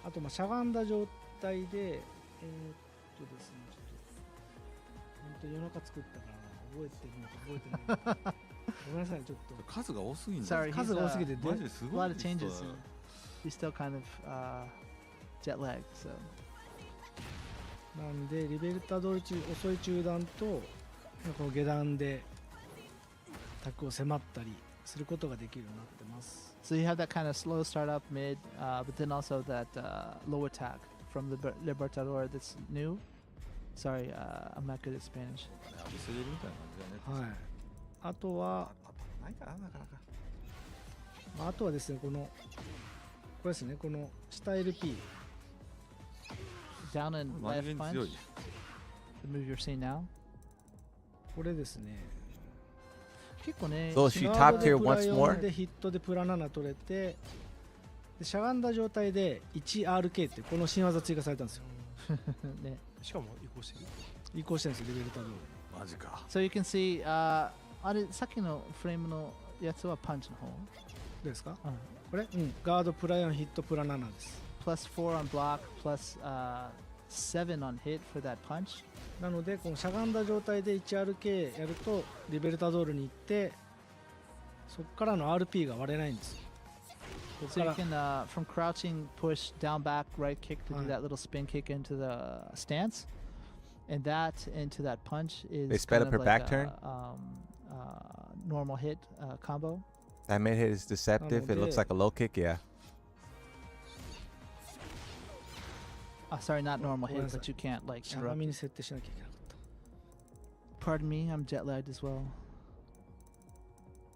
あとしゃがんだ状態でですね、ちょっと夜中作ったから覚えてるのか覚えてない。ごめんなさい、ちょっと数が多すぎんだ。 Sorry, 数が多すぎてマジですご a い。 lot of changes. And he's still kind of jet lagged, so. なんでリベルタドール中遅い中段とこの下段で卓を迫ったりすることができるようになってます。 So you have that kind of slow start up mid, but then also that low attack from the Libertador that's new. Sorry, I'm not good at Spanish. 見せれるみたいな感じだね。はい。あとはないかな、なかなか。あとはですね、これですね、この下 LP Down and マ left ジに punch. 強い。 The move you're seeing now. これですね。結構ね、 So she ガー top ドで tier プラ once 4 more? でヒットでプラ7取れて、でしゃがんだ状態で 1RK ってこの新技追加されたんですよ。ね。しかも移行してる。移行してるんですよ、リベルタドール。マジか。 So you can see, あれ、さっきのフレームのやつはパンチの方。どうですか？うん。これ、ガードプラ4ヒットプラ7です。 Plus 4 on block, plus 7 on hit for that punch. なのでこのしゃがんだ状態で 1RK やるとリベルタドールに行ってそこからの RP が割れないんですよ。 So you can, from crouching, push down back right kick to do that little spin kick into the stance, and that into that punch is They sped kind up of her like back turn? Normal hit combo. That mid hit is deceptive. It looks like a low kick, yeah. Sorry, not normal hit, What is but you can't like しゃが interrupt. みに設定しなきゃいけなかった。 Pardon me, I'm jet lagged as well.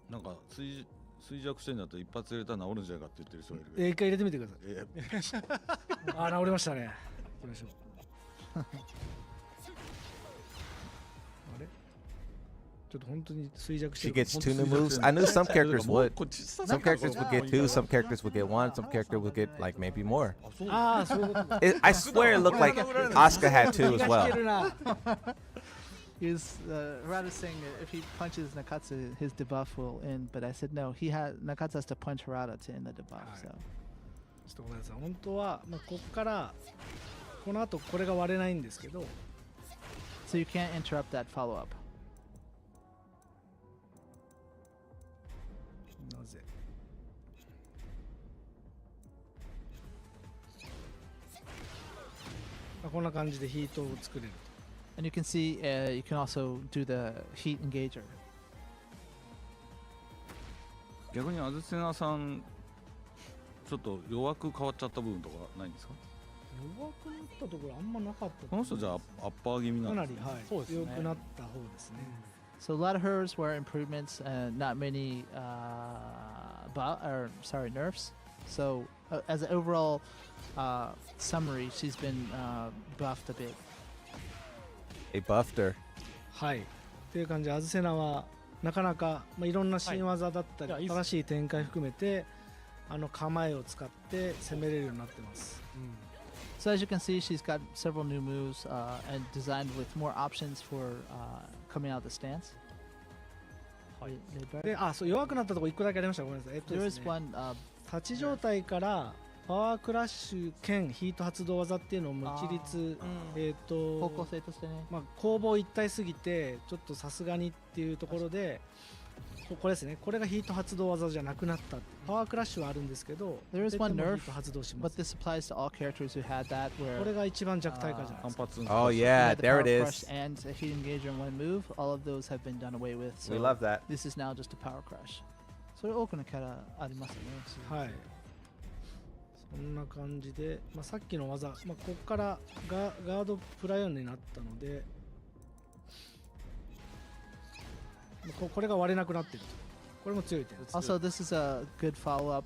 なんか衰弱してんだと一発入れたら治るんじゃないかって言ってる人がいるけど。一回入れてみてください。治りましたね。行きましょう。あれちょっと本当に衰弱して She る。 gets two new moves. I knew some characters would. Some characters would get two, some characters would get one, some character would get like maybe more. ああ、そういうことか。 I swear it looked like Asuka had two as 気が well. 引けるな。 He was rather saying that if he punches Nakatsu, his debuff will end. But I said no. Nakatsu has to punch Harada to end the debuff. So ちょっとごめんなさい。本当はここからこの後これが割れないんですけど、 you can't interrupt that follow up. なぜこんな感じでヒートを作れる。 And you can see you can also do the heat engager. 逆にアズセナさんちょっと弱く変わっちゃった部分とかないんですか？弱くなったところあんまなかった。この人じゃあアッパー気味なかなり、んですね。はい、そうですね強くなった方ですね。 So a lot of hers were improvements and not many nerfs. So as an overall summary, she's been buffed a bit. They buffed her. はい。っていう感じでアズセナはなかなか、いろんな新技だったり、はいいやいいっす新しい展開含めて構えを使って攻めれるようになってます。 So as you can see, she's got several new moves and designed with more options for coming out of the stance. はい で、そう弱くなったところ1個だけありました。ごめんなさい。There で is すね one 立ち状態からパワークラッシュ兼ヒート発動技っていうのをもう一律方向性としてね。攻防一体すぎてちょっとさすがにっていうところでこれですね。これがヒート発動技じゃなくなったって。パワークラッシュはあるんですけど There is それ one でも nerf, ヒート発動しま but す。 this applies to all characters who had that, こ where れが一番弱体化じゃないですか。反発 Oh you yeah, had the there power it crush is. and a heat engager in one move. All of those have been done away with. So We love that. this is now just a power crush. それ多くのキャラありますよね。はい。そんな感じで、さっきの技、ここからガードプライオンになったので、これが割れなくなってると。これも強い点です。 Also, this is a good follow-up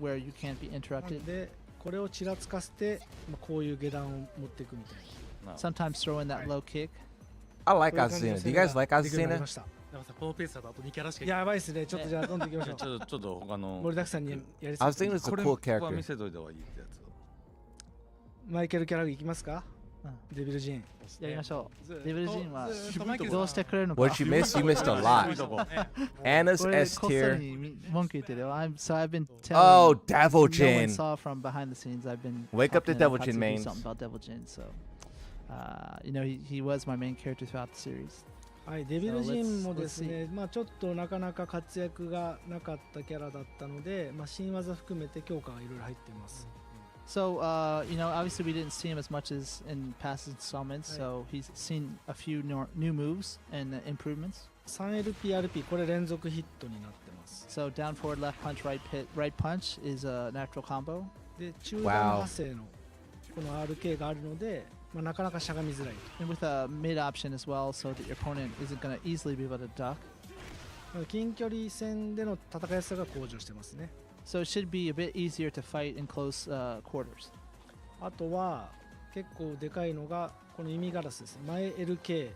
where you can't be な interrupted. ので、これをちらつかせて、こういう下段を持っていくみたいな。 Sometimes throw in that low kick. I like こういう感じの Azuna. Do you guys like できるようになり Azuna? ました。だからさこのペースだとあと2キャラしかやばいですね。ちょっとじゃあどんどんいきましょう。ちょっと他の盛りだくさんにやりすぎ Azuna's て a これ cool は character. 見せといた方がいいってやつ。マイケル・キャラグいきますか、うデビル・ジーン。やりましょずっとデビルジンはずっとマイケルさんどうしてくれるのか。 What'd you miss? You missed a lot. Anna's これ S こっそ tier. り文句言ってるよ。So I've been telling Oh, no one Devil saw from behind the scenes. I've been Wake up the talking to Devil Nakatsu Jin to do mains. something about Devil Jin. So he was my main character throughout the series. はい、デビル・ジーンも let's ですね、ちょっとなかなか活躍がなかったキャラだったので、新技含めて強化がいろいろ入っています。 So obviously we didn't see him as much as in past installments. So he's seen a few new moves and improvements. 3LPRP これ連続ヒットになってます。 So down forward left punch right punch is a natural combo. で、中段派生のこの RK があるので、なかなかしゃがみづらい。 And with a mid option as well, so that your opponent isn't going to easily be able to duck. 近距離戦での戦いやすさが向上してますね。 So it should be a bit easier to fight in close quarters. あとは結構でかいのがこの弓ガラスです。前 LK。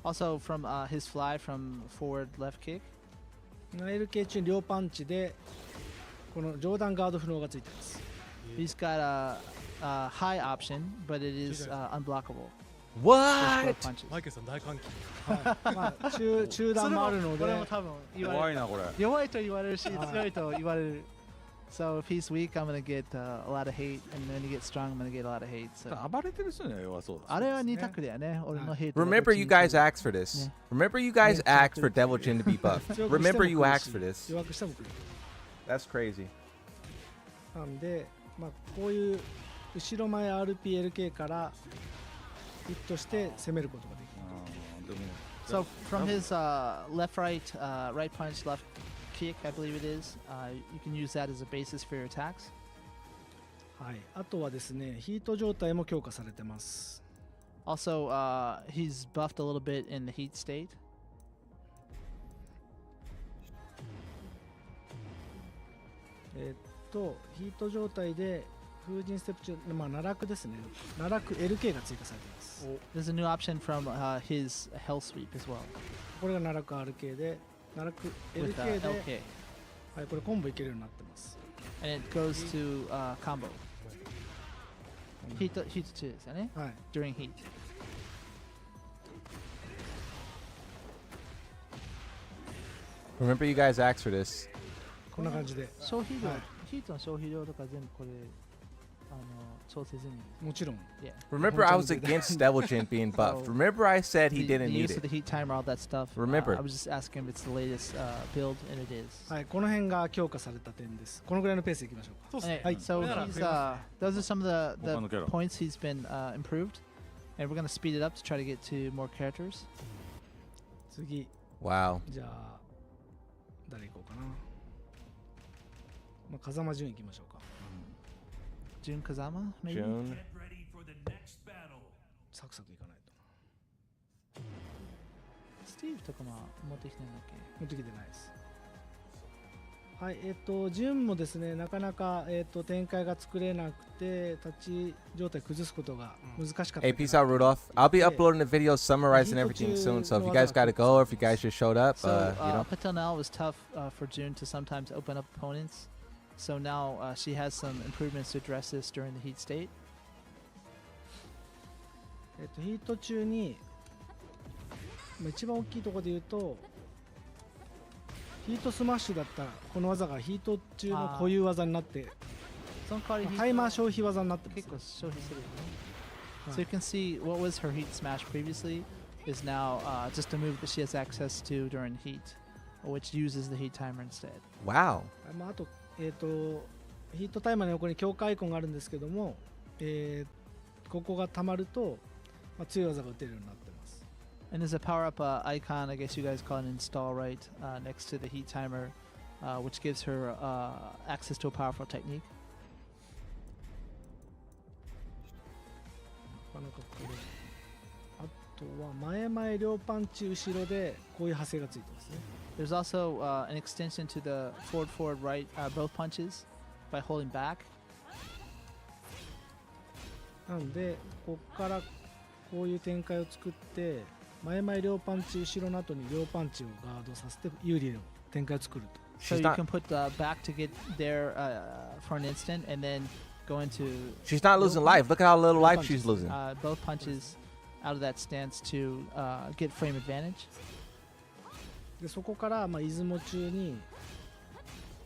Also from his fly from forward left kick. 前 LK 中に両パンチでこの上段ガード不能がついています。 He's got a high option, but it is unblockable. Just What? both punches. マイケルさん大歓喜中段もあるのでこれも多分言われる。怖いなこれ。弱いと言われるし、強いと言われる。So if he's weak, I'm gonna get a lot of hate, and when he gets strong, I'm gonna get a lot of hate. So 暴れてる人には弱そうだ。あれは2択だよね。俺のヘイト。 Remember, you guys asked for this. Remember, you guys asked for Devil Jin to be buffed. 強くしても Remember, you 来る asked し for this. 弱くしても来る。 That's crazy. なんで、こういう後ろ前 RPLK からヒットして攻めることができる。でも So from his left right right punch left kick, I believe it is, you can use that as a basis for your attacks. はい。あとはですね、ヒート状態も強化されてます。 Also, he's buffed a little bit in the heat state. ヒート状態で風神ステップ中、奈落ですね。奈落 LK が追加されています。 There's a new option from his hell sweep as well これが奈落 RK で、奈落 with LK で、 LK, はい、これコンボいけるようになってます。 and it goes to combo. Heat 中ですよね。はい。 During heat. Remember, you guys asked for this. こんな感じで。消費量、はいヒートの消費量とか全部これ調整済み。もちろん。 Yeah. Remember, I was against Devil Jin being buffed. Remember, I said he The didn't need use of the it. heat timer, all that stuff. Remember. I was just asking if it's the latest build, and it is. はい、この辺が強化された点です。このぐらいのペースでいきましょうか。そうですね。 Okay, so he's those are some of the 他のキャラ points he's been improved, and we're gonna speed it up to try to get to more characters. 次、 Wow. じゃあ誰行こうかな。まあ、風間淳行きましょうか。 Jun Kazama, maybe. June. Get ready for the next battle. サクサクいかないと。 Steve とかも持ってきてんだっけ？持ってきてないです。はい、順もですね、なかなか、展開が作れなくて、立ち状態崩すことが難しかったかな。 Hey, peace out, Rudolph. I'll be Yeah. uploading the video summarizing everything soon. So if you guys got to go or if you guys just showed up, So you know. up until now it was tough for June to sometimes open up opponents. So now she has some improvements to address this during the heat state. ヒート中に、まあ一番大きいところで言うと、ヒートスマッシュだったらこの技がヒート中の固有技になってその代わりタイマー消費技になってます。結構消費するよね。So you can see what was her heat smash previously is now just a move that she has access to during heat, which uses the heat timer instead. Wow. まあ、あと、ヒートタイマーの横に強化アイコンがあるんですけども、ここが溜まると、まあ、強い技が打てるようになってます。 And there's a power up icon, I guess you guys call it an install, right, next to the heat timer, which gives her access to a powerful technique. なかなかこれあとは前々両パンチ後ろでこういう派生がついてますね。 There's also an extension to the forward, right, both punches by holding back. なのでここからこういう展開を作って前々両パンチ後ろの後に両パンチをガードさせて有利な展開を作ると。 So She's you not. can put back to get there for an instant and then go into She's not losing life. Look at how little life punches, she's losing. both punches out of that stance to get frame advantage. でそこからまあ出雲中に、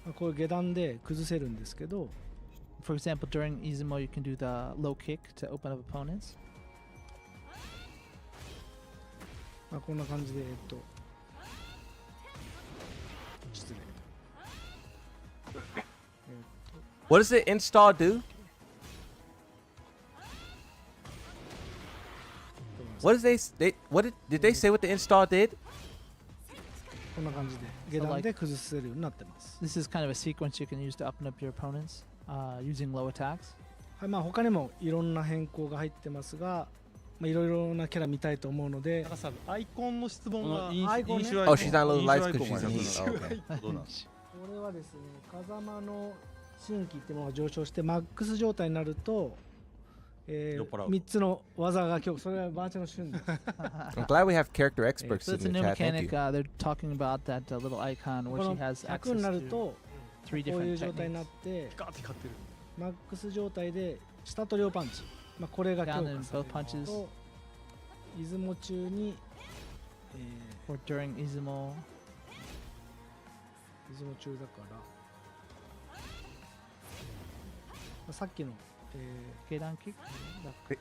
まあ、こういう下段で崩せるんですけど、 For example, during Izumo, you can do the low kick to open up opponents. まあ、こんな感じで失礼。What does the install do? What does did they say what the install did? こんな感じで下段で崩せるようになってます。 This is kind of a sequence you can use to open up your opponents using low attacks. はい、まあ他にもいろんな変更が入ってますが、まあいろいろなキャラ見たいと思うので、なんかさ、アイコンの質問がアイコンね飲酒 Oh, she's not losing life 飲酒 because アイ she's コン in が heat. 100 どうなんですかこれはですね、風間の新規っていうものが上昇してマックス状態になると、酔っ払う3つの技が今日それはバーチャルの旬です。 I'm glad we have character experts So in it's a the new chat. Thank mechanic. you. They're talking about that little icon こ where の she has 100 access になる to と three こういう different 状態になっ techniques. てピカーって光ってる。マックス状態で下と両パンチ、まあ、これが強 Down 化 in され both る punches と出雲中に、or during Izumo. 出雲中だから、まあ、さっきの、Gedan kick.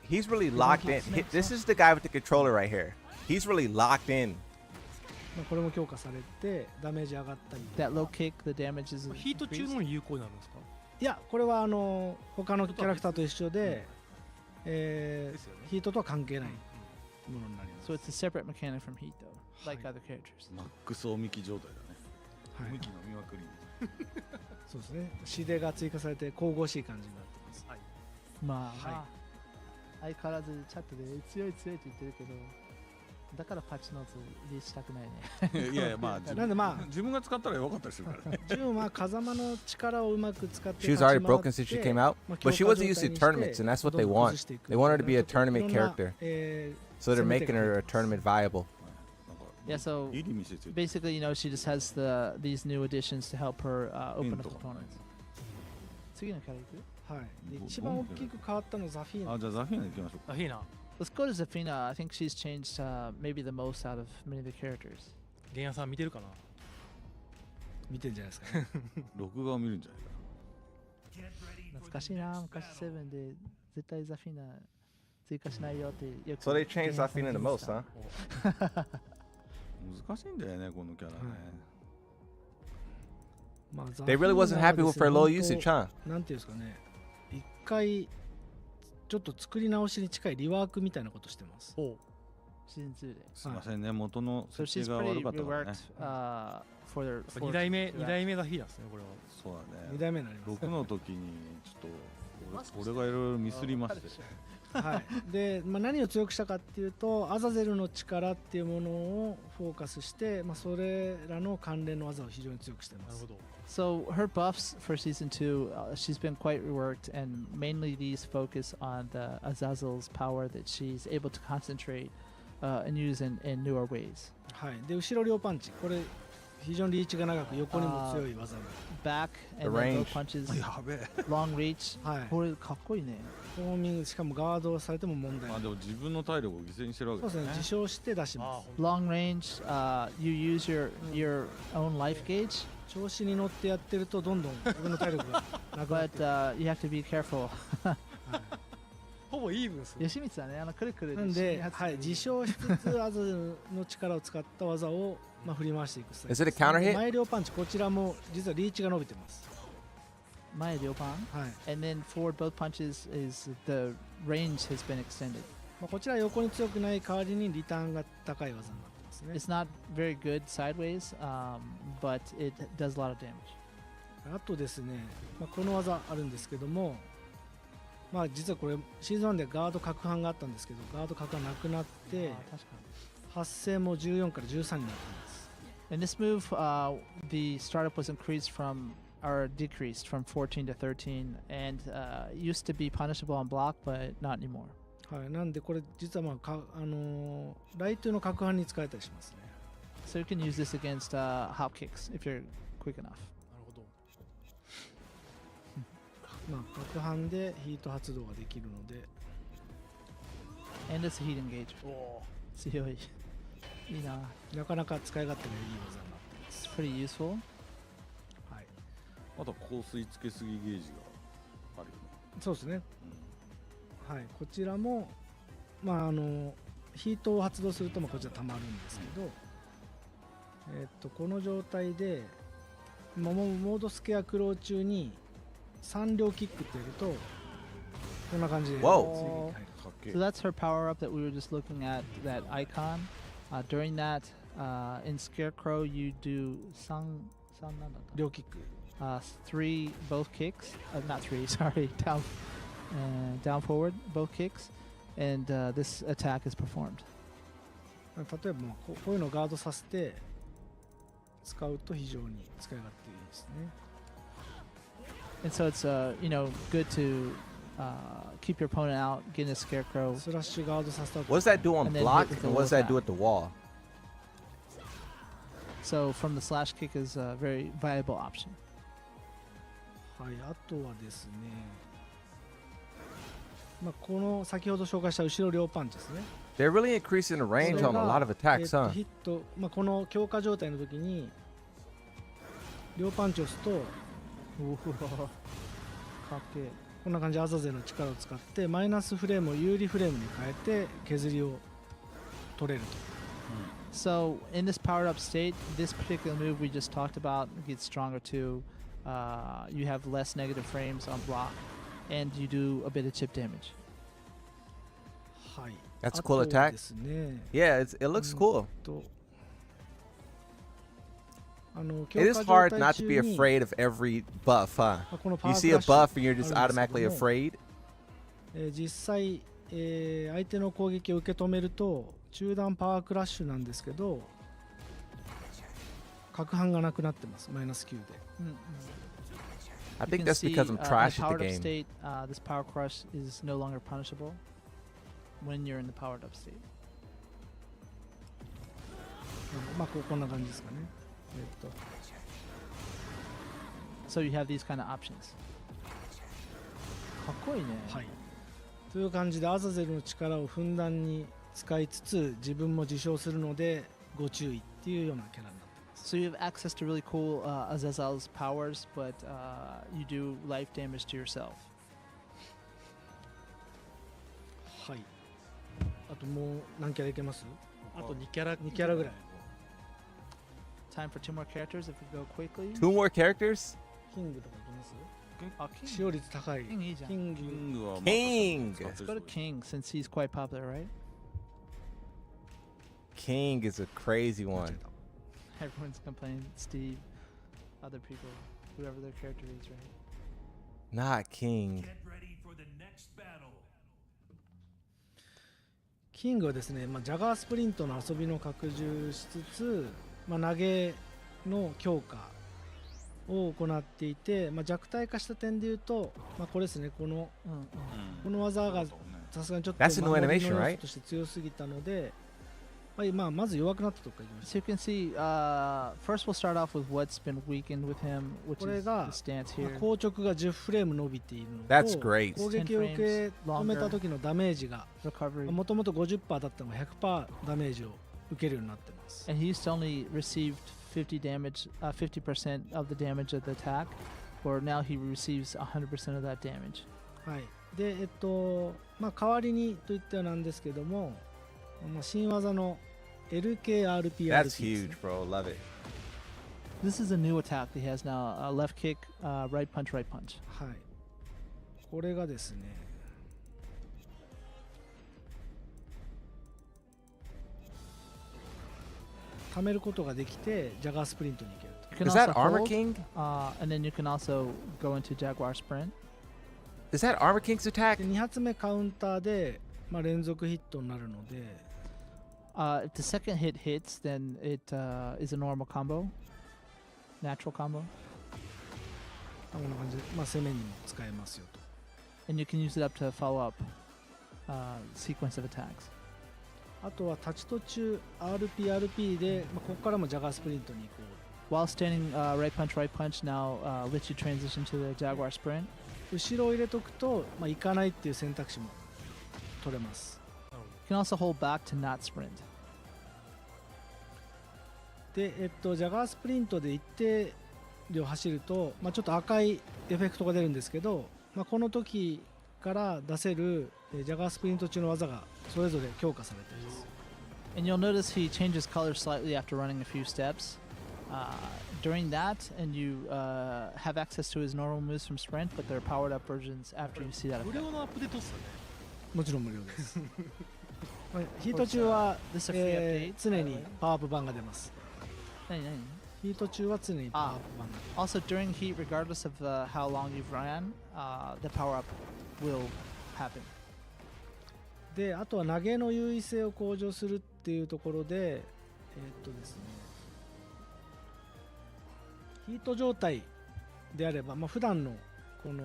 He's really locked in. This is the guy with the controller right here. He's really locked in. まあ、これも強化されてダメージ上がったりと That か low kick, the damage is ヒート中 increased. のに有効になるんですか？いやこれは他のキャラクターと一緒で、ですよね。ヒートとは関係ないものになります。 So it's a separate mechanic from Heat, though, like other characters. マックスおみき状態だね。はいおみきのみまくり。そうですね。指令が追加されて神々しい感じになってます。はい。まあ、は相変わらずチャットで強い強いって言ってるけど、だからパッチノーツ入れしたくないね。いやいやまあ自分なんでまあ自分が使ったら弱かったりするからね。ジュンは風間の力をうまく使って She was already broken since she came out, まあ but she 強化 wasn't 状態 used に to して tournaments, and that's what they どんどん want. 崩していく They want her to be a いろん tournament な character, え so they're 攻めて making her a くれてます tournament viable. なんか Yeah, so いい見せついて basically, you know, she just has these new additions to help her open up とかね opponents. 次のキャラいく？はい。で一番大きく変わったのはザフィーナ。あじゃあザフィーナ行きましょうか。あ、いいな。 Let's go to Zafina. I think she's changed maybe the most out of many of the characters. ゲンヤさん見てるかな？見てんじゃないですか、ね。録画を見るんじゃないか Get ready for 難しいな。昔セブンで絶対ザフィーナ追加しないよってよく。So they changed Zafina the most, huh? 難しいんだよねこのキャラね。まあ、 They really wasn't happy with her low usage, huh? なんていうんですかね、一回ちょっと作り直しに近いリワークみたいなことしてます。シーズン2で。すいませんね、元の So 設 she's 定が悪 pretty かったからね。 reworked for 2代目2代目ザフィーナですねこれは。そうだね。2代目になります。 6の時にちょっと俺がいろいろミスりまして。はい、で、まあ、何を強くしたかっていうとアザゼルの力っていうものをフォーカスして、まあ、それらの関連の技を非常に強くしてます。なるほど。 So her buffs for season 2, she's been quite reworked, and mainly these focus on the Azazel's power that she's able to concentrate and use in newer ways. はい、で後ろ両パンチ、これ非常にリーチが長く横にも強い技に。 Back and The then range. low punches, やべえ。 long reach. はい、これかっこいいね。フォーミング、しかもガードされても問題ない。まあでも自分の体力を犠牲にしてるわけそうですね、自称して出します。 Long range, you use your own life gauge, 調子に乗ってやってるとどんどん自分の体力がなくなっ but てる。 you have to be careful. ほぼイーブンス。吉光はね、くるくるなんで、はい、自称しつつアザゼルの力を使った技を、まあ、振り回していくスタイル Is it a counter hit? 前両パンチ、こちらも実はリーチが伸びてます。前両パン、はい、 and then forward both punches is the range has been extended. まあ、こちらは横に強くない代わりにリターンが高い技になってますね。 It's not very good sideways, but it does a lot of damage. あとですね、まあ、この技あるんですけども、まあ、実はこれシーズン1でガード角反があったんですけど、ガード角がなくなって発生も14から13になっています。 In this move, the startup was increased from or decreased from 14 to 13, and used to be punishable on block, but not anymore. はい、なんでこれ実はまあライトの角反に使えたりしますね。 So you can use this against hop kicks if you're quick enough. なるほど。まあ、角反でヒート発動ができるので、 And it's a heat engage. 強い。いいな。なかなか使い勝手がいい技になっています。 It's pretty useful. はい、あと香水つけすぎゲージがあるよね。そうですね。はい、こちらも、まあ、ヒートを発動するとまあこちらたまるんですけど、この状態でモードスケアクロー中に3両キックってやるとこんな感じで Whoa. かっけえ So that's her power up that we were just looking at, that icon. During that, in Scarecrow, you do 3なんだった？両キック、 3 both kicks. Not 3, sorry. Down forward, both kicks. And this attack is performed. 例えばまあこういうのをガードさせて使うと非常に使い勝手いいですね。 And so it's good to keep your opponent out, get in a Scarecrow. スラッシュガードさせた後 What does that do on And then block? hit with the And what does low that do at the wall? So from the slash kick is a very viable option. はい、あとはですね、まあ、この先ほど紹介した後ろ両パンチですね。 They're really increasing the range on a lot of attacks, huh? ヒット、まあ、この強化状態の時に両パンチを押すとかっけえ。こんな感じでアザゼルの力を使ってマイナスフレームを有利フレームに変えて削りを取れると。So in this powered up state, this particular move we just talked about gets stronger too. You have less negative frames on block, and you do a bit of chip damage. はい。 That's a あ cool とは attack. ですね、Yeah, it looks cool. 強 It 化 is 状 hard 態 not to be 中に afraid of every buff, huh? このパ You ワー see ク a ラッシュ buff and you're あるん just ですけど automatically も afraid. 実際、相手の攻撃を受け止めると中段パワークラッシュなんですけど角反がなくなってます。マイナス9で。I You think can that's see, because I'm in trash at powered the up game. state, this power crush is no longer punishable when you're in the powered up state. まあこんな感じですかね。So you have these kind of options. かっこいいね。はい。という感じでアザゼルの力をふんだんに使いつつ自分も自称するのでご注意っていうようなキャラになってます。 So you have access to really cool Azazel's powers, but you do life damage to yourself. はい。あともう何キャラいけます？あと2キャラ2キャラぐらい。Time for 2 more characters if we go quickly. Two more characters? キングとかいきます？ King. 使用率高い。 King いいじゃん。キング。キングはまあ King. 使ってる Go to 人 King since he's quite popular, right? King is a crazy one. Everyone's complaining. Steve, other people, whoever their character is, right? Not King. Get ready for the next battle. キングはですね、ジャガースプリントの遊びの拡充しつつ、投げの強化を行っていて、弱体化した点でいうと、これですね、この技がさすがにちょっと That's a new 守り animation, の要 right? 素として強すぎたので、まず弱くなったとこからいきまし So you can see, first we'll start off with what's been weakened with him, which これ is が the stance た。 here. 硬直が10フレーム伸びているの That's と、 great. 攻撃を受け止めた時のダメージが Recovery. もともと 50% だったのが 100% ダメージを受けるようになってます。 And he used to only received 50 damage, 50% of the damage of the attack, or now he receives 100% of that damage. はい。で、代わりにといってはなんですけども、新技の LKRP That's huge, bro. Love it. This is a new attack that he has now. Left kick, right punch, right punch. はい。これがですね、貯めることができて、ジャガースプリントに行けると。 You can Is that also Armor hold, King? and then you can also go into Jaguar Sprint. Is that Armor King's attack? で2発目カウンターで、連続ヒットになるので、If the second hit hits, then it is a normal combo, natural combo, こんな感じで、攻めにも使えますよと。 and you can use it up to follow up sequence of attacks. あとは立ち途中 RP で、ここからもジャガースプリントに行こ While standing right punch now lets you transition to the Jaguar Sprint. う。後ろを入れとくと、行かないっていう選択肢も取れます。 You can also hold back to not sprint. で、ジャガースプリントで一定量走ると、ちょっと赤いエフェクトが出るんですけど、この時から出せるジャガースプリント中の技がそれぞれ強化されています。 And you'll notice he changes color slightly after running a few steps. During that, and you have access to his normal moves from sprint, but they're powered up versions after you see that 無 effect. 料のアップデートっすよね。もちろん無料です。ヒート中は、 This is a free update. 常にパワーアップ版が出ます。何ヒート中は常にパワーアップ版が。 Also, during heat, regardless of how long you've ran, the power up will happen. で、あとは投げの優位性を向上するっていうところで、ですね、ヒート状態であれば、普段のこの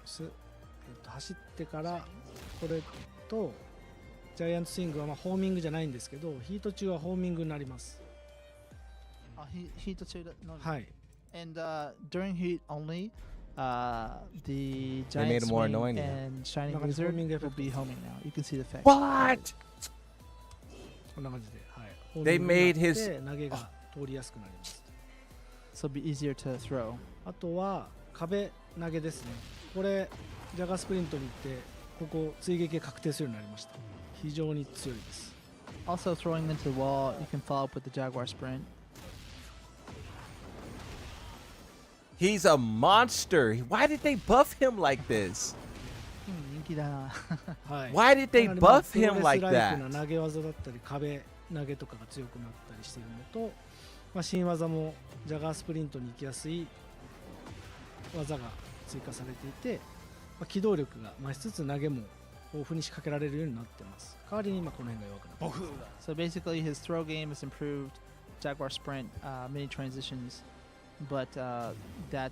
走ってからこれとジャイアントスイングはホーミングじゃないんですけど、ヒート中はホーミングになります。Heat to no. はい。 And during heat only, the They made giant it more swing annoying now. and shining Like a wizard homing will effect. be homing now. You can see the effect. What? こんな感じで、はい。 They ホーミングになって made his- 投げが通りやすくなります。 So it'll be easier to throw. あとは壁投げですね。これジャガースプリントに行ってここ追撃が確定するようになりました。非常に強いです。 Also, throwing into the wall, you can follow up with the Jaguar Sprint. He's a monster. Why did they buff him like this? 人気だな。はい。 Why did they かなり buff プロ him レス like ライク that? な投げ技だったり壁投げとかが強くなったりしているのと、新技もジャガースプリントに行きやすい技が追加されていて、機動力が増しつつ投げも豊富に仕掛けられるようになっています。代わりにこの辺が弱くなっています。 So basically, his throw game is improved. Jaguar Sprint, many transitions, but that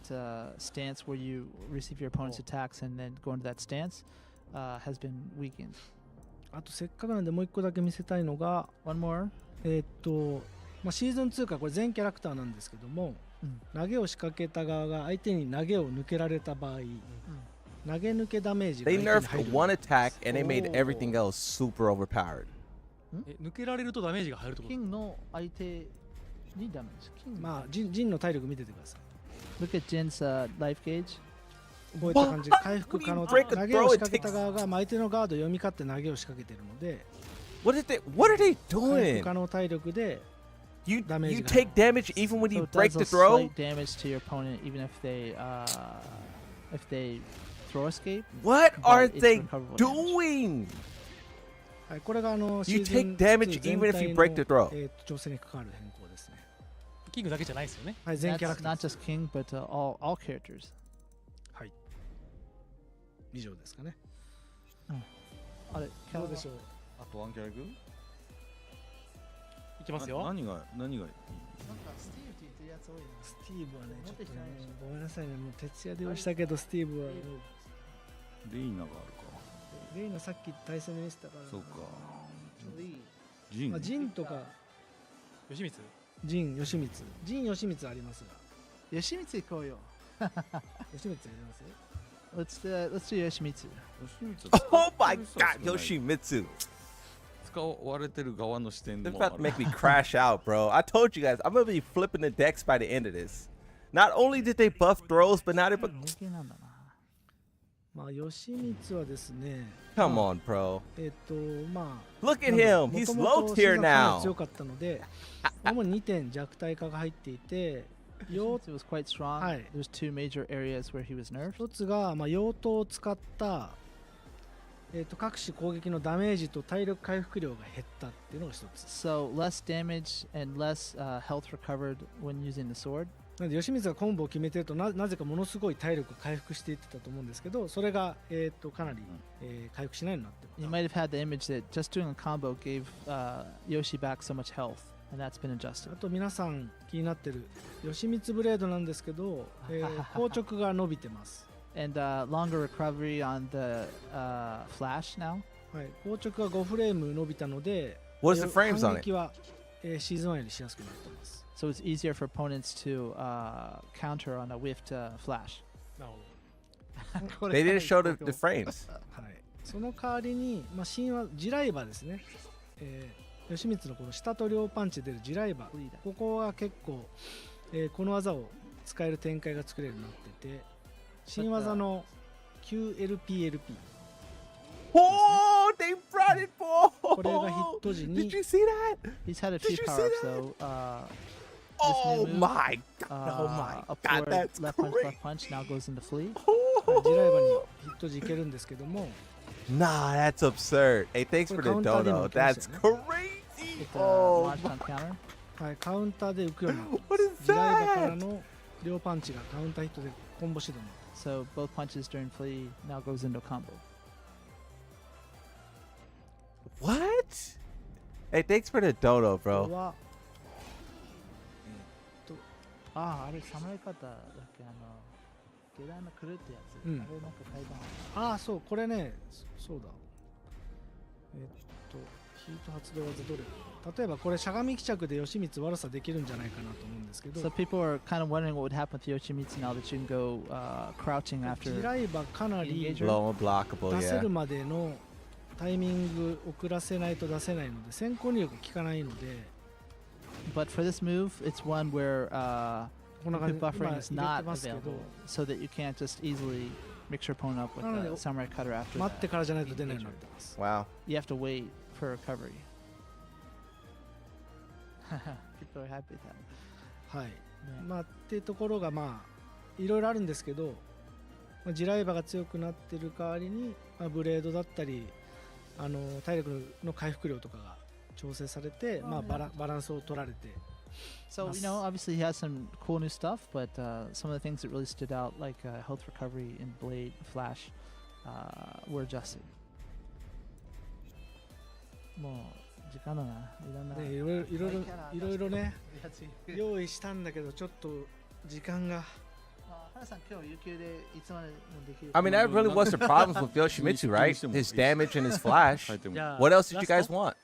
stance where you receive your opponent's attacks and then go into that stance has been weakened. あとせっかくなんでもう一個だけ見せたいのが、 One more. シーズン2からこれ全キャラクターなんですけども、投げを仕掛けた側が相手に投げを抜けられた場合、投げ抜けダメージが They 相手に nerfed 入る。 one attack and they made everything else super overpowered. 抜けられるとダメージが入るってことですか？ King の相手にダメージ。King. ジンの体力見ててください。 Look at Jin's life gauge. こういった感じで回復可能 What do you break a 投げを throw? 仕 It 掛けた takes- 側が相手のガードを読み勝って投げを仕掛けているので What are they 回復 doing? 可能体力で You damage you が take damage even when So you it break does the a throw? slight damage to your opponent even if they throw escape. What but are it's they recoverable damage. doing? はい、これがシ You ーズン take damage 2全 even if 体 you の break the throw. 調整に関わる変更ですね。キングだけじゃないですよね。はい、全キャラ That's クター not just King, but all characters. はい。以上ですかね。あれ、どうでしょう。あとワンキャラいく？いきますよ。何がいい？スティーブはね、ちょっとね、ごめんなさいね、もう徹夜で押したけど、スティーブはもうレイナがあるか。レイナさっき対戦で見せたから。そうか。まあ、ジンとか、吉光。ジン、吉光。ジン、吉光ありますが。吉光行こうよ。吉光あります Let's do Yoshimitsu. Oh my god, Yoshimitsu. 使われてる側の視点 They're も about to make me crash out, bro. I told you guys, I'm gonna be flipping the decks by the end of this. Not only did they buff throws, but now they buff. 人気なんだな。まあ、吉光はですね、Come on, bro. まあ、 Look at him. He's low tier 強 now. かったので、主に2点弱体化が入っていて、Yoshimitsu was quite strong. はい。 There's two major areas where he was nerfed. 一つが、まあ、用途を使った、各種攻撃のダメージと体力回復量が減ったっていうのが一つ。 So less damage and less health recovered when using the sword. なので吉光がコンボを決めてるとなぜかものすごい体力を回復していってたと思うんですけど、それが、かなり、回復しないようになってます。 You might have had the image that just doing a combo gave Yoshi back so much health, and that's been adjusted. あと皆さん気になってる吉光ブレードなんですけど、硬直が伸びてます。And longer recovery on the flash now. はい、硬直が5フレーム伸びたので、 What's the frames on 反 it? 撃は、シーズン1よりしやすくなってます。 So it's easier for opponents to counter on a whiffed flash. なるほど。 They didn't show the frames. はい、その代わりに、まあ、神話地雷刃ですね、吉光のこの下と両パンチで出る地雷刃、ここは結構、この技を使える展開が作れるようになってて、新技の QLPLP、 Oh, they brought it for. これがヒット時 Did に you see that? He's had a Did few you power see ups that? though. Oh move, my god. Oh my upward god. That's left punch, great. left punch now goes into flee. 地雷刃にヒット時いけるんですけども、 Nah, that's absurd. Hey, thanks for the dono. That's crazy. Oh, launched on counter. はい、カウンターで浮くようになってま what す。 is 地雷刃から that? の両パンチがカウンターヒットでコンボ指導になってます。 So both punches during flee now goes into combo. What? Hey, thanks for the dono, これ bro. はあれ侍方だっけ下段のくるってやつ。うんあれなんか階段。ああ、そう、これね、そうだ。ヒート発動技どれ？例えばこれしゃがみ帰着で吉光悪さできるんじゃないかなと思うんですけど、 So people are kind of wondering what would happen with Yoshimitsu now that you can go crouching 地 after. 雷刃かなり Engager Low and blockable, 出せ yeah. るまでのタイミング遅らせないと出せないので先行入力効かないので、 But for this move, it's one where こんな感じ input 今 buffering is 入れ not てますけど、 available, so that you can't just easily mix your opponent up with No, a samurai cutter after 待って that. からじゃないと出ないようになってます。 Wow. You have to wait for recovery. People are happy with that. はい。ねまあっていうところがまあいろいろあるんですけど、まあ、地雷刃が強くなってる代わりに、まあ、ブレードだったり体力の回復量とかが調整されて、まあ、バランスを取られて。 So, you know, obviously he has some cool new stuff, but some of the things that really stood out, like health recovery and Blade, Flash, were adjusted. もう時間だな。いろんな。ね、いろいろね用意したんだけどちょっと時間が。 I mean, that really was the problems with Yoshimitsu, right? His damage and his flash. What else did you guys want?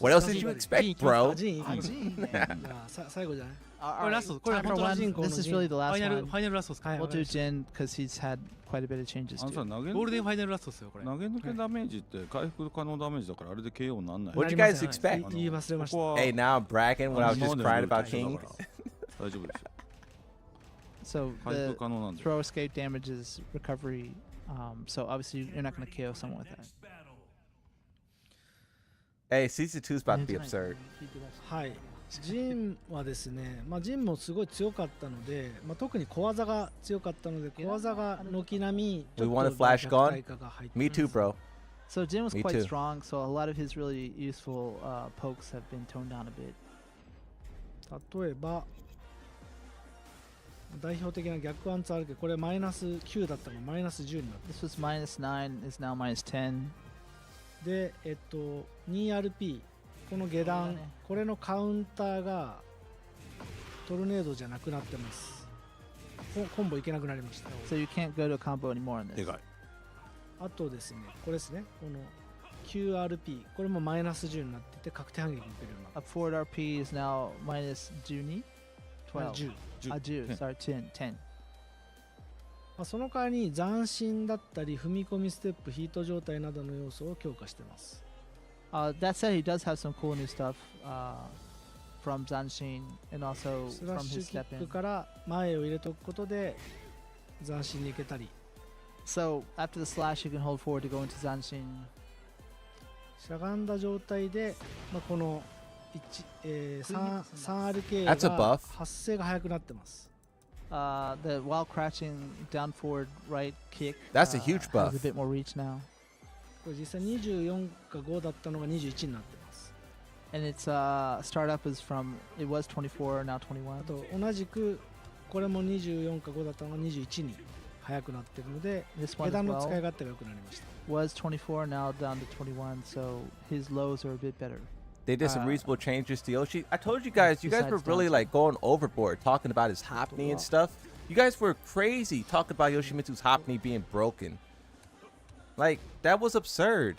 What else did you expect, bro? ジンいきますじゃあ最後じゃない？これラスト、これ Time 本 for 当の one. 人口の This is really the ファ last イナル one. ファイナルラストですか。はい We'll do Jin because he's had quite a bit of changes あのさ too. 投げゴールデンファイナルラストですよこれ。投げ抜けダメージって回復可能ダメージだからあれで KO になんない。 What'd you guys expect? 言い忘れました。ここは Hey, now I'm bragging when I was just crying about 今までのルールと一緒だ King. から大丈夫ですよ。So 回 the 復可能なんで throw escape damages recovery. So obviously you're not going to KO someone with that. Hey, season 2 is about to be absurd. はい、ジンはですね、ジンもすごい強かったので、特に小技が強かったので、小技が軒並みちょ We っ want と a flash 弱 gun? 体化が入って Me too, bro. So Jin was Me quite too. strong, so a lot of his really useful pokes have been toned down a bit. 例えば代表的な逆アンツあるけど、これマイナス9だったのがマイナス10になって This was -9, is now -10. で、2RP この下段、これのカウンターがトルネードじゃなくなってます。コンボいけなくなりました。 So you can't go to a combo anymore in this. でかい。あとですね、これですね、この QRP これもマイナス10になってて確定反撃にいけるようになっ Up forward RP is now -12? てます10 10, sorry, 10. その代わりに斬新だったり踏み込みステップヒート状態などの要素を強化してます。That said, he does have some cool new stuff from Zanshin and also スラ from ッシ his ュキッ step ク in. から前を入れておくことで斬新にいけたり、 So after the slash, you can hold forward to go into Zanshin. しゃがんだ状態で、この 3RK That's a が buff. 発生が速くなってます。 The while crouching down forward right kick. That's a huge Has buff. a bit more reach now. これ実際24か5だったのが21になってます。 And its startup is from, it was 24, now あ 21. と同じくこれも24か5だったのが21に速くなってるので、 This one 下 as 段の使い well 勝手が良くなりました。 was 24, now down to 21, so his lows are a bit better. They did some reasonable changes to Yoshi. I told you guys were Besides really Dante. like going overboard, talking about his hop knee and stuff. You guys were crazy talking about Yoshimitsu's hop knee being broken. Like, that was absurd.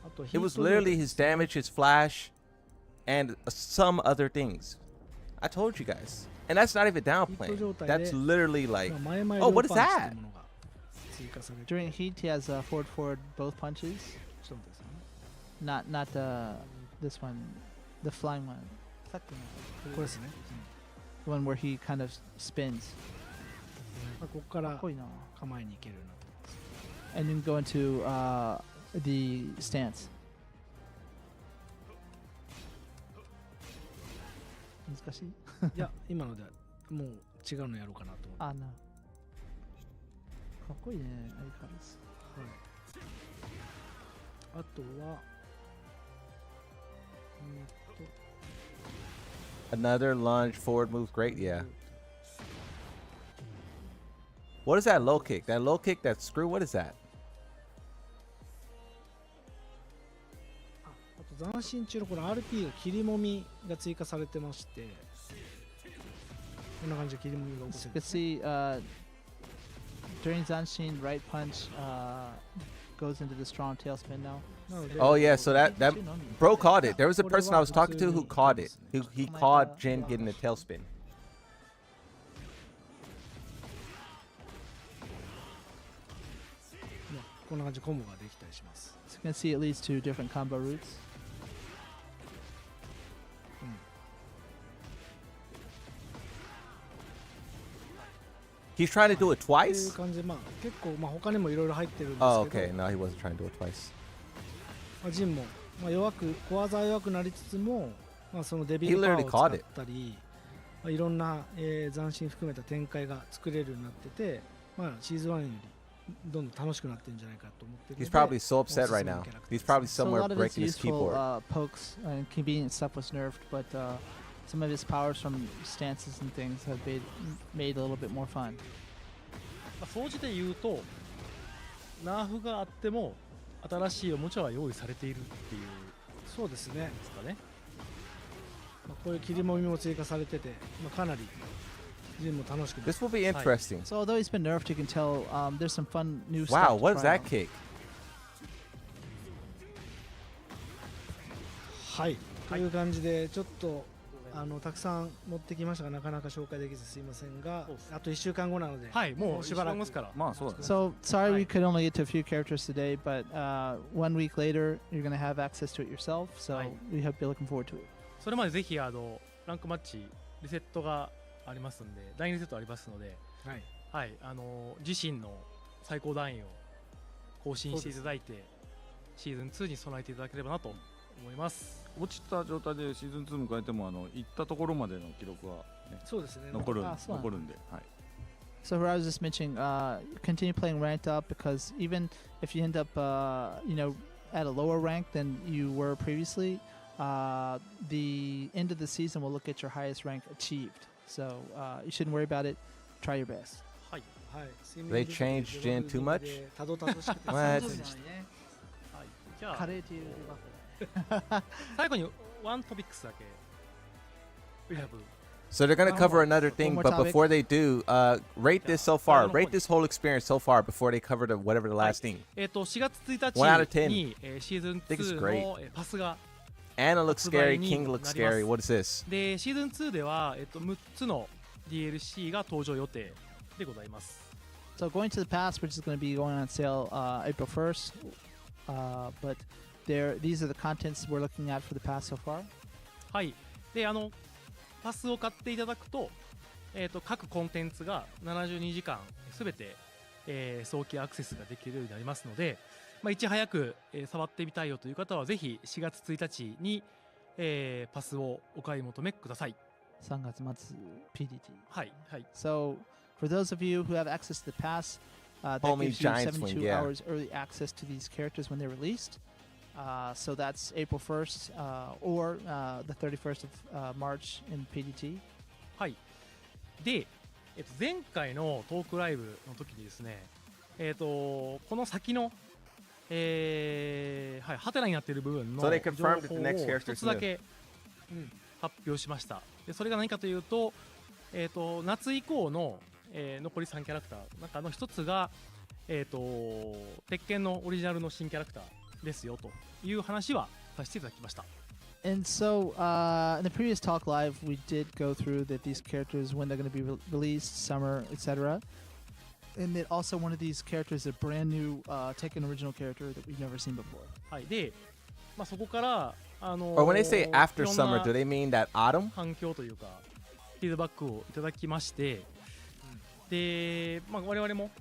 あとヒ It ー was ト状態 literally his damage, his flash, and some other things. I told you guys. And that's not even downplaying. That's literally like, 前々 oh, 両 what is パンチとい that? うものが追加されて During heat, he has forward both punches. そうですね。 Not this one, the flying one. これですね。 The one where he kind of spins. ここからかっこいいな。構えに行けるようになってます。 And then go into the stance. 難しい？いや、今のでもう違うのやろうかなと思って。かっこいいね、相変わらず。はい。あとは、Another lunge, forward move, great, yeah. What is that low kick? That low kick, that screw, what is that? あと斬新中のこの RP が切りもみが追加されてまして、こんな感じで切りもみが起こせ You る can see during Zanshin, right punch goes into the strong tailspin now. なので、 Oh yeah, so that bro caught it. There was a person I was talking to who caught it. He caught Jin getting a tailspin. こんな感じでコンボができたりします。 So you can see it leads to different combo routes. He's trying to do it っていう twice? 感じで、結構他にもいろいろ入ってるんです Oh, け okay. ど、 No, he wasn't trying to do it twice. ジンも、弱く小技は弱くなりつつも、そのデビ He ルパワ literally ー caught を使ったり、いろんな、斬新含めた展開が作れるようになってて、シーズン1よりどんどん楽しくなってるんじゃないかと思ってるの He's で、 probably so upset right now. He's probably So a somewhere lot of his breaking his useful keyboard. pokes and convenient stuff was nerfed, but some of his powers from stances and things have made a little bit more fun. 総じて言うとナーフがあっても新しいおもちゃは用意されているっていうそうですね。ですかね。こういう切りもみも追加されてて、かなりジンも楽しくなって This will be interesting. So although he's been nerfed, you can tell there's some fun new stuff. Wow, to what is try that out. kick? はい、という感じでちょっとたくさん持ってきましたがなかなか紹介できずすいませんが、あと1週間後なので、はい、もうしばらくますから。まあそうだね。 So sorry we could only get to a few characters today, but 1 week later you're going to have access to it yourself. So we hope you're looking forward to it. それまでぜひランクマッチリセットがありますんで、第2セットありますので、はい、はい、自身の最高段位を更新していただいて、シーズン2に備えていただければなと思います。落ちた状態でシーズン2迎えても行ったところまでの記録は、ね、そうですね。残るんで、はい。So I was just mentioning, continue playing ranked up because even if you end up, at a lower rank than you were previously, the end of the season will look at your highest rank achieved. So you shouldn't worry about it. Try your best. はい。They changed Jin too much? たどたどしくて What? そうですね。はい、じゃあカレーというバフ最後にワントピックスだけ。We have So they're gonna cover another thing, more but topic. before they do, rate this so far. Rate this whole experience so far before they cover the whatever the last thing. 4月1 One out of 日 10. にシーズン think it's 2 great. のパスが Anna looks scary. 発売に King looks なります。 scary. What is this? でシーズン2では6つの DLC が登場予定でございます。 So going to the pass, which is going to be going on sale April 1st, but these are the contents we're looking at for the pass so far. はい。でパスを買っていただくと、各コンテンツが72時間すべて、早期アクセスができるようになりますので、いち早く、触ってみたいよという方はぜひ4月1日に、パスをお買い求めください。3月末 PDT. はいはい。 So for those of you who have access to the pass, that Homie gives you Giants 72 wing, yeah. hours early access to these characters when they're released. So that's April 1st or the 31st of March in PDT. はい。で、前回のトークライブの時にですね、この先の、ハテナになっている部分の So 情 they 報 confirmed that the を next character 一つだけ、発表しました。でそれが何かというと、夏以降の、残り3キャラクター中の一つが、鉄拳のオリジナルの新キャラクターですよという話はさせていただきました。And so, in the previous talk live, we did go through that these characters, when they're going to be released, summer, etc. And that also one of these characters is a brand new Tekken original character that we've never seen before. はい。で、そこから、Or when they say after いろんな summer, do they mean that autumn? 反響というかフィードバックをいただきまして、で、我々も、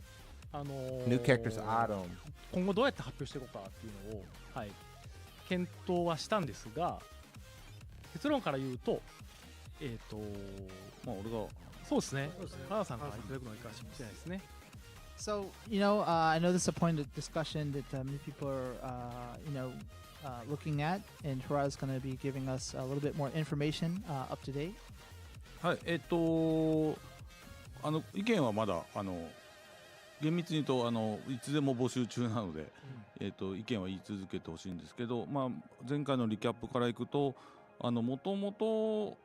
New characters autumn. 今後どうやって発表していこうかっていうのを、はい、検討はしたんですが、結論から言うと、俺がそうですね、原田さんからいただくのがいいかもしれないですね。So, I know this is a point of discussion that many people are, looking at, and Hara is going to be giving us a little bit more information up to date. はい、意見はまだ厳密に言うといつでも募集中なので、意見は言い続けてほしいんですけど、前回のリキャップからいくともともと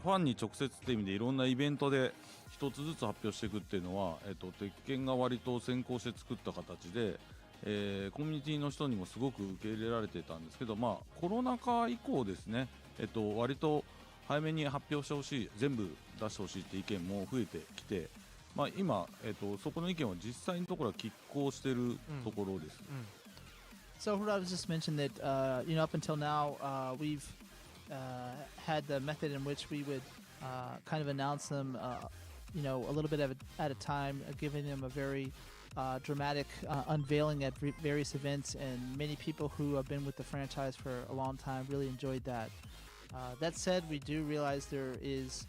ファンに直接って意味でいろんなイベントで一つずつ発表していくっていうのは、鉄拳が割と先行して作った形で、コミュニティの人にもすごく受け入れられてたんですけど、コロナ禍以降ですね、割と早めに発表してほしい、全部出してほしいって意見も増えてきて、今、そこの意見は実際のところは拮抗しているところです。So, Hara was just mentioned that, up until now, we've had the method in which we would kind of announce them, a little bit at a time, giving them a very dramatic unveiling at various events, and many people who have been with the franchise for a long time really enjoyed that. That said, we do realize there is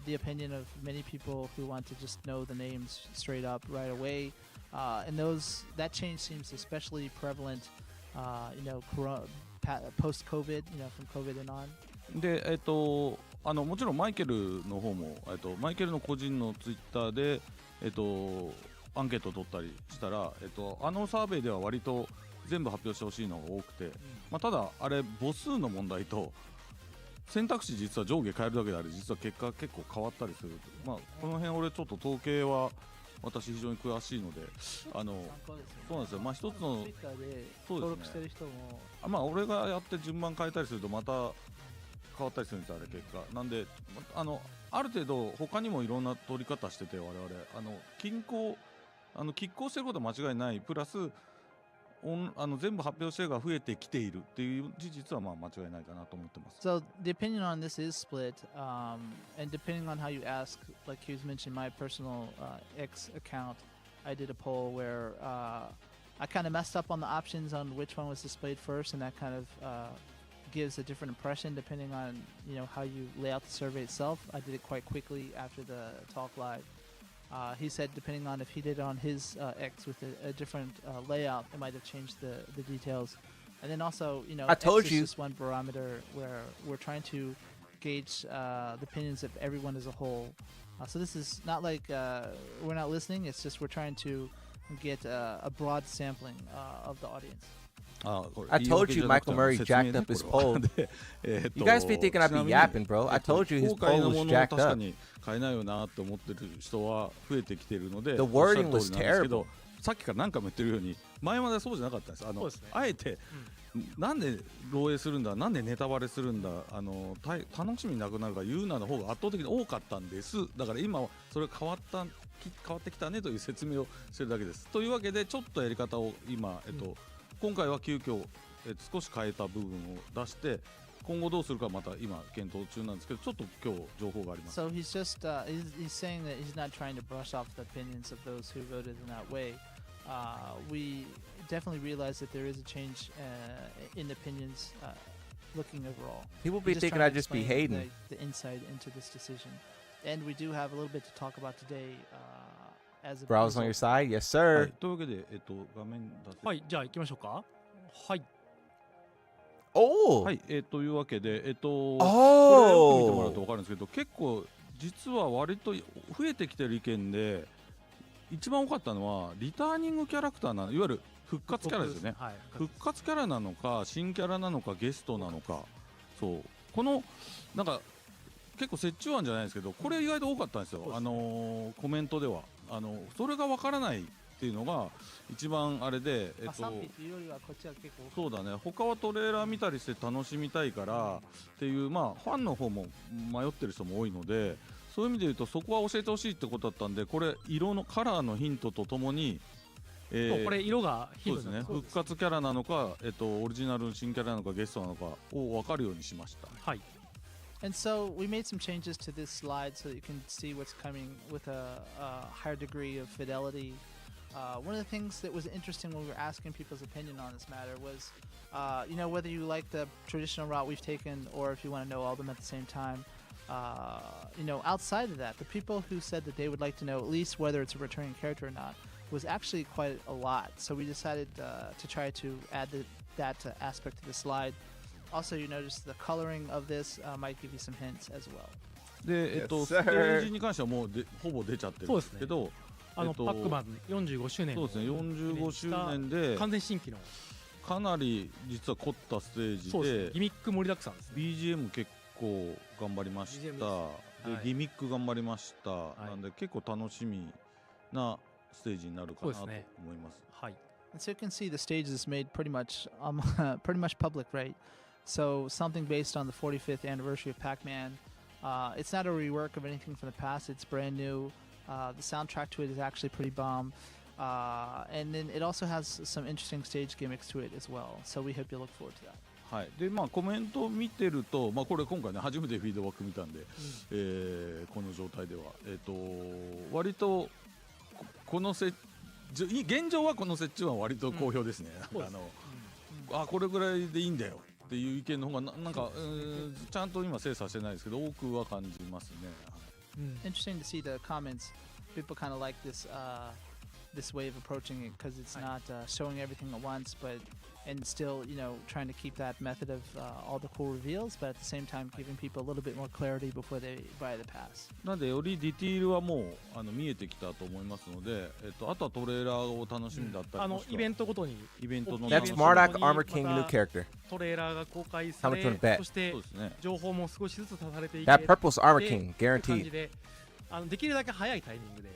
the opinion of many people who want to just know the names straight up right away, and that change seems especially prevalent, post-COVID, from COVID and on. で、もちろんマイケルの方も、マイケルの個人のツイッターで、アンケートを取ったりしたら、サーベイでは割と全部発表してほしいのが多くて、ただあれ母数の問題と選択肢実は上下変えるだけであれ実は結果結構変わったりする、この辺俺ちょっと統計は私非常に詳しいので、そうなんですよ、一つの登録してる人も、俺がやって順番変えたりするとまた変わったりするんですよ、あれ結果なんで、ある程度他にもいろんな取り方してて、我々拮抗してることは間違いない、プラス全部発表してるが増えてきているっていう事実はまあ間違いないかなと思ってます。 So the opinion on this is split, and depending on how you ask, like he was mentioning, my personal X account, I did a poll where I kind of messed up on the options on which one was displayed first, and that kind of gives a different impression depending on how you lay out the survey itself. I did it quite quickly after the talk live. He said depending on if he did it on his X with a different layout, it might have changed the details. And then also, I told X you. is just one barometer where we're trying to gauge the opinions of everyone as a whole. So this is not like we're not listening. It's just we're trying to get a broad sampling of the audience. I told you Michael Murray jacked up his poll. You guys be thinking I'd be yapping, bro. I told you his poll was jacked up. 変えないよなって思ってる人は増えてきてるので、 The wording was terrible. さっきから何回も言ってるように前まではそうじゃなかったんです。あえて、なんで漏洩するんだ、なんでネタバレするんだ、楽しみなくなるから言うなの方が圧倒的に多かったんです。だから今それ変わってきたねという説明をしてるだけです。というわけでちょっとやり方を今、今回は急遽、少し変えた部分を出して今後どうするかまた今検討中なんですけど、ちょっと今日情報があります。 So he's just he's saying that he's not trying to brush off the opinions of those who voted in that way. We definitely realize that there is a change in opinions looking overall. People be thinking I'd just be hating. The insight into this decision, and we do have a little bit to talk about today. As a Bro, I was on your side? Yes, sir. はい、というわけで、画面出せ。はい、じゃあ行きましょうか。はい。おー、はい、というわけで、これおー、よく見てもらうと分かるんですけど、結構実は割と増えてきてる意見で一番多かったのはリターニングキャラクターなの、いわゆる復活キャラですよね。はい、復活キャラなのか新キャラなのかゲストなのか、そうこのなんか結構折衷案じゃないですけど、これ意外と多かったんですよ。コメントではそれが分からないっていうのが一番あれで、そうだね、他はトレーラー見たりして楽しみたいからっていう、まあファンの方も迷ってる人も多いので、そういう意味で言うとそこは教えてほしいってことだったんで、これ色のカラーのヒントとともに、これ色がヒントそうですね、復活キャラなのか、オリジナルの新キャラなのかゲストなのかを分かるようにしました。はい。And so we made some changes to this slide so that you can see what's coming with a higher degree of fidelity. One of the things that was interesting when we were asking people's opinion on this matter was, whether you like the traditional route we've taken or if you want to know all of them at the same time. Outside of that, the people who said that they would like to know at least whether it's a returning character or not was actually quite a lot. So we decided to try to add that aspect to the slide. Also, you notice the coloring of this might give you some hints as well. で、ステージに関してはもうほぼ出ちゃってるんですけど、パックマン45周年、そうですね、45周年で完全新規のかなり実は凝ったステージで、ギミック盛りだくさんです、ね、BGM 結構頑張りました、でギミック頑張りました、なんで結構楽しみなステージになるかなと思います。はい。And so you can see the stage is made pretty much public, right? So something based on the 45th anniversary of Pac-Man. It's not a rework of anything from the past. It's brand new. The soundtrack to it is actually pretty bomb. And then it also has some interesting stage gimmicks to it as well. So we hope you look forward to that. はい、でコメントを見てると、これ今回ね初めてフィードバック見たんで、この状態では、割とこの現状はこの折衷は割と好評ですね。これぐらいでいいんだよっていう意見の方がなんかちゃんと今精査してないですけど多くは感じますね。Interesting to see the comments. People kind of like this way of approaching it because it's not showing everything at once, and still, trying to keep that method of all the cool reveals, but at the same time giving people a little bit more clarity before they buy the pass. なんでよりディティールはもう見えてきたと思いますので、あとはトレーラーを楽しみだったり、イベントごとにイベントの That's Mardak Armor King new character. トレーラーが公開され、そして情報も少しずつ足されていて、 That purple's Armor King guaranteed. できるだけ早いタイミングで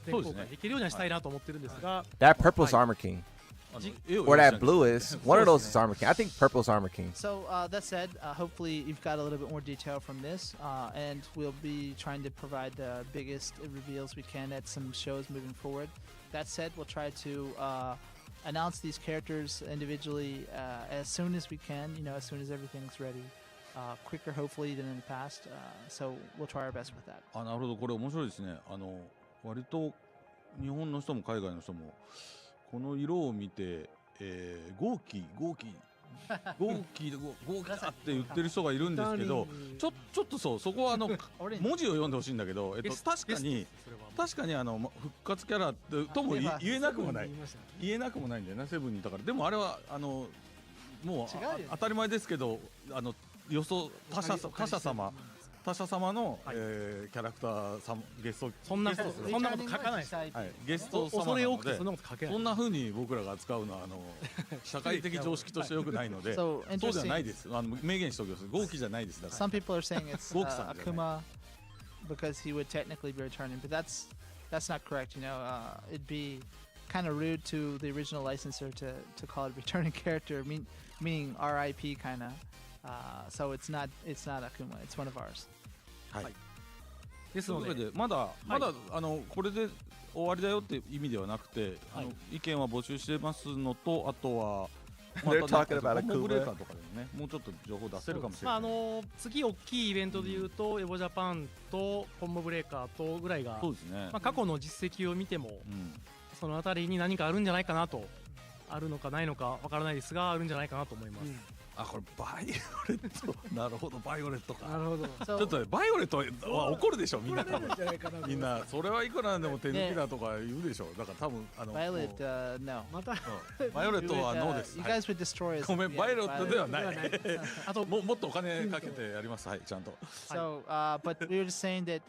全公開できるようにはしたいなと思ってるんですが、 That purple's Armor King. Or that blue is. One of those is Armor King. I think purple's Armor King. So that said, hopefully you've got a little bit more detail from this, and we'll be trying to provide the biggest reveals we can at some shows moving forward. That said, we'll try to announce these characters individually as soon as we can. As soon as everything's ready. Quicker, hopefully, than in the past. So we'll try our best with that. なるほど、これ面白いですね。割と日本の人も海外の人もこの色を見て、豪気だって言ってる人がいるんですけど、ちょっとそこは文字を読んでほしいんだけど、確かに復活キャラとも言えなくもないんだよね、セブンにいたから。でもあれはもう当たり前ですけど、予想他者様の、キャラクターさんゲストそんなこと書かないです。ゲスト様なので、恐れ多くてそんなこと書けない。そんな風に僕らが扱うのは社会的常識として良くないので、そうではないです。明言しておきます。豪気じゃないです。だから。Some people are saying it's Akuma because he would technically be returning, but that's not correct. It'd be kind of rude to the original licensor to call it returning character, meaning RIP kind of. So it's not Akuma. It's one of ours. はい。ですのでまだこれで終わりだよっていう意味ではなくて、意見は募集してますのと、あとはコンボブレーカーとかでね、もうちょっと情報出せるかもしれない。次大きいイベントでいうとエボジャパンとコンボブレーカーとぐらいが、そうですね。過去の実績を見ても、そのあたりに何かあるんじゃないかなと、あるのかないのかわからないですが、あるんじゃないかなと思います。これバイオレットなるほど、バイオレットか。なるほど。ちょっとバイオレットは怒るでしょ、みんな。みんなそれはいくらなんでも手抜きだとか言うでしょ。だから多分Violet, no. またバイオレットはノーです。 You guys would destroy us. ごめん、バイオレットではない。あともっとお金かけてやります。はい、ちゃんと。So, but we were just saying that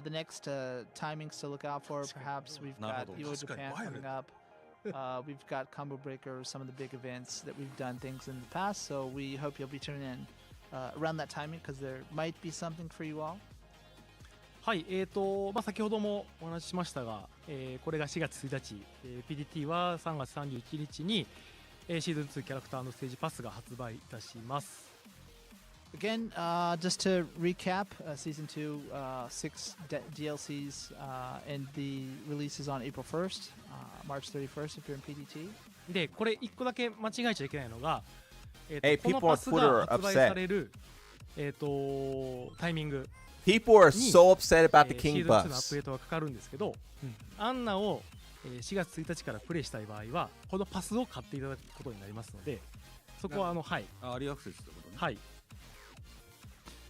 the next timings to look out for, perhaps we've got Evo Japan coming up. We've got Combo Breaker, some of the big events that we've done things in the past, so we hope you'll be tuning in around that timing because there might be something for you all. はい、先ほどもお話ししましたが、これが4月1日、PDT は3月31日に、シーズン2キャラクターのステージパスが発売いたします。Again, just to recap, Season 2, 6 DLCs, and the release is on April 1st, March 31st if you're in PDT. で、これ1個だけ間違えちゃいけないのが、こ Hey, の people パ on スが Twitter are 発売さ upset. れる、タイミング、People are so upset about the シー King ズン2のアップ buffs. デートがかかるんですけど、アンナを4月1日からプレイしたい場合は、このパスを買っていただくことになりますので、そこははい。アーリーアクセスってことね。はい。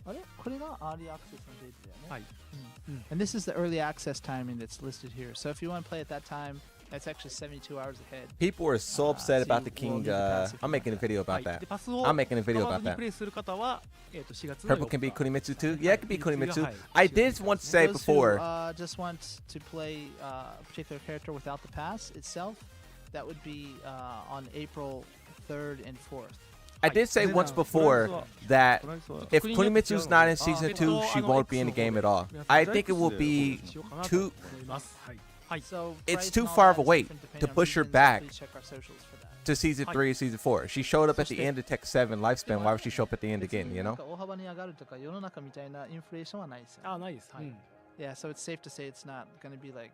あれこれが Early Access のデータだよね。はい。And this is the early access timing that's listed here. So if you want to play at that time, that's actually 72 hours ahead. People are so upset so about you the King. will need to pass if I'm you making a want video は about い。 that. で、パスを I'm making a video 買わ about ずに that. プレイする方は、4月の Purple 4 can be 日 Kunimitsu too. Yeah, it could be Kunimitsu. はい。 I did want to say Those who before. just want to play a particular character without the pass itself, that would be on April 3rd and 4th. I did say once before that if Kunimitsu's not in season 2, she won't be in the game at all. I think it will be too. はい。 So It's price too and all far of that a is wait different depending to on push her regions, so back please check our socials for that. to season 3 and season 4. She showed up at the end of Tech 7 lifespan. Why would she show up at the end again, you know? 大幅に上がるとか世の中みたいなインフレーションはないですよ。ないです。はい。Yeah, so it's safe to say it's not going to be like,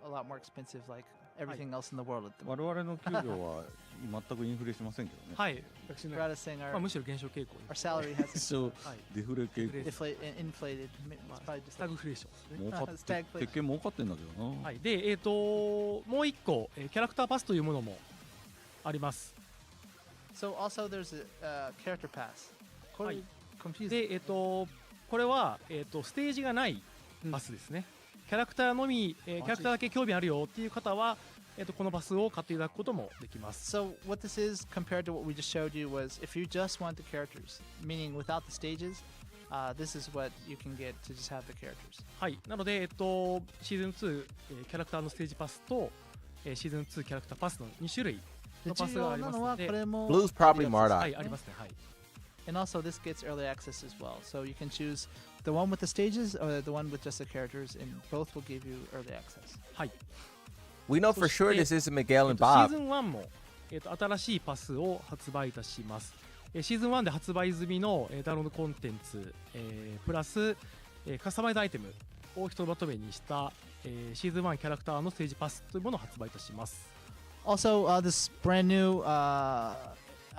a lot more expensive like everything else in the world at the 我 moment. 々の給料は全くインフレしませんけどね。はい。私の Rather saying むしろ減少傾向に。 our salary hasn't そうデフレ傾向。 inflated. It's probably ス just タグフレーションですね。儲かって鉄拳儲かってんだけどな。はい。で、もう一個、キャラクターパスというものもあります。 So also there's a character pass. これはい。 confusing. で、これは、ステージがないパスですね。キャラクターのみ、キャラクターだけ興味あるよっていう方は、このパスを買っていただくこともできます。 So what this is compared to what we just showed you was if you just want the characters, meaning without the stages, this is what you can get to just have the characters. はい。なので、シーズン2、キャラクターのステージパスと、シーズン2キャラクターパスの2種類のパスがありますので、 Blue's probably は Marduk. い、ありますね。はい。 And also this gets early access as well. So you can choose the one with the stages or the one with just the characters, and both will give you early access. はい。 We know for sure this isn't Miguel and シー Bob. ズン1も、新しいパスを発売いたします。シーズン1で発売済みの、ダウンロードコンテンツ、プラス、カスタマイズアイテムをひとまとめにした、シーズン1キャラクターのステージパスというものを発売いたします。Also, this brand new.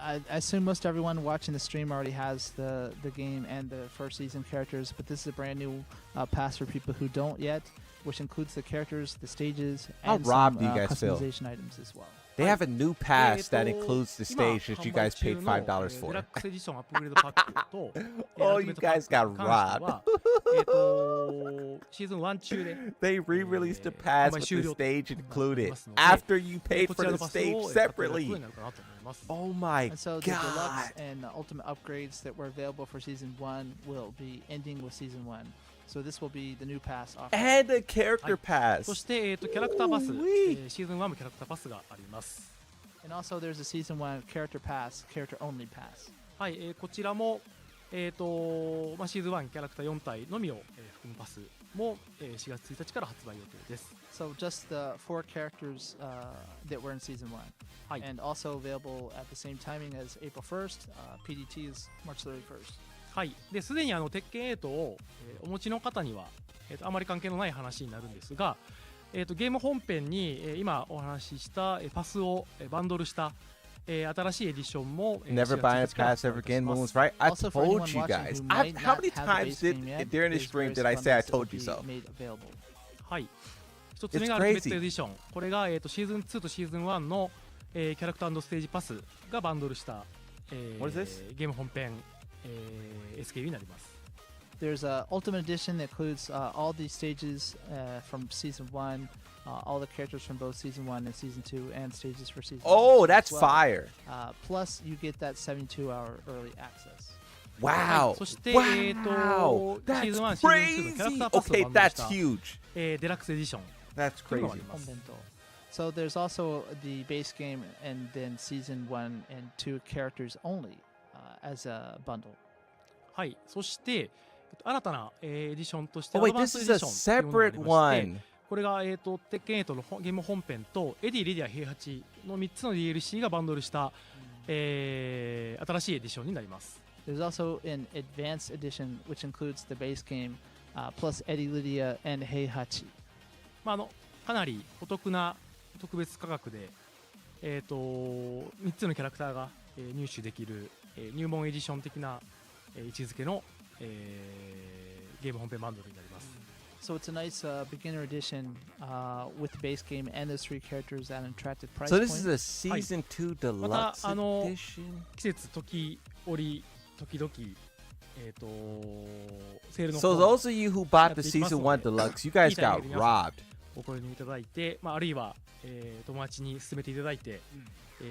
I assume most everyone watching the stream already has the game and the first season characters, but this is a brand new pass for people who don't yet, which includes the characters, the stages, How and robbed some do you guys feel? customization items as well. They have a new pass that includes the stage that you guys paid $5 for. デラックスエディションアップグレードパックと Oh, you guys got robbed. シーズン1中で They re-released the pass with the 終了 stage と included なりますので after you paid こ for ちら the のパスを stage 買っていただくこと separately. になるかなと思います。 Oh my And so the god. deluxe and ultimate upgrades that were available for season 1 will be ending with season 1. So this will be the new pass offer. And a character pass. そして、キャラクターパス、Ooh-wee. シーズン1もキャラクターパスがあります。 And also there's a season 1 character pass, character only pass. はい、こちらも、シーズン1キャラクター4体のみを、含むパスも、4月1日から発売予定です。 So just the 4 characters that were in season 1. はい、 And also available at the same timing as April 1st. PDT is March 31st. はい、ですでに鉄拳8を、お持ちの方には、あまり関係のない話になるんですが、ゲーム本編に、今お話しした、パスを、バンドルした、新しいエディションも、Never buying a pass ever again, Moon's right. I Also, for anyone told you watching guys. who I, might how not many have the times base did game yet, during the there's stream various did I say I bundles that told will you be so? made available. はい、一つ目がアルティメットエディション、これが、シーズン2とシーズン1の、キャラクター&ステージパスがバンドルした、What is this? ゲーム本編、SKU になります。 There's a Ultimate Edition that includes all these stages from Season 1, all the characters from both Season 1 and Season 2, and stages for Season 2. Oh, that's as well. fire. Plus, you get that 72-hour early access. Wow. そして Wow. シーズン1、シーズン2のキャラクターパスを Okay, バンドルし that's た、huge. デラックスエディション That's というの crazy. があります。 So there's also the base game and then Season 1 and 2 characters only as a bundle. はい、そして新たな、エディションとして Oh ア wait, ドバン this スエ is ディ a ションというものがあり separate まして one. これが、鉄拳8のゲーム本編とエディ・レディア平八の3つの DLC がバンドルした、新しいエディションになります。 There's also an advanced edition which includes the base game plus Eddie Lydia and Heihachi. かなりお得な特別価格で、3つのキャラクターが、入手できる、入門エディション的な、位置づけの、ゲーム本編バンドルになります。 So it's a nice beginner edition with the base game and those 3 characters at an attractive price So point. this is a season 2 deluxe また edition. 季節時折時々セールの So 方 those of you who bought the season 1 deluxe, you guys got robbed. お購入いただいて、あるいは、友達に勧めていただいて、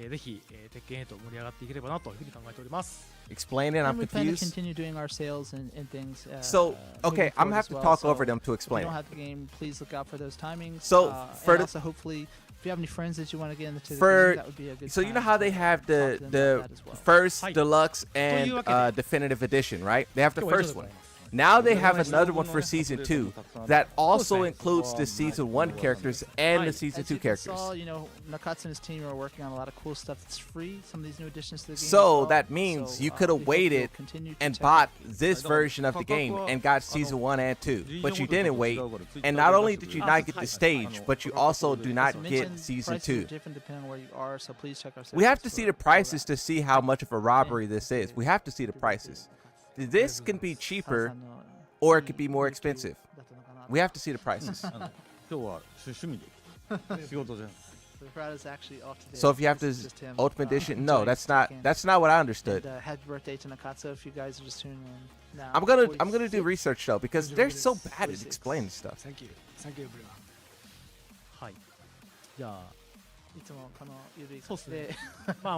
ぜひ、鉄拳へと盛り上がっていければなというふうに考えております。 Explain it, And I'm we plan to confused. continue doing our sales and things. So, okay, moving I'm gonna forward have as to well. talk So over them to if you explain don't it. have the game, please look out for those timings. So, for and the- also hopefully, if you have any friends that you want to get into the For- game, that would be a good So you know time how to they have talk the to them the about that as well. first Hi. deluxe and というわけで。 definitive edition, right? They have the 今日は以上 first でござ one. います。 Now they have another one for season 2 that also Okay. includes the season 1 characters and the Right. season As 2 you can characters. saw, you know, Nakatsu and his team are working on a lot of cool stuff that's free. Some of these new additions to the game. So as well. that means you could we have hope you'll waited continue to and check bought it. this version of the game and got season 1 and 2, but you didn't wait. And not only did you not get the stage, but you also do not As get mentioned, season prices are 2. different depending on where you are, so please check our We have to sales see for the prices all to see how much of a robbery this is. We have to see the prices. This can be cheaper or it could be more expensive. We have to see the prices. 今日は趣味で仕事じゃん。 So Brad is actually off today. So if you have This this is just him, ultimate edition, no, enjoying that's Tekken. not what I And, understood. happy birthday to Nakatsu if you guys are just tuning in now. I'm gonna do research though because they're so bad at explaining stuff. Thank you. Thank you, everyone. はい。じゃあ、いつもこの指そうっすねで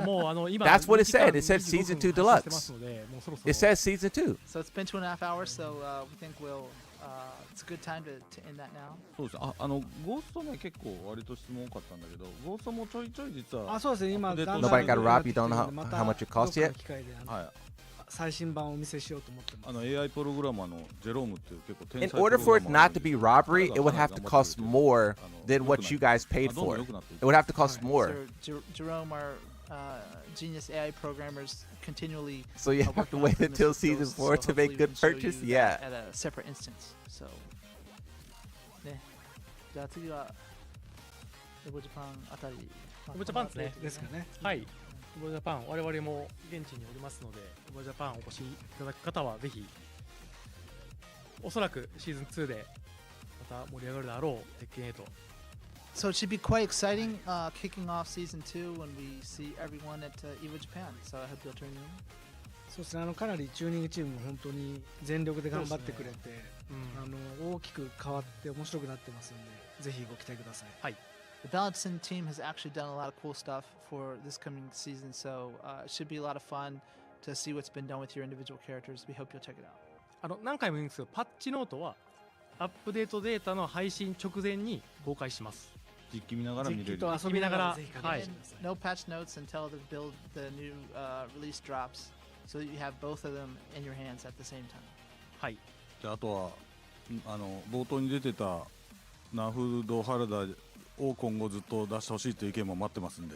もう今 That's what it said. It 2 said 時間 season 225分 deluxe. 発してますのでもうそろそろ It says season 2. So it's been 2.5 hours, so we think it's a good time to end that now. そうです。ゴーストね結構割と質問多かったんだけど、ゴーストもちょいちょい実は。あ、そうですね。今、アップデート Nobody got a rob? You だ don't んだ know ん how, また how much it costs どっ yet? かの機会ではい。最新版をお見せしようと思ってます AI プログラマーのジェロームっていう結構天 In 才 order プロ for グ it ラマー not to be robbery, it would have to cost more than what you guys paid for. It would have to cost more. So Jerome, our genius AI programmers, continually. So you have to working on wait improvements until with season those, 4 so to make hopefully we good can show you purchase? that Yeah. At a separate instance. So. ね。じゃあ次はエボジパンあたりオブジャパンですね。ですかね。はい。オブジャパン、我々も現地におりますので、オブジャパンお越しいただく方はぜひ、おそらくシーズン2でまた盛り上がるであろう鉄拳8。So it should be quite exciting kicking off season 2 when we see everyone at EVO Japan. So I hope you'll turn in. そうですね、かなりチューニングチームも本当に全力で頑張ってくれて、大きく変わって面白くなってますので、ぜひご期待ください。はい。The Balancing team has actually done a lot of cool stuff for this coming season, so it should be a lot of fun to see what's been done with your individual characters. We hope you'll check it out. 何回も言うんですけど、パッチノートはアップデートデータの配信直前に公開します。実機見ながら見れる。実機と遊びながら、はい。No patch notes until the new release drops, so that you have both of them in your hands at the same time. はい。じゃあ、あとは冒頭に出てたナフドハルダを今後ずっと出してほしいという意見も待ってますんで。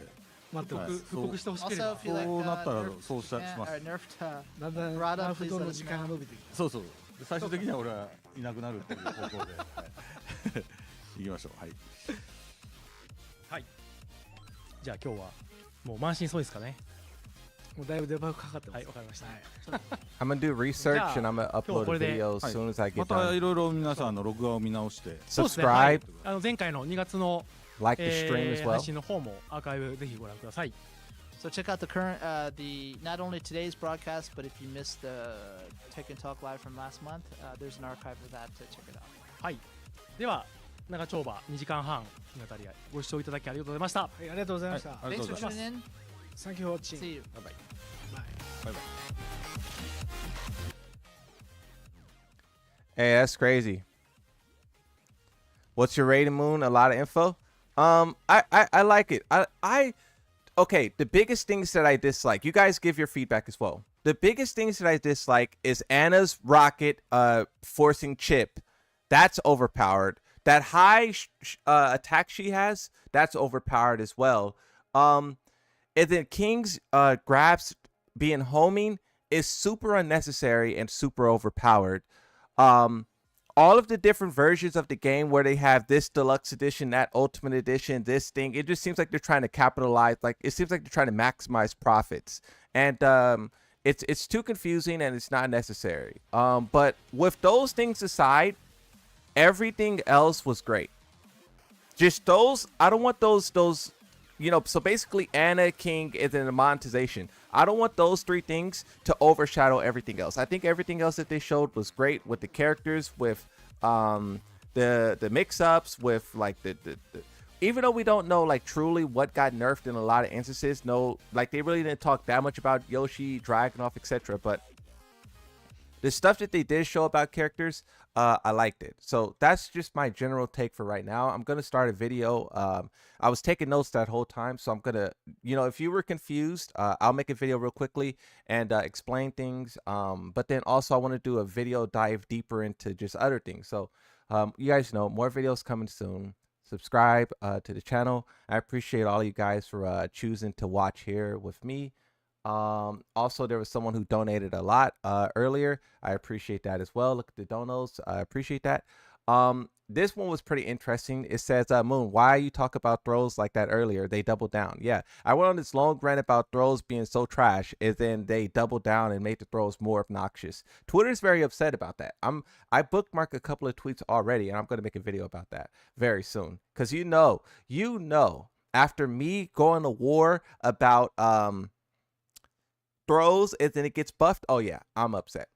待ってます。復刻してほしければ。そうなったらそうします。だんだんナフドの時間が伸びてきて。そうそう。最終的には俺はいなくなるっていう方向で、いきましょう。はい。はい。じゃあ今日はもう満身創痍ですかね。もうだいぶデバッグかかってます。はい、わかりました。I'm gonna do research and I'm gonna upload a video as soon as I get また done. いろいろ皆さんの録画を見直して。Subscribe. 前回の2月の Like the stream as well. 配信の方もアーカイブぜひご覧ください。So check out the current, not only today's broadcast, but if you missed the Tekken Talk live from last month, there's an archive of that to check it out. はい。では長丁場2時間半にわたりご視聴いただきありがとうございました。はい、ありがとうございました。Thanks for tuning in. Thank you for watching. See you. Bye bye. Bye bye. Hey, that's crazy. What's your rating, Moon? A lot of info. I like it. Okay, the biggest things that I dislike, you guys give your feedback as well. The biggest things that I dislike is Anna's rocket forcing Chip. That's overpowered. That high attack she has, that's overpowered as well. And then King's grabs being homing is super unnecessary and super overpowered. All of the different versions of the game where they have this deluxe edition, that ultimate edition, this thing, it just seems like they're trying to capitalize. Like it seems like they're trying to maximize profits, and it's too confusing and it's not necessary. But with those things aside, everything else was great. Just those, I don't want those. So basically Anna, King, and then the monetization. I don't want those three things to overshadow everything else. I think everything else that they showed was great with the characters, with the mix-ups, with like the even though we don't know like truly what got nerfed in a lot of instances. No, like they really didn't talk that much about Yoshi, Dragunov, etc. But the stuff that they did show about characters, I liked it. So that's just my general take for right now. I'm going to start a video. I was taking notes that whole time. So I'm going to, if you were confused, I'll make a video real quickly and explain things. But then also I want to do a video dive deeper into just other things. So you guys know more videos coming soon. Subscribe to the channel. I appreciate all you guys for choosing to watch here with me. Also, there was someone who donated a lot earlier. I appreciate that as well. Look at the donos. I appreciate that. This one was pretty interesting. It says, Moon, why you talk about throws like that earlier? They doubled down. Yeah, I went on this long rant about throws being so trash, and then they doubled down and made the throws more obnoxious. Twitter's very upset about that. I bookmarked a couple of tweets already, and I'm going to make a video about that very soon. Because you know, after me going to war about throws and then it gets buffed, oh yeah, I'm upset.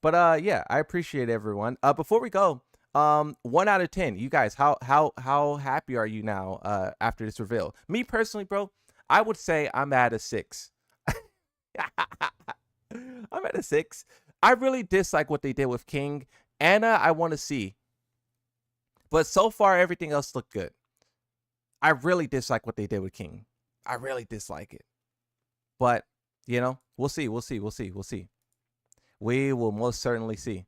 But yeah, I appreciate everyone. Before we go, 1 out of 10, you guys, how happy are you now after this reveal? Me personally, bro, I would say I'm at a 6. I'm at a 6. I really dislike what they did with King. Anna, I want to see, but so far everything else looked good. I really dislike what they did with King. I really dislike it, but we'll see. We will most certainly see.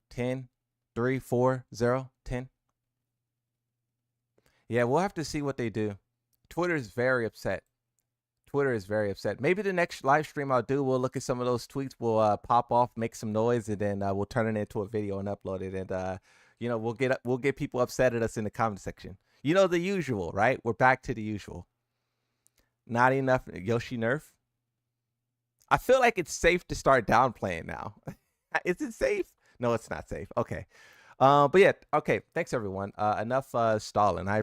10, 3, 4, 0, 10. Yeah, we'll have to see what they do. Twitter is very upset. Maybe the next live stream I'll do, we'll look at some of those tweets. We'll pop off, make some noise, and then we'll turn it into a video and upload it. And, You know, we'll get people upset at us in the comment section. You know, the usual, right? We're back to the usual. Not enough Yoshi nerf. I feel like it's safe to start downplaying now. Is it safe? No, it's not safe. Okay. But yeah, okay. Thanks everyone. Enough stalling. I